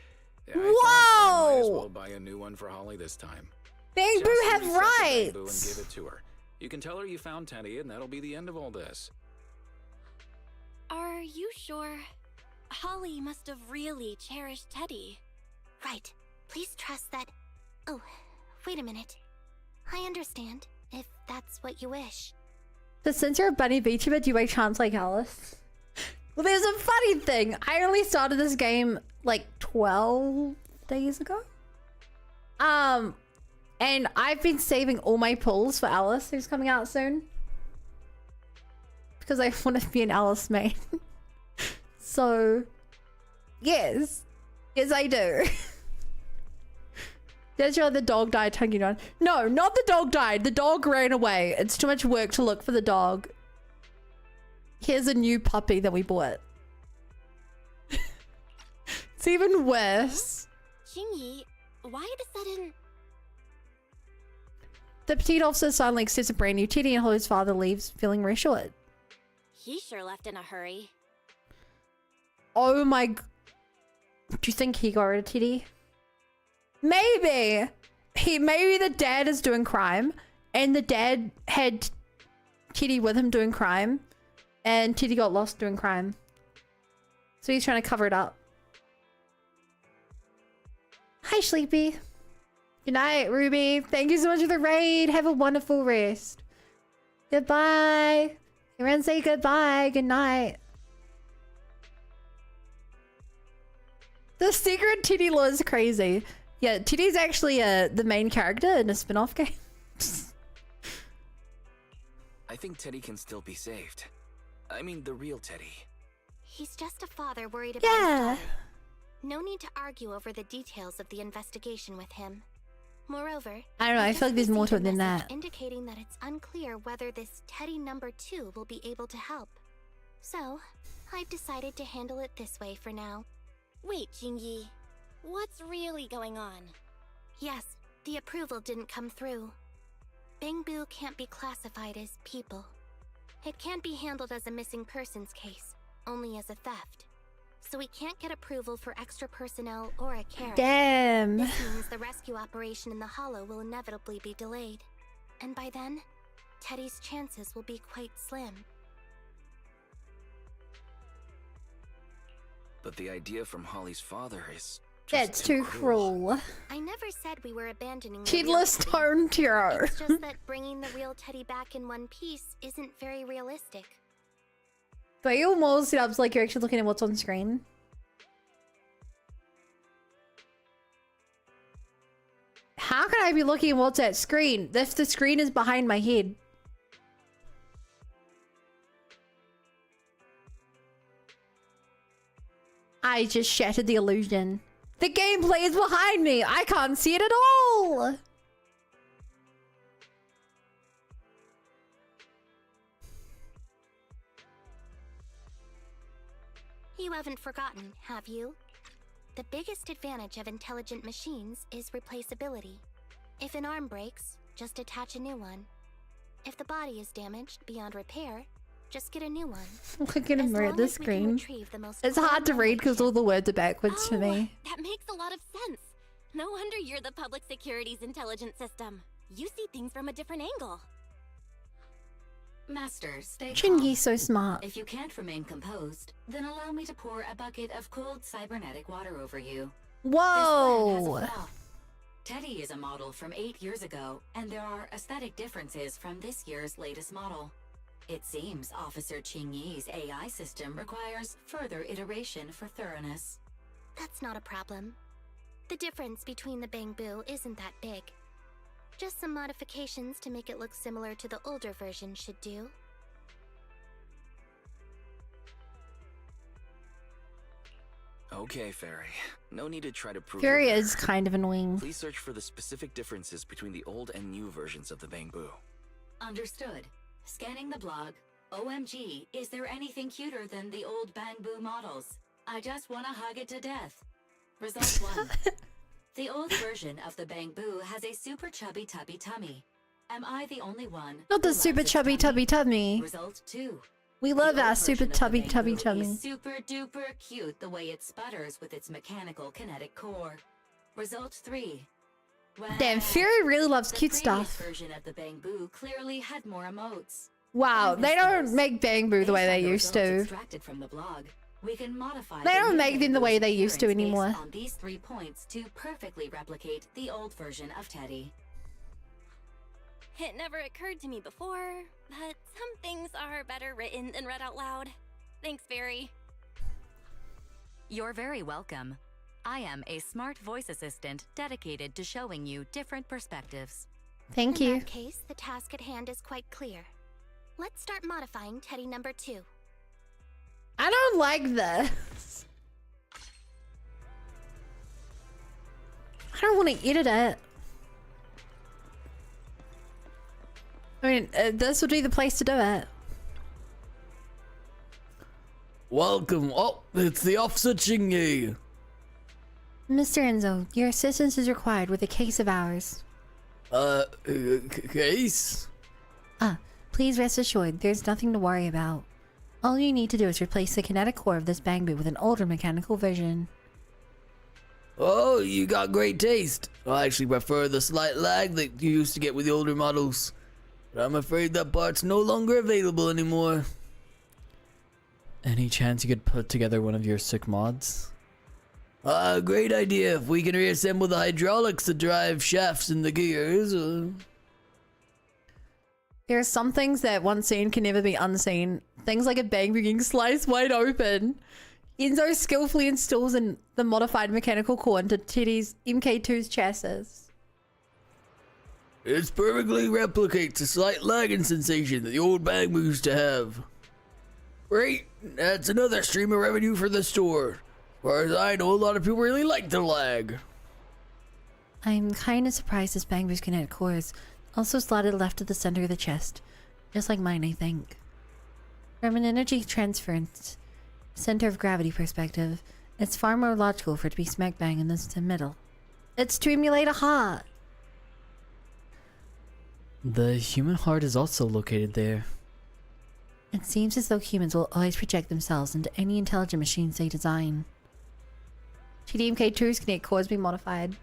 Speaker 1: I
Speaker 6: Whoa!
Speaker 1: thought I might as well buy a new one for Holly this time.
Speaker 6: Bangboo
Speaker 1: Just
Speaker 6: have
Speaker 1: reset the Bangboo and
Speaker 6: rights!
Speaker 1: give it to her. You can tell her you found Teddy and that'll be the end of all this.
Speaker 21: Are you sure? Holly must have really cherished Teddy.
Speaker 7: Right. Please trust that. Oh, wait a minute. I understand, if that's what you wish.
Speaker 6: But since you're a bunny VTuber, do you by chance like Alice? Well, there's a funny thing. I only started this game like 12 days ago. And I've been saving all my pulls for Alice, who's coming out soon. Because I want to be an Alice main. So, yes. Yes, I do. There's your the dog died, Tunky Don. No, not the dog died. The dog ran away. It's too much work to look for the dog. Here's a new puppy that we bought. It's even worse.
Speaker 21: Qingyi, why the sudden...
Speaker 6: The petite officer suddenly accepts a brand new teddy and Holly's father leaves feeling reassured.
Speaker 21: He sure left in a hurry.
Speaker 6: Oh my... Do you think he got rid of Teddy? Maybe! Maybe the dad is doing crime and the dad had Teddy with him doing crime and Teddy got lost doing crime. So he's trying to cover it up. Hi, Sleepy. Good night, Ruby. Thank you so much for the raid. Have a wonderful rest. Goodbye. Everyone say goodbye. Good night. The secret Teddy law is crazy. Yeah, Teddy's actually the main character in a spin-off game.
Speaker 11: I think Teddy can still be saved. I mean, the real Teddy.
Speaker 7: He's just a father worried about his daughter. No need to argue over the details of the investigation with him. Moreover,
Speaker 6: I don't know, I feel like there's more to it than
Speaker 7: message
Speaker 6: that.
Speaker 7: indicating that it's unclear whether this Teddy number 2 will be able to help. So, I've decided to handle it this way for now.
Speaker 21: Wait, Qingyi. What's really going on?
Speaker 7: Yes, the approval didn't come through. Bangboo can't be classified as people. It can't be handled as a missing persons case, only as a theft. So we can't get approval for extra personnel or a carrot.
Speaker 6: Damn.
Speaker 7: This means the rescue operation in the Hollow will inevitably be delayed. And by then, Teddy's chances will be quite slim.
Speaker 11: But the idea from Holly's father is
Speaker 6: That's too cruel.
Speaker 7: I never said we were abandoning the
Speaker 6: Kidless
Speaker 7: real Teddy.
Speaker 6: Tone Hero.
Speaker 7: It's just that bringing the real Teddy back in one piece isn't very realistic.
Speaker 6: But you almost set up like you're actually looking at what's on screen. How can I be looking at what's at screen if the screen is behind my head? I just shattered the illusion. The gameplay is behind me. I can't see it at all.
Speaker 7: You haven't forgotten, have you? The biggest advantage of intelligent machines is replaceability. If an arm breaks, just attach a new one. If the body is damaged beyond repair, just get a new one.
Speaker 6: Look at him at the screen. It's hard to read because all the words are backwards for me.
Speaker 21: That makes a lot of sense. No wonder you're the public security's intelligence system. You see things from a different angle.
Speaker 12: Master, stay
Speaker 6: Qingyi's so smart.
Speaker 12: If you can't remain composed, then allow me to pour a bucket of cold cybernetic water over you.
Speaker 6: Whoa!
Speaker 12: This plan has a flaw. Teddy is a model from 8 years ago, and there are aesthetic differences from this year's latest model. It seems Officer Qingyi's AI system requires further iteration for thoroughness.
Speaker 7: That's not a problem. The difference between the Bangboo isn't that big. Just some modifications to make it look similar to the older version should do.
Speaker 11: Okay, Fairy. No need to try to prove
Speaker 6: Fury
Speaker 11: you're
Speaker 6: is
Speaker 11: better.
Speaker 6: kind of annoying.
Speaker 11: Please search for the specific differences between the old and new versions of the Bangboo.
Speaker 12: Understood. Scanning the blog. OMG, is there anything cuter than the old Bangboo models? I just want to hug it to death. Result 1. The old version of the Bangboo has a super chubby tubby tummy. Am I the only one?
Speaker 6: Not the
Speaker 12: who
Speaker 6: super
Speaker 12: loves its
Speaker 6: chubby tubby tummy.
Speaker 12: Result 2.
Speaker 6: We love
Speaker 12: The
Speaker 6: our
Speaker 12: old
Speaker 6: super
Speaker 12: version of the
Speaker 6: tubby tubby
Speaker 12: Bangboo
Speaker 6: tummy.
Speaker 12: is super duper cute the way it sputters with its mechanical kinetic core. Result 3.
Speaker 6: Damn, Fury really loves
Speaker 12: The
Speaker 6: cute
Speaker 12: previous
Speaker 6: stuff.
Speaker 12: version of the Bangboo clearly had more emotes.
Speaker 6: Wow, they don't make Bangboo the way they used to.
Speaker 12: Extracted from the blog, we can modify
Speaker 6: They
Speaker 12: the
Speaker 6: don't
Speaker 12: new
Speaker 6: make them the way
Speaker 12: Bangboo's
Speaker 6: they used to
Speaker 12: appearance based
Speaker 6: anymore.
Speaker 12: on these 3 points to perfectly replicate the old version of Teddy.
Speaker 21: It never occurred to me before, but some things are better written than read out loud. Thanks, Fairy.
Speaker 12: You're very welcome. I am a smart voice assistant dedicated to showing you different perspectives.
Speaker 6: Thank
Speaker 7: In
Speaker 6: you.
Speaker 7: that case, the task at hand is quite clear. Let's start modifying Teddy number 2.
Speaker 6: I don't like this. I don't want to edit it. I mean, this would be the place to do it.
Speaker 10: Welcome. Oh, it's the Officer Chingy.
Speaker 6: Mr. Enzo, your assistance is required with a case of ours.
Speaker 10: Case?
Speaker 6: Please rest assured, there's nothing to worry about. All you need to do is replace the kinetic core of this Bangboo with an older mechanical version.
Speaker 10: Oh, you got great taste. I actually prefer the slight lag that you used to get with the older models. But I'm afraid that part's no longer available anymore. Any chance you could put together one of your sick mods? Great idea. If we can reassemble the hydraulics that drive shafts and the gears.
Speaker 6: There are some things that once seen can never be unseen. Things like a Bangboo getting sliced wide open. Enzo skillfully installs the modified mechanical core into Teddy's MK2's chassis.
Speaker 10: It perfectly replicates the slight lagging sensation that the old Bangboo used to have. Great, that's another stream of revenue for the store. As far as I know, a lot of people really like the lag.
Speaker 6: I'm kind of surprised this Bangboo's kinetic core is also slotted left of the center of the chest. Just like mine, I think. From an energy transference, center of gravity perspective, it's far more logical for it to be smack bang in the middle. It's to emulate a heart.
Speaker 10: The human heart is also located there.
Speaker 6: It seems as though humans will always project themselves into any intelligent machines they design. TDMK2's kinetic core has been modified.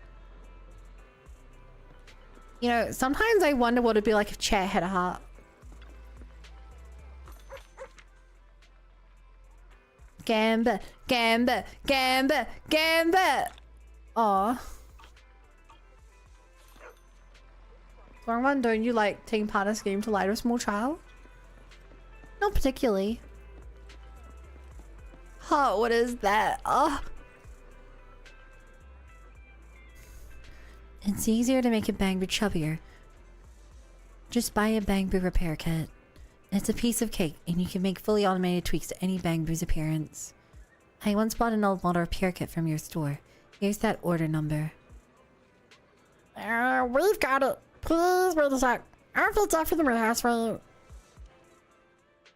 Speaker 6: You know, sometimes I wonder what it'd be like if Chat had a heart. Gamba, Gamba, Gamba, Gamba! Aw. Longman, don't you like taking part in a scheme to lie to a small child? Not particularly. Oh, what is that? Oh. It's easier to make a Bangboo chubbier. Just buy a Bangboo repair kit. It's a piece of cake, and you can make fully automated tweaks to any Bangboo's appearance. I once bought an old model repair kit from your store. Here's that order number. We've got it. Please wait a sec. I'll fix that for the warehouse for you.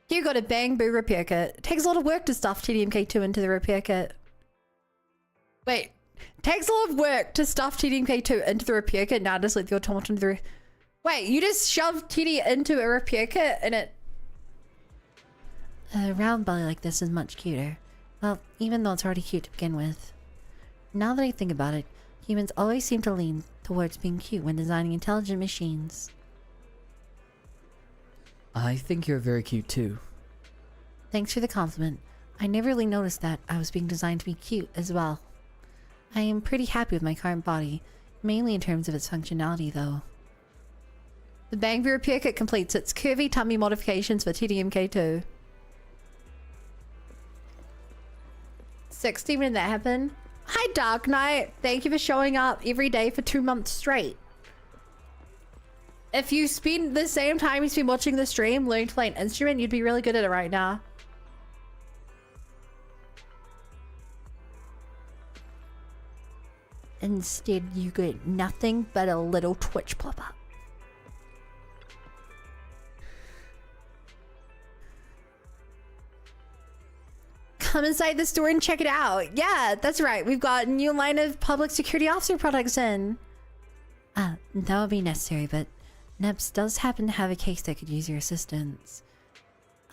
Speaker 6: You got a Bangboo repair kit. It takes a lot of work to stuff TDMK2 into the repair kit. Wait. Takes a lot of work to stuff TDMK2 into the repair kit. Now just let the automaton through. Wait, you just shoved TD into a repair kit and it... A round belly like this is much cuter. Well, even though it's already cute to begin with. Now that I think about it, humans always seem to lean towards being cute when designing intelligent machines.
Speaker 10: I think you're very cute too.
Speaker 6: Thanks for the compliment. I never really noticed that I was being designed to be cute as well. I am pretty happy with my current body, mainly in terms of its functionality though. The Bangboo repair kit completes its curvy tummy modifications for TDMK2. 60 when that happened. Hi Dark Knight, thank you for showing up every day for 2 months straight. If you spend the same time you've been watching the stream learning to play an instrument, you'd be really good at it right now. Instead, you get nothing but a little Twitch pop-up. Come inside the store and check it out. Yeah, that's right. We've got a new line of public security officer products in. That would be necessary, but Neps does happen to have a case that could use your assistance.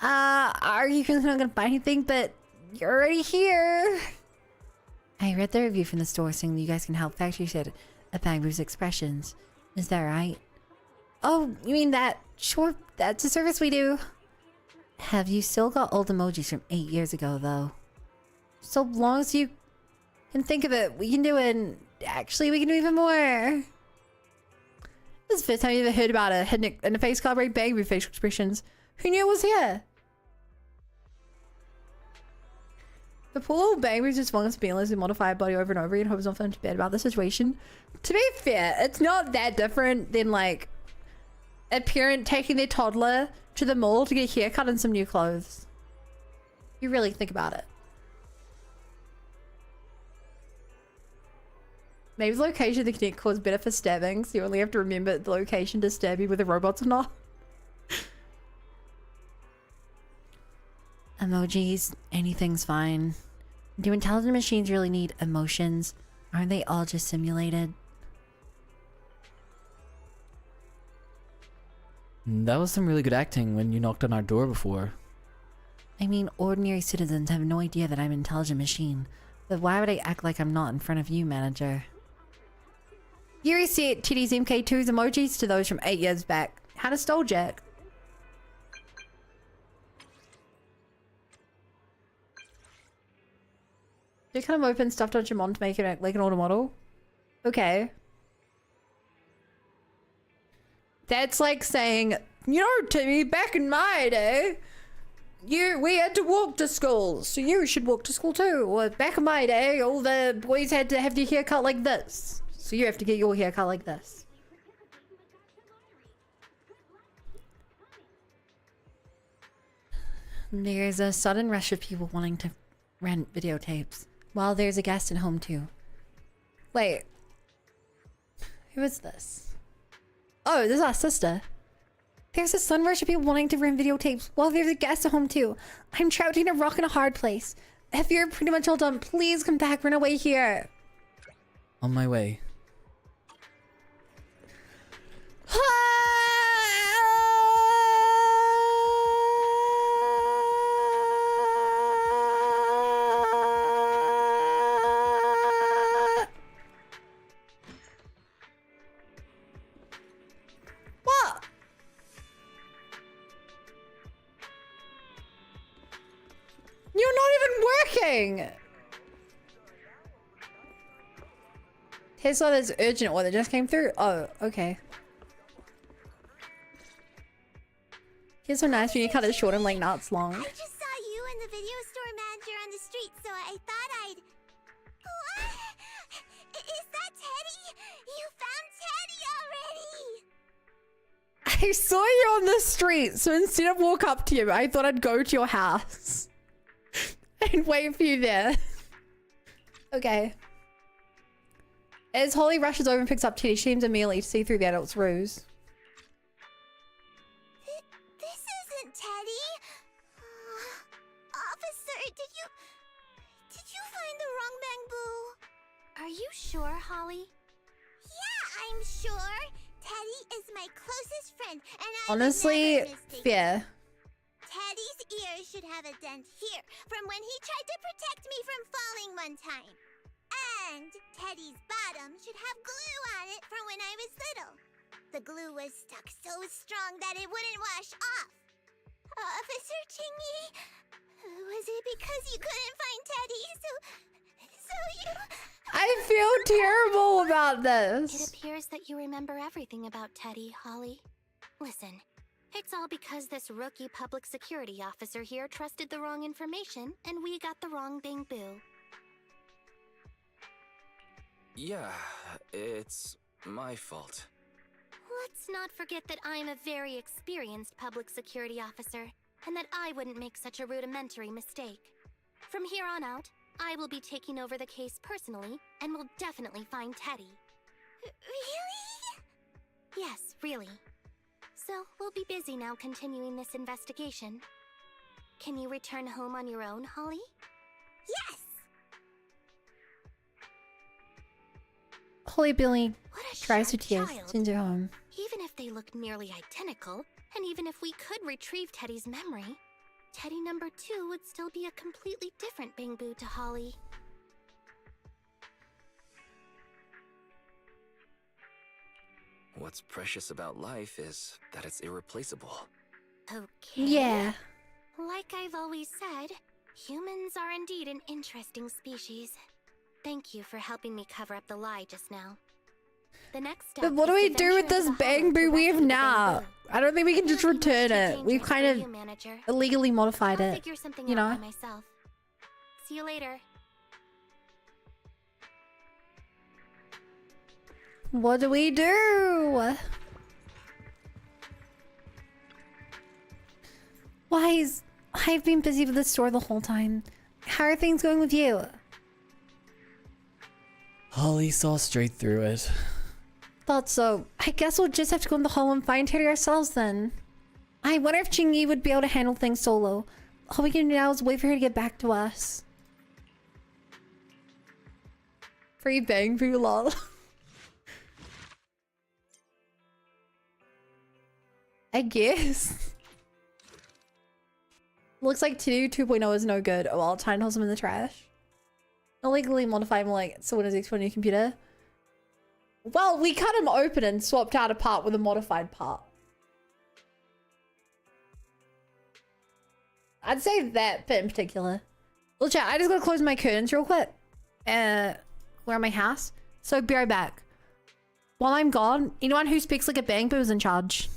Speaker 6: Are you not gonna buy anything? But you're already here. I read the review from the store saying that you guys can help factory set at Bangboo's expressions. Is that right? Oh, you mean that? Sure, that's a service we do. Have you still got old emojis from 8 years ago, though? So long as you can think of it, we can do it. And actually, we can do even more. This is the first time you ever heard about a head and a face calibrate Bangboo facial expressions. Who knew it was here? The poor old Bangboo just wants to be able to modify her body over and over and hopes not feeling too bad about the situation. To be fair, it's not that different than like a parent taking their toddler to the mall to get a haircut and some new clothes. You really think about it. Maybe the location of the Connect Core is better for stabbing, so you only have to remember the location to stab you with the robots or not. Emojis, anything's fine. Do intelligent machines really need emotions? Aren't they all just simulated?
Speaker 10: That was some really good acting when you knocked on our door before.
Speaker 6: I mean, ordinary citizens have no idea that I'm an intelligent machine. But why would I act like I'm not in front of you, manager? You reset Teddy's MK2's emojis to those from 8 years back. How nostalgic. You kind of open stuff on Jimon to make it act like an older model? Okay. That's like saying, you know, Timmy, back in my day, we had to walk to school, so you should walk to school too. Or back in my day, all the boys had to have their hair cut like this, so you have to get your hair cut like this. There's a sudden rush of people wanting to rent videotapes, while there's a guest at home too. Wait. Who is this? Oh, this is our sister. There's a sudden rush of people wanting to rent videotapes, while there's a guest at home too. I'm trapped in a rock and a hard place. If you're pretty much all done, please come back, run away here.
Speaker 10: On my way.
Speaker 6: What? You're not even working. Tesla, there's urgent order just came through. Oh, okay. You're so nice when you cut it short and like nuts long.
Speaker 20: I just saw you and the video store manager on the street, so I thought I'd... What? Is that Teddy? You found Teddy already!
Speaker 6: I saw you on the street, so instead of walk up to you, I thought I'd go to your house and wait for you there. Okay. As Holly rushes over and picks up Teddy, she seems immediately to see through the adult's ruse.
Speaker 20: This isn't Teddy. Officer, did you find the wrong Bangboo?
Speaker 21: Are you sure, Holly?
Speaker 20: Yeah, I'm sure. Teddy is my closest friend, and I
Speaker 6: Honestly, fair.
Speaker 20: Teddy's ear should have a dent here from when he tried to protect me from falling one time. And Teddy's bottom should have glue on it from when I was little. The glue was stuck so strong that it wouldn't wash off. Officer Chingy, was it because you couldn't find Teddy, so you...
Speaker 6: I feel terrible about this.
Speaker 21: It appears that you remember everything about Teddy, Holly. Listen, it's all because this rookie public security officer here trusted the wrong information, and we got the wrong Bangboo.
Speaker 11: Yeah, it's my fault.
Speaker 21: Let's not forget that I'm a very experienced public security officer, and that I wouldn't make such a rudimentary mistake. From here on out,
Speaker 7: I will be taking over the case personally, and will definitely find Teddy.
Speaker 20: Really?
Speaker 7: Yes, really. So, we'll be busy now continuing this investigation. Can you return home on your own, Holly?
Speaker 20: Yes!
Speaker 6: Holy Billy
Speaker 7: What a
Speaker 6: tries to
Speaker 7: sharp
Speaker 6: tears.
Speaker 7: child.
Speaker 6: Sends her home.
Speaker 7: Even if they look nearly identical, and even if we could retrieve Teddy's memory, Teddy number 2 would still be a completely different Bangboo to Holly.
Speaker 11: What's precious about life is that it's irreplaceable.
Speaker 7: Okay.
Speaker 6: Yeah.
Speaker 7: Like I've always said, humans are indeed an interesting species. Thank you for helping me cover up the lie just now. The next step
Speaker 6: But what do
Speaker 7: is
Speaker 6: we
Speaker 7: to
Speaker 6: do
Speaker 7: venture
Speaker 6: with this
Speaker 7: into the hollow to
Speaker 6: Bangboo we have
Speaker 7: rescue the
Speaker 6: now?
Speaker 7: Bangboo.
Speaker 6: I don't think we can just return it. We've kind
Speaker 7: for
Speaker 6: of
Speaker 7: you, manager.
Speaker 6: illegally modified
Speaker 7: I'll
Speaker 6: it.
Speaker 7: figure something
Speaker 6: You
Speaker 7: out
Speaker 6: know?
Speaker 7: by myself. See you later.
Speaker 6: What do we do? I've been busy with the store the whole time. How are things going with you?
Speaker 10: Holly saw straight through it.
Speaker 6: Thought so. I guess we'll just have to go in the hall and find Teddy ourselves then. I wonder if Jingyi would be able to handle things solo. All we can do now is wait for her to get back to us. Free Bangboo, lol. I guess. Looks like 2.0 is no good. Oh well, time to toss him in the trash. Illegally modify him like someone has explored a new computer. Well, we cut him open and swapped out a part with a modified part. I'd say that bit in particular. Well, chat, I just gotta close my curtains real quick. We're at my house. So be right back. While I'm gone, anyone who speaks like a Bangboo is in charge.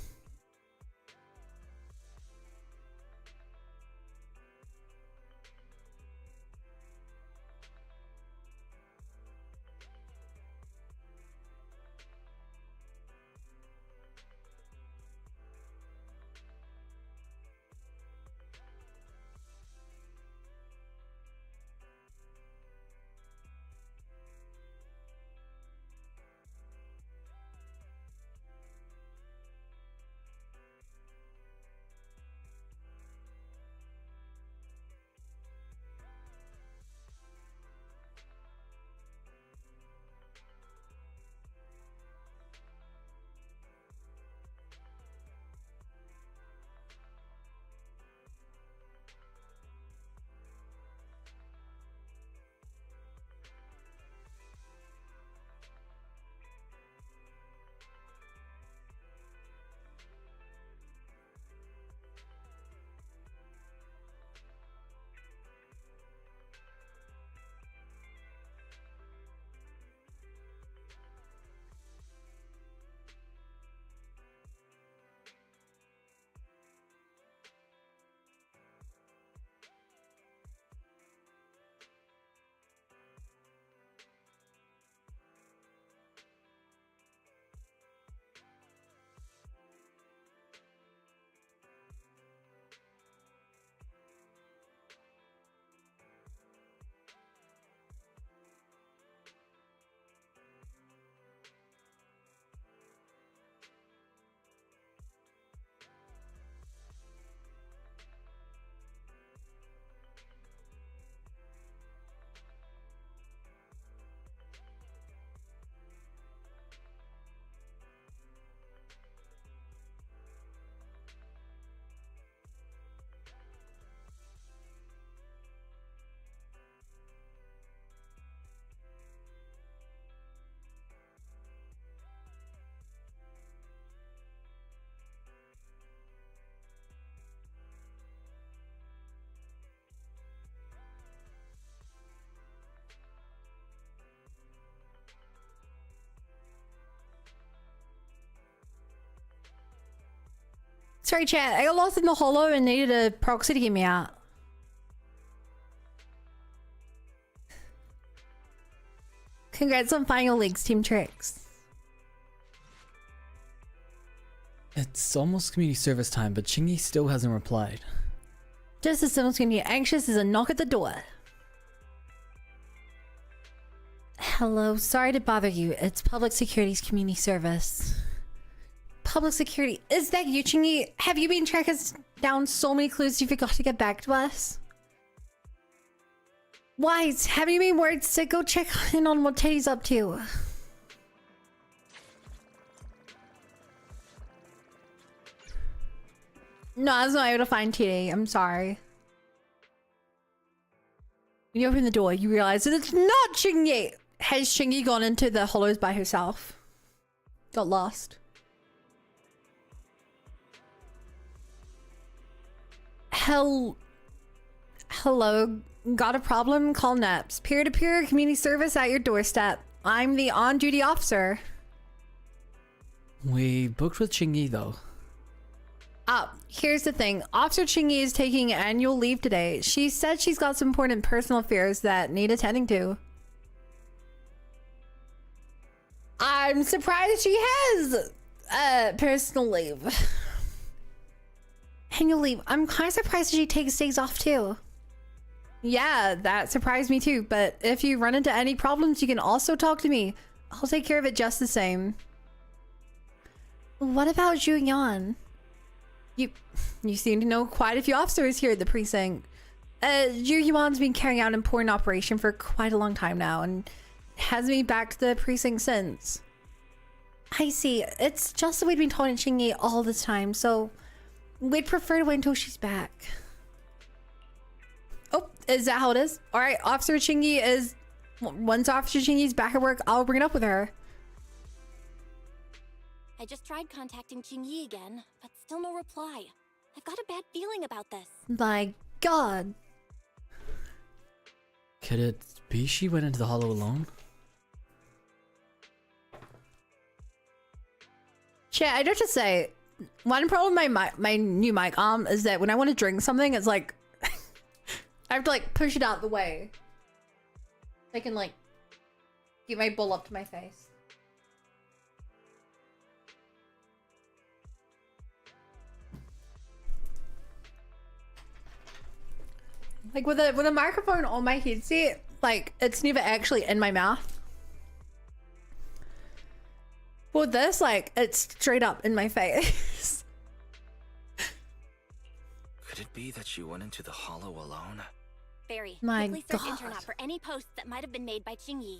Speaker 6: Sorry, chat. I got lost in the hollow and needed a proxy to get me out. Congrats on finding your legs, Team Tricks.
Speaker 10: It's almost community service time, but Chingy still hasn't replied.
Speaker 6: Just as someone's gonna get anxious as a knock at the door. Hello, sorry to bother you. It's Public Security's community service. Public Security, is that you, Chingy? Have you been tracking down so many clues you forgot to get back to us? Wise, have you been words to go check in on what Teddy's up to? No, I was not able to find Teddy. I'm sorry. When you open the door, you realize that it's not Chingy. Has Chingy gone into the hollows by herself? Got lost. Hello? Got a problem? Call NAPS. Peer-to-peer community service at your doorstep. I'm the on-duty officer.
Speaker 10: We booked with Chingy though.
Speaker 6: Here's the thing. Officer Chingy is taking annual leave today. She said she's got some important personal affairs that need attending to. I'm surprised she has personal leave. Annual leave. I'm kind of surprised she takes days off too. Yeah, that surprised me too. But if you run into any problems, you can also talk to me. I'll take care of it just the same. What about Zhu Yan? You seem to know quite a few officers here at the precinct. Zhu Yuan's been carrying out an important operation for quite a long time now and hasn't been back to the precinct since. I see. It's just that we've been talking to Chingy all the time, so we'd prefer to wait until she's back. Oh, is that how it is? Alright, Officer Chingy is... Once Officer Chingy's back at work, I'll bring it up with her.
Speaker 21: I just tried contacting Qingyi again, but still no reply. I've got a bad feeling about this.
Speaker 6: My god.
Speaker 10: Could it be she went into the hollow alone?
Speaker 6: Chat, I just to say, one problem with my new mic is that when I want to drink something, it's like I have to like push it out the way. I can like get my bowl up to my face. Like with a microphone on my headset, like it's never actually in my mouth. With this, like it's straight up in my face.
Speaker 11: Could it be that she went into the hollow alone?
Speaker 21: Barry,
Speaker 6: My
Speaker 21: quickly search
Speaker 6: God.
Speaker 21: Internet for any posts that might have been made by Qingyi.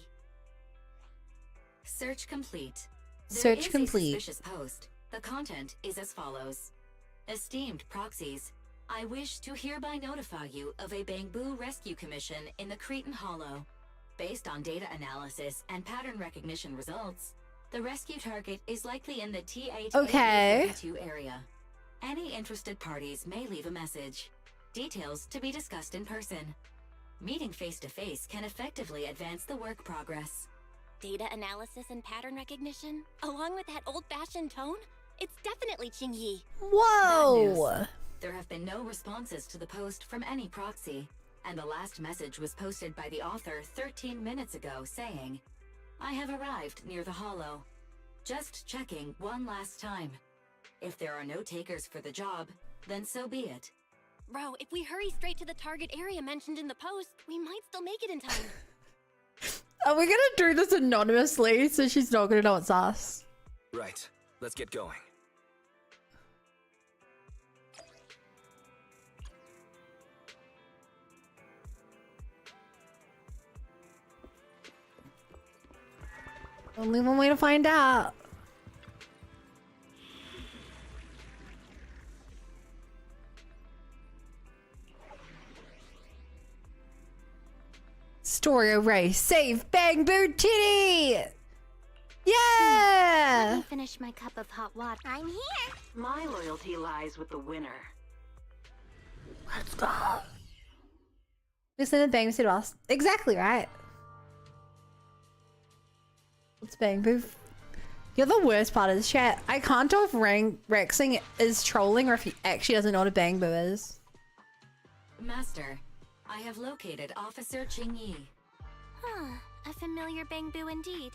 Speaker 12: Search complete.
Speaker 6: Search complete.
Speaker 12: There is a suspicious post. The content is as follows. Esteemed proxies, I wish to hereby notify you of a Bangboo rescue commission in the Cretan Hollow. Based on data analysis and pattern recognition results, the rescue target is likely in the T8
Speaker 6: Okay.
Speaker 12: area. Any interested parties may leave a message. Details to be discussed in person. Meeting face-to-face can effectively advance the work progress.
Speaker 21: Data analysis and pattern recognition, along with that old-fashioned tone? It's definitely Qingyi.
Speaker 6: Whoa!
Speaker 12: There have been no responses to the post from any proxy, and the last message was posted by the author 13 minutes ago saying, I have arrived near the hollow. Just checking one last time. If there are no takers for the job, then so be it.
Speaker 21: Bro, if we hurry straight to the target area mentioned in the post, we might still make it in time.
Speaker 6: Are we gonna do this anonymously so she's not gonna know it's us?
Speaker 11: Right. Let's get going.
Speaker 6: Only one way to find out. Story array. Save Bangboo Titty! Yeah!
Speaker 21: Let me finish my cup of hot water.
Speaker 20: I'm here.
Speaker 8: My loyalty lies with the winner.
Speaker 6: Let's go. Listen to Bangboo to us. Exactly right. What's Bangboo? You're the worst part of this chat. I can't tell if Rexing is trolling or if he actually doesn't know what a Bangboo is.
Speaker 12: Master, I have located Officer Qingyi.
Speaker 21: Huh, a familiar Bangboo indeed.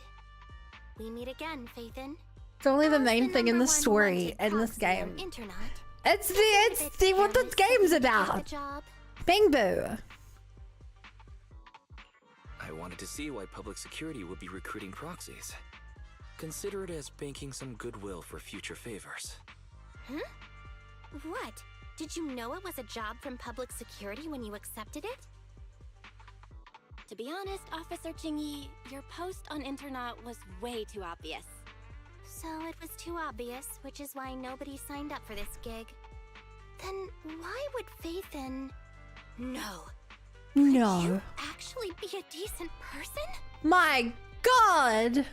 Speaker 21: We meet again, Faithin.
Speaker 6: It's only the main thing in the story in this game. It's what this game's about. Bangboo.
Speaker 11: I wanted to see why public security would be recruiting proxies. Consider it as banking some goodwill for future favors.
Speaker 7: Huh? What? Did you know it was a job from public security when you accepted it?
Speaker 3: To be honest, Officer Jingyi, your post on Internet was way too obvious.
Speaker 7: So it was too obvious, which is why nobody signed up for this gig. Then why would Faith in... No.
Speaker 6: No.
Speaker 7: You actually be a decent person?
Speaker 6: My God!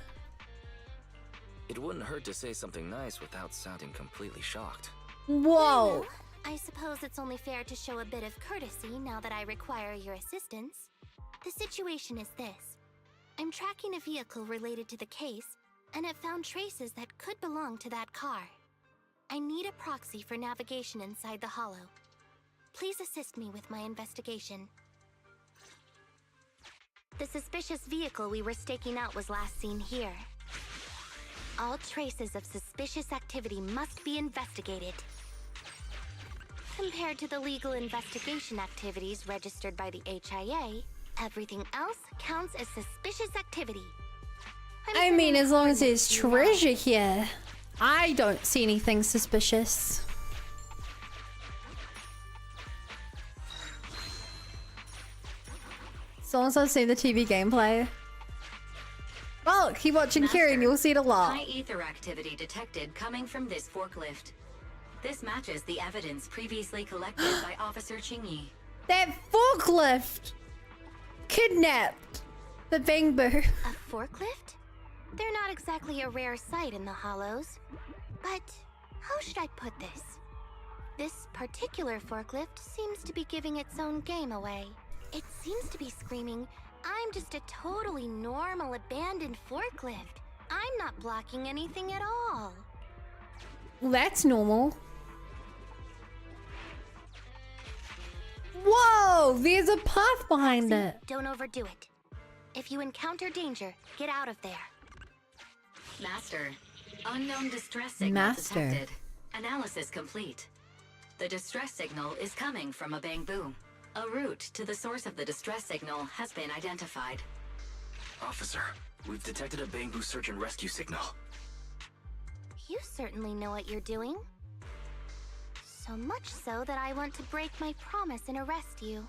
Speaker 11: It wouldn't hurt to say something nice without sounding completely shocked.
Speaker 6: Whoa.
Speaker 7: I suppose it's only fair to show a bit of courtesy now that I require your assistance. The situation is this. I'm tracking a vehicle related to the case, and it found traces that could belong to that car. I need a proxy for navigation inside the hollow. Please assist me with my investigation. The suspicious vehicle we were staking out was last seen here. All traces of suspicious activity must be investigated. Compared to the legal investigation activities registered by the HIA, everything else counts as suspicious activity.
Speaker 6: I mean, as long as there's treasure here, I don't see anything suspicious. As long as I've seen the TV gameplay. Well, keep watching Kiri and you'll see it a lot.
Speaker 12: High ether activity detected coming from this forklift. This matches the evidence previously collected by Officer Qingyi.
Speaker 6: That forklift! Kidnapped the Bangboo.
Speaker 7: A forklift? They're not exactly a rare sight in the Hollows. But how should I put this? This particular forklift seems to be giving its own game away. It seems to be screaming, I'm just a totally normal abandoned forklift. I'm not blocking anything at all.
Speaker 6: Well, that's normal. Whoa, there's a path behind it.
Speaker 7: Don't overdo it. If you encounter danger, get out of there.
Speaker 12: Master, unknown distress signal detected. Analysis complete. The distress signal is coming from a Bangboo. A route to the source of the distress signal has been identified.
Speaker 11: Officer, we've detected a Bangboo search and rescue signal.
Speaker 7: You certainly know what you're doing. So much so that I want to break my promise and arrest you.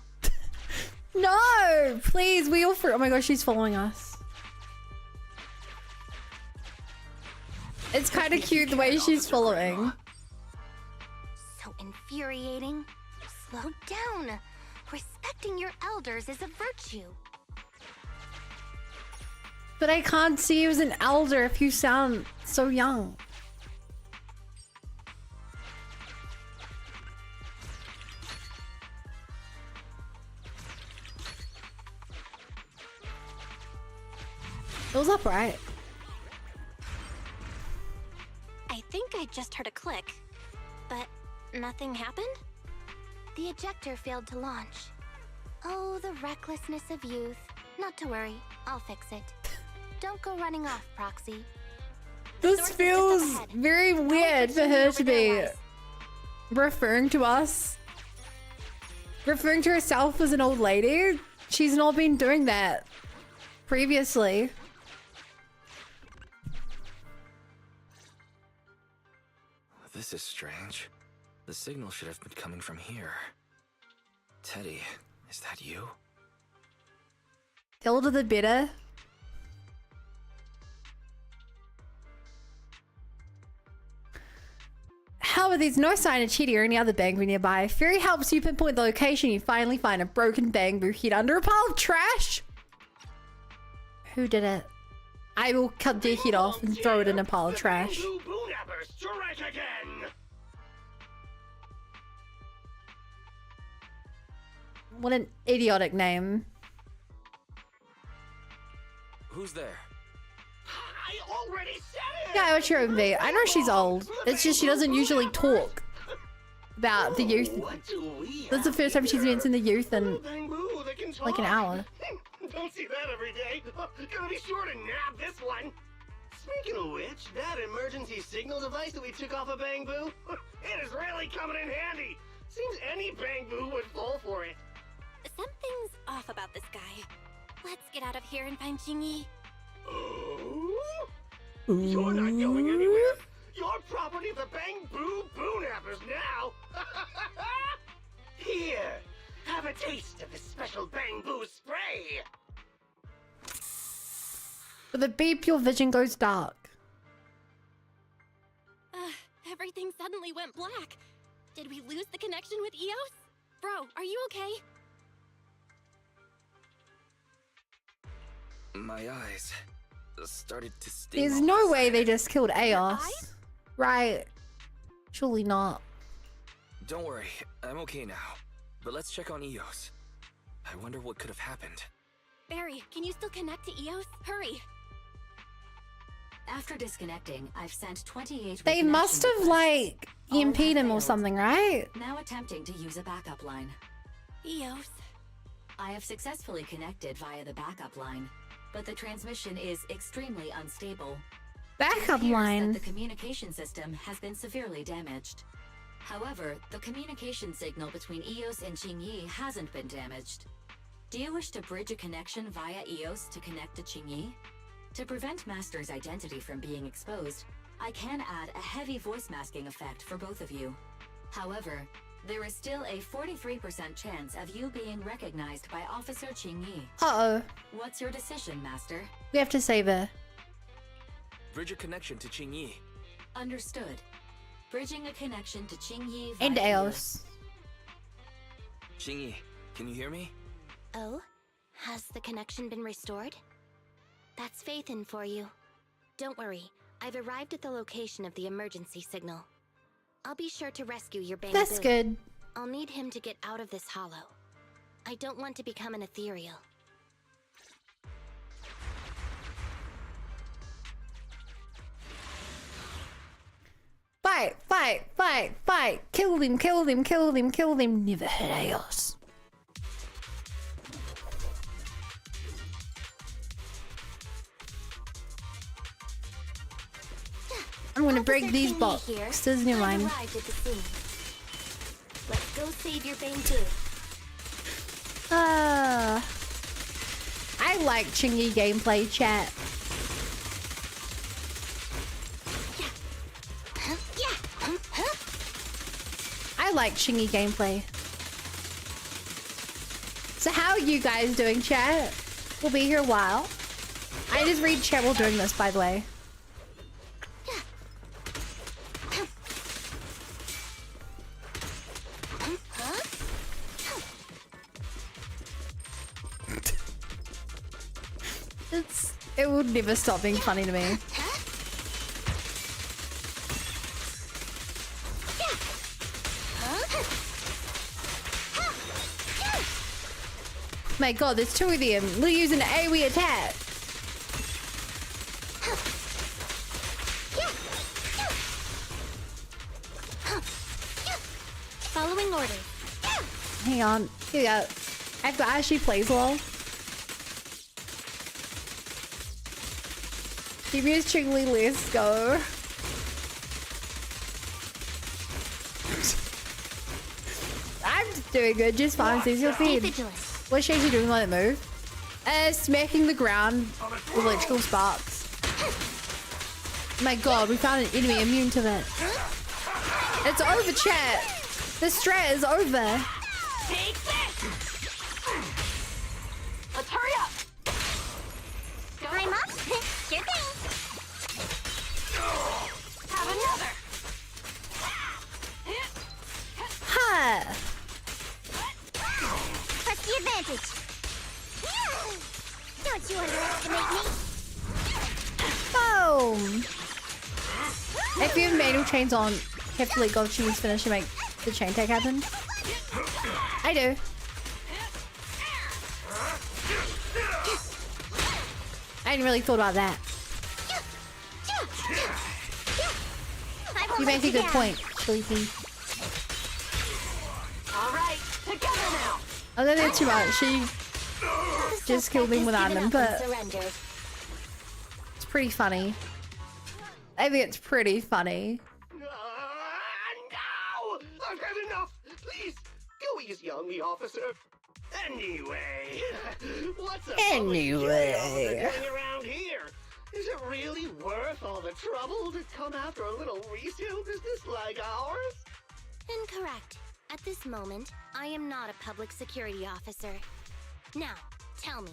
Speaker 6: No, please, we all for. Oh my gosh, she's following us. It's kind of cute the way she's following.
Speaker 7: So infuriating. Slow down. Respecting your elders is a virtue.
Speaker 6: But I can't see you as an elder if you sound so young. It was upright.
Speaker 3: I think I just heard a click, but nothing happened?
Speaker 7: The ejector failed to launch. Oh, the recklessness of youth. Not to worry, I'll fix it. Don't go running off, Proxy.
Speaker 6: This feels very weird for her to be referring to us. Referring to herself as an old lady. She's not been doing that previously.
Speaker 11: This is strange. The signal should have been coming from here. Teddy, is that you?
Speaker 6: The older the better. However, there's no sign of Chitty or any other Bangboo nearby. Fury helps you pinpoint the location. You finally find a broken Bangboo hid under a pile of trash. Who did it? I will cut their head off and throw it in a pile of trash. What an idiotic name.
Speaker 11: Who's there?
Speaker 16: I already said it!
Speaker 6: Yeah, what's your be? I know she's old. It's just she doesn't usually talk about the youth. This is the first time she's mentioned the youth in like an hour.
Speaker 16: Don't see that every day. Gonna be sure to nab this one. Speaking of which, that emergency signal device that we took off of Bangboo, it is really coming in handy. Seems any Bangboo would fall for it.
Speaker 3: Something's off about this guy. Let's get out of here and find Jingyi.
Speaker 16: You're not going anywhere. You're property of the Bangboo Boonappers now. Here, have a taste of this special Bangboo spray.
Speaker 6: With a beep, your vision goes dark.
Speaker 3: Everything suddenly went black. Did we lose the connection with Eos? Bro, are you okay?
Speaker 11: My eyes started to sting.
Speaker 6: There's no way they just killed Eos. Right. Surely not.
Speaker 11: Don't worry, I'm okay now. But let's check on Eos. I wonder what could have happened.
Speaker 3: Barry, can you still connect to Eos? Hurry.
Speaker 12: After disconnecting, I've sent 28.
Speaker 6: They must have, like, EMP'd him or something, right?
Speaker 12: Now attempting to use a backup line.
Speaker 3: Eos.
Speaker 12: I have successfully connected via the backup line, but the transmission is extremely unstable.
Speaker 6: Backup line?
Speaker 12: The communication system has been severely damaged. However, the communication signal between Eos and Qingyi hasn't been damaged. Do you wish to bridge a connection via Eos to connect to Qingyi? To prevent Master's identity from being exposed, I can add a heavy voice masking effect for both of you. However, there is still a 43% chance of you being recognized by Officer Qingyi.
Speaker 6: Uh-oh.
Speaker 12: What's your decision, Master?
Speaker 6: We have to save her.
Speaker 11: Bridge a connection to Qingyi.
Speaker 12: Understood. Bridging a connection to Qingyi
Speaker 6: And
Speaker 12: via
Speaker 6: Eos.
Speaker 11: Qingyi, can you hear me?
Speaker 21: Oh? Has the connection been restored? That's Faithin for you. Don't worry, I've arrived at the location of the emergency signal. I'll be sure to rescue your Bangboo.
Speaker 6: That's good.
Speaker 21: I'll need him to get out of this hollow. I don't want to become an ethereal.
Speaker 6: Fight, fight, fight, fight. Kill him, kill him, kill him, kill him. Never hurt Eos. I'm gonna break these boxes. Never mind.
Speaker 21: Let's go save your Bangboo.
Speaker 6: I like Qingyi gameplay, chat. I like Qingyi gameplay. So how are you guys doing, chat? We'll be here a while. I just read chat while doing this, by the way. It would never stop being funny to me. My god, there's two of them. We're using an AoE attack.
Speaker 3: Following orders.
Speaker 6: Hang on. Here we go. I've got Ashley plays well. Give me a Chingli, let's go. I'm doing good, just fine. Since you're feed. What's she actually doing on that move? Smacking the ground with electrical sparks. My god, we found an enemy immune to that. It's over, chat. The strat is over.
Speaker 8: Take this! Let's hurry up!
Speaker 20: I'm up. Sure thing.
Speaker 8: Have another!
Speaker 6: Ha!
Speaker 20: Press the advantage. Don't you underestimate me.
Speaker 6: Boom! If you have manual chains on, you have to let go of Chibi's finish and make the chain tag happen. I do. I hadn't really thought about that. You make a good point, Sleepy.
Speaker 8: All right, together now.
Speaker 6: I don't think too much. She just killed him without him, but it's pretty funny. I think it's pretty funny.
Speaker 16: No! I've had enough! Please, go easy on me, officer. Anyway, what's a
Speaker 14: Anyway.
Speaker 16: public officer doing around here? Is it really worth all the trouble to come after a little resale business like ours?
Speaker 21: Incorrect. At this moment, I am not a public security officer. Now, tell me,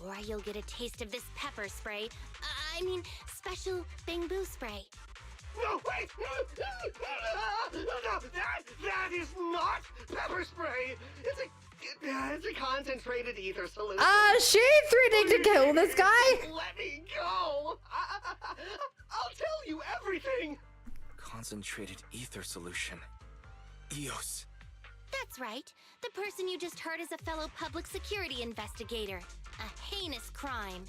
Speaker 21: or you'll get a taste of this pepper spray. I mean, special Bangboo spray.
Speaker 16: No, wait! No, that is not pepper spray! It's a concentrated ether solution.
Speaker 6: She threatening to kill this guy?
Speaker 16: Let me go! I'll tell you everything!
Speaker 11: Concentrated ether solution. EOS.
Speaker 21: That's right. The person you just heard is a fellow public security investigator. A heinous crime.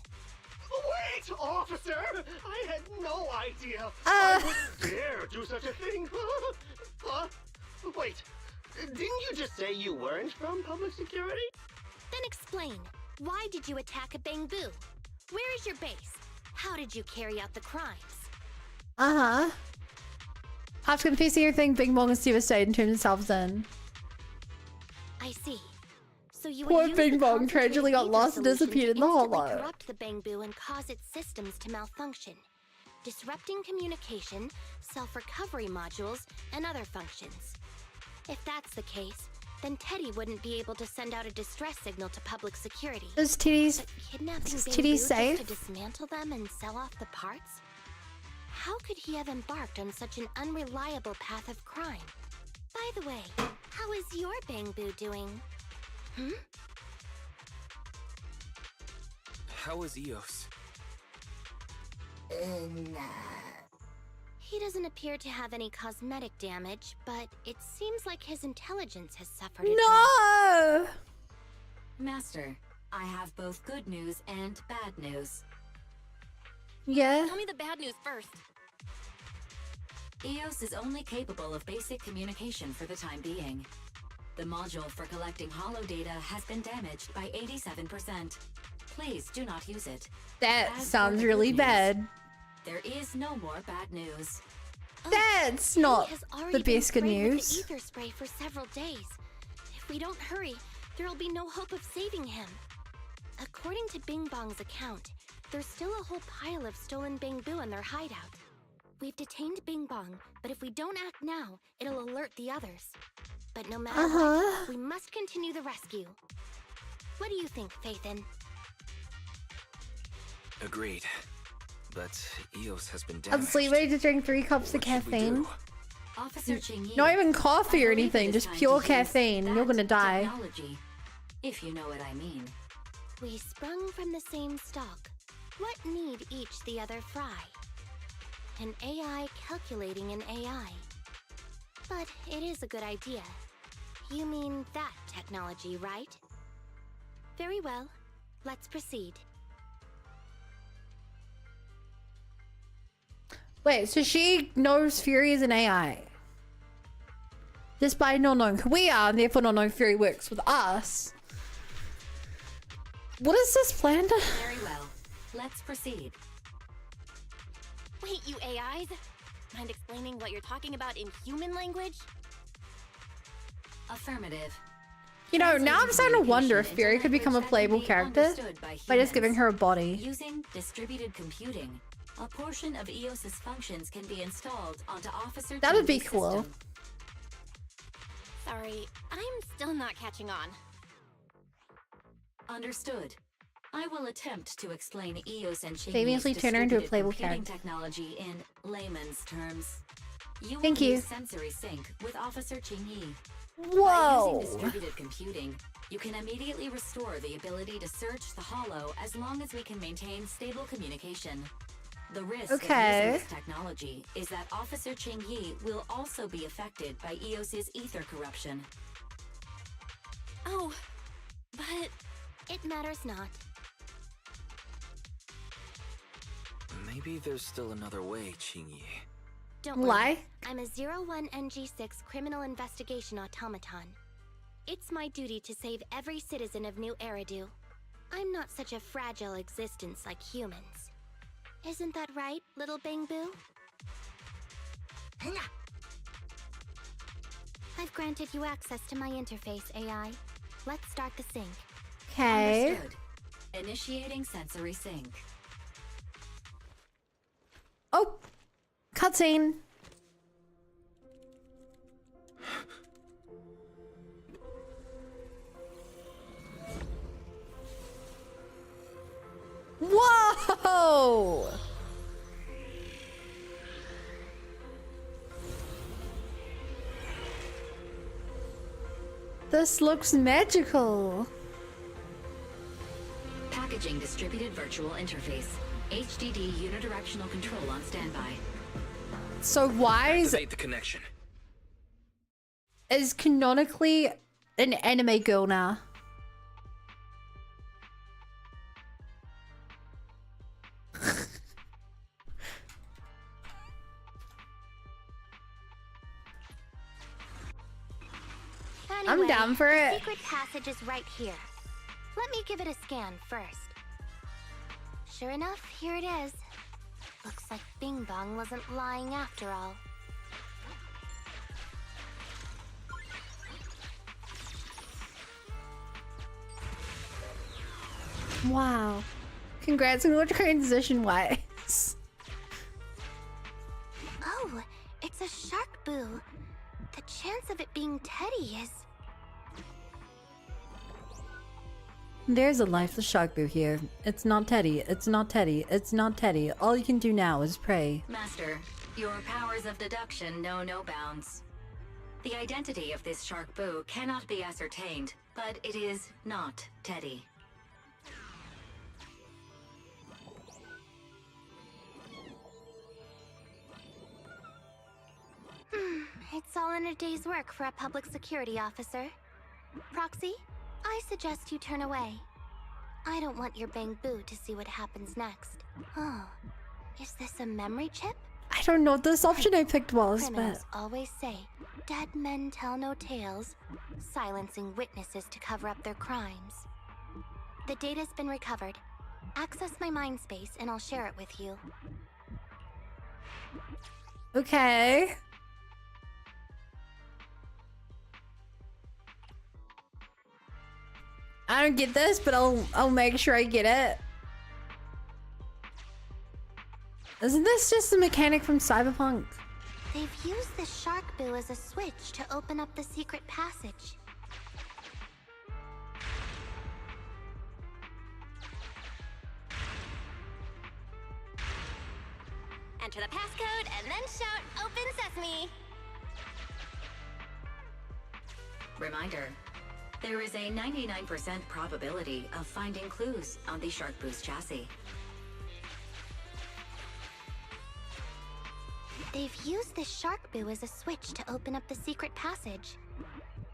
Speaker 16: Wait, officer! I had no idea. I would dare do such a thing. Wait, didn't you just say you weren't from public security?
Speaker 21: Then explain. Why did you attack a Bangboo? Where is your base? How did you carry out the crimes?
Speaker 6: After confessing everything, Bing Bong is devastated and turns himself in.
Speaker 21: I see. So you
Speaker 6: Poor
Speaker 21: would use
Speaker 6: Bing
Speaker 21: the
Speaker 6: Bong
Speaker 21: concentrated
Speaker 6: tragically got
Speaker 21: ether
Speaker 6: lost and
Speaker 21: solution
Speaker 6: disappeared
Speaker 21: to
Speaker 6: in the
Speaker 21: instantly
Speaker 6: hollow.
Speaker 21: corrupt the Bangboo and cause its systems to malfunction, disrupting communication, self-recovery modules, and other functions. If that's the case, then Teddy wouldn't be able to send out a distress signal to public security.
Speaker 6: Is Teddy's
Speaker 21: But kidnapping
Speaker 6: is
Speaker 21: Bangboo
Speaker 6: Teddy
Speaker 21: just
Speaker 6: safe?
Speaker 21: to dismantle them and sell off the parts? How could he have embarked on such an unreliable path of crime? By the way, how is your Bangboo doing?
Speaker 11: How is EOS?
Speaker 21: He doesn't appear to have any cosmetic damage, but it seems like his intelligence has suffered a
Speaker 6: No!
Speaker 12: Master, I have both good news and bad news.
Speaker 6: Yeah?
Speaker 21: Tell me the bad news first.
Speaker 12: EOS is only capable of basic communication for the time being. The module for collecting holo data has been damaged by 87%. Please do not use it.
Speaker 6: That
Speaker 12: As for
Speaker 6: sounds
Speaker 12: the
Speaker 6: really
Speaker 12: good news,
Speaker 6: bad.
Speaker 12: There is no more bad news.
Speaker 6: That's
Speaker 21: Teddy
Speaker 6: not
Speaker 21: has already
Speaker 6: the
Speaker 21: been
Speaker 6: best good
Speaker 21: sprayed with
Speaker 6: news.
Speaker 21: the ether spray for several days. If we don't hurry, there will be no hope of saving him. According to Bing Bong's account, there's still a whole pile of stolen Bangboo in their hideout. We've detained Bing Bong, but if we don't act now, it'll alert the others. But no matter what, we must continue the rescue. What do you think, Faithin?
Speaker 11: Agreed. But EOS has been
Speaker 6: I'm
Speaker 11: damaged.
Speaker 6: sleeping to drink 3 cups of
Speaker 11: What should we
Speaker 6: caffeine.
Speaker 11: do?
Speaker 12: Officer Ching Yi,
Speaker 6: Not even coffee or
Speaker 12: I believe
Speaker 6: anything,
Speaker 12: it is
Speaker 6: just
Speaker 12: time
Speaker 6: pure
Speaker 12: to use
Speaker 6: caffeine. You're
Speaker 12: that
Speaker 6: gonna die.
Speaker 12: Technology, if you know what I mean.
Speaker 21: We sprung from the same stock. What need each the other fry? An AI calculating an AI. But it is a good idea. You mean that technology, right? Very well. Let's proceed.
Speaker 6: Wait, so she knows Fury is an AI. Just by not knowing who we are, and therefore not knowing Fury works with us. What is this plan?
Speaker 12: Very well. Let's proceed.
Speaker 3: Wait, you AIs? Mind explaining what you're talking about in human language?
Speaker 12: Affirmative.
Speaker 6: You know, now I'm starting to wonder if Fury could become a playable character by just giving her a body.
Speaker 12: Using distributed computing, a portion of EOS's functions can be installed onto Officer
Speaker 6: That would be
Speaker 12: Ching's
Speaker 6: cool.
Speaker 12: system.
Speaker 3: Sorry, I'm still not catching on.
Speaker 12: Understood. I will attempt to explain EOS and Ching
Speaker 6: Famously turn her into a playable
Speaker 12: computing
Speaker 6: character.
Speaker 12: technology in layman's terms. You will
Speaker 6: Thank you.
Speaker 12: use sensory sync with Officer Ching Yi.
Speaker 6: Whoa!
Speaker 12: By using distributed computing, you can immediately restore the ability to search the hollow as long as we can maintain stable communication. The risk of
Speaker 6: Okay.
Speaker 12: using this technology is that Officer Ching Yi will also be affected by EOS's ether corruption.
Speaker 3: Oh, but
Speaker 21: it matters not.
Speaker 11: Maybe there's still another way, Ching Yi.
Speaker 21: Don't worry.
Speaker 6: Lie?
Speaker 21: I'm a 01NG6 criminal investigation automaton. It's my duty to save every citizen of New Eridu. I'm not such a fragile existence like humans. Isn't that right, little Bangboo? I've granted you access to my interface, AI. let's start the sync.
Speaker 6: Okay.
Speaker 12: Understood. Initiating sensory sync.
Speaker 6: Oh, cutscene. Whoa! This looks magical.
Speaker 12: Packaging distributed virtual interface. HDD unidirectional control on standby.
Speaker 6: So Wise
Speaker 11: Activate the connection.
Speaker 6: is canonically an anime girl now. I'm down for
Speaker 21: the
Speaker 6: it.
Speaker 21: secret passage is right here. Let me give it a scan first. Sure enough, here it is. Looks like Bing Bong wasn't lying after all.
Speaker 6: Wow. Congrats on your transition, Wise.
Speaker 21: Oh, it's a shark boo. The chance of it being Teddy is...
Speaker 6: There's a lifeless shark boo here. It's not Teddy. It's not Teddy. It's not Teddy. All you can do now is pray.
Speaker 12: Master, your powers of deduction know no bounds. The identity of this shark boo cannot be ascertained, but it is not Teddy.
Speaker 21: It's all in a day's work for a public security officer. Proxy, I suggest you turn away. I don't want your Bangboo to see what happens next. Oh, is this a memory chip?
Speaker 6: I don't know what this option I picked was,
Speaker 21: Criminals
Speaker 6: but...
Speaker 21: always say, dead men tell no tales, silencing witnesses to cover up their crimes. The data's been recovered. Access my mind space and I'll share it with you.
Speaker 6: Okay. I don't get this, but I'll make sure I get it. Isn't this just the mechanic from Cyberpunk?
Speaker 21: They've used the shark boo as a switch to open up the secret passage.
Speaker 3: Enter the passcode and then shout, "Open Sesame!"
Speaker 12: Reminder, there is a 99% probability of finding clues on the shark boo's chassis.
Speaker 21: They've used the shark boo as a switch to open up the secret passage.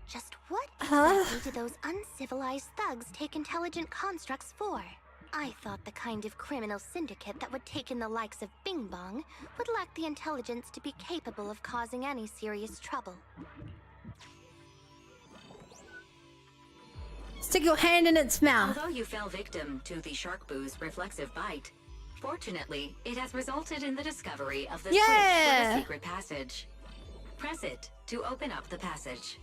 Speaker 21: Just what exactly do those uncivilized thugs take intelligent constructs for? I thought the kind of criminal syndicate that would take in the likes of Bing Bong would lack the intelligence to be capable of causing any serious trouble.
Speaker 6: Stick your hand in its mouth.
Speaker 12: Although you fell victim to the shark boo's reflexive bite, fortunately, it has resulted in the discovery of the switch for the secret passage. Press it to open up the passage.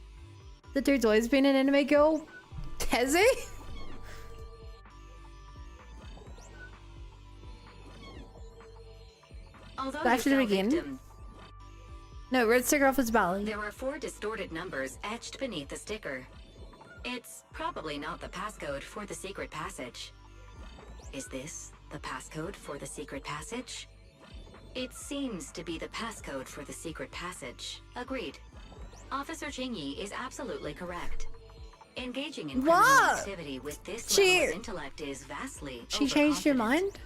Speaker 6: The dude's always been an anime girl. Has he?
Speaker 12: Although
Speaker 6: Do I have to do it again?
Speaker 12: victim,
Speaker 6: No, red sticker off his belly.
Speaker 12: there are 4 distorted numbers etched beneath the sticker. It's probably not the passcode for the secret passage. Is this the passcode for the secret passage? It seems to be the passcode for the secret passage. Agreed. Officer Jingyi is absolutely correct. Engaging in criminal
Speaker 6: What?
Speaker 12: activity with this
Speaker 6: She-
Speaker 12: level of intellect is vastly
Speaker 6: She changed your mind?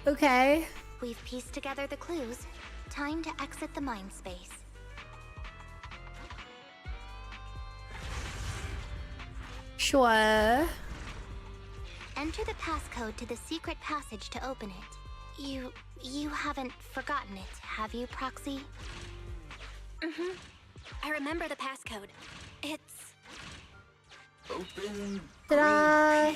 Speaker 6: Okay.
Speaker 21: We've pieced together the clues. Time to exit the mind space.
Speaker 6: Sure.
Speaker 21: Enter the passcode to the secret passage to open it. You haven't forgotten it, have you, Proxy?
Speaker 3: Mm-hmm. I remember the passcode. It's...
Speaker 15: Open.
Speaker 6: Did I?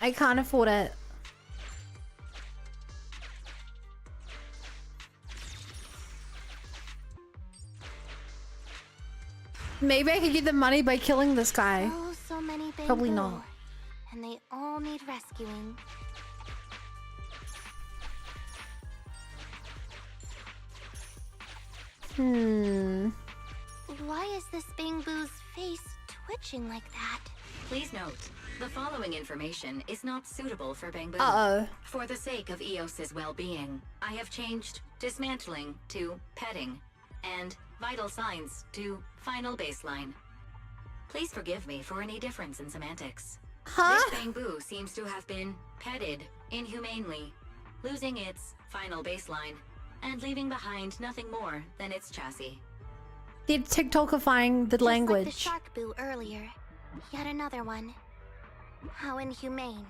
Speaker 6: I can't afford it. Maybe I could get the money by killing this guy.
Speaker 21: Oh, so many Bangboo.
Speaker 6: Probably not.
Speaker 21: And they all need rescuing. Why is this Bangboo's face twitching like that?
Speaker 12: Please note, the following information is not suitable for Bangboo.
Speaker 6: Uh-oh.
Speaker 12: For the sake of Eos's well-being, I have changed dismantling to petting, and vital signs to final baseline. Please forgive me for any difference in semantics.
Speaker 6: Huh?
Speaker 12: This Bangboo seems to have been petted inhumanely, losing its final baseline, and leaving behind nothing more than its chassis.
Speaker 6: They're TikTokifying the language.
Speaker 21: Like the shark boo earlier. Yet another one. How inhumane.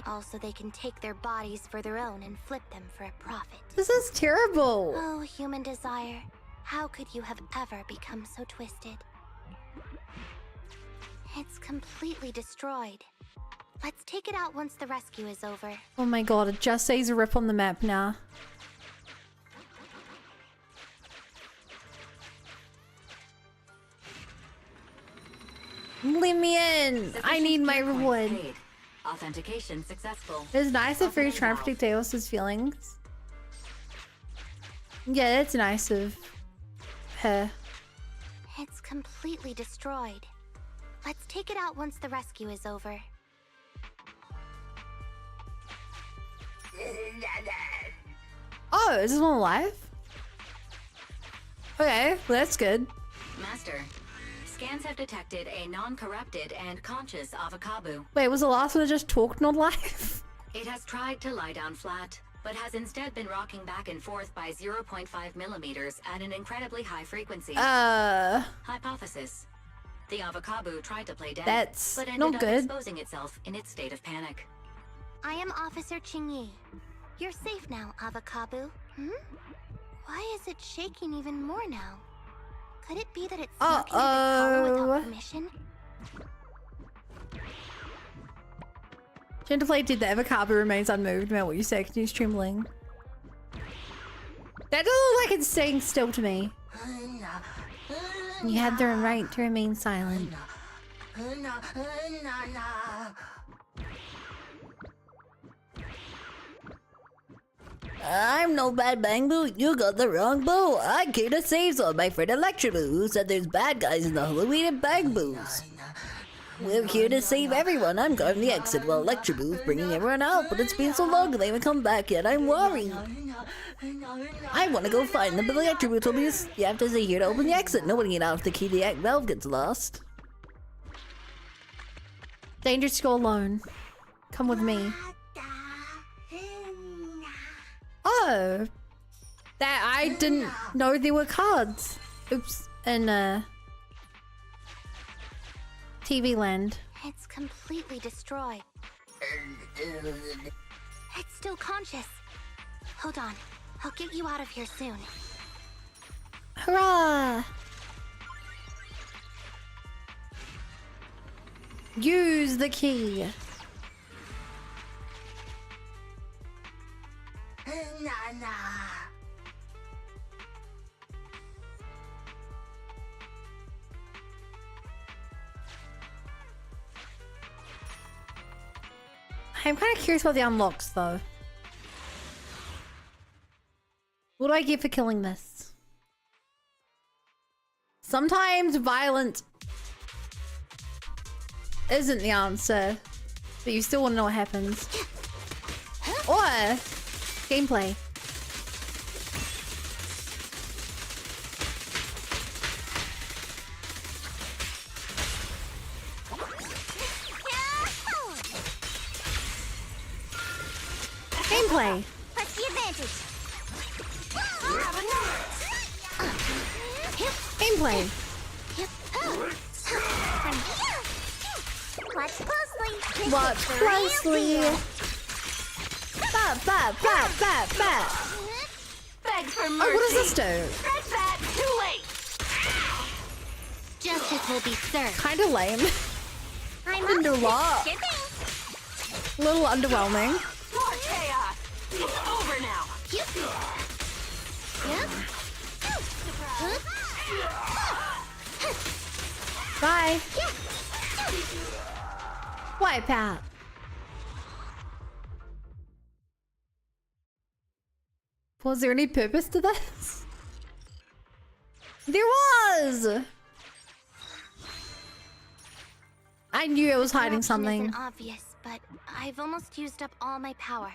Speaker 21: Also, they can take their bodies for their own and flip them for a profit.
Speaker 6: This is terrible.
Speaker 21: Oh, human desire. How could you have ever become so twisted? It's completely destroyed. Let's take it out once the rescue is over.
Speaker 6: Oh my god, it just says a rip on the map now. Let me in! I need my reward.
Speaker 12: Paid. Authentication successful.
Speaker 6: It's nice of Free trying to protect Eos's feelings. Yeah, that's nice of her.
Speaker 21: It's completely destroyed. Let's take it out once the rescue is over.
Speaker 6: Oh, is this one alive? Okay, well, that's good.
Speaker 12: Master, scans have detected a non-corrupted and conscious Avocabo.
Speaker 6: Wait, was the last one that just talked not alive?
Speaker 12: It has tried to lie down flat, but has instead been rocking back and forth by 0.5 millimeters at an incredibly high frequency. Hypothesis. The Avocabo tried to play dead,
Speaker 6: That's
Speaker 12: but ended
Speaker 6: not
Speaker 12: up
Speaker 6: good.
Speaker 12: exposing itself in its state of panic.
Speaker 21: I am Officer Qingyi. You're safe now, Avocabo. Why is it shaking even more now? Could it be that it's snuck into the collar without permission?
Speaker 6: Gentleflate did the avocado remains unmoved about what you say, continues trembling. That doesn't look like it's staying still to me. You had the right to remain silent.
Speaker 14: I'm no bad Bangboo. You got the wrong boo. I came to save on my friend Electraboo, who said there's bad guys in the Halloween and Bangboos. We're here to save everyone. I'm guarding the exit while Electraboo's bringing everyone out, but it's been so long and they haven't come back yet. I'm worried. I want to go find them, but Electraboo told me you have to stay here to open the exit. Nobody can get out if the key to the valve gets lost.
Speaker 6: Dangerous to go alone. Come with me. Oh, that I didn't know there were cards. Oops, in TV land.
Speaker 21: It's completely destroyed. It's still conscious. Hold on, I'll get you out of here soon.
Speaker 6: Hurrah! Use the key. I'm kind of curious about the unlocks though. What do I get for killing this? Sometimes violence isn't the answer, but you still want to know what happens. Or gameplay. Gameplay.
Speaker 20: Press the advantage.
Speaker 6: Gameplay.
Speaker 20: Watch closely.
Speaker 6: Watch closely. Ba ba ba ba ba.
Speaker 8: Beg for mercy.
Speaker 6: Oh, what does this do?
Speaker 8: That's that. Too late.
Speaker 21: Justice will be served.
Speaker 6: Kind of lame.
Speaker 20: I'm
Speaker 6: Didn't do a lot. A little underwhelming.
Speaker 8: More chaos. It's over now.
Speaker 6: Bye. Wipe out. Was there any purpose to this? There was! I knew it was hiding something.
Speaker 21: Isn't obvious, but I've almost used up all my power.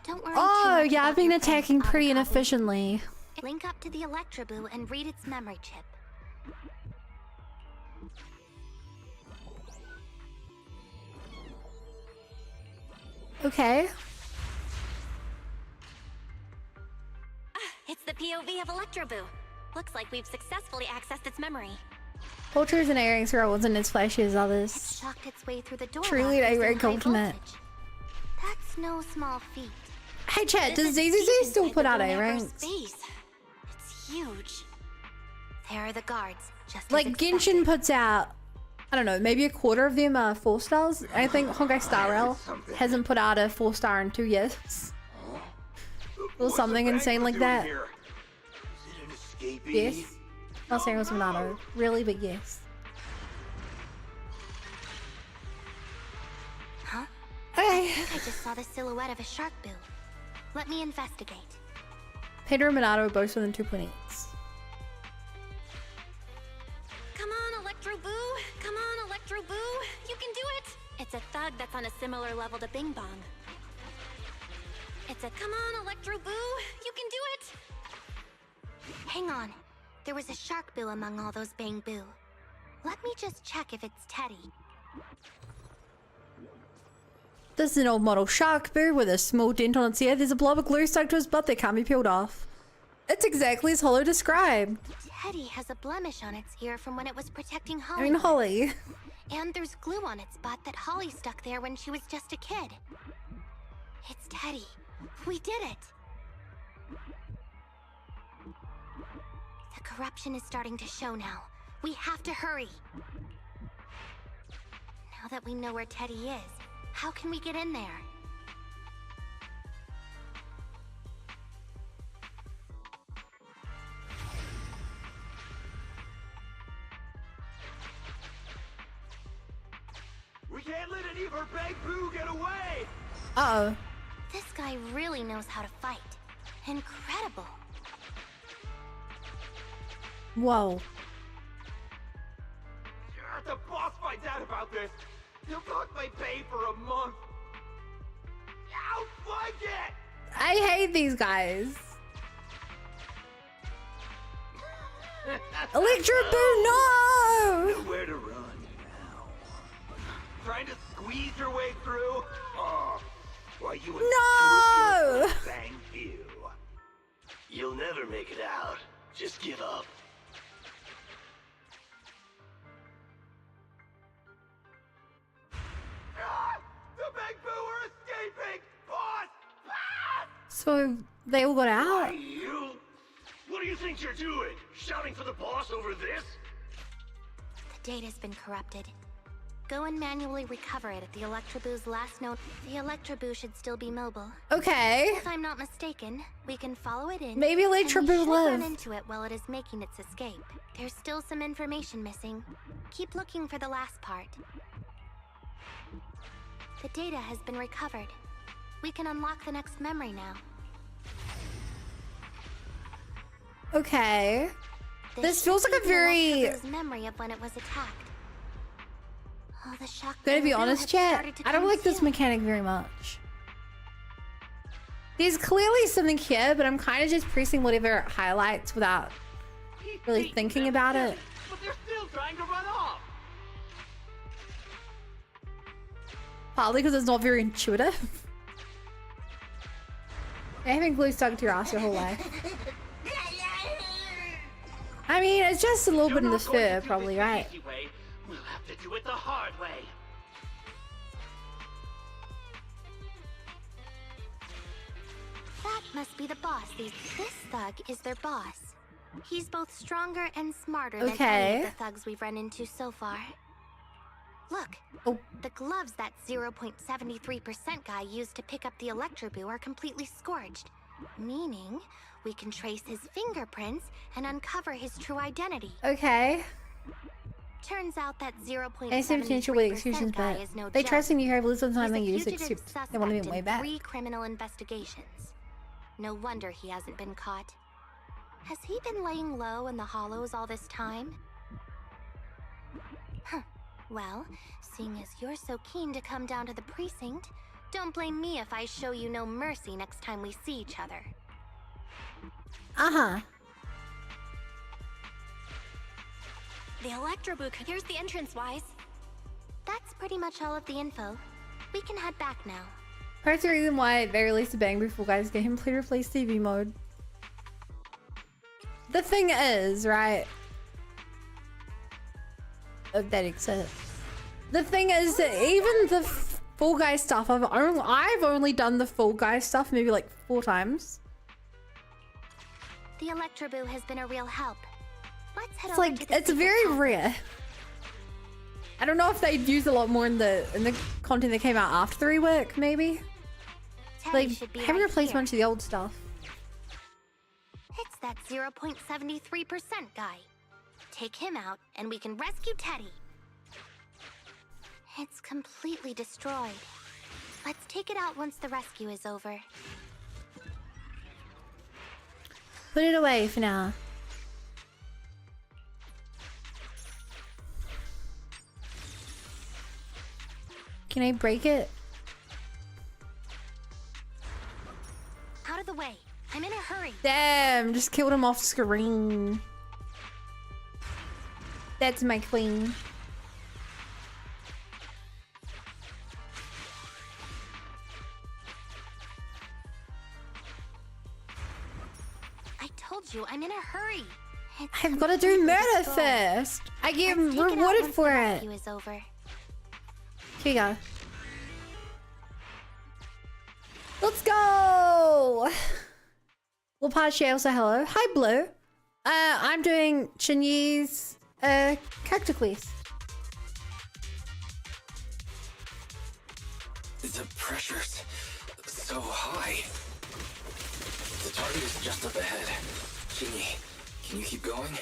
Speaker 21: Don't worry.
Speaker 6: Oh, yeah, I've been attacking pretty inefficiently.
Speaker 21: Link up to the Electroboo and read its memory chip.
Speaker 6: Okay.
Speaker 21: It's the POV of Electroboo. Looks like we've successfully accessed its memory.
Speaker 6: Cultures and airings here wasn't as flashy as others.
Speaker 21: Shocked its way through the door.
Speaker 6: Truly a great compliment.
Speaker 21: That's no small feat.
Speaker 6: Hey chat, does ZZZ still put out A-ranks?
Speaker 21: It's huge. There are the guards. Just
Speaker 6: Like Genshin puts out, I don't know, maybe a quarter of them are 4 stars. I think Honkai Star Rail hasn't put out a 4-star in 2 years. Or something insane like that. Yes. Los Angeles Monado. Really big yes.
Speaker 21: Huh?
Speaker 6: Okay.
Speaker 21: I think I just saw the silhouette of a shark boo. Let me investigate.
Speaker 6: Pedro and Monado are both within 2 points.
Speaker 21: Come on, Electroboo! Come on, Electroboo! You can do it! It's a thug that's on a similar level to Bing Bong. It's a come on, Electroboo! You can do it! Hang on. There was a shark boo among all those Bangboo. Let me just check if it's Teddy.
Speaker 6: This is an old model shark boo with a small dent on its ear. There's a blob of glue stuck to his butt that can't be peeled off. It's exactly as Hollow described.
Speaker 21: Teddy has a blemish on its ear from when it was protecting Holly.
Speaker 6: I mean, Holly.
Speaker 21: And there's glue on its butt that Holly stuck there when she was just a kid. It's Teddy. We did it! The corruption is starting to show now. We have to hurry. Now that we know where Teddy is, how can we get in there?
Speaker 16: We can't let an evil Bangboo get away!
Speaker 6: Uh-oh.
Speaker 21: This guy really knows how to fight. Incredible.
Speaker 6: Whoa.
Speaker 16: If the boss finds out about this, he'll block my pay for a month. Out like it!
Speaker 6: I hate these guys. Electroboo, no!
Speaker 16: Nowhere to run now. Trying to squeeze your way through? Oh, why you
Speaker 6: No!
Speaker 16: Bangboo. You'll never make it out. Just give up. Ah! The Bangboo are escaping! Boss! Ah!
Speaker 6: So they all got out?
Speaker 16: Why, you? What do you think you're doing? Shouting for the boss over this?
Speaker 21: The data's been corrupted. Go and manually recover it at the Electroboo's last known. The Electroboo should still be mobile.
Speaker 6: Okay.
Speaker 21: If I'm not mistaken, we can follow it in.
Speaker 6: Maybe
Speaker 21: and we
Speaker 6: Electroboo
Speaker 21: should
Speaker 6: live.
Speaker 21: run into it while it is making its escape. There's still some information missing. Keep looking for the last part. The data has been recovered. We can unlock the next memory now.
Speaker 6: Okay. This feels like a
Speaker 21: should be
Speaker 6: very...
Speaker 21: the Electroboo's memory of when it was attacked. Oh, the shock
Speaker 6: Gonna be
Speaker 21: Bangboo
Speaker 6: honest,
Speaker 21: had
Speaker 6: chat,
Speaker 21: started to
Speaker 6: I don't
Speaker 21: come
Speaker 6: like this
Speaker 21: too.
Speaker 6: mechanic very much. There's clearly something here, but I'm kind of just pressing whatever it highlights without really thinking about it.
Speaker 16: But they're still trying to run off.
Speaker 6: Partly because it's not very intuitive. Having glue stuck to your ass your whole life. I mean, it's just a little bit in the sphere, probably, right?
Speaker 16: Way. We'll have to do it the hard way.
Speaker 21: That must be the boss. This thug is their boss. He's both stronger and smarter than any
Speaker 6: Okay.
Speaker 21: of the thugs we've run into so far. Look,
Speaker 6: Oh.
Speaker 21: The gloves that 0.73% guy used to pick up the Electroboo are completely scorched, meaning we can trace his fingerprints and uncover his true identity.
Speaker 6: Okay.
Speaker 21: Turns out that
Speaker 6: I see potential with executions,
Speaker 21: 0.73% guy
Speaker 6: but
Speaker 21: is no
Speaker 6: they
Speaker 21: joke.
Speaker 6: trust in you have little time they
Speaker 21: He's a
Speaker 6: use
Speaker 21: fugitive
Speaker 6: except they want to be
Speaker 21: suspect
Speaker 6: way
Speaker 21: in
Speaker 6: back.
Speaker 21: 3 criminal investigations. No wonder he hasn't been caught. Has he been laying low in the hollows all this time? Huh. Well, seeing as you're so keen to come down to the precinct, don't blame me if I show you no mercy next time we see each other.
Speaker 6: Uh-huh.
Speaker 21: The Electroboo. Here's the entrance, Wise. That's pretty much all of the info. We can head back now.
Speaker 6: Perhaps the reason why they released the Bangboo Fall Guys game play replace TV mode. The thing is, right? If that exists. The thing is that even the Fall Guys stuff, I've only done the Fall Guys stuff maybe like 4 times.
Speaker 21: The Electroboo has been a real help. Let's head
Speaker 6: It's
Speaker 21: over
Speaker 6: like
Speaker 21: to the
Speaker 6: it's
Speaker 21: secret
Speaker 6: very
Speaker 21: cafe.
Speaker 6: rare. I don't know if they'd use a lot more in the content that came out after the rework, maybe.
Speaker 21: Teddy
Speaker 6: Like
Speaker 21: should be
Speaker 6: haven't
Speaker 21: right
Speaker 6: replaced
Speaker 21: here.
Speaker 6: much of the old stuff.
Speaker 21: It's that 0.73% guy. Take him out, and we can rescue Teddy. It's completely destroyed. Let's take it out once the rescue is over.
Speaker 6: Put it away for now. Can I break it?
Speaker 21: Out of the way. I'm in a hurry.
Speaker 6: Damn, just killed him off screen. That's my queen.
Speaker 21: I told you, I'm in a hurry.
Speaker 6: I've got to do murder first. I get rewarded for it.
Speaker 21: Rescue is over.
Speaker 6: Here you go. Let's go! Well, Pachi, also hello. Hi, Blue. I'm doing Chinyi's character quest.
Speaker 1: The pressure's so high. The target is just up ahead. Chinyi, can you keep going?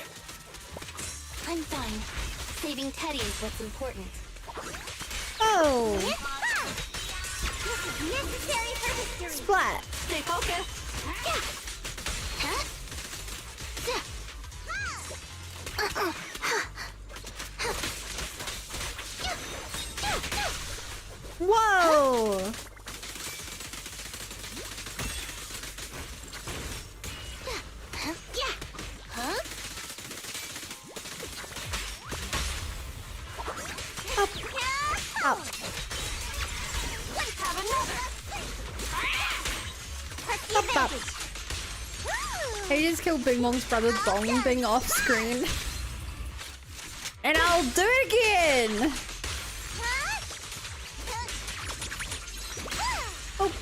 Speaker 21: I'm fine. Saving Teddy is what's important.
Speaker 6: Oh!
Speaker 20: This is necessary for history.
Speaker 6: Splat.
Speaker 20: Stay focused.
Speaker 6: Whoa! Up.
Speaker 20: Let's have another.
Speaker 6: Up. He just killed Bing Bong's brother Bong Bing off screen. And I'll do it again! Oh.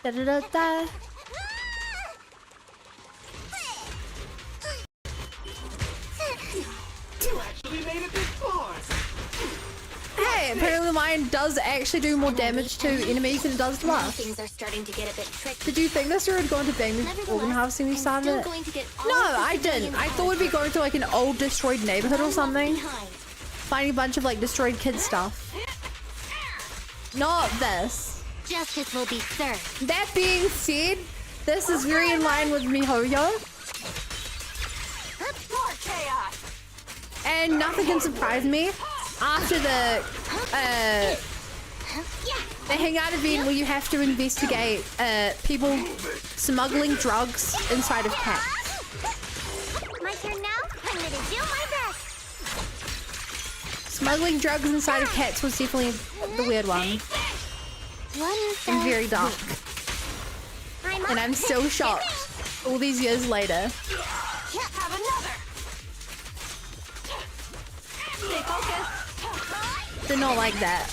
Speaker 6: Da da da da.
Speaker 2: You actually made it this far.
Speaker 6: Hey, apparently mine does actually do more damage to enemies than it does to
Speaker 21: Now
Speaker 6: us.
Speaker 21: things are starting to get a bit tricky.
Speaker 6: Did you think this would go into Bangboo organ harvesting when you started it? No, I didn't. I thought we'd be going to like an old destroyed neighborhood or something. Finding a bunch of like destroyed kid stuff. Not this.
Speaker 21: Justice will be served.
Speaker 6: That being said, this is very in line with MiHoYo.
Speaker 8: More chaos.
Speaker 6: And nothing can surprise me after the hangout event where you have to investigate people smuggling drugs inside of cats.
Speaker 20: My turn now? I'm gonna do my best.
Speaker 6: Smuggling drugs inside of cats was definitely the weird one. And very dark. And I'm still shocked all these years later.
Speaker 8: Have another. Stay focused.
Speaker 6: They're not like that.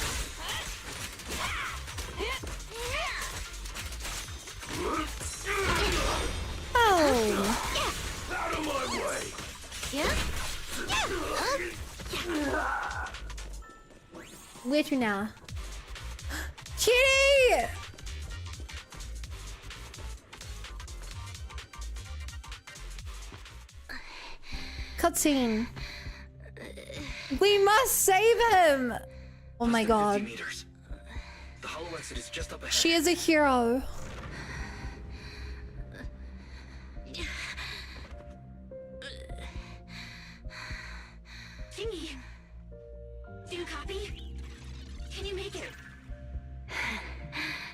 Speaker 6: Where to now? Kitty! Cutscene. We must save him! Oh my god.
Speaker 1: The hollow exit is just up ahead.
Speaker 6: She is a hero.
Speaker 21: Chingy, do you copy? Can you make it?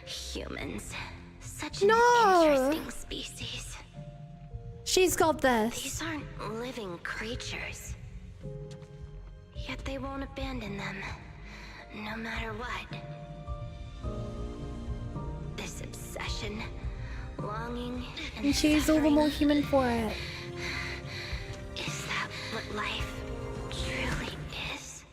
Speaker 21: Humans. Such an interesting species.
Speaker 6: She's got this.
Speaker 21: These aren't living creatures. Yet they won't abandon them, no matter what. This obsession, longing,
Speaker 6: And she's all the more human for it.
Speaker 21: Is that what life truly is?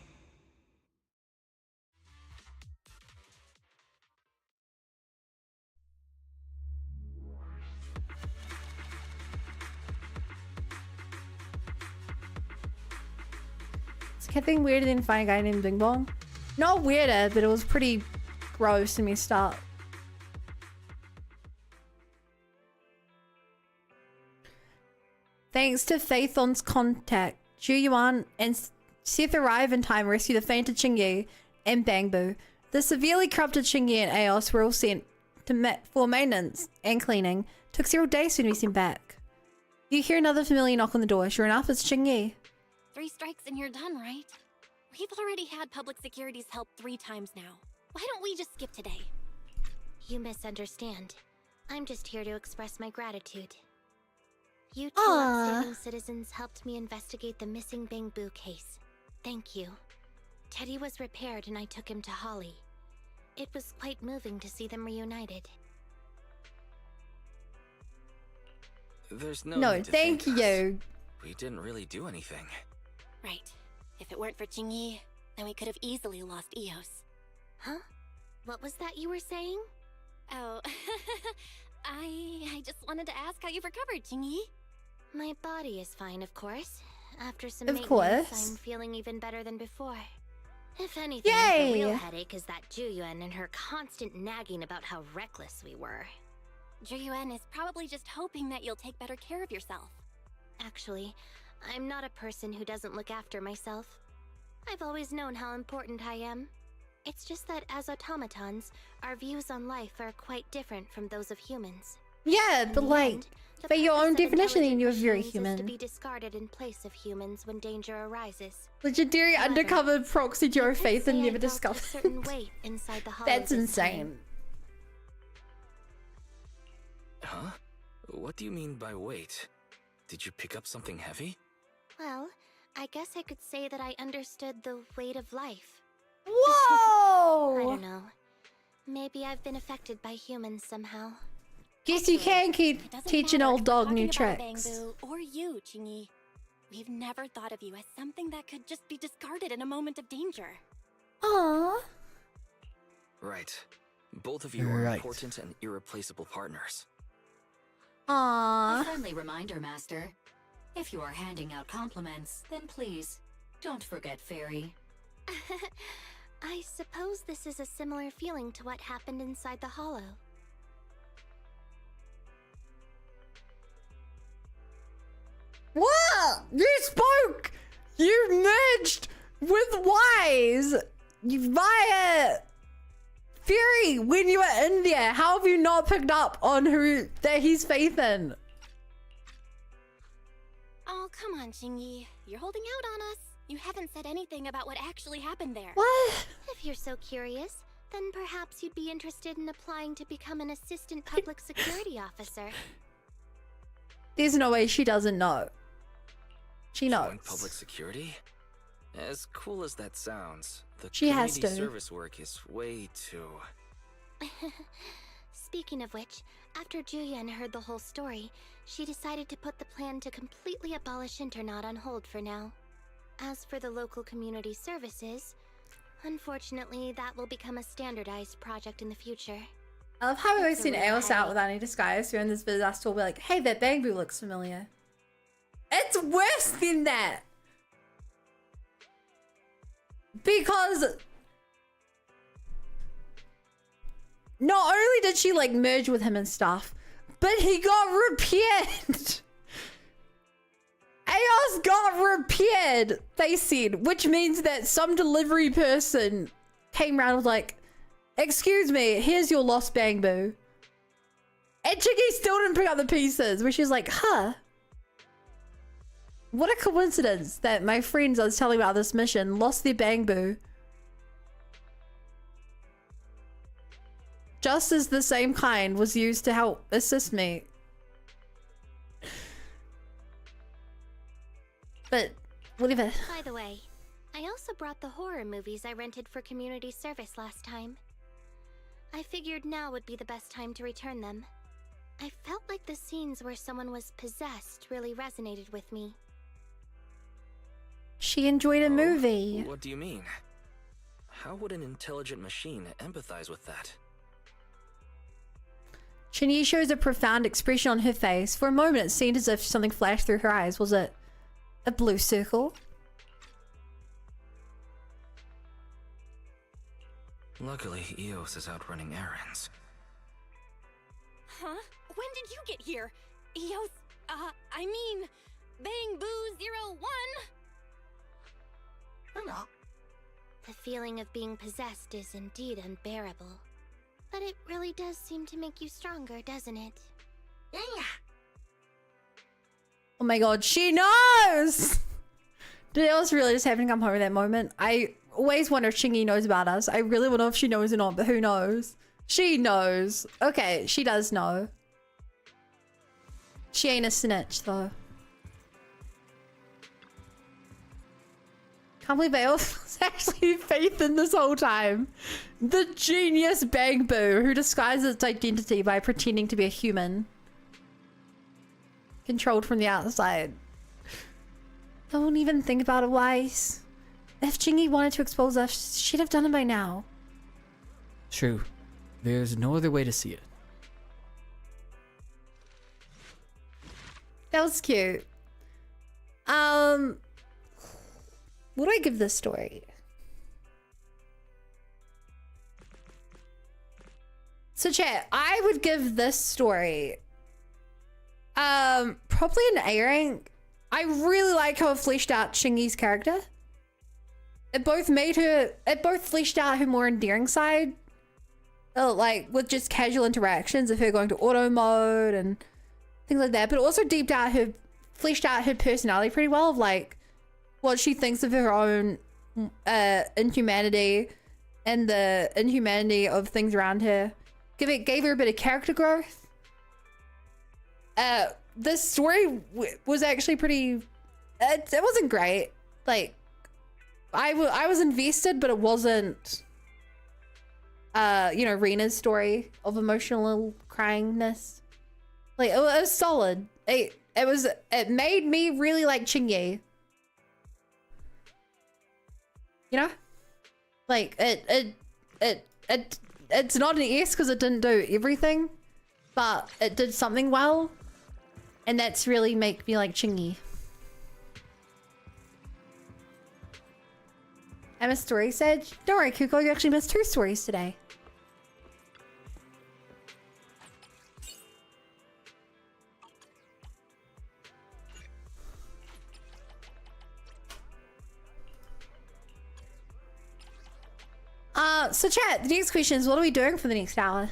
Speaker 6: It's getting weirder than finding a guy named Bing Bong. Not weirder, but it was pretty gross and messed up. Thanks to Phaethon's contact, Zhu Yuan and Seth arrive in time to rescue the fainted Qingyi and Bangboo. The severely corrupted Qingyi and Aos were all sent to for maintenance and cleaning. Took several days to be sent back. You hear another familiar knock on the door. Sure enough, it's Qingyi.
Speaker 3: 3 strikes and you're done, right? We've already had public security's help 3 times now. Why don't we just skip today?
Speaker 21: You misunderstand. I'm just here to express my gratitude. You two
Speaker 6: Aww.
Speaker 21: upstanding citizens helped me investigate the missing Bangboo case. Thank you. Teddy was repaired and I took him to Holly. It was quite moving to see them reunited.
Speaker 11: There's no
Speaker 6: No,
Speaker 11: need to
Speaker 6: thank you.
Speaker 11: We didn't really do anything.
Speaker 3: Right. If it weren't for Qingyi, then we could have easily lost Eos.
Speaker 21: Huh? What was that you were saying?
Speaker 3: Oh, I just wanted to ask how you've recovered, Qingyi.
Speaker 21: My body is fine, of course. After some
Speaker 6: Of
Speaker 21: maintenance,
Speaker 6: course.
Speaker 21: I'm feeling even better than before. If anything,
Speaker 6: Yay!
Speaker 21: the real headache is that Juyuan and her constant nagging about how reckless we were.
Speaker 3: Juyuan is probably just hoping that you'll take better care of yourself.
Speaker 21: Actually, I'm not a person who doesn't look after myself. I've always known how important I am. It's just that as automatons, our views on life are quite different from those of humans.
Speaker 6: Yeah,
Speaker 21: In
Speaker 6: but
Speaker 21: the
Speaker 6: like,
Speaker 21: end, the
Speaker 6: by your own
Speaker 21: purpose of
Speaker 6: definition,
Speaker 21: intelligent
Speaker 6: you're very
Speaker 21: machines is to
Speaker 6: human.
Speaker 21: be discarded in place of humans when danger arises.
Speaker 6: Legendary
Speaker 21: However,
Speaker 6: undercover proxy Joe Faith and
Speaker 21: say I
Speaker 6: never
Speaker 21: felt a
Speaker 6: discovered.
Speaker 21: certain weight inside the hollow
Speaker 6: That's
Speaker 21: this time.
Speaker 6: insane.
Speaker 11: Huh? What do you mean by weight? Did you pick up something heavy?
Speaker 21: Well, I guess I could say that I understood the weight of life.
Speaker 6: Whoa!
Speaker 21: I don't know. Maybe I've been affected by humans somehow.
Speaker 6: Guess you can keep
Speaker 3: It doesn't
Speaker 6: teaching
Speaker 3: matter
Speaker 6: old
Speaker 3: if
Speaker 6: dog
Speaker 3: we're
Speaker 6: new
Speaker 3: talking about
Speaker 6: tricks.
Speaker 3: Bangboo or you, Qingyi. We've never thought of you as something that could just be discarded in a moment of danger.
Speaker 6: Aww.
Speaker 11: Right. Both of you are
Speaker 10: Right.
Speaker 11: important and irreplaceable partners.
Speaker 12: A
Speaker 6: Aww.
Speaker 12: friendly reminder, Master. If you are handing out compliments, then please, don't forget Fairy.
Speaker 21: I suppose this is a similar feeling to what happened inside the hollow.
Speaker 6: What? You spoke! You merged with Wise! You via Fury when you were in there. How have you not picked up on who that he's faith in?
Speaker 3: Oh, come on, Qingyi. You're holding out on us. You haven't said anything about what actually happened there.
Speaker 6: What?
Speaker 21: If you're so curious, then perhaps you'd be interested in applying to become an assistant public security officer.
Speaker 6: There's no way she doesn't know. She knows.
Speaker 11: Join public security? As cool as that sounds, the
Speaker 6: She has
Speaker 11: community
Speaker 6: to.
Speaker 11: service work is way too...
Speaker 21: Speaking of which, after Julian heard the whole story, she decided to put the plan to completely abolish Internaut on hold for now. As for the local community services, unfortunately that will become a standardized project in the future.
Speaker 6: I love how we always
Speaker 21: It's a
Speaker 6: seen
Speaker 21: real
Speaker 6: Aos out
Speaker 21: headache.
Speaker 6: without any disguise. Here in this video, will be like, hey, that Bangboo looks familiar. It's worse than that. Because not only did she like merge with him and stuff, but he got repaired. Eos got repaired, they said, which means that some delivery person came around and was like, excuse me, here's your lost Bangboo. And Chicky still didn't pick up the pieces, which is like, huh? What a coincidence that my friends I was telling about this mission lost their Bangboo. Just as the same kind was used to help assist me. But, whatever.
Speaker 21: By the way, I also brought the horror movies I rented for community service last time. I figured now would be the best time to return them. I felt like the scenes where someone was possessed really resonated with me.
Speaker 6: She enjoyed a movie.
Speaker 11: What do you mean? How would an intelligent machine empathize with that?
Speaker 6: Chinyi shows a profound expression on her face. For a moment, it seemed as if something flashed through her eyes. Was it a blue circle?
Speaker 11: Luckily, Eos is out running errands.
Speaker 3: Huh? When did you get here? Eos, I mean, Bangboo 01?
Speaker 21: The feeling of being possessed is indeed unbearable. But it really does seem to make you stronger, doesn't it?
Speaker 6: Oh my god, she knows! Did Eos really just happen to come home at that moment? I always wonder if Chingy knows about us. I really want to know if she knows or not, but who knows? She knows. Okay, she does know. She ain't a snitch, though. Can't believe Eos was actually Faith in this whole time. The genius Bangboo who disguises its identity by pretending to be a human. Controlled from the outside. Don't even think about it, Wise. If Chingy wanted to expose us, she'd have done it by now.
Speaker 10: True. There's no other way to see it.
Speaker 6: That was cute. What do I give this story? So chat, I would give this story probably an A rank. I really like how it fleshed out Chingy's character. It both fleshed out her more endearing side. Like with just casual interactions of her going to auto mode and things like that, but it also fleshed out her personality pretty well, of like what she thinks of her own inhumanity and the inhumanity of things around her. Gave her a bit of character growth. This story was actually pretty. It wasn't great. Like, I was invested, but it wasn't. You know, Rena's story of emotional cryingness. Like, it was solid. It made me really like Chingy. You know, like it's not an S because it didn't do everything, but it did something well, and that's really make me like Chingy. I'm a story Sage. Don't worry, Kuko, you actually missed 2 stories today. So chat, the next question is, what are we doing for the next hour?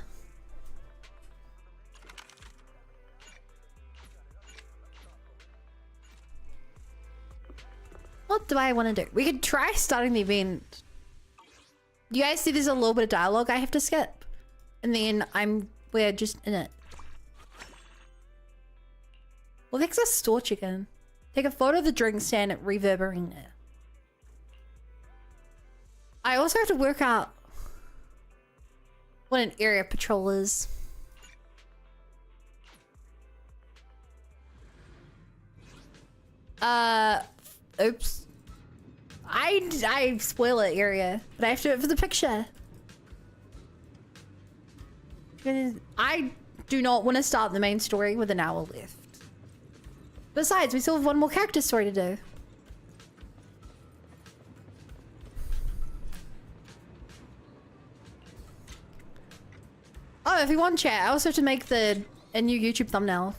Speaker 6: What do I want to do? We could try starting the event. You guys see there's a little bit of dialogue I have to skip. And then we're just in it. Well, there's a store chicken. Take a photo of the drink stand at Reverberating there. I also have to work out what an area patrol is. Oops. I spoil it area, but I have to do it for the picture. I do not want to start the main story with an hour left. Besides, we still have one more character story to do. Oh, if you want chat, I also have to make a new YouTube thumbnail.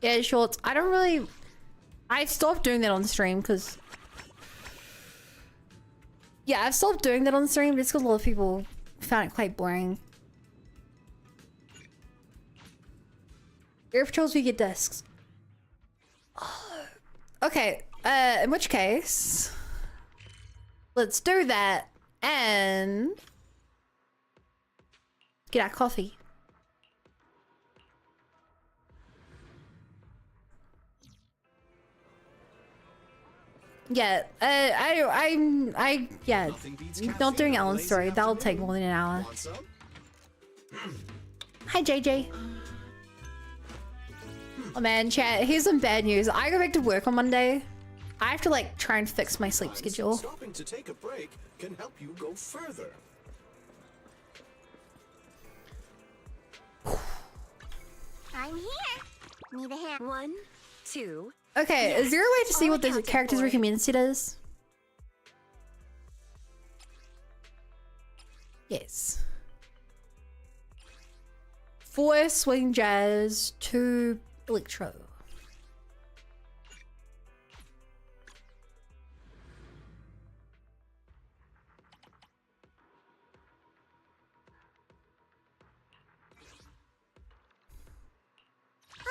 Speaker 6: Yeah, shorts. I don't really... I stopped doing that on stream because... Yeah, I've stopped doing that on stream just because a lot of people found it quite boring. Air Patrols, we get discs. Okay, in which case... Let's do that and... Get our coffee. Yeah, yeah, not doing Ellen's story. That'll take more than an hour. Hi, JJ. Oh man, chat, here's some bad news. I go back to work on Monday. I have to like try and fix my sleep schedule.
Speaker 2: Stopping to take a break can help you go further.
Speaker 20: I'm here. Need a hand.
Speaker 3: 1, 2.
Speaker 6: Okay,
Speaker 3: Yes.
Speaker 6: is there a way to see
Speaker 3: All
Speaker 6: what the
Speaker 3: accounted
Speaker 6: characters
Speaker 3: for.
Speaker 6: recommended is? Yes. 4 swing jazz, 2 electro.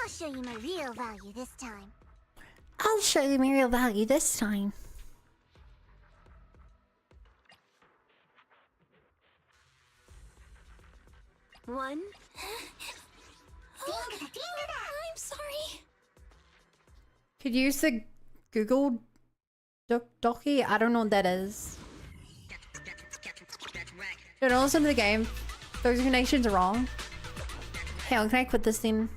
Speaker 20: I'll show you my real value this time.
Speaker 6: I'll show you my real value this time.
Speaker 3: One.
Speaker 20: I'm sorry.
Speaker 6: Could you use the Google Docky? I don't know what that is. Don't listen to the game. Those recommendations are wrong. Hang on, can I quit this thing?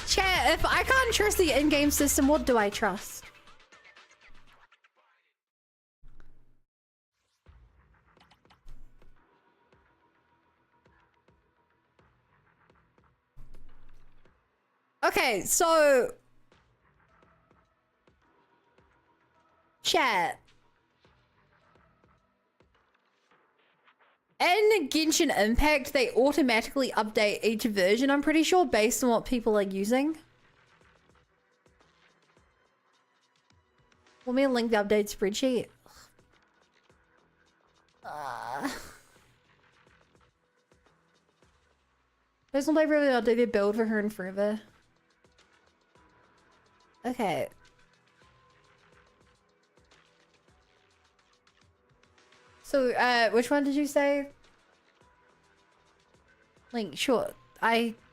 Speaker 6: Chat, if I can't trust the in-game system, what do I trust? Okay, so... Chat. In Genshin Impact, they automatically update each version, I'm pretty sure, based on what people are using. Want me to link the update spreadsheet? Personal play really update their build for her and forever. Okay. So, which one did you say? Like, sure. What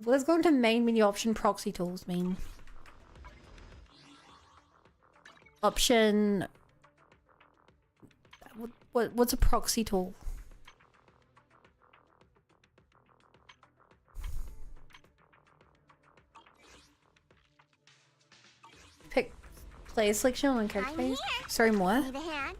Speaker 6: does going to main menu option proxy tools mean? Option... What's a proxy tool? Pick player selection on character base. Sorry, more.
Speaker 20: Need a hand?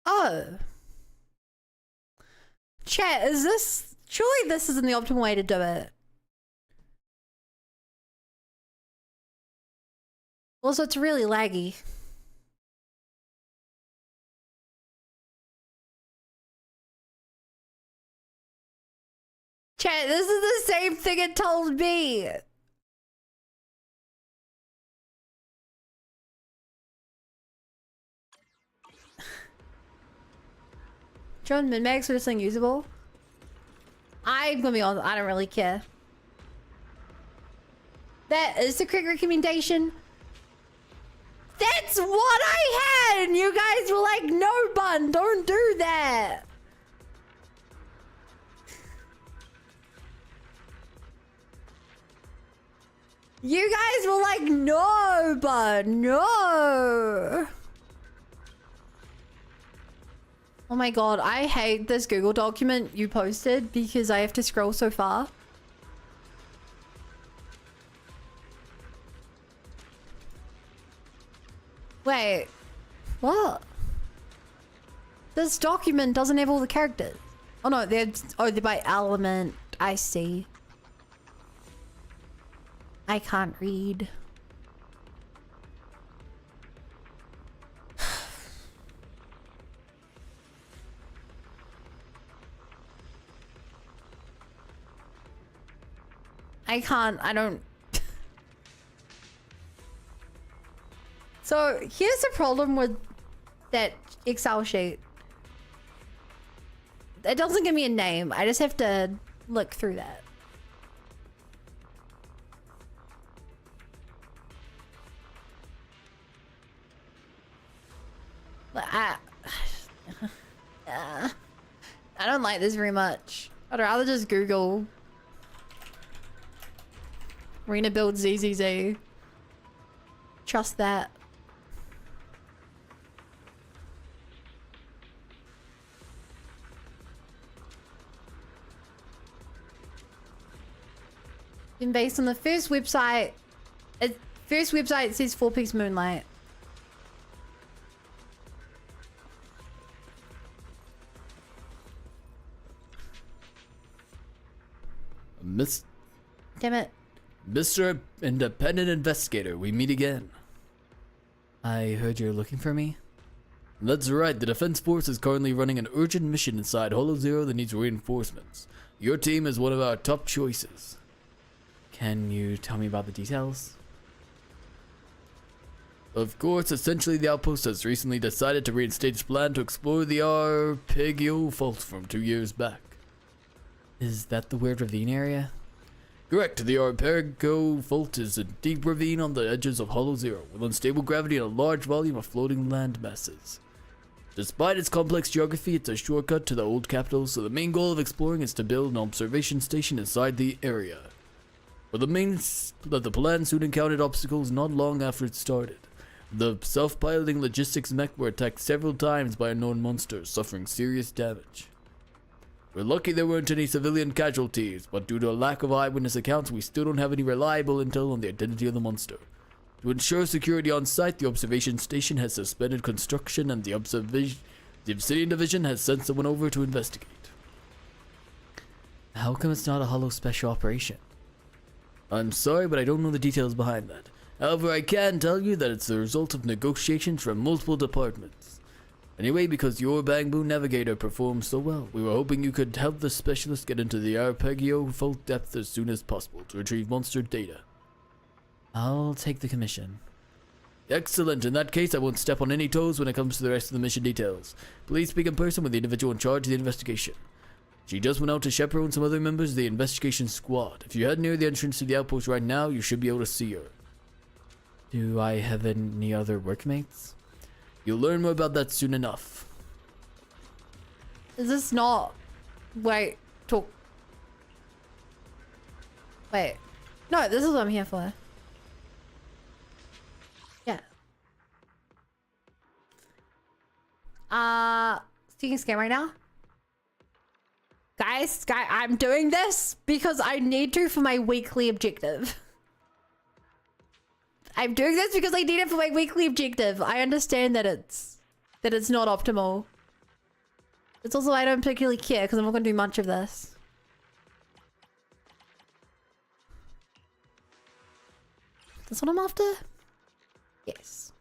Speaker 6: Oh. Chat, is this... Surely this isn't the optimal way to do it. Also, it's really laggy. Chat, this is the same thing it told me. John min-max for this thing usable? I'm gonna be honest, I don't really care. That is the correct recommendation. That's what I had! And you guys were like, no, Bun, don't do that. You guys were like, no, Bun, no. Oh my god, I hate this Google document you posted because I have to scroll so far. Wait, what? This document doesn't have all the characters. Oh no, they're by element. I see. I can't read. I don't. So here's the problem with that Excel sheet. It doesn't give me a name. I just have to look through that. I don't like this very much. I'd rather just Google Arena build ZZZ. Trust that. Been based on the first website. First website says 4-piece Moonlight. Damn it.
Speaker 10: Mr. Independent Investigator, we meet again. I heard you're looking for me? That's right, the Defense Force is currently running an urgent mission inside Hollow Zero that needs reinforcements. Your team is one of our top choices. Can you tell me about the details? Of course, essentially the outpost has recently decided to reinstate its plan to explore the Arpeggio Fault from 2 years back. Is that the weird ravine area? Correct, the Arpeggio Fault is a deep ravine on the edges of Hollow Zero, with unstable gravity and a large volume of floating land masses. Despite its complex geography, it's a shortcut to the old capital, so the main goal of exploring is to build an observation station inside the area. But the plan soon encountered obstacles not long after it started. The self-piloting logistics mech were attacked several times by unknown monsters, suffering serious damage. We're lucky there weren't any civilian casualties, but due to a lack of eyewitness accounts, we still don't have any reliable intel on the identity of the monster. To ensure security on site, the observation station has suspended construction and the Obsidian Division has sent someone over to investigate. How come it's not a Hollow Special Operation? I'm sorry, but I don't know the details behind that. However, I can tell you that it's the result of negotiations from multiple departments. Anyway, because your Bangboo Navigator performed so well, we were hoping you could help the specialist get into the Arpeggio Fault depth as soon as possible to retrieve monster data. I'll take the commission. Excellent. In that case, I won't step on any toes when it comes to the rest of the mission details. Please speak in person with the individual in charge of the investigation. She just went out to chaperone some other members of the investigation squad. If you head near the entrance to the outpost right now, you should be able to see her. Do I have any other workmates? You'll learn more about that soon enough.
Speaker 6: Is this not... Wait, talk... Wait. No, this is what I'm here for. Yeah. So you can scan right now? Guys, I'm doing this because I need to for my weekly objective. I'm doing this because I need it for my weekly objective. I understand that it's not optimal. It's also I don't particularly care because I'm not going to do much of this. That's what I'm after? Yes.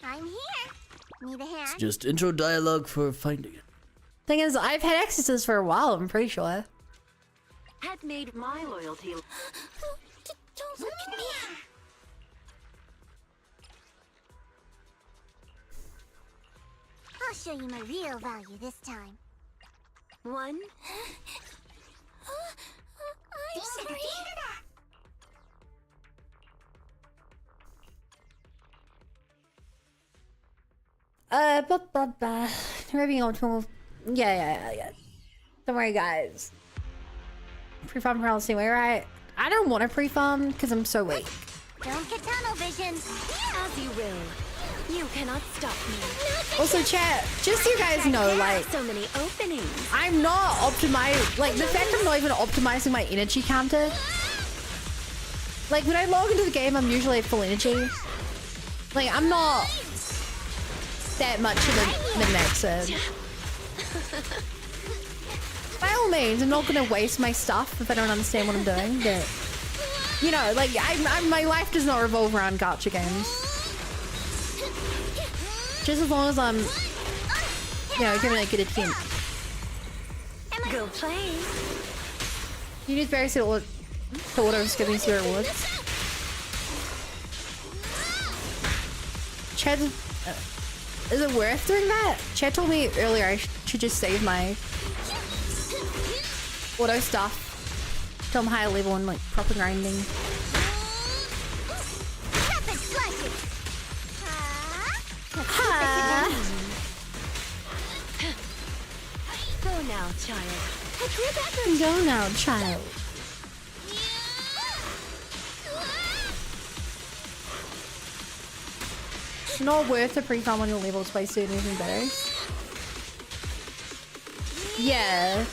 Speaker 20: I'm here. Need a hand?
Speaker 10: It's just intro dialogue for finding it.
Speaker 6: Thing is, I've had access to this for a while, I'm pretty sure.
Speaker 8: Had made my loyalty.
Speaker 20: Don't look at me. I'll show you my real value this time.
Speaker 8: One.
Speaker 20: I'm sorry.
Speaker 6: Moving on to... Yeah. Don't worry, guys. Pre-farm paralysis anyway, right? I don't want to pre-farm because I'm so weak.
Speaker 20: Don't get tunnel vision.
Speaker 8: As you will.
Speaker 3: You cannot stop me.
Speaker 6: Also, chat, just so you guys know, like,
Speaker 3: So many openings.
Speaker 6: I'm not optimized. Like, the fact I'm not even optimizing my energy counter. Like, when I log into the game, I'm usually at full energy. Like, I'm not that much of a min-maxer. By all means, I'm not gonna waste my stuff if I don't understand what I'm doing, but you know, like my life does not revolve around gacha games. Just as long as I'm, you know, giving it a good attempt.
Speaker 3: Go play.
Speaker 6: You need very to auto skipping zero rewards. Chad, is it worth doing that? Chad told me earlier I should just save my auto stuff till I'm higher level and like proper grinding.
Speaker 3: Go now, child.
Speaker 6: Go now, child. It's not worth the pre-farm on your levels by doing anything better. Yeah.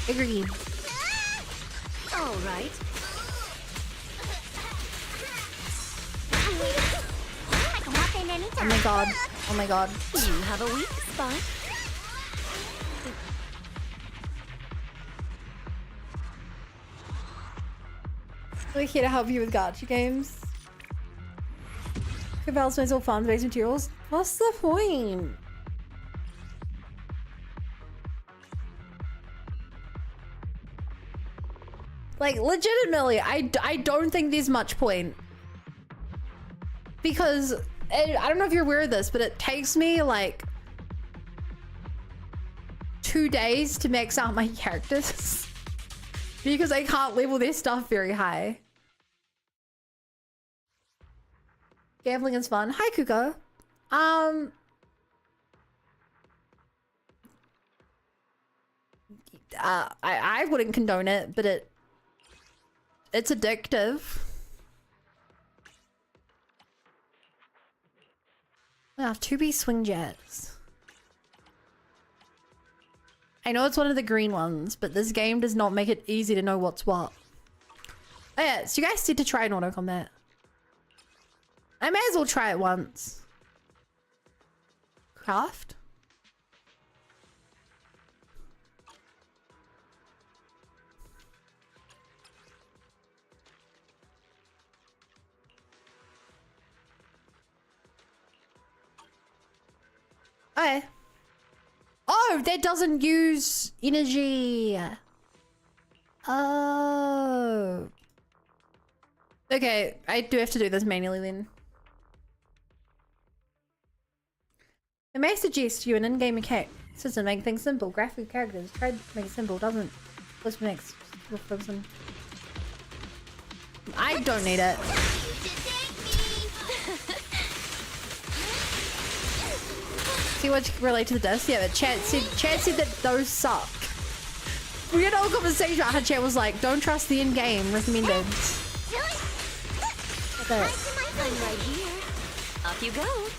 Speaker 6: Agreed.
Speaker 3: All right.
Speaker 6: Oh my god. Oh my god.
Speaker 3: You have a weak spot.
Speaker 6: We're here to help you with gacha games. Cabals makes all fun-based materials. What's the point? Like, legitimately, I don't think there's much point. Because, I don't know if you're aware of this, but it takes me, like, 2 days to max out my characters. Because I can't level their stuff very high. Gambling is fun. Hi, Kuko. I wouldn't condone it, but it's addictive. Wow, 2B swing jets. I know it's one of the green ones, but this game does not make it easy to know what's what. Oh yeah, so you guys need to try an auto combat. I may as well try it once. Craft? Okay. Oh, that doesn't use energy. Oh. Okay, I do have to do this manually then. I may suggest you an in-game mechanic system make things simple. Graphic characters. Try to make it simple. Doesn't. Let's mix. I don't need it. See what you can relate to the disc? Yeah, but Chad said that those suck. We had a whole conversation about how Chad was like, don't trust the in-game recommended. Okay.
Speaker 3: I'm right here. Off you go.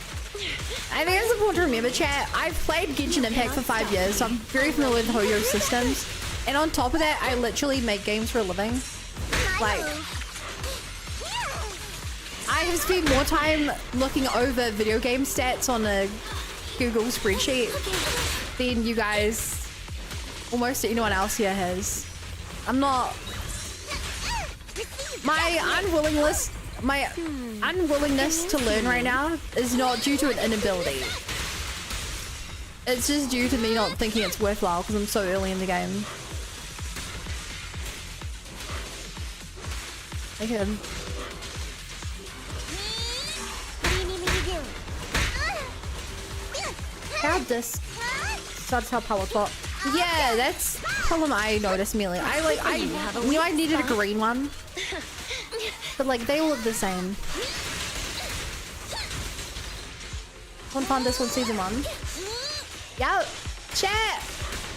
Speaker 6: I think it's important to remember, chat. I've played Genshin Impact for 5 years, so I'm very familiar with Hoyo systems. And on top of that, I literally make games for a living. Like, I have spent more time looking over video game stats on a Google spreadsheet than you guys, almost anyone else here has. I'm not... My unwillingness to learn right now is not due to an inability. It's just due to me not thinking it's worthwhile because I'm so early in the game. Okay. How disc starts how power plot. Yeah, that's the problem I noticed immediately. I knew I needed a green one. But like they all look the same. One found this one season 1. Yeah, chat.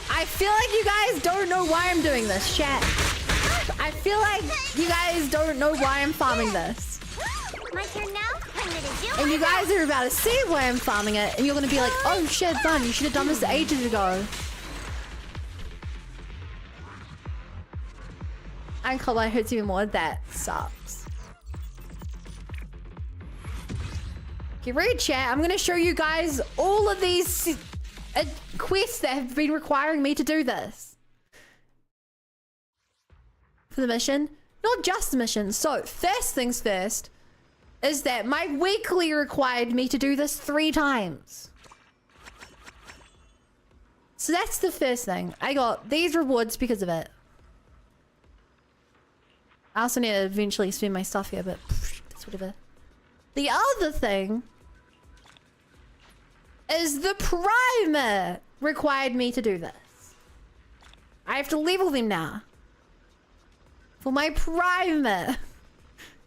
Speaker 6: I feel like you guys don't know why I'm doing this, chat. I feel like you guys don't know why I'm farming this.
Speaker 20: My turn now. I'm gonna do
Speaker 6: And you guys are about to see why I'm farming it, and you're gonna be like, oh shit, son, you should have done this ages ago. And Colin hurts even more. That sucks. Get ready, chat. I'm gonna show you guys all of these quests that have been requiring me to do this. For the mission. Not just the mission. So, first things first is that my weekly required me to do this 3 times. So that's the first thing. I got these rewards because of it. I also need to eventually spend my stuff here, but that's whatever. The other thing is the primer required me to do this. I have to level them now. For my primer.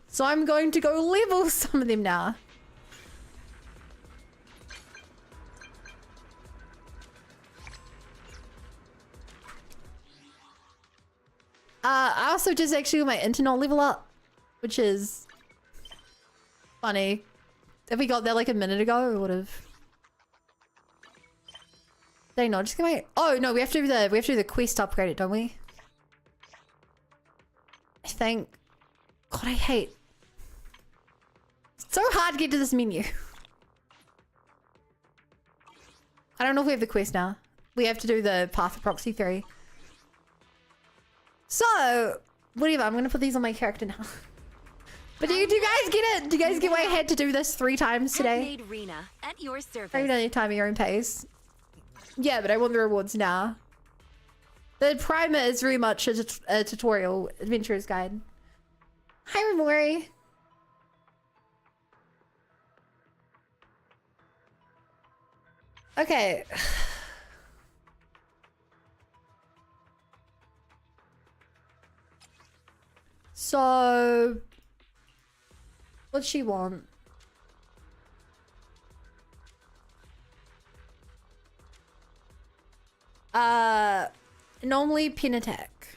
Speaker 6: So I'm going to go level some of them now. I also just actually got my internet level up, which is funny. If we got that like a minute ago, we would have. They not just get my. Oh no, we have to do the quest upgrade it, don't we? I think. God, I hate. It's so hard to get to this menu. I don't know if we have the quest now. We have to do the Path of Proxy 3. So, whatever, I'm gonna put these on my character now. But do you guys get it? Do you guys get why I had to do this 3 times today?
Speaker 8: Rena, at your service.
Speaker 6: I mean, any time at your own pace. Yeah, but I want the rewards now. The primer is very much a tutorial adventurer's guide. Hi, Ramori. Okay. So, what's she want? Normally pin attack.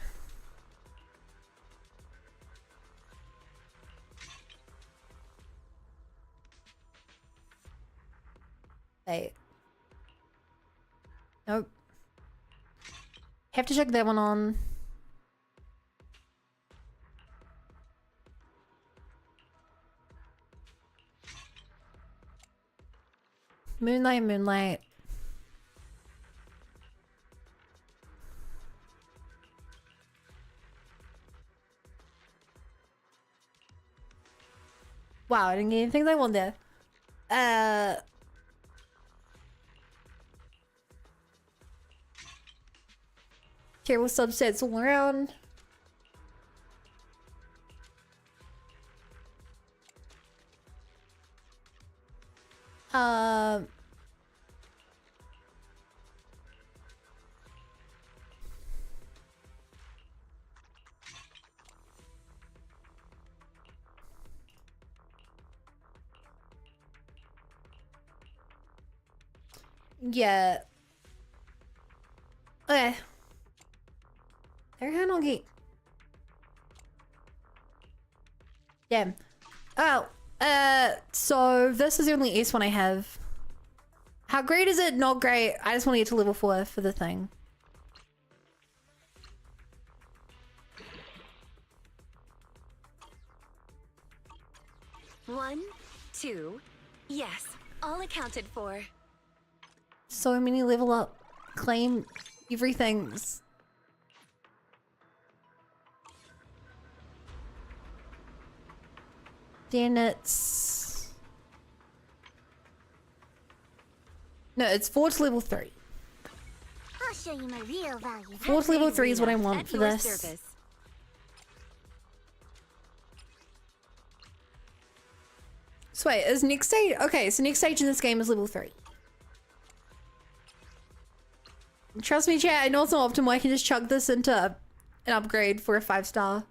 Speaker 6: Wait. Nope. Have to check that one on. Moonlight, moonlight. Wow, I didn't get anything I want there. Careful subsets all around. Yeah. Okay. They're okay. Damn. Oh. So this is the only S one I have. How great is it? Not great. I just want to get to level 4 for the thing.
Speaker 8: One, two, yes, all accounted for.
Speaker 6: So many level up. Claim everything's. Then it's... No, it's 4 to level 3.
Speaker 20: I'll show you my real value.
Speaker 6: 4 to level 3 is what I want for this.
Speaker 8: Service.
Speaker 6: So wait, is next stage... Okay, so next stage in this game is level 3. Trust me, chat, I know it's not optimal. I can just chug this into an upgrade for a 5-star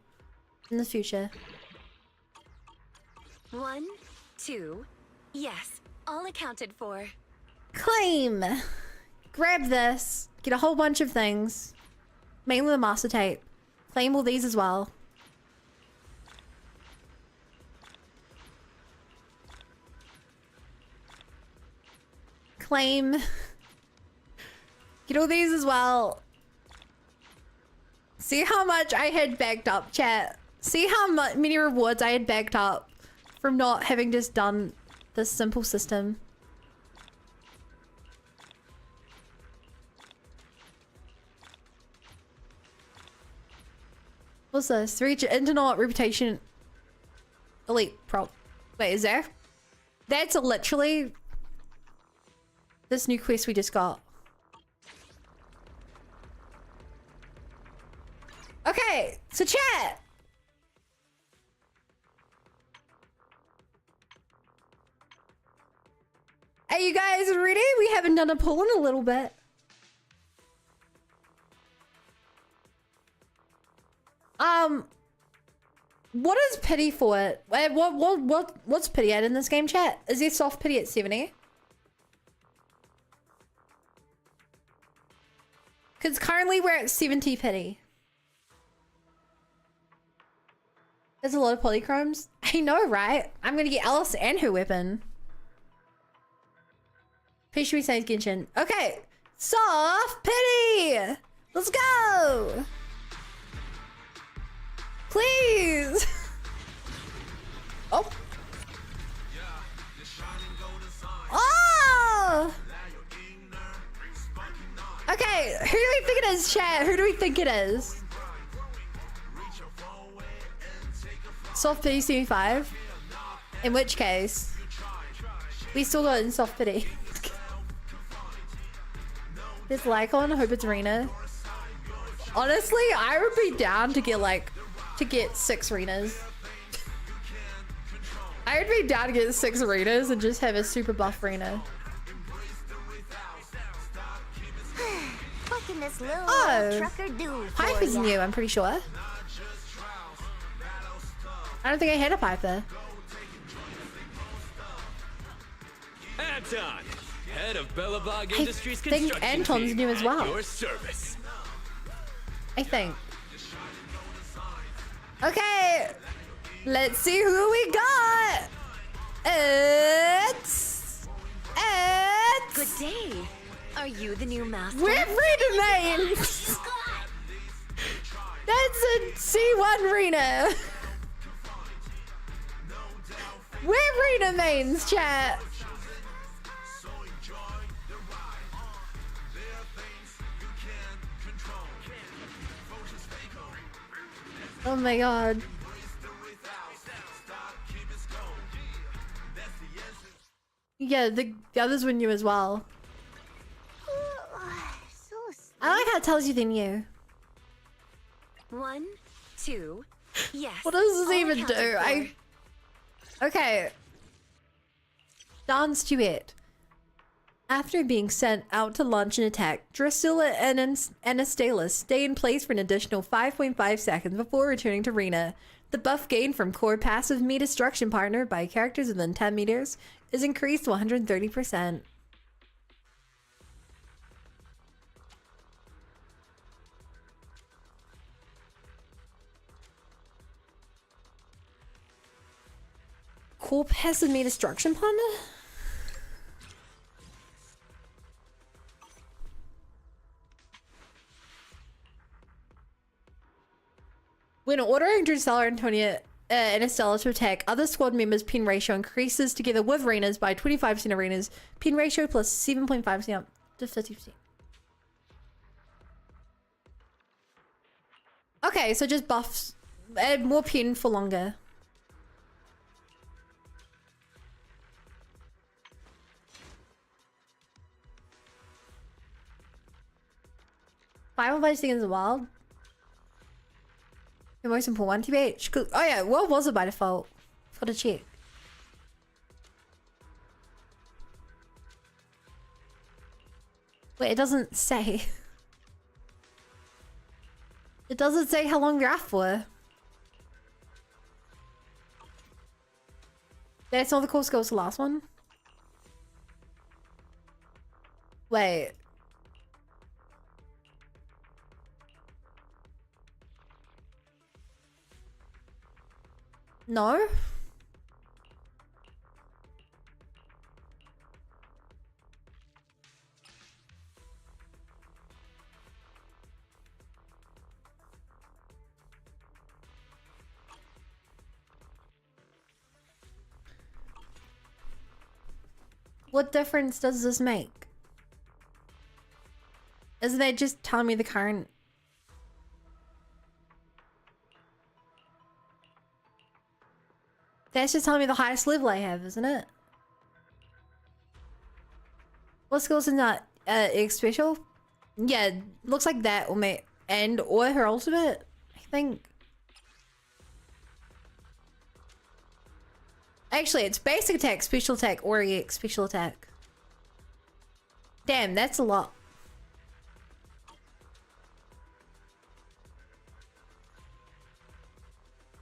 Speaker 6: in the future.
Speaker 8: One, two, yes, all accounted for.
Speaker 6: Claim! Grab this. Get a whole bunch of things. Mainly the master tape. Claim all these as well. claim. Get all these as well. See how much I had backed up, chat. See how many rewards I had backed up from not having just done this simple system. What's this? Reach internet reputation elite prop. Wait, is there? That's literally this new quest we just got. Okay, so chat. Are you guys ready? We haven't done a poll in a little bit. What is pity for it? What's pity at in this game, chat? Is there soft pity at 70? Because currently we're at 70 pity. There's a lot of polychromes. I know, right? I'm gonna get Alice and her weapon. Pretty says Genshin. Okay, soft pity. Let's go. Please. Oh. Oh. Okay, who do we think it is, chat? Who do we think it is? Soft pity 75? In which case, we still got in soft pity. There's Lycaon, I hope it's Rena. Honestly, I would be down to get 6 Renas. I would be down to get 6 Renas and just have a super buff Rena.
Speaker 20: What can this little trucker do for
Speaker 6: Pipe is
Speaker 20: ya?
Speaker 6: new, I'm pretty sure. I don't think I had a Piper.
Speaker 4: Anton, head of Bellabog
Speaker 6: I
Speaker 4: Industries
Speaker 6: think
Speaker 4: construction
Speaker 6: Anton's
Speaker 4: team,
Speaker 6: new as well.
Speaker 4: at your service.
Speaker 6: I think. Okay, let's see who we got. It's
Speaker 8: Good day. Are you the new master?
Speaker 6: we're Rena mains. That's a C1 Rena. We're Rena mains, chat. Oh my god. Yeah, the others were new as well. I like how it tells you they're new.
Speaker 8: 1, 2, yes.
Speaker 6: What does this
Speaker 8: all
Speaker 6: even do?
Speaker 8: accounted for.
Speaker 6: Okay. Dance duet. After being sent out to launch an attack, Drusilla and Anastalis stay in place for an additional 5.5 seconds before returning to Rena. The buff gained from core passive Me Destruction Partner by characters within 10 meters is increased to 130%. Core passive Me Destruction Partner? When ordering Drusilla, Antonia, and Estella to attack, other squad members' pin ratio increases together with Rena's by 25% of Rena's pin ratio plus 7.5% up to 50%. Okay, so just buffs. Add more pin for longer. Five seconds a while. The most important one, TBH. Oh yeah, what was it by default? Forgot to check. Wait, it doesn't say. It doesn't say how long you're off for. That's not the course goes to the last one? Wait. No? What difference does this make? Isn't that just telling me the current? That's just telling me the highest level I have, isn't it? What skills in that X special? Yeah, looks like that or or her ultimate, I think. Actually, it's basic attack, special attack, or EX special attack. Damn, that's a lot.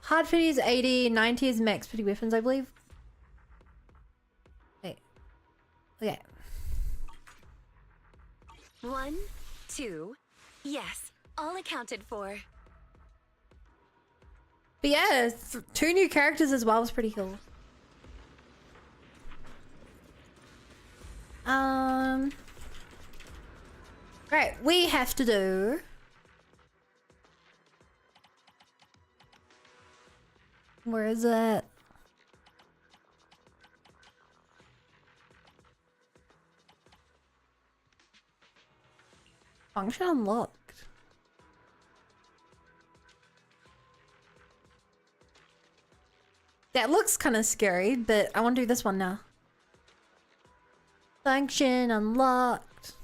Speaker 6: Hard pity is 80, 90 is max pity weapons, I believe. Wait. Okay.
Speaker 8: 1, 2, yes, all accounted for.
Speaker 6: But yeah, 2 new characters as well was pretty cool. Right, we have to do... Where is it? Function unlocked. That looks kind of scary, but I want to do this one now. Function unlocked.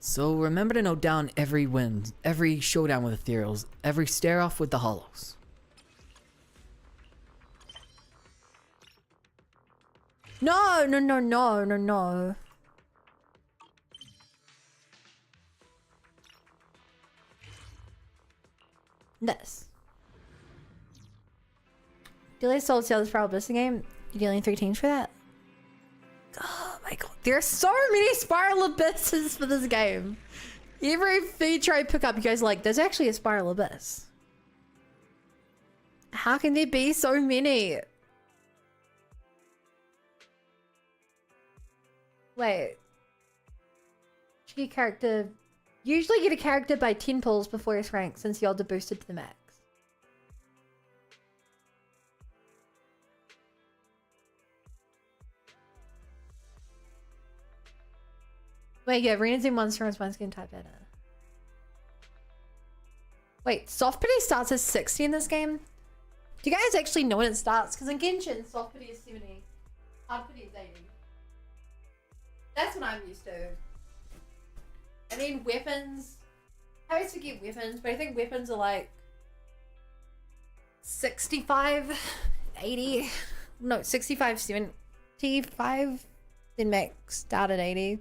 Speaker 10: So remember to note down every win, every showdown with ethereals, every stare off with the hollows.
Speaker 6: No, no, no, no, no, no. This. Delay Soul Sales for Abyss game. You're dealing 3 teams for that. Oh my god. There are so many spiral abysses for this game. Every feature I pick up, you guys are like, there's actually a spiral abyss. How can there be so many? Wait. You get character. Usually get a character by 10 pulls before his rank since the odds are boosted to the max. Wait, yeah, Arena's in 1 turns, 1 skin type better. Wait, soft pity starts at 60 in this game? Do you guys actually know when it starts? Because in Genshin, soft pity is 70. Hard pity is 80. That's what I'm used to. I mean, weapons. I always forget weapons, but I think weapons are like 65, 80. No, 65, 75. Then max start at 80.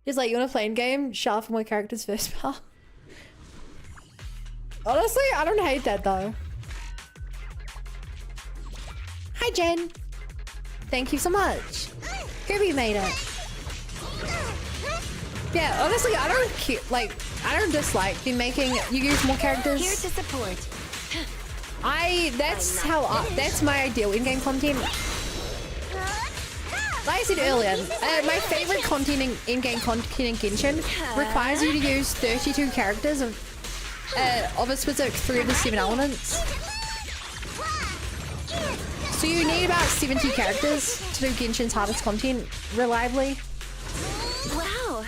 Speaker 6: Just like, you want to play in game? Shut for my character's first spell. Honestly, I don't hate that though. Hi, Jen. Thank you so much. Kirby made it. Yeah, honestly, I don't care. Like, I don't dislike them making you use more characters.
Speaker 8: Here to support.
Speaker 6: That's my ideal in-game content. Like I said earlier, my favorite content in-game content in Genshin requires you to use 32 characters of a specific 3 of the 7 elements. So you need about 70 characters to do Genshin's hardest content reliably.
Speaker 8: Wow.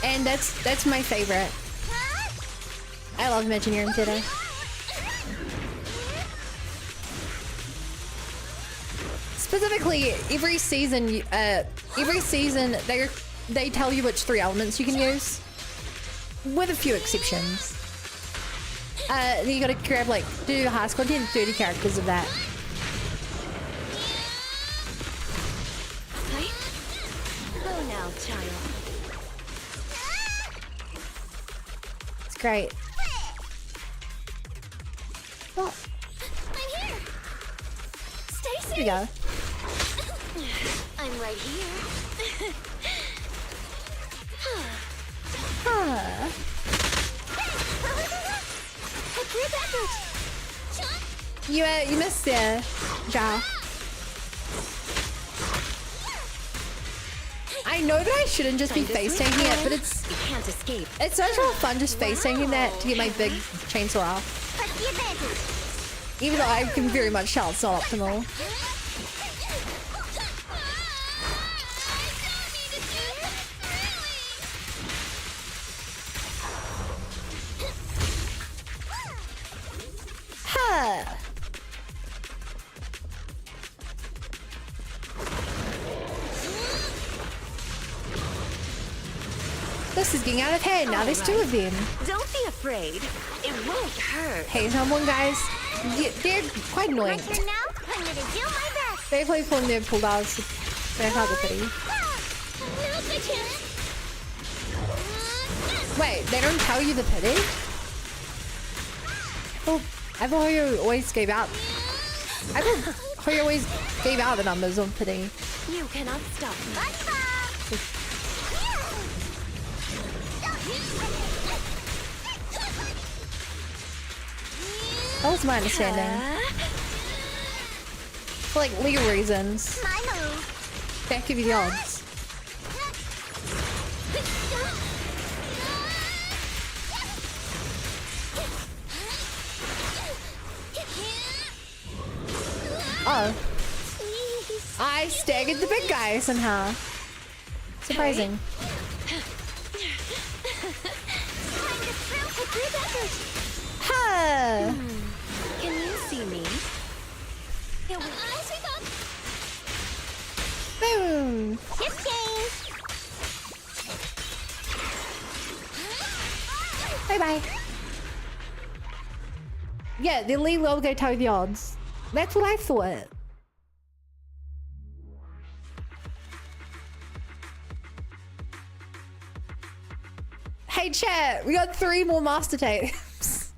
Speaker 6: And that's my favorite. I love Imagineering today. Specifically, every season they tell you which 3 elements you can use, with a few exceptions. Then you gotta grab do the highest content, 30 characters of that.
Speaker 8: Go now, child.
Speaker 6: It's great. Oh.
Speaker 8: I'm here. Stay safe.
Speaker 6: Here we go.
Speaker 8: I'm right here.
Speaker 6: Huh. You missed there, Zhao. I know that I shouldn't just be face tanking it, but
Speaker 8: can't escape.
Speaker 6: It's so much more fun just facing that to get my big chainsaw off.
Speaker 20: Press the advantage.
Speaker 6: Even though I can very much tell it's not optimal. Huh. This is getting out of hand. Now there's two of them.
Speaker 8: Don't be afraid. It won't hurt.
Speaker 6: Hey, someone, guys. They're quite annoying.
Speaker 20: My turn now. I'm gonna do my best.
Speaker 6: They play from their pull outs. They're hard to pity.
Speaker 20: Now's my chance.
Speaker 6: Wait, they don't tell you the pity? I thought you always gave out. I thought you always gave out the numbers on pity.
Speaker 8: You cannot stop me.
Speaker 6: That was my understanding. For like legal reasons.
Speaker 20: My move.
Speaker 6: That give you the odds. Oh. I staggered the big guy somehow. Surprising. Huh.
Speaker 8: Can you see me?
Speaker 6: Boom.
Speaker 20: Tip change.
Speaker 6: Bye bye. Yeah, the lead will go tell you the odds. That's what I thought. Hey chat, we got 3 more master tapes.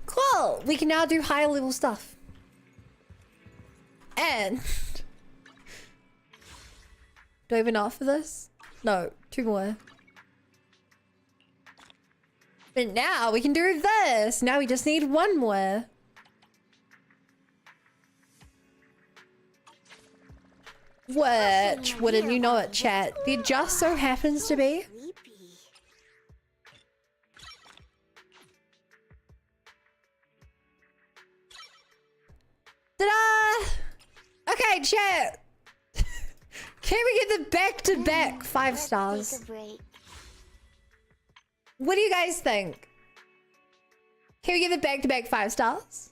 Speaker 6: Cool, we can now do higher level stuff. And do I have enough for this? No, 2 more. But now we can do this. Now we just need 1 more. Which, wouldn't you know it, chat? There just so happens to be. Ta-da! Okay, chat. Can we get the back-to-back 5 stars? What do you guys think? Can we get the back-to-back 5 stars?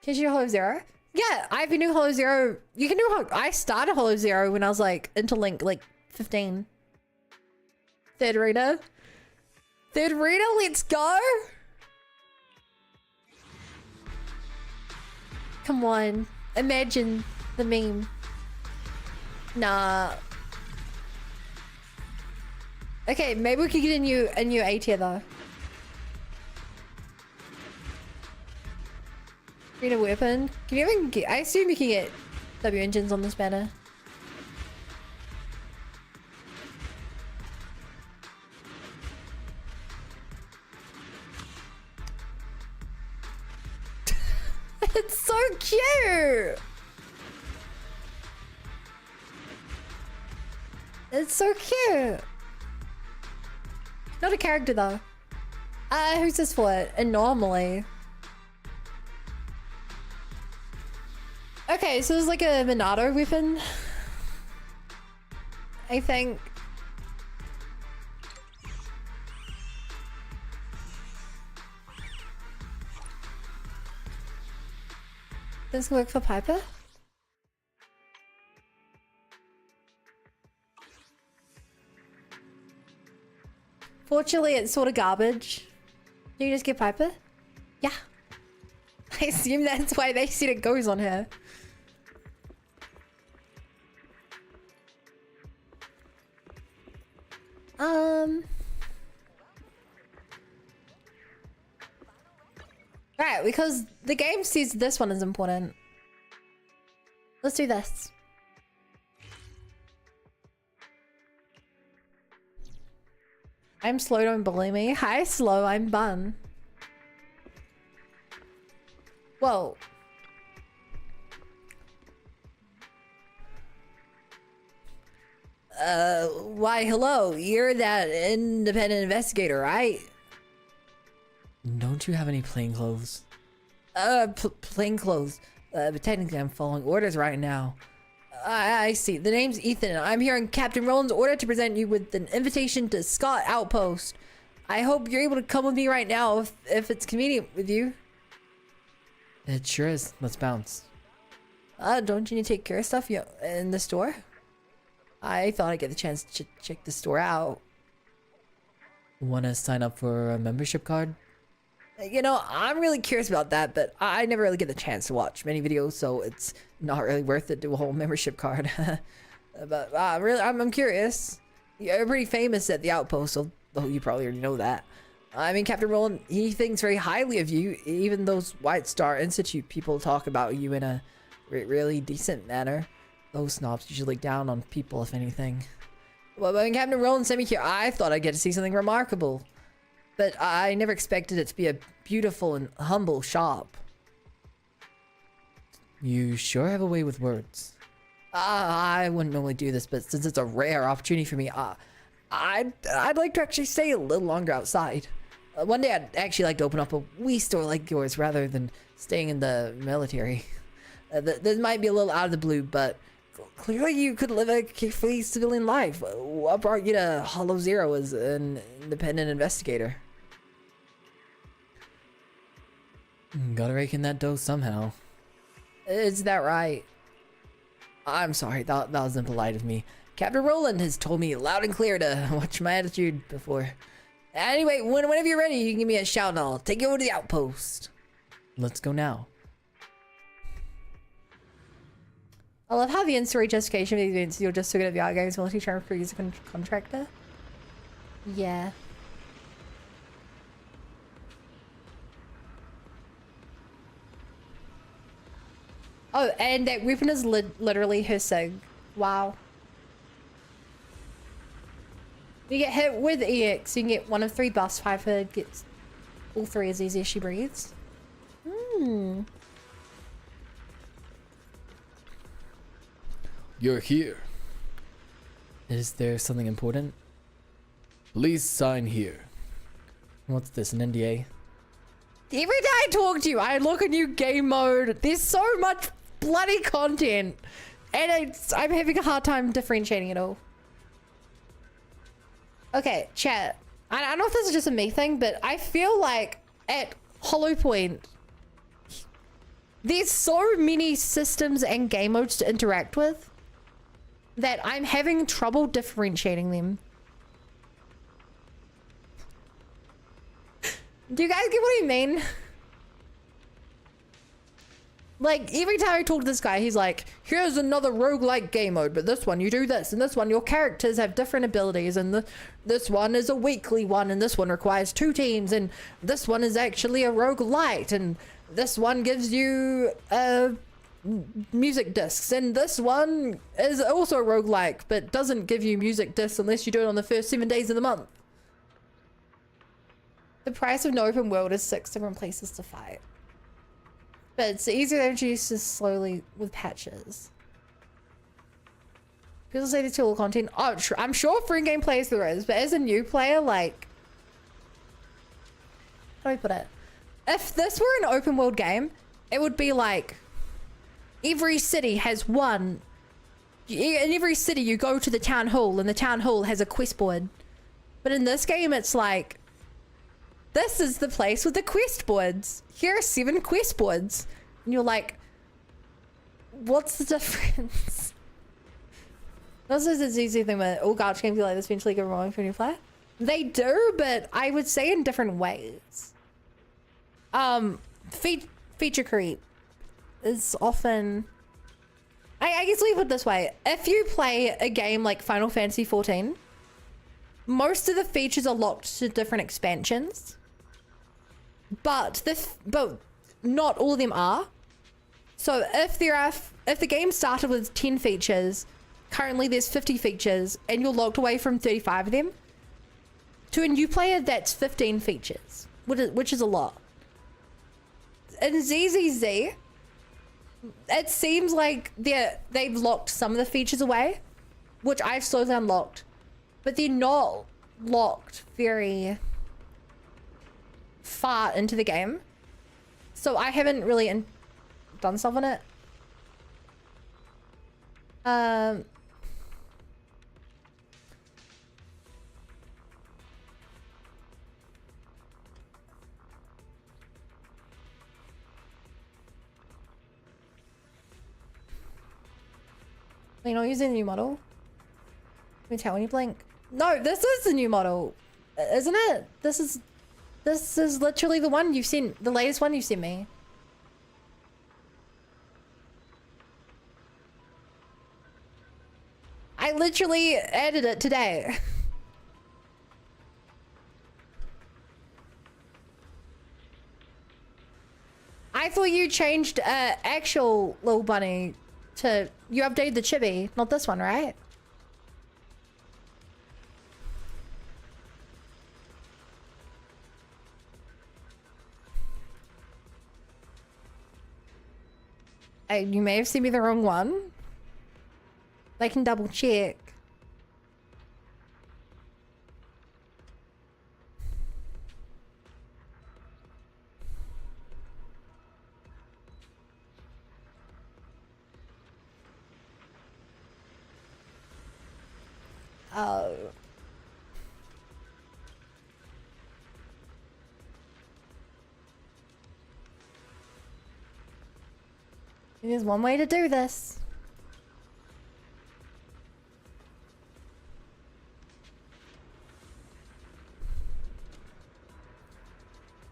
Speaker 6: Can you do Hollow Zero? Yeah, I've been doing Hollow Zero. You can do I started Hollow Zero when I was like Interlink, like 15. Third reader. Third reader, let's go. Come on. Imagine the meme. Nah. Okay, maybe we could get a new A tier though. Need a weapon? Can you even get? I assume you can get W engines on this banner. It's so cute. It's so cute. Not a character though. Who's this for? Anomaly. Okay, so there's like a Minato weapon. I think. This work for Piper? Fortunately, it's sort of garbage. Do you just get Piper? Yeah. I assume that's why they said it goes on her. Right, because the game says this one is important. Let's do this. I'm slow, don't bully me. Hi, slow, I'm Bun. Whoa. Why, hello. You're that independent investigator, right?
Speaker 10: Don't you have any plain clothes?
Speaker 6: Plain clothes. But technically I'm following orders right now. I see. The name's Ethan. I'm here on Captain Roland's order to present you with an invitation to Scott Outpost. I hope you're able to come with me right now if it's convenient with you.
Speaker 10: It sure is. Let's bounce.
Speaker 6: Don't you need to take care of stuff in the store? I thought I'd get the chance to check the store out.
Speaker 10: Wanna sign up for a membership card?
Speaker 6: You know, I'm really curious about that, but I never really get the chance to watch many videos, so it's not really worth it to do a whole membership card. But really, I'm curious. You're pretty famous at the Outpost, so you probably already know that. I mean, Captain Roland, he thinks very highly of you. Even those White Star Institute people talk about you in a really decent manner. Those snobs usually look down on people, if anything. Well, when Captain Roland sent me here, I thought I'd get to see something remarkable. But I never expected it to be a beautiful and humble shop.
Speaker 10: You sure have a way with words.
Speaker 6: I wouldn't normally do this, but since it's a rare opportunity for me, I'd like to actually stay a little longer outside. One day I'd actually like to open up a wee store like yours rather than staying in the military. This might be a little out of the blue, but clearly you could live a carefree civilian life. What brought you to Hollow Zero as an independent investigator?
Speaker 10: Gotta rake in that dough somehow.
Speaker 6: Is that right? I'm sorry, that was impolite of me. Captain Roland has told me loud and clear to watch my attitude before. Anyway, whenever you're ready, you can give me a shout and I'll take you over to the Outpost.
Speaker 10: Let's go now.
Speaker 6: I love how the in-story justification means you're just so good at VR games while you're trying to use a contractor. Yeah. Oh, and that weapon is literally her sig. Wow. You get hit with EX, you can get 1 of 3 buffs. Piper gets all 3 as easy as she breathes. Hmm.
Speaker 10: You're here. Is there something important? Please sign here. What's this, an NDA?
Speaker 6: Every time I talk to you, I look at new game mode. There's so much bloody content. And I'm having a hard time differentiating it all. Okay, chat. I don't know if this is just a me thing, but I feel like at Hollow Point, there's so many systems and game modes to interact with that I'm having trouble differentiating them. Do you guys get what I mean? Like, every time I talk to this guy, he's like, here's another roguelike game mode, but this one you do this, and this one your characters have different abilities, and this one is a weekly one, and this one requires 2 teams, and this one is actually a roguelite, and this one gives you music discs, and this one is also a roguelike, but doesn't give you music discs unless you do it on the first 7 days of the month. The price of no open world is 6 different places to fight. But it's easier to introduce this slowly with patches. People say there's too little content. Oh, I'm sure for in-game players there is, but as a new player, like... How do I put it? If this were an open world game, it would be like... Every city has one... In every city you go to the town hall, and the town hall has a quest board. But in this game it's like... This is the place with the quest boards. Here are 7 quest boards. And you're like, what's the difference? This is a ZZZ thing where all garbage games like this eventually go wrong for a new player. They do, but I would say in different ways. Feature creep is often... I guess we put it this way. If you play a game like Final Fantasy XIV, most of the features are locked to different expansions. But not all of them are. So if the game started with 10 features, currently there's 50 features, and you're locked away from 35 of them, To a new player, that's 15 features, which is a lot. In ZZZ, it seems like they've locked some of the features away, which I've slowly unlocked, but they're not locked very far into the game. So I haven't really done stuff on it. You're not using the new model? Can you tell when you blink? No, this is the new model, isn't it? This is literally the one you've seen, the latest one you've sent me. I literally added it today. I thought you changed actual little bunny to, you updated the chibi, not this one, right? You may have sent me the wrong one. I can double check. Oh. There's one way to do this.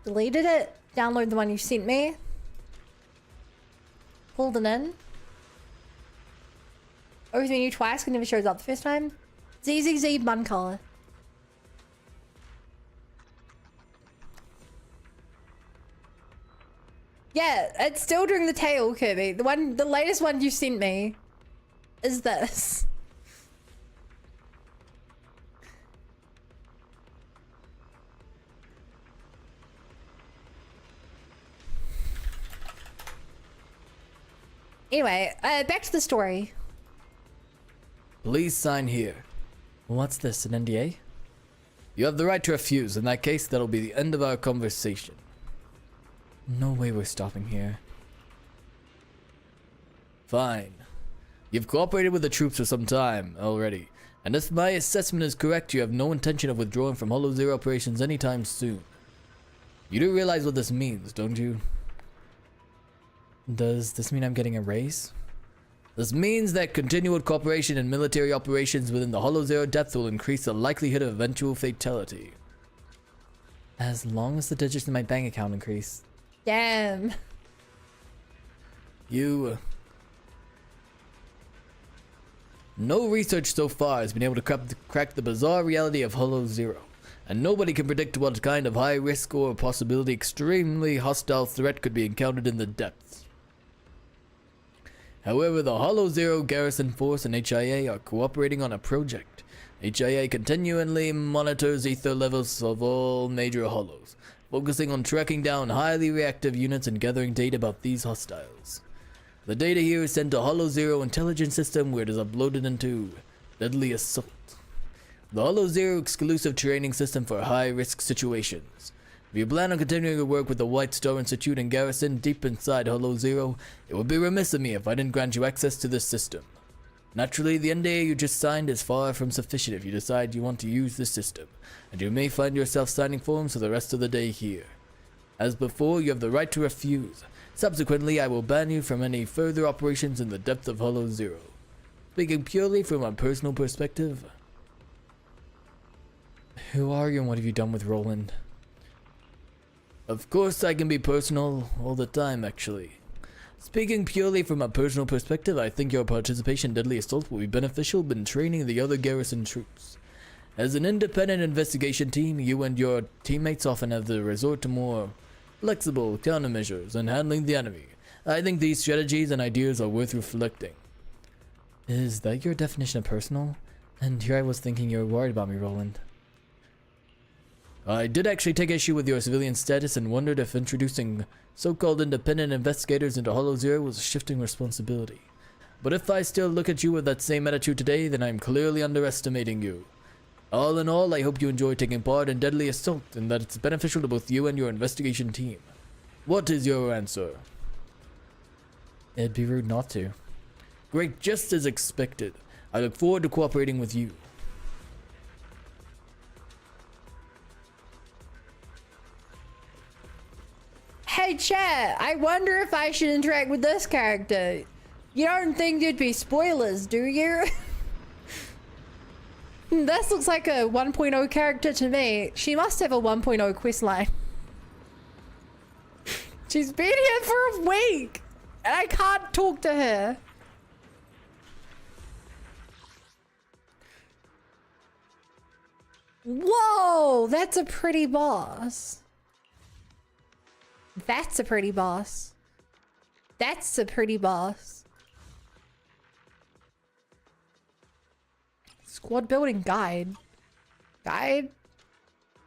Speaker 6: Deleted it, download the one you sent me. Pulled it in. Over menu twice, it never shows up the first time. ZZZ bun color. Yeah, it's still doing the tail, Kirby. The latest one you sent me is this. Anyway, back to the story.
Speaker 10: Please sign here. What's this, an NDA? You have the right to refuse. In that case, that'll be the end of our conversation. No way we're stopping here. Fine. You've cooperated with the troops for some time already, and if my assessment is correct, you have no intention of withdrawing from Hollow Zero operations anytime soon. You do realize what this means, don't you? Does this mean I'm getting a raise? This means that continual cooperation in military operations within the Hollow Zero depth will increase the likelihood of eventual fatality. As long as the digits in my bank account increase.
Speaker 6: Damn.
Speaker 10: No research so far has been able to crack the bizarre reality of Hollow Zero, and nobody can predict what kind of high risk or possibility extremely hostile threat could be encountered in the depths. However, the Hollow Zero Garrison Force and HIA are cooperating on a project. HIA continually monitors ether levels of all major hollows, focusing on tracking down highly reactive units and gathering data about these hostiles. The data here is sent to Hollow Zero intelligence system where it is uploaded into Deadly Assault, the Hollow Zero exclusive training system for high-risk situations. If you plan on continuing to work with the White Star Institute and Garrison deep inside Hollow Zero, it would be remiss of me if I didn't grant you access to this system. Naturally, the NDA you just signed is far from sufficient if you decide you want to use this system, and you may find yourself signing forms for the rest of the day here. As before, you have the right to refuse. Subsequently, I will ban you from any further operations in the depth of Hollow Zero. Speaking purely from a personal perspective.
Speaker 6: Who are you and what have you done with Roland?
Speaker 10: Of course, I can be personal all the time, actually. Speaking purely from a personal perspective, I think your participation in Deadly Assault will be beneficial in training the other garrison troops. As an independent investigation team, you and your teammates often have to resort to more flexible countermeasures in handling the enemy. I think these strategies and ideas are worth reflecting.
Speaker 6: Is that your definition of personal? And here I was thinking you were worried about me, Roland.
Speaker 10: I did actually take issue with your civilian status and wondered if introducing so-called independent investigators into Hollow Zero was a shifting responsibility. But if I still look at you with that same attitude today, then I'm clearly underestimating you. All in all, I hope you enjoy taking part in Deadly Assault and that it's beneficial to both you and your investigation team. What is your answer? It'd be rude not to. Great, just as expected. I look forward to cooperating with you.
Speaker 6: Hey chat, I wonder if I should interact with this character. You don't think there'd be spoilers, do you? This looks like a 1.0 character to me. She must have a 1.0 questline. She's been here for a week and I can't talk to her. Whoa, that's a pretty boss. That's a pretty boss. That's a pretty boss. Squad building guide. Guide?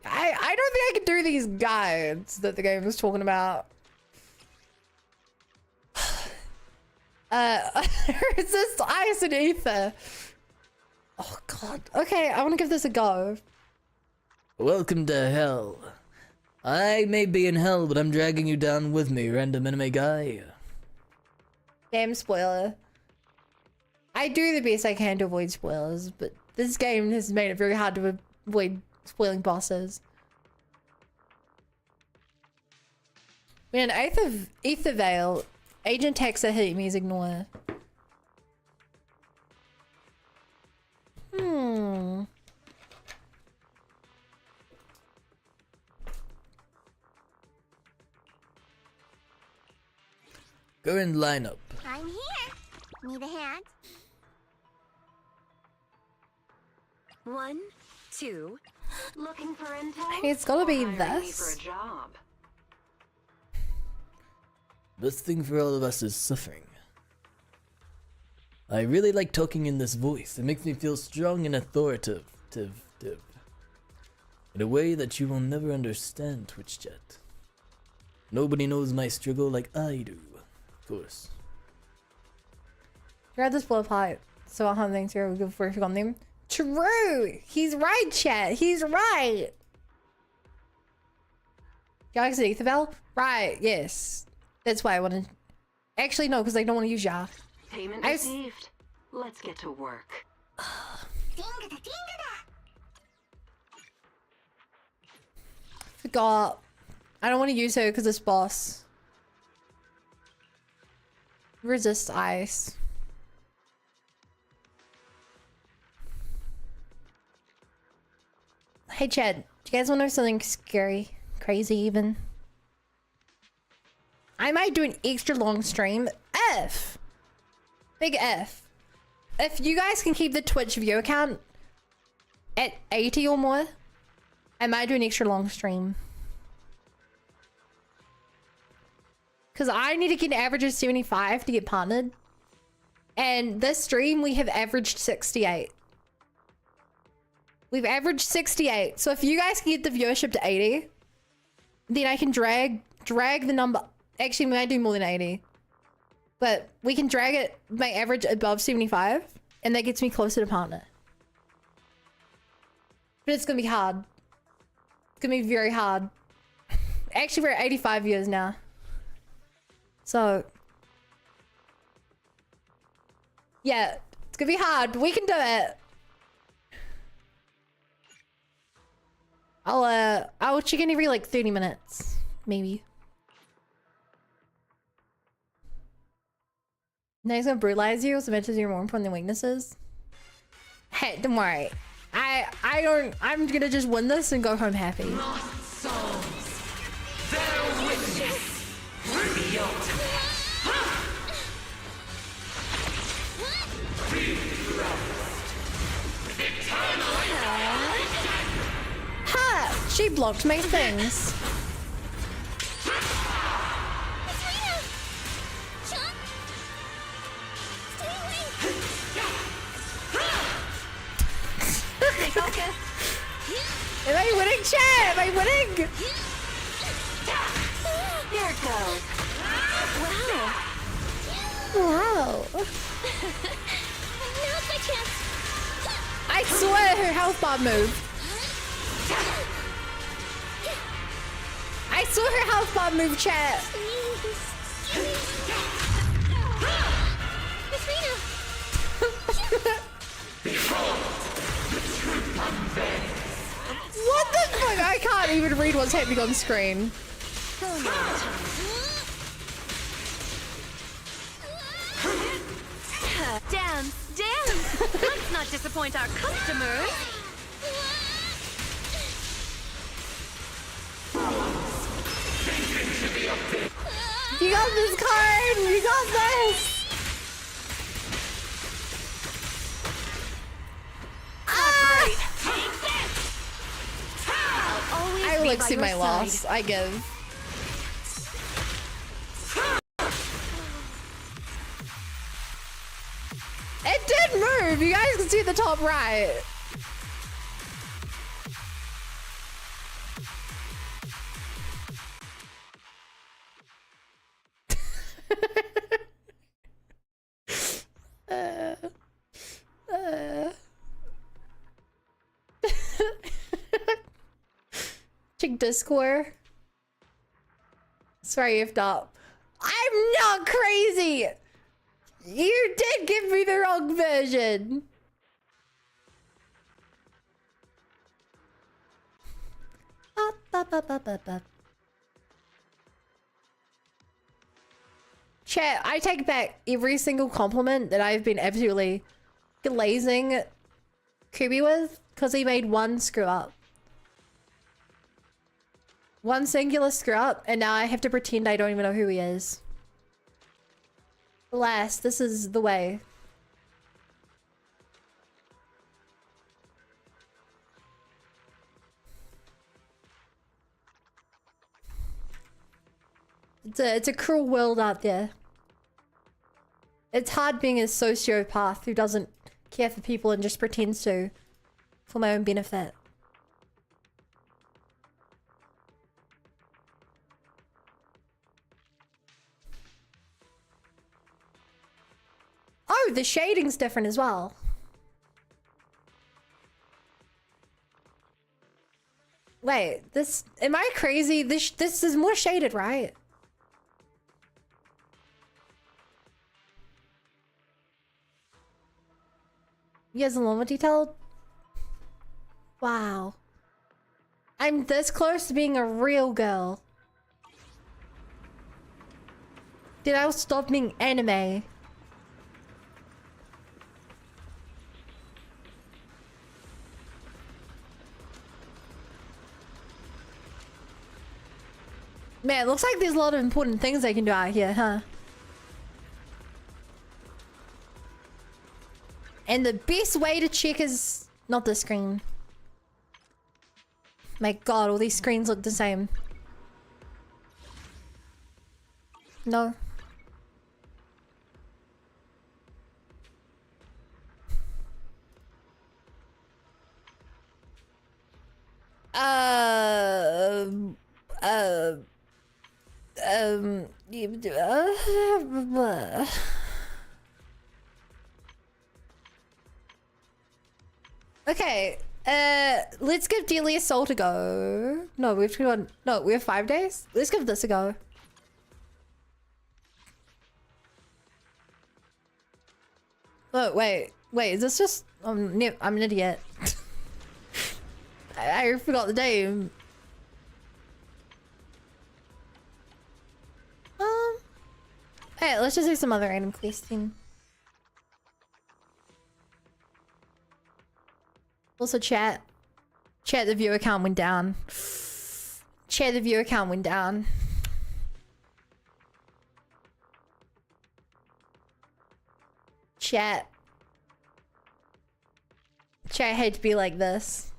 Speaker 6: I don't think I can do these guides that the game was talking about. Resist ice and ether. Oh god. Okay, I want to give this a go.
Speaker 10: Welcome to hell. I may be in hell, but I'm dragging you down with me, random anime guy.
Speaker 6: Damn spoiler. I do the best I can to avoid spoilers, but this game has made it very hard to avoid spoiling bosses. Man, Ether Veil. Agent Texa hit me as ignore.
Speaker 10: Current lineup.
Speaker 20: I'm here. Need a hand?
Speaker 8: 1, 2. Looking for intel?
Speaker 6: Hey, it's gotta be
Speaker 8: Or hiring me for
Speaker 6: this.
Speaker 8: a job?
Speaker 10: Best thing for all of us is suffering. I really like talking in this voice. It makes me feel strong and authoritative. In a way that you will never understand, Twitch chat. Nobody knows my struggle like I do. Of course.
Speaker 6: Grab this blow pipe. So I'll have things here. We'll go first on them. True! He's right, chat. He's right. Galaxy Ether Veil? Right, yes. That's why I wanted. Actually, no, because I don't want to use Ya.
Speaker 8: Payment received. Let's get to work.
Speaker 6: Forgot. I don't want to use her because it's boss. Resist ice. Hey Chad, do you guys want to know something scary? Crazy even? I might do an extra long stream. F! Big F. If you guys can keep the Twitch view count at 80 or more, I might do an extra long stream. Because I need to get an average of 75 to get partnered. And this stream, we have averaged 68. We've averaged 68. So if you guys can get the viewership to 80, then I can drag the number. Actually, we might do more than 80. But we can drag it, my average above 75. And that gets me closer to partner. But it's going to be hard. It's going to be very hard. Actually, we're at 85 viewers now. So. Yeah, it's going to be hard. But we can do it. I'll check in every like 30 minutes, maybe. Now he's gonna brutalize you, so mentions you're more important than weaknesses. Hey, don't worry. I'm gonna just win this and go home happy.
Speaker 2: Lost souls, their witness, revealed.
Speaker 6: Ha! She blocked my things. Am I winning chat! Am I winning?
Speaker 8: Here it goes.
Speaker 6: Wow.
Speaker 20: Now's my chance.
Speaker 6: I swear her health bar moved. I saw her health bar move, chat. What the fuck? I can't even read what's happening on screen.
Speaker 8: Dance, dance! Let's not disappoint our customers!
Speaker 6: You got this card! You got this! I will accept my loss. I give. It did move! You guys can see the top right. Check Discord. Sorry if not. I'm not crazy! You did give me the wrong version! Chat, I take back every single compliment that I've been absolutely glazing Kirby with, because he made one screw up. One singular screw up, and now I have to pretend I don't even know who he is. Alas, this is the way. It's a cruel world out there. It's hard being a sociopath who doesn't care for people and just pretends to for my own benefit. Oh, the shading's different as well. Wait, this... Am I crazy? This is more shaded, right? You guys a little more detailed? Wow. I'm this close to being a real girl. Did I stop being anime? Man, it looks like there's a lot of important things I can do out here, huh? And the best way to check is not the screen. My god, all these screens look the same. No. Okay, let's give Deadly Assault a go. No, we have 5 days. Let's give this a go. Oh, wait, is this just... I'm an idiot. I forgot the name. Hey, let's just do some other random questing. Also, chat, the viewer count went down. Chat, the viewer count went down. Chat, I hate to be like this.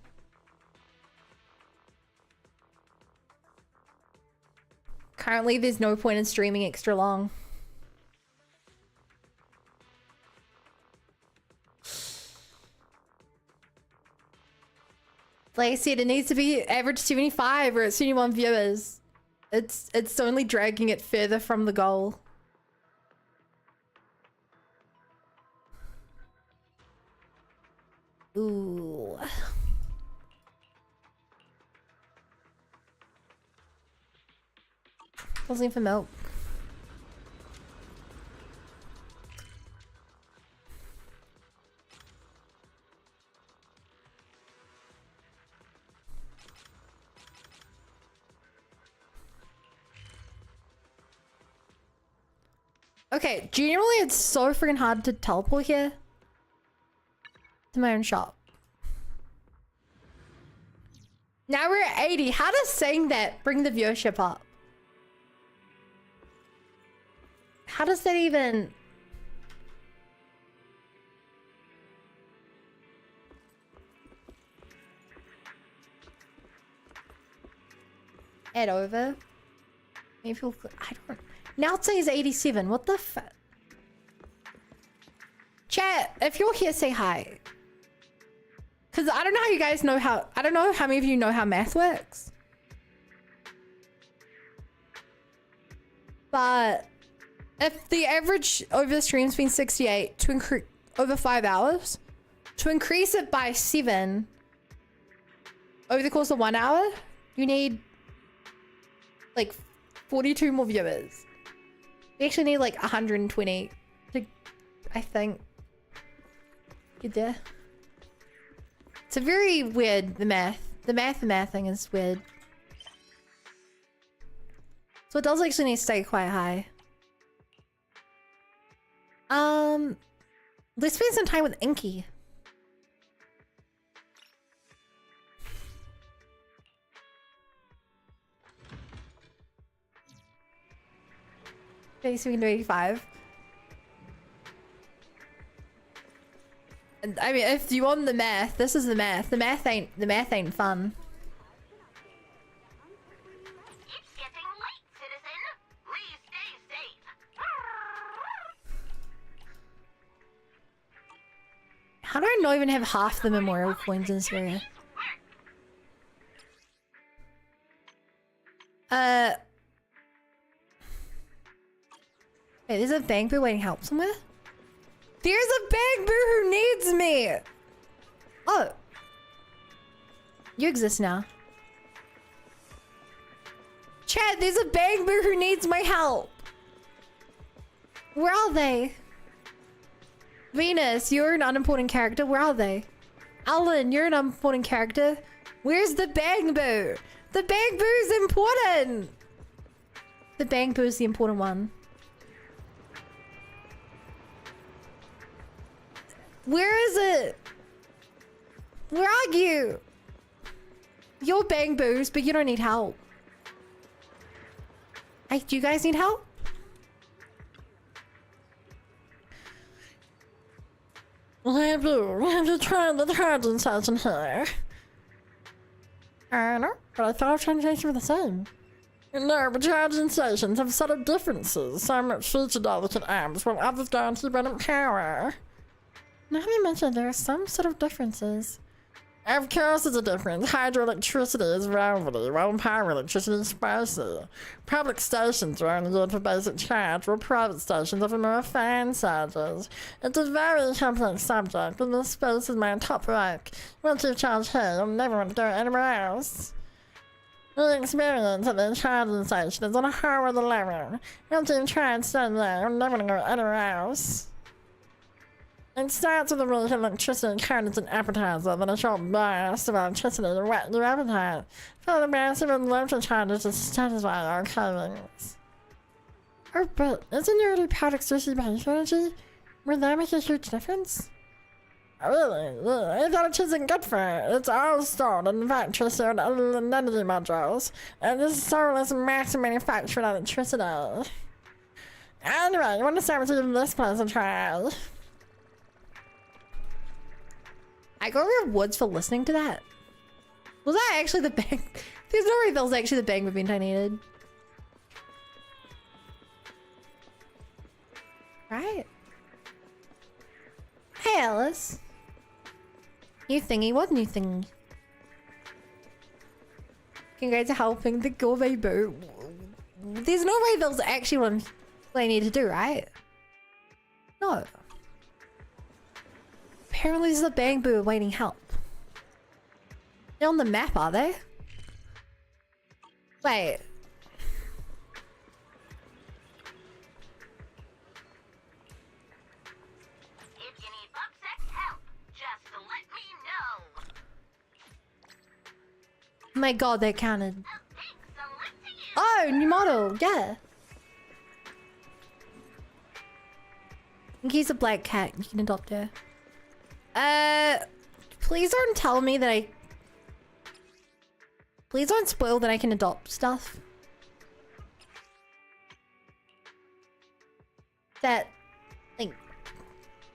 Speaker 6: Currently, there's no point in streaming extra long. Like I said, it needs to be average 75 or it's 21 viewers. It's only dragging it further from the goal. Ooh. Pausing for milk. Okay, generally it's so freaking hard to teleport here to my own shop. Now we're at 80. How does saying that bring the viewership up? How does that even... Add over. Maybe we'll... I don't... Now it says 87. What the fuck? Chat, if you're here, say hi. Because I don't know how you guys know how... I don't know how many of you know how math works. But if the average over the stream's been 68 to increase over 5 hours, to increase it by 7 over the course of 1 hour, you need like 42 more viewers. We actually need like 120 to, I think, get there. It's a very weird, the math thing is weird. So it does actually need to stay quite high. Let's spend some time with Inky. Okay, so we can do 85. And, I mean, if you want the math, this is the math. The math ain't fun.
Speaker 20: It's getting late, citizen. Please stay safe.
Speaker 6: How do I not even have half the memorial coins in this area? Wait, there's a Bangboo waiting help somewhere? There's a Bangboo who needs me! Oh. You exist now. Chad, there's a Bangboo who needs my help! Where are they? Venus, you're an unimportant character. Where are they? Alan, you're an unimportant character. Where's the Bangboo? The Bangboo's important! The Bangboo's the important one. Where is it? Where are you? You're Bangboos, but you don't need help. Hey, do you guys need help? I'm just trying the charging session here. I know, but I thought I was trying to change for the same. No, but charging stations have subtle differences. Some are featured delicate amps, while others guarantee better power. Now you mentioned there are some sort of differences. Of course there's a difference. Hydroelectricity is velvety, while power electricity is spicy. Public stations are only good for basic charge, while private stations offer more refined charges. It's a very complex subject, and this space is my top rank. Once you charge here, you'll never want to go anywhere else. The experience at the charging station is on a whole other level. Once you've tried staying there, you'll never want to go anywhere else. It starts with a weak electricity code as an appetizer, then a short burst of electricity to whet your appetite. Further bursts of local charges to satisfy your cravings. Oh, but isn't your early product sushi base energy? Would that make a huge difference? Really? Yeah, if electricity isn't good for it, it's all stored in factory-stored energy modules, and this is soulless mass manufactured electricity. Anyway, you want to start with even this place a try? I go over woods for listening to that. Was that actually the bang? There's no way that was actually the bang event I needed. Right. Hey, Alice. New thingy, what new thingy? Congrats for helping the gourmet boo. There's no way those actually what they need to do, right? No. Apparently there's a Bangboo awaiting help. They're on the map, are they? Wait.
Speaker 13: If you need bug-sex help, just let me know.
Speaker 6: Oh my god, they counted. Oh, new model, yeah. He's a black cat, you can adopt her. Please don't tell me that I... Please don't spoil that I can adopt stuff. That... Like...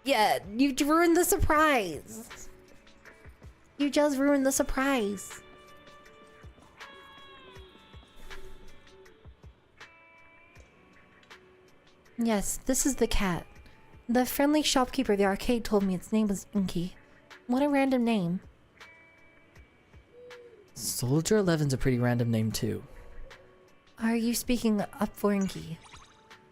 Speaker 6: Yeah, you ruined the surprise. You just ruined the surprise. Yes, this is the cat. The friendly shopkeeper at the arcade told me its name was Inky. What a random name.
Speaker 10: Soldier 11's a pretty random name too.
Speaker 6: Are you speaking up for Inky?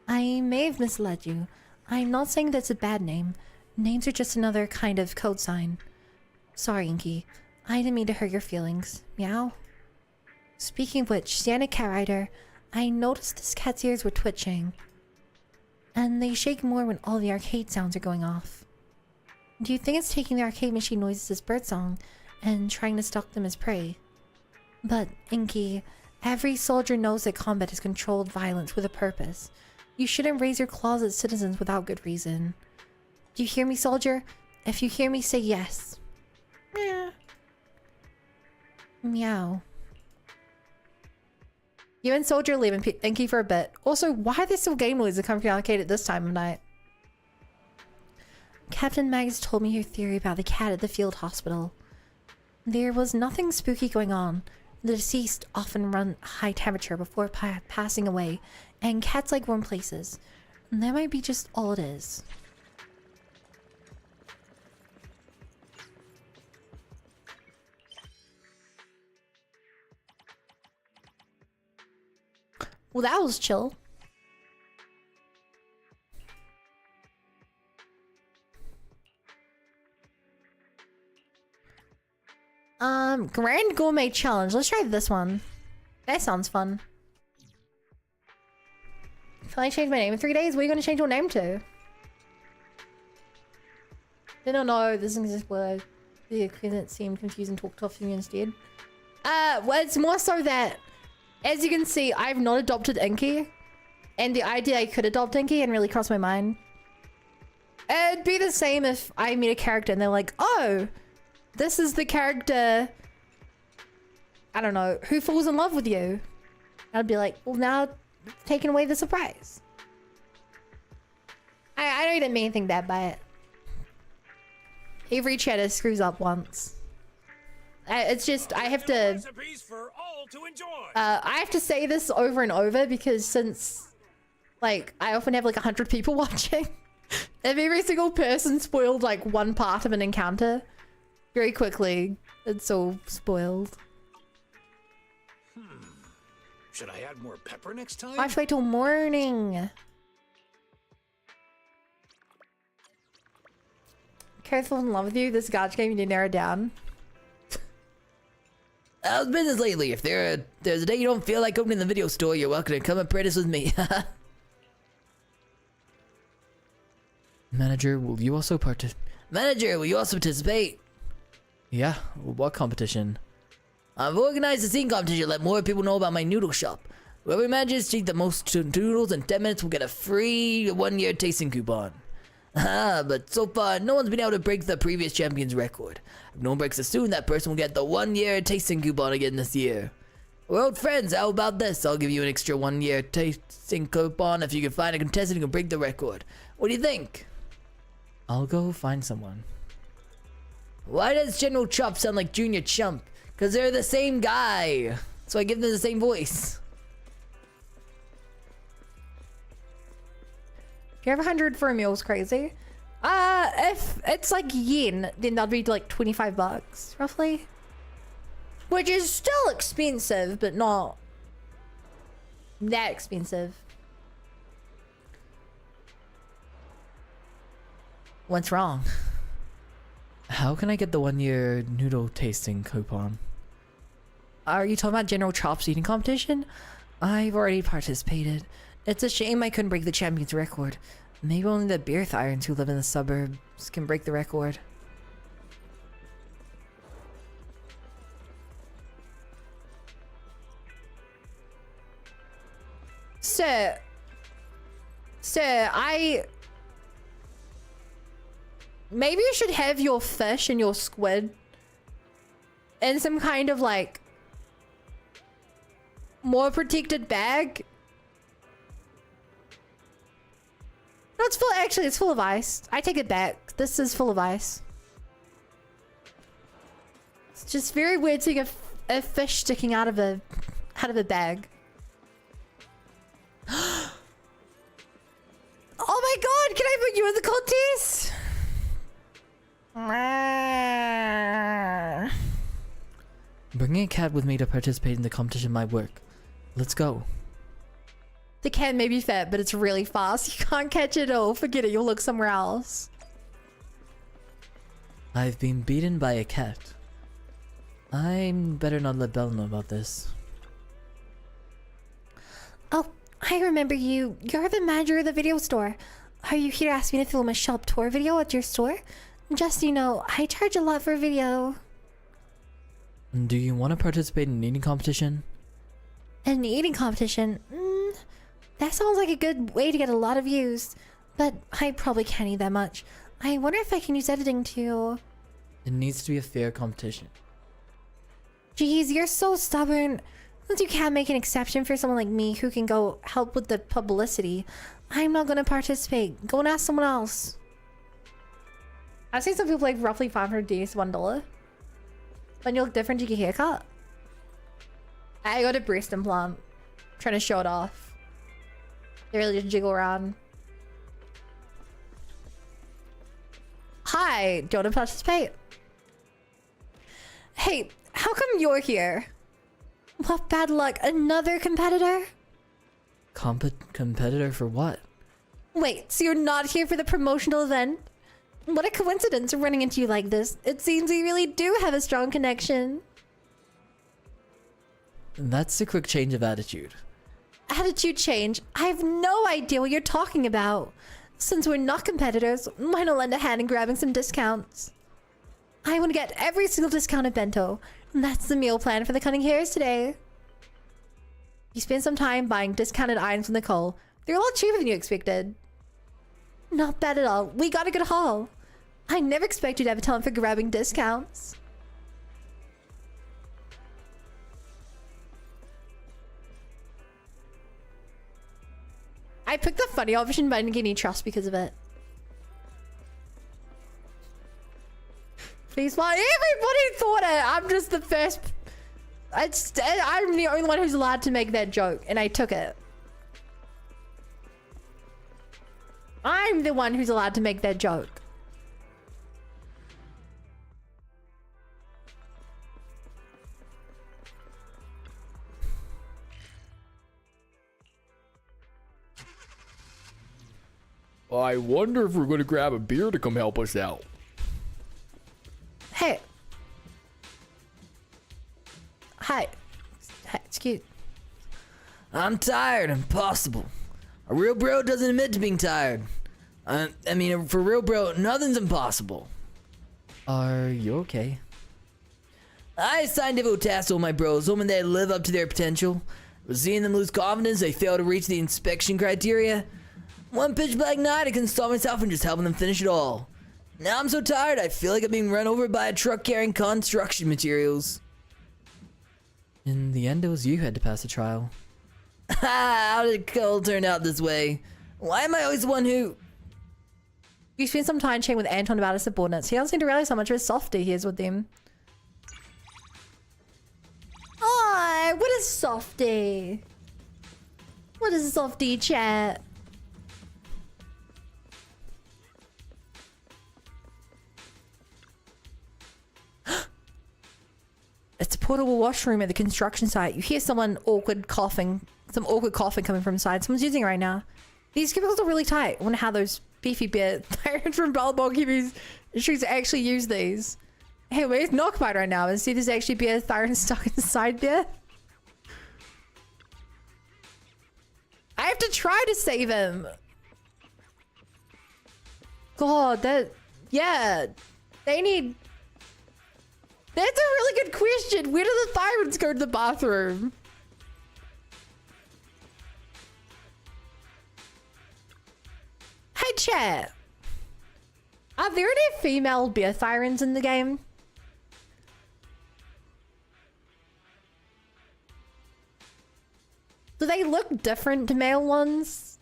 Speaker 6: I may have misled you. I'm not saying that's a bad name. Names are just another kind of code sign. Sorry, Inky. I didn't mean to hurt your feelings. Meow? Speaking of which, Santa Cat Rider, I noticed this cat's ears were twitching. And they shake more when all the arcade sounds are going off. Do you think it's taking the arcade machine noises as birdsong and trying to stalk them as prey? But, Inky, every soldier knows that combat is controlled violence with a purpose. You shouldn't raise your claws at citizens without good reason. Do you hear me, soldier? If you hear me, say yes. Meow. Meow. You and Soldier leave Inky for a bit. Also, why are there still game noises that come from the arcade at this time of night? Captain Mags told me your theory about the cat at the field hospital. There was nothing spooky going on. The deceased often run high temperature before passing away, and cats like warm places. And that might be just all it is. Well, that was chill. Grand Gourmet Challenge. Let's try this one. That sounds fun. Can I change my name in 3 days? What are you going to change your name to? I don't know. This is just where the equivalent seemed confused and talked off to me instead. Well, it's more so that, as you can see, I've not adopted Inky. And the idea I could adopt Inky and really crossed my mind. It'd be the same if I meet a character and they're like, oh, this is the character, I don't know, who falls in love with you. I'd be like, well, now taking away the surprise. I don't even mean anything bad by it. Every chatter screws up once. It's just, I have to... I have to say this over and over because since, like, I often have like 100 people watching. If every single person spoiled like one part of an encounter, very quickly, it's all spoiled.
Speaker 22: Should I add more pepper next time?
Speaker 6: I have to wait till morning. Careful in love with you. This gotcha game you need to narrow down.
Speaker 14: How's business lately? If there's a day you don't feel like opening the video store, you're welcome to come and practice with me.
Speaker 10: Manager, will you also
Speaker 14: Manager, will you also participate?
Speaker 10: Yeah, what competition?
Speaker 14: I've organized a scene competition to let more people know about my noodle shop. Whoever manages to eat the most noodles in 10 minutes will get a free 1-year tasting coupon. But so far, no one's been able to break the previous champion's record. If no one breaks it soon, that person will get the 1-year tasting coupon again this year. We're old friends, how about this? I'll give you an extra 1-year tasting coupon if you can find a contestant who can break the record. What do you think?
Speaker 10: I'll go find someone.
Speaker 14: Why does General Chop sound like Junior Chump? Because they're the same guy. So I give them the same voice.
Speaker 6: If you have 100 for a meal is crazy. If it's like yen, then that'd be like 25 bucks, roughly. Which is still expensive, but not that expensive. What's wrong?
Speaker 10: How can I get the 1-year noodle tasting coupon?
Speaker 6: Are you talking about General Chops eating competition? I've already participated. It's a shame I couldn't break the champion's record. Maybe only the beer irons who live in the suburbs can break the record. Sir, maybe you should have your fish and your squid in some kind of like more protected bag. No, it's full. Actually, it's full of ice. I take it back. This is full of ice. It's just very weird seeing a fish sticking out of a bag. Oh my god! Can I put you in the contest?
Speaker 10: Bringing a cat with me to participate in the competition might work. Let's go.
Speaker 6: The cat may be fat, but it's really fast. You can't catch it all. Forget it. You'll look somewhere else.
Speaker 10: I've been beaten by a cat. I'm better not let Belle know about this.
Speaker 6: Oh, I remember you. You're the manager of the video store. Are you here to ask me to film a shop tour video at your store? Just so you know, I charge a lot for a video.
Speaker 10: Do you want to participate in an eating competition?
Speaker 6: An eating competition? That sounds like a good way to get a lot of views. But I probably can't eat that much. I wonder if I can use editing to...
Speaker 10: It needs to be a fair competition.
Speaker 6: Jeez, you're so stubborn. Since you can't make an exception for someone like me who can go help with the publicity, I'm not gonna participate. Go and ask someone else. I've seen some people like roughly 500 Ds, $1. When you look different, you get a haircut. I got a breast implant. Trying to show it off. They really just jiggle around. Hi, do you want to participate? Hey, how come you're here? What bad luck, another competitor?
Speaker 10: Competitor for what?
Speaker 6: Wait, so you're not here for the promotional event? What a coincidence running into you like this. It seems we really do have a strong connection.
Speaker 10: That's a quick change of attitude.
Speaker 6: Attitude change? I have no idea what you're talking about. Since we're not competitors, why not lend a hand in grabbing some discounts? I want to get every single discounted bento. And that's the meal plan for the cunning hares today. You spend some time buying discounted items from Nicole. They're a lot cheaper than you expected. Not bad at all. We got a good haul. I never expected to have a talent for grabbing discounts. I picked the funny option, but I didn't get any trust because of it. Please, why everybody thought it. I'm just the first. I'm the only one who's allowed to make that joke, and I took it. I'm the one who's allowed to make that joke.
Speaker 4: I wonder if we're gonna grab a beer to come help us out.
Speaker 6: Hey. Hi. Hi, it's cute.
Speaker 14: I'm tired. Impossible. A real bro doesn't admit to being tired. I mean, for real bro, nothing's impossible.
Speaker 10: Are you okay?
Speaker 14: I assigned difficult tasks to all my bros, hoping they'd live up to their potential. But seeing them lose confidence, they fail to reach the inspection criteria. One pitch black night, I couldn't stop myself from just helping them finish it all. Now I'm so tired, I feel like I'm being run over by a truck carrying construction materials.
Speaker 10: In the end, it was you who had to pass the trial.
Speaker 14: How did Cole turn out this way? Why am I always the one who...
Speaker 6: You spent some time chatting with Anton about his subordinates. He doesn't seem to realize how much of a softy he is with them. Oh, what a softy. What a softy chat. It's a portable washroom at the construction site. You hear some awkward coughing coming from inside. Someone's using it right now. These cubicles are really tight. I wonder how those beefy bear tyrants from Balbog streets actually use these. Hey, where's Knockbite right now? And see, there's actually bear tyrant stuck inside there. I have to try to save him. God, yeah. They need... That's a really good question. Where do the tyrants go to the bathroom? Hey, chat. Are there any female bear tyrants in the game? Do they look different to male ones?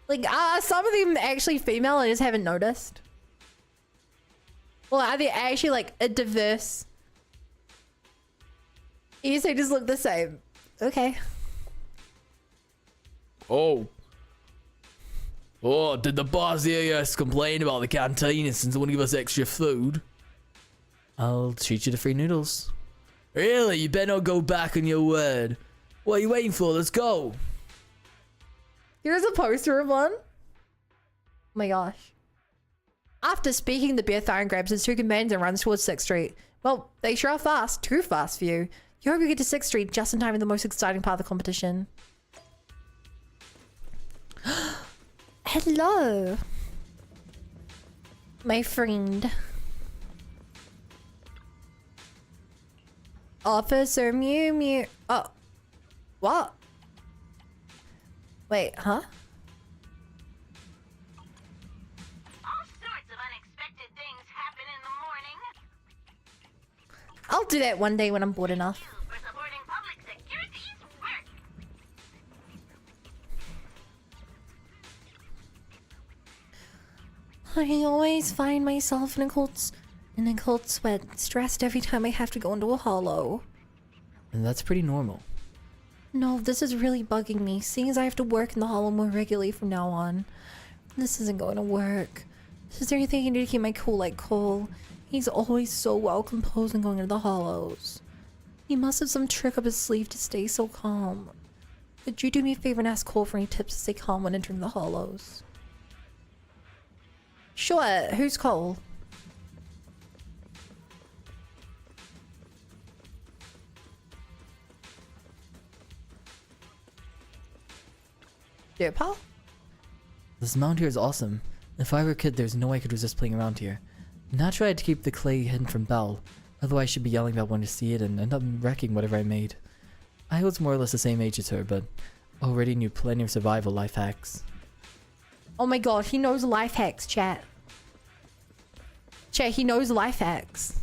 Speaker 6: Like, are some of them actually female and I just haven't noticed? Well, are they actually like a diverse? Yes, they just look the same. Okay.
Speaker 4: Oh, did the boss hear us complain about the canteen since they want to give us extra food?
Speaker 10: I'll treat you to free noodles.
Speaker 4: Really? You better not go back on your word. What are you waiting for? Let's go.
Speaker 6: Here's a poster of one. Oh my gosh. After speaking, the bear tyrant grabs his two companions and runs towards 6th Street. Well, they sure are fast. Too fast for you. You hope you get to 6th Street just in time for the most exciting part of the competition. Hello. My friend. Officer Mew Mew. Oh. What? Wait, huh? I'll do that one day when I'm bored enough. I always find myself in a cold sweat, stressed every time I have to go into a hollow.
Speaker 10: And that's pretty normal.
Speaker 6: No, this is really bugging me, seeing as I have to work in the hollow more regularly from now on. This isn't going to work. Is there anything I can do to keep my cool like Cole? He's always so well composed when going into the hollows. He must have some trick up his sleeve to stay so calm. Could you do me a favor and ask Cole for any tips to stay calm when entering the hollows? Sure, who's Cole? Dear Paul?
Speaker 10: This mound here is awesome. If I were a kid, there's no way I could resist playing around here. Naturally, I had to keep the clay hidden from Belle, otherwise she'd be yelling about wanting to see it and end up wrecking whatever I made. I was more or less the same age as her, but already knew plenty of survival life hacks.
Speaker 6: Oh my god, he knows life hacks, chat. Chat, he knows life hacks.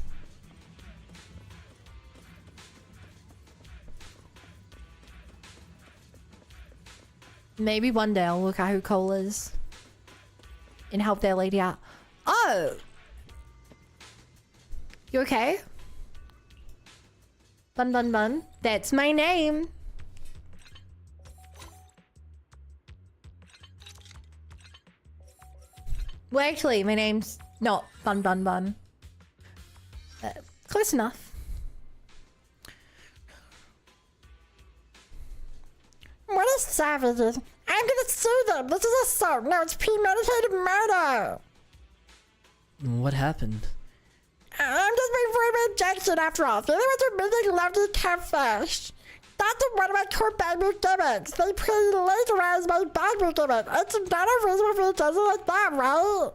Speaker 6: Maybe one day I'll look at who Cole is and help that lady out. Oh! You okay? Bun Bun Bun. That's my name. Well, actually, my name's not Bun Bun Bun. Close enough. What is savages? I'm gonna sue them. This is assault. No, it's premeditated murder.
Speaker 10: What happened?
Speaker 6: I'm just waiting for an injection after all. The other ones are making love to the catfish. That's one of my core Bangboo gimmicks. They plagiarize my Bangboo gimmick. It's not a reasonable for a dozen like that, right?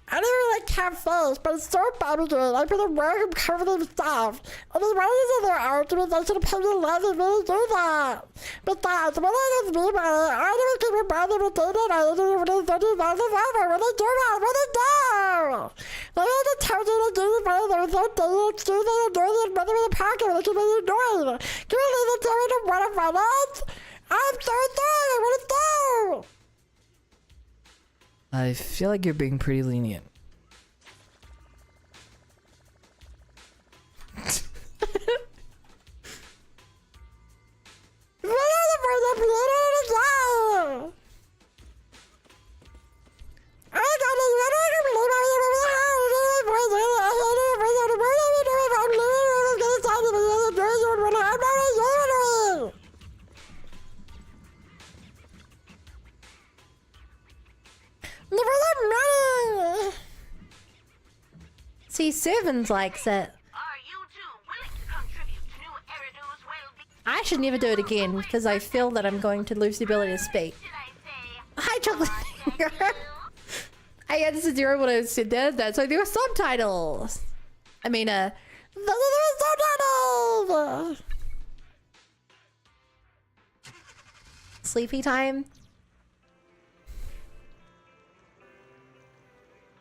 Speaker 6: I don't even like catfish, but it's so Bangboo. I put a work and cover them stuff. And there's one of these other arguments I should have paid the love and really do that. Besides, when I get me money, I don't keep it by them with data and I don't even know what they do that. What they do? They had to tell you to do the money. There was no data exchange. They annoyed the mother in the pocket when they keep me annoyed. Can you leave it to me to run a finance? I'm so sorry. I want to do.
Speaker 10: I feel like you're being pretty lenient.
Speaker 6: Sevens likes it. I should never do it again because I feel that I'm going to lose the ability to speak. Hi, Chocolate. I answered zero when I said that. That's why there were subtitles. I mean, there were subtitles. Sleepy time.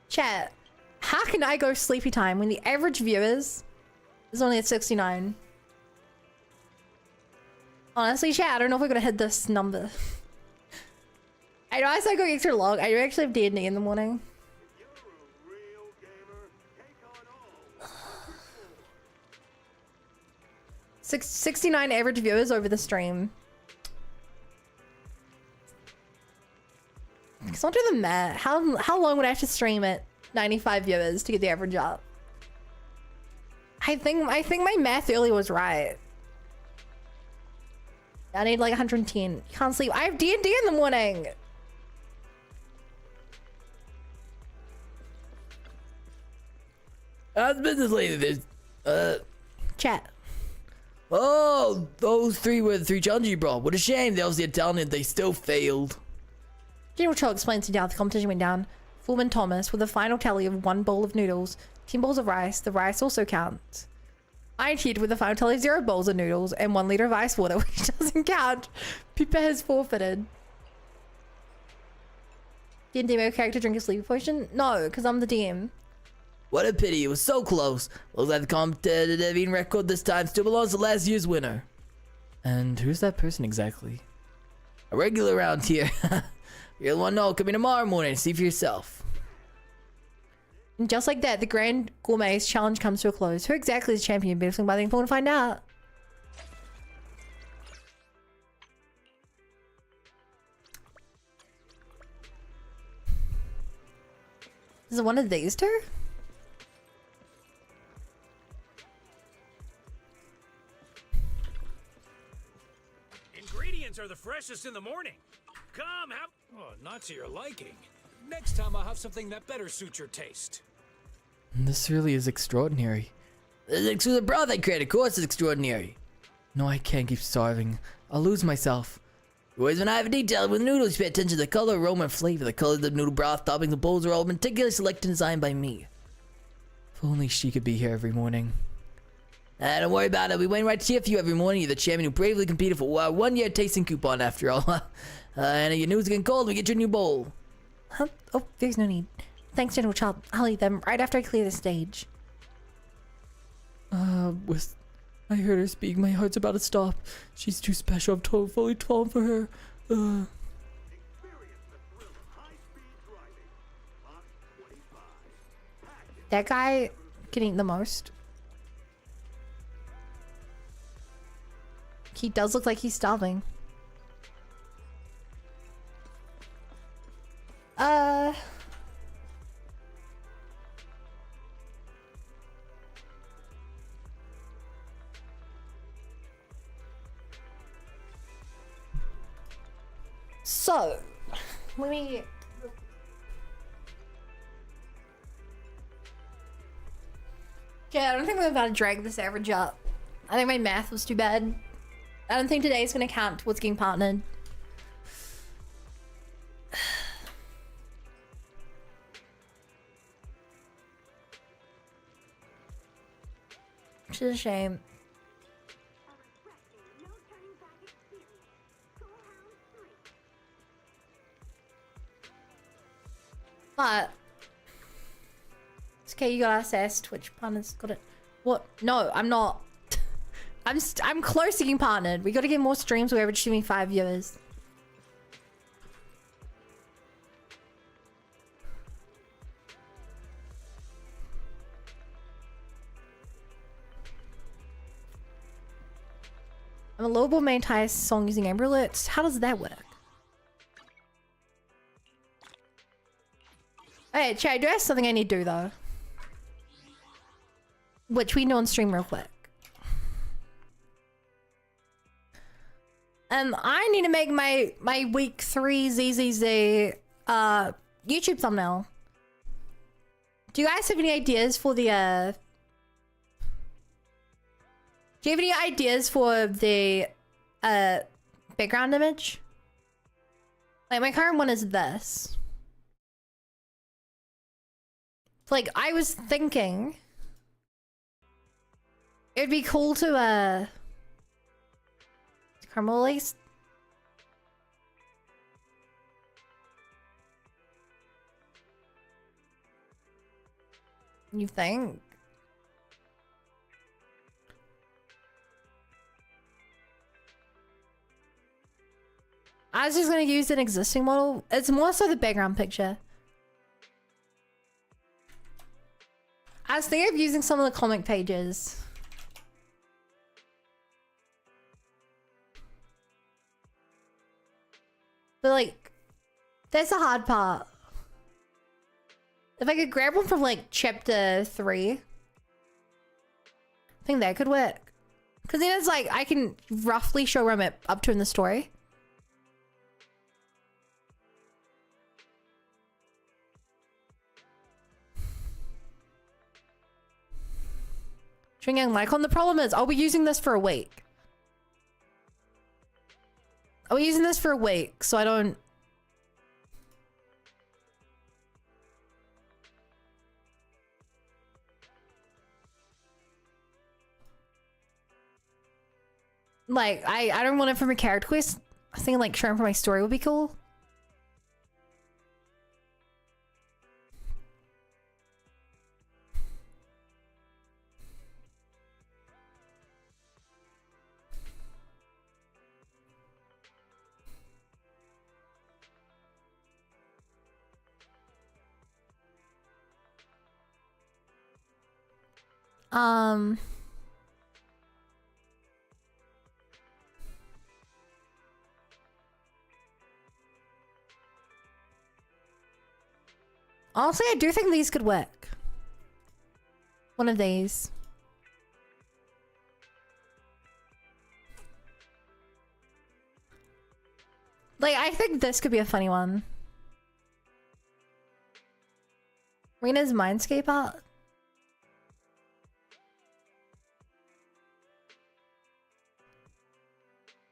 Speaker 6: Chat. How can I go sleepy time when the average viewers is only at 69? Honestly, chat, I don't know if we're gonna hit this number. I know I said going extra long. I do actually have D&D in the morning. — 69 average viewers over the stream. Cause I'll do the math. How long would I have to stream at 95 viewers to get the average up? I think my math earlier was right. I need like 110. You can't sleep. I have D&D in the morning.
Speaker 14: How's business lady? There's
Speaker 6: chat.
Speaker 14: Oh, those three were the three challenges you brought. What a shame. They was the Italian. They still failed.
Speaker 6: General Cho explains to Dow the competition went down. Foreman Thomas with a final tally of 1 bowl of noodles, 10 bowls of rice. The rice also counts. I cheated with a final tally of 0 bowls of noodles and 1 liter of ice water, which doesn't count. Pippa has forfeited. Didn't demo character drink a sleepy potion? No, because I'm the DM.
Speaker 14: What a pity. It was so close. Looks like the competitive record this time still belongs to last year's winner.
Speaker 10: And who's that person exactly?
Speaker 14: A regular around here. You'll want to know. Come in tomorrow morning and see for yourself.
Speaker 6: And just like that, the Grand Gourmet's challenge comes to a close. Who exactly is champion? Better swing by the info and find out. Is it one of these two?
Speaker 22: Ingredients are the freshest in the morning. Come, have... Oh, not to your liking. Next time I'll have something that better suits your taste.
Speaker 10: This really is extraordinary.
Speaker 14: The broth I created, of course, is extraordinary.
Speaker 10: No, I can't keep starving. I'll lose myself.
Speaker 14: Always when I have a detail with noodles, pay attention to the color, aroma, and flavor. The color of the noodle broth, toppings, and bowls are all meticulously selected and designed by me.
Speaker 10: If only she could be here every morning.
Speaker 14: Don't worry about it. We wait right here for you every morning. You're the champion who bravely competed for a 1-year tasting coupon, after all. And your noodles getting cold, we get you a new bowl.
Speaker 6: Huh? Oh, there's no need. Thanks, General Chop. I'll eat them right after I clear the stage.
Speaker 10: I heard her speak. My heart's about to stop. She's too special. I'm fully fallen for her.
Speaker 6: That guy can eat the most. He does look like he's starving. So, let me... Yeah, I don't think we're about to drag this average up. I think my math was too bad. I don't think today's gonna count towards getting partnered. Which is a shame. But it's okay, you got SS. Twitch partners got it. What? No, I'm not. I'm close to getting partnered. We got to get more streams. We're average streaming 5 viewers. I'm a lowball main tie song using Amber Alerts. How does that work? Hey, Chad, I do have something I need to do though. Which we can do on stream real quick. I need to make my week 3 ZZZ YouTube thumbnail. Do you guys have any ideas for the do you have any ideas for the background image? Like my current one is this. Like I was thinking it'd be cool to caramelize. You think? I was just gonna use an existing model. It's more so the background picture. I was thinking of using some of the comic pages. But like, that's the hard part. If I could grab one from like chapter 3, I think that could work. Because then it's like, I can roughly show where I'm up to in the story. String young Lycaon. The problem is, I'll be using this for a week. I'll be using this for a week, so I don't... Like, I don't want it from a character quest. I think like showing for my story would be cool. Honestly, I do think these could work. One of these. Like, I think this could be a funny one. Rena's Mindscape art.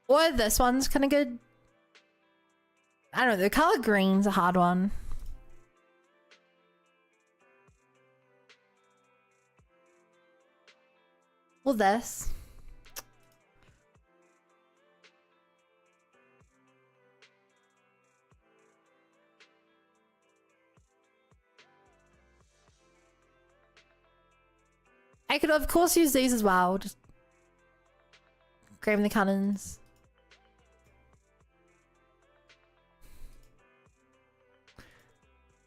Speaker 6: Or this one's kind of good. I don't know, the color green's a hard one. Well, this. I could, of course, use these as well. Just grabbing the cannons.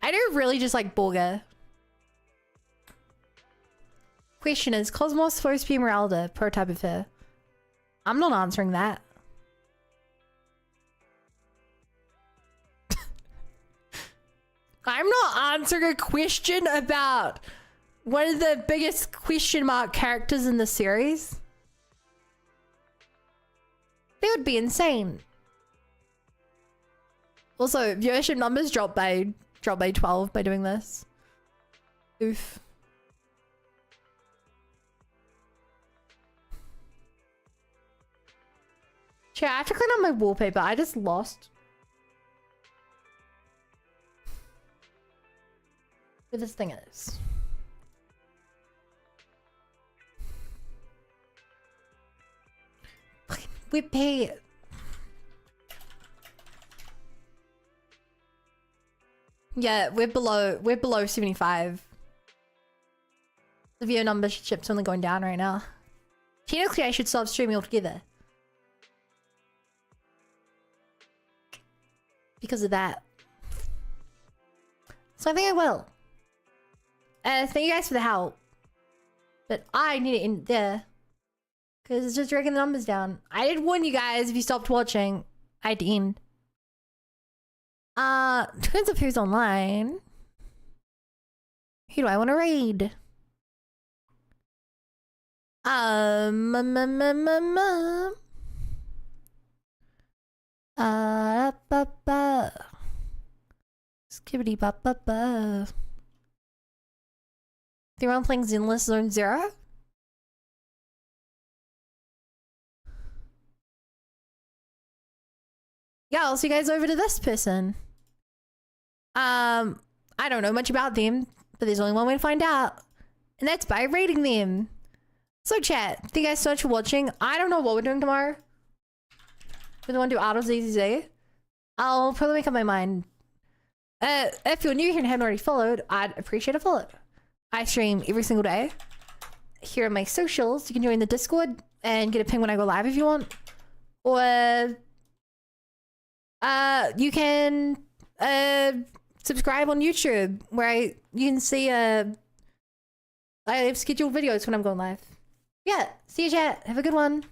Speaker 6: I do really just like Borga. Question is, Cosmos supposed to be Esmeralda, prototype of her? I'm not answering that. I'm not answering a question about one of the biggest question mark characters in the series. They would be insane. Also, viewership numbers dropped by 12 by doing this. Oof. Chat, I have to clean up my wallpaper. I just lost where this thing is. We pay. Yeah, we're below 75. The viewer numbership's only going down right now. Technically, I should stop streaming altogether. Because of that. So I think I will. Thank you guys for the help. But I need it in there. Because it's just dragging the numbers down. I did warn you guys if you stopped watching, I had to end. Depends on who's online. Who do I want to raid? Skibbity bop bop bop. They're on playing Zenless Zone Zero. Yeah, I'll see you guys over to this person. I don't know much about them, but there's only one way to find out. And that's by rating them. So chat, thank you guys so much for watching. I don't know what we're doing tomorrow. We want to do auto ZZZ. I'll probably make up my mind. If you're new here and haven't already followed, I'd appreciate a follow. I stream every single day. Here are my socials. You can join the Discord and get a ping when I go live if you want. Or you can subscribe on YouTube where you can see I have scheduled videos when I'm going live. Yeah, see you chat. Have a good one.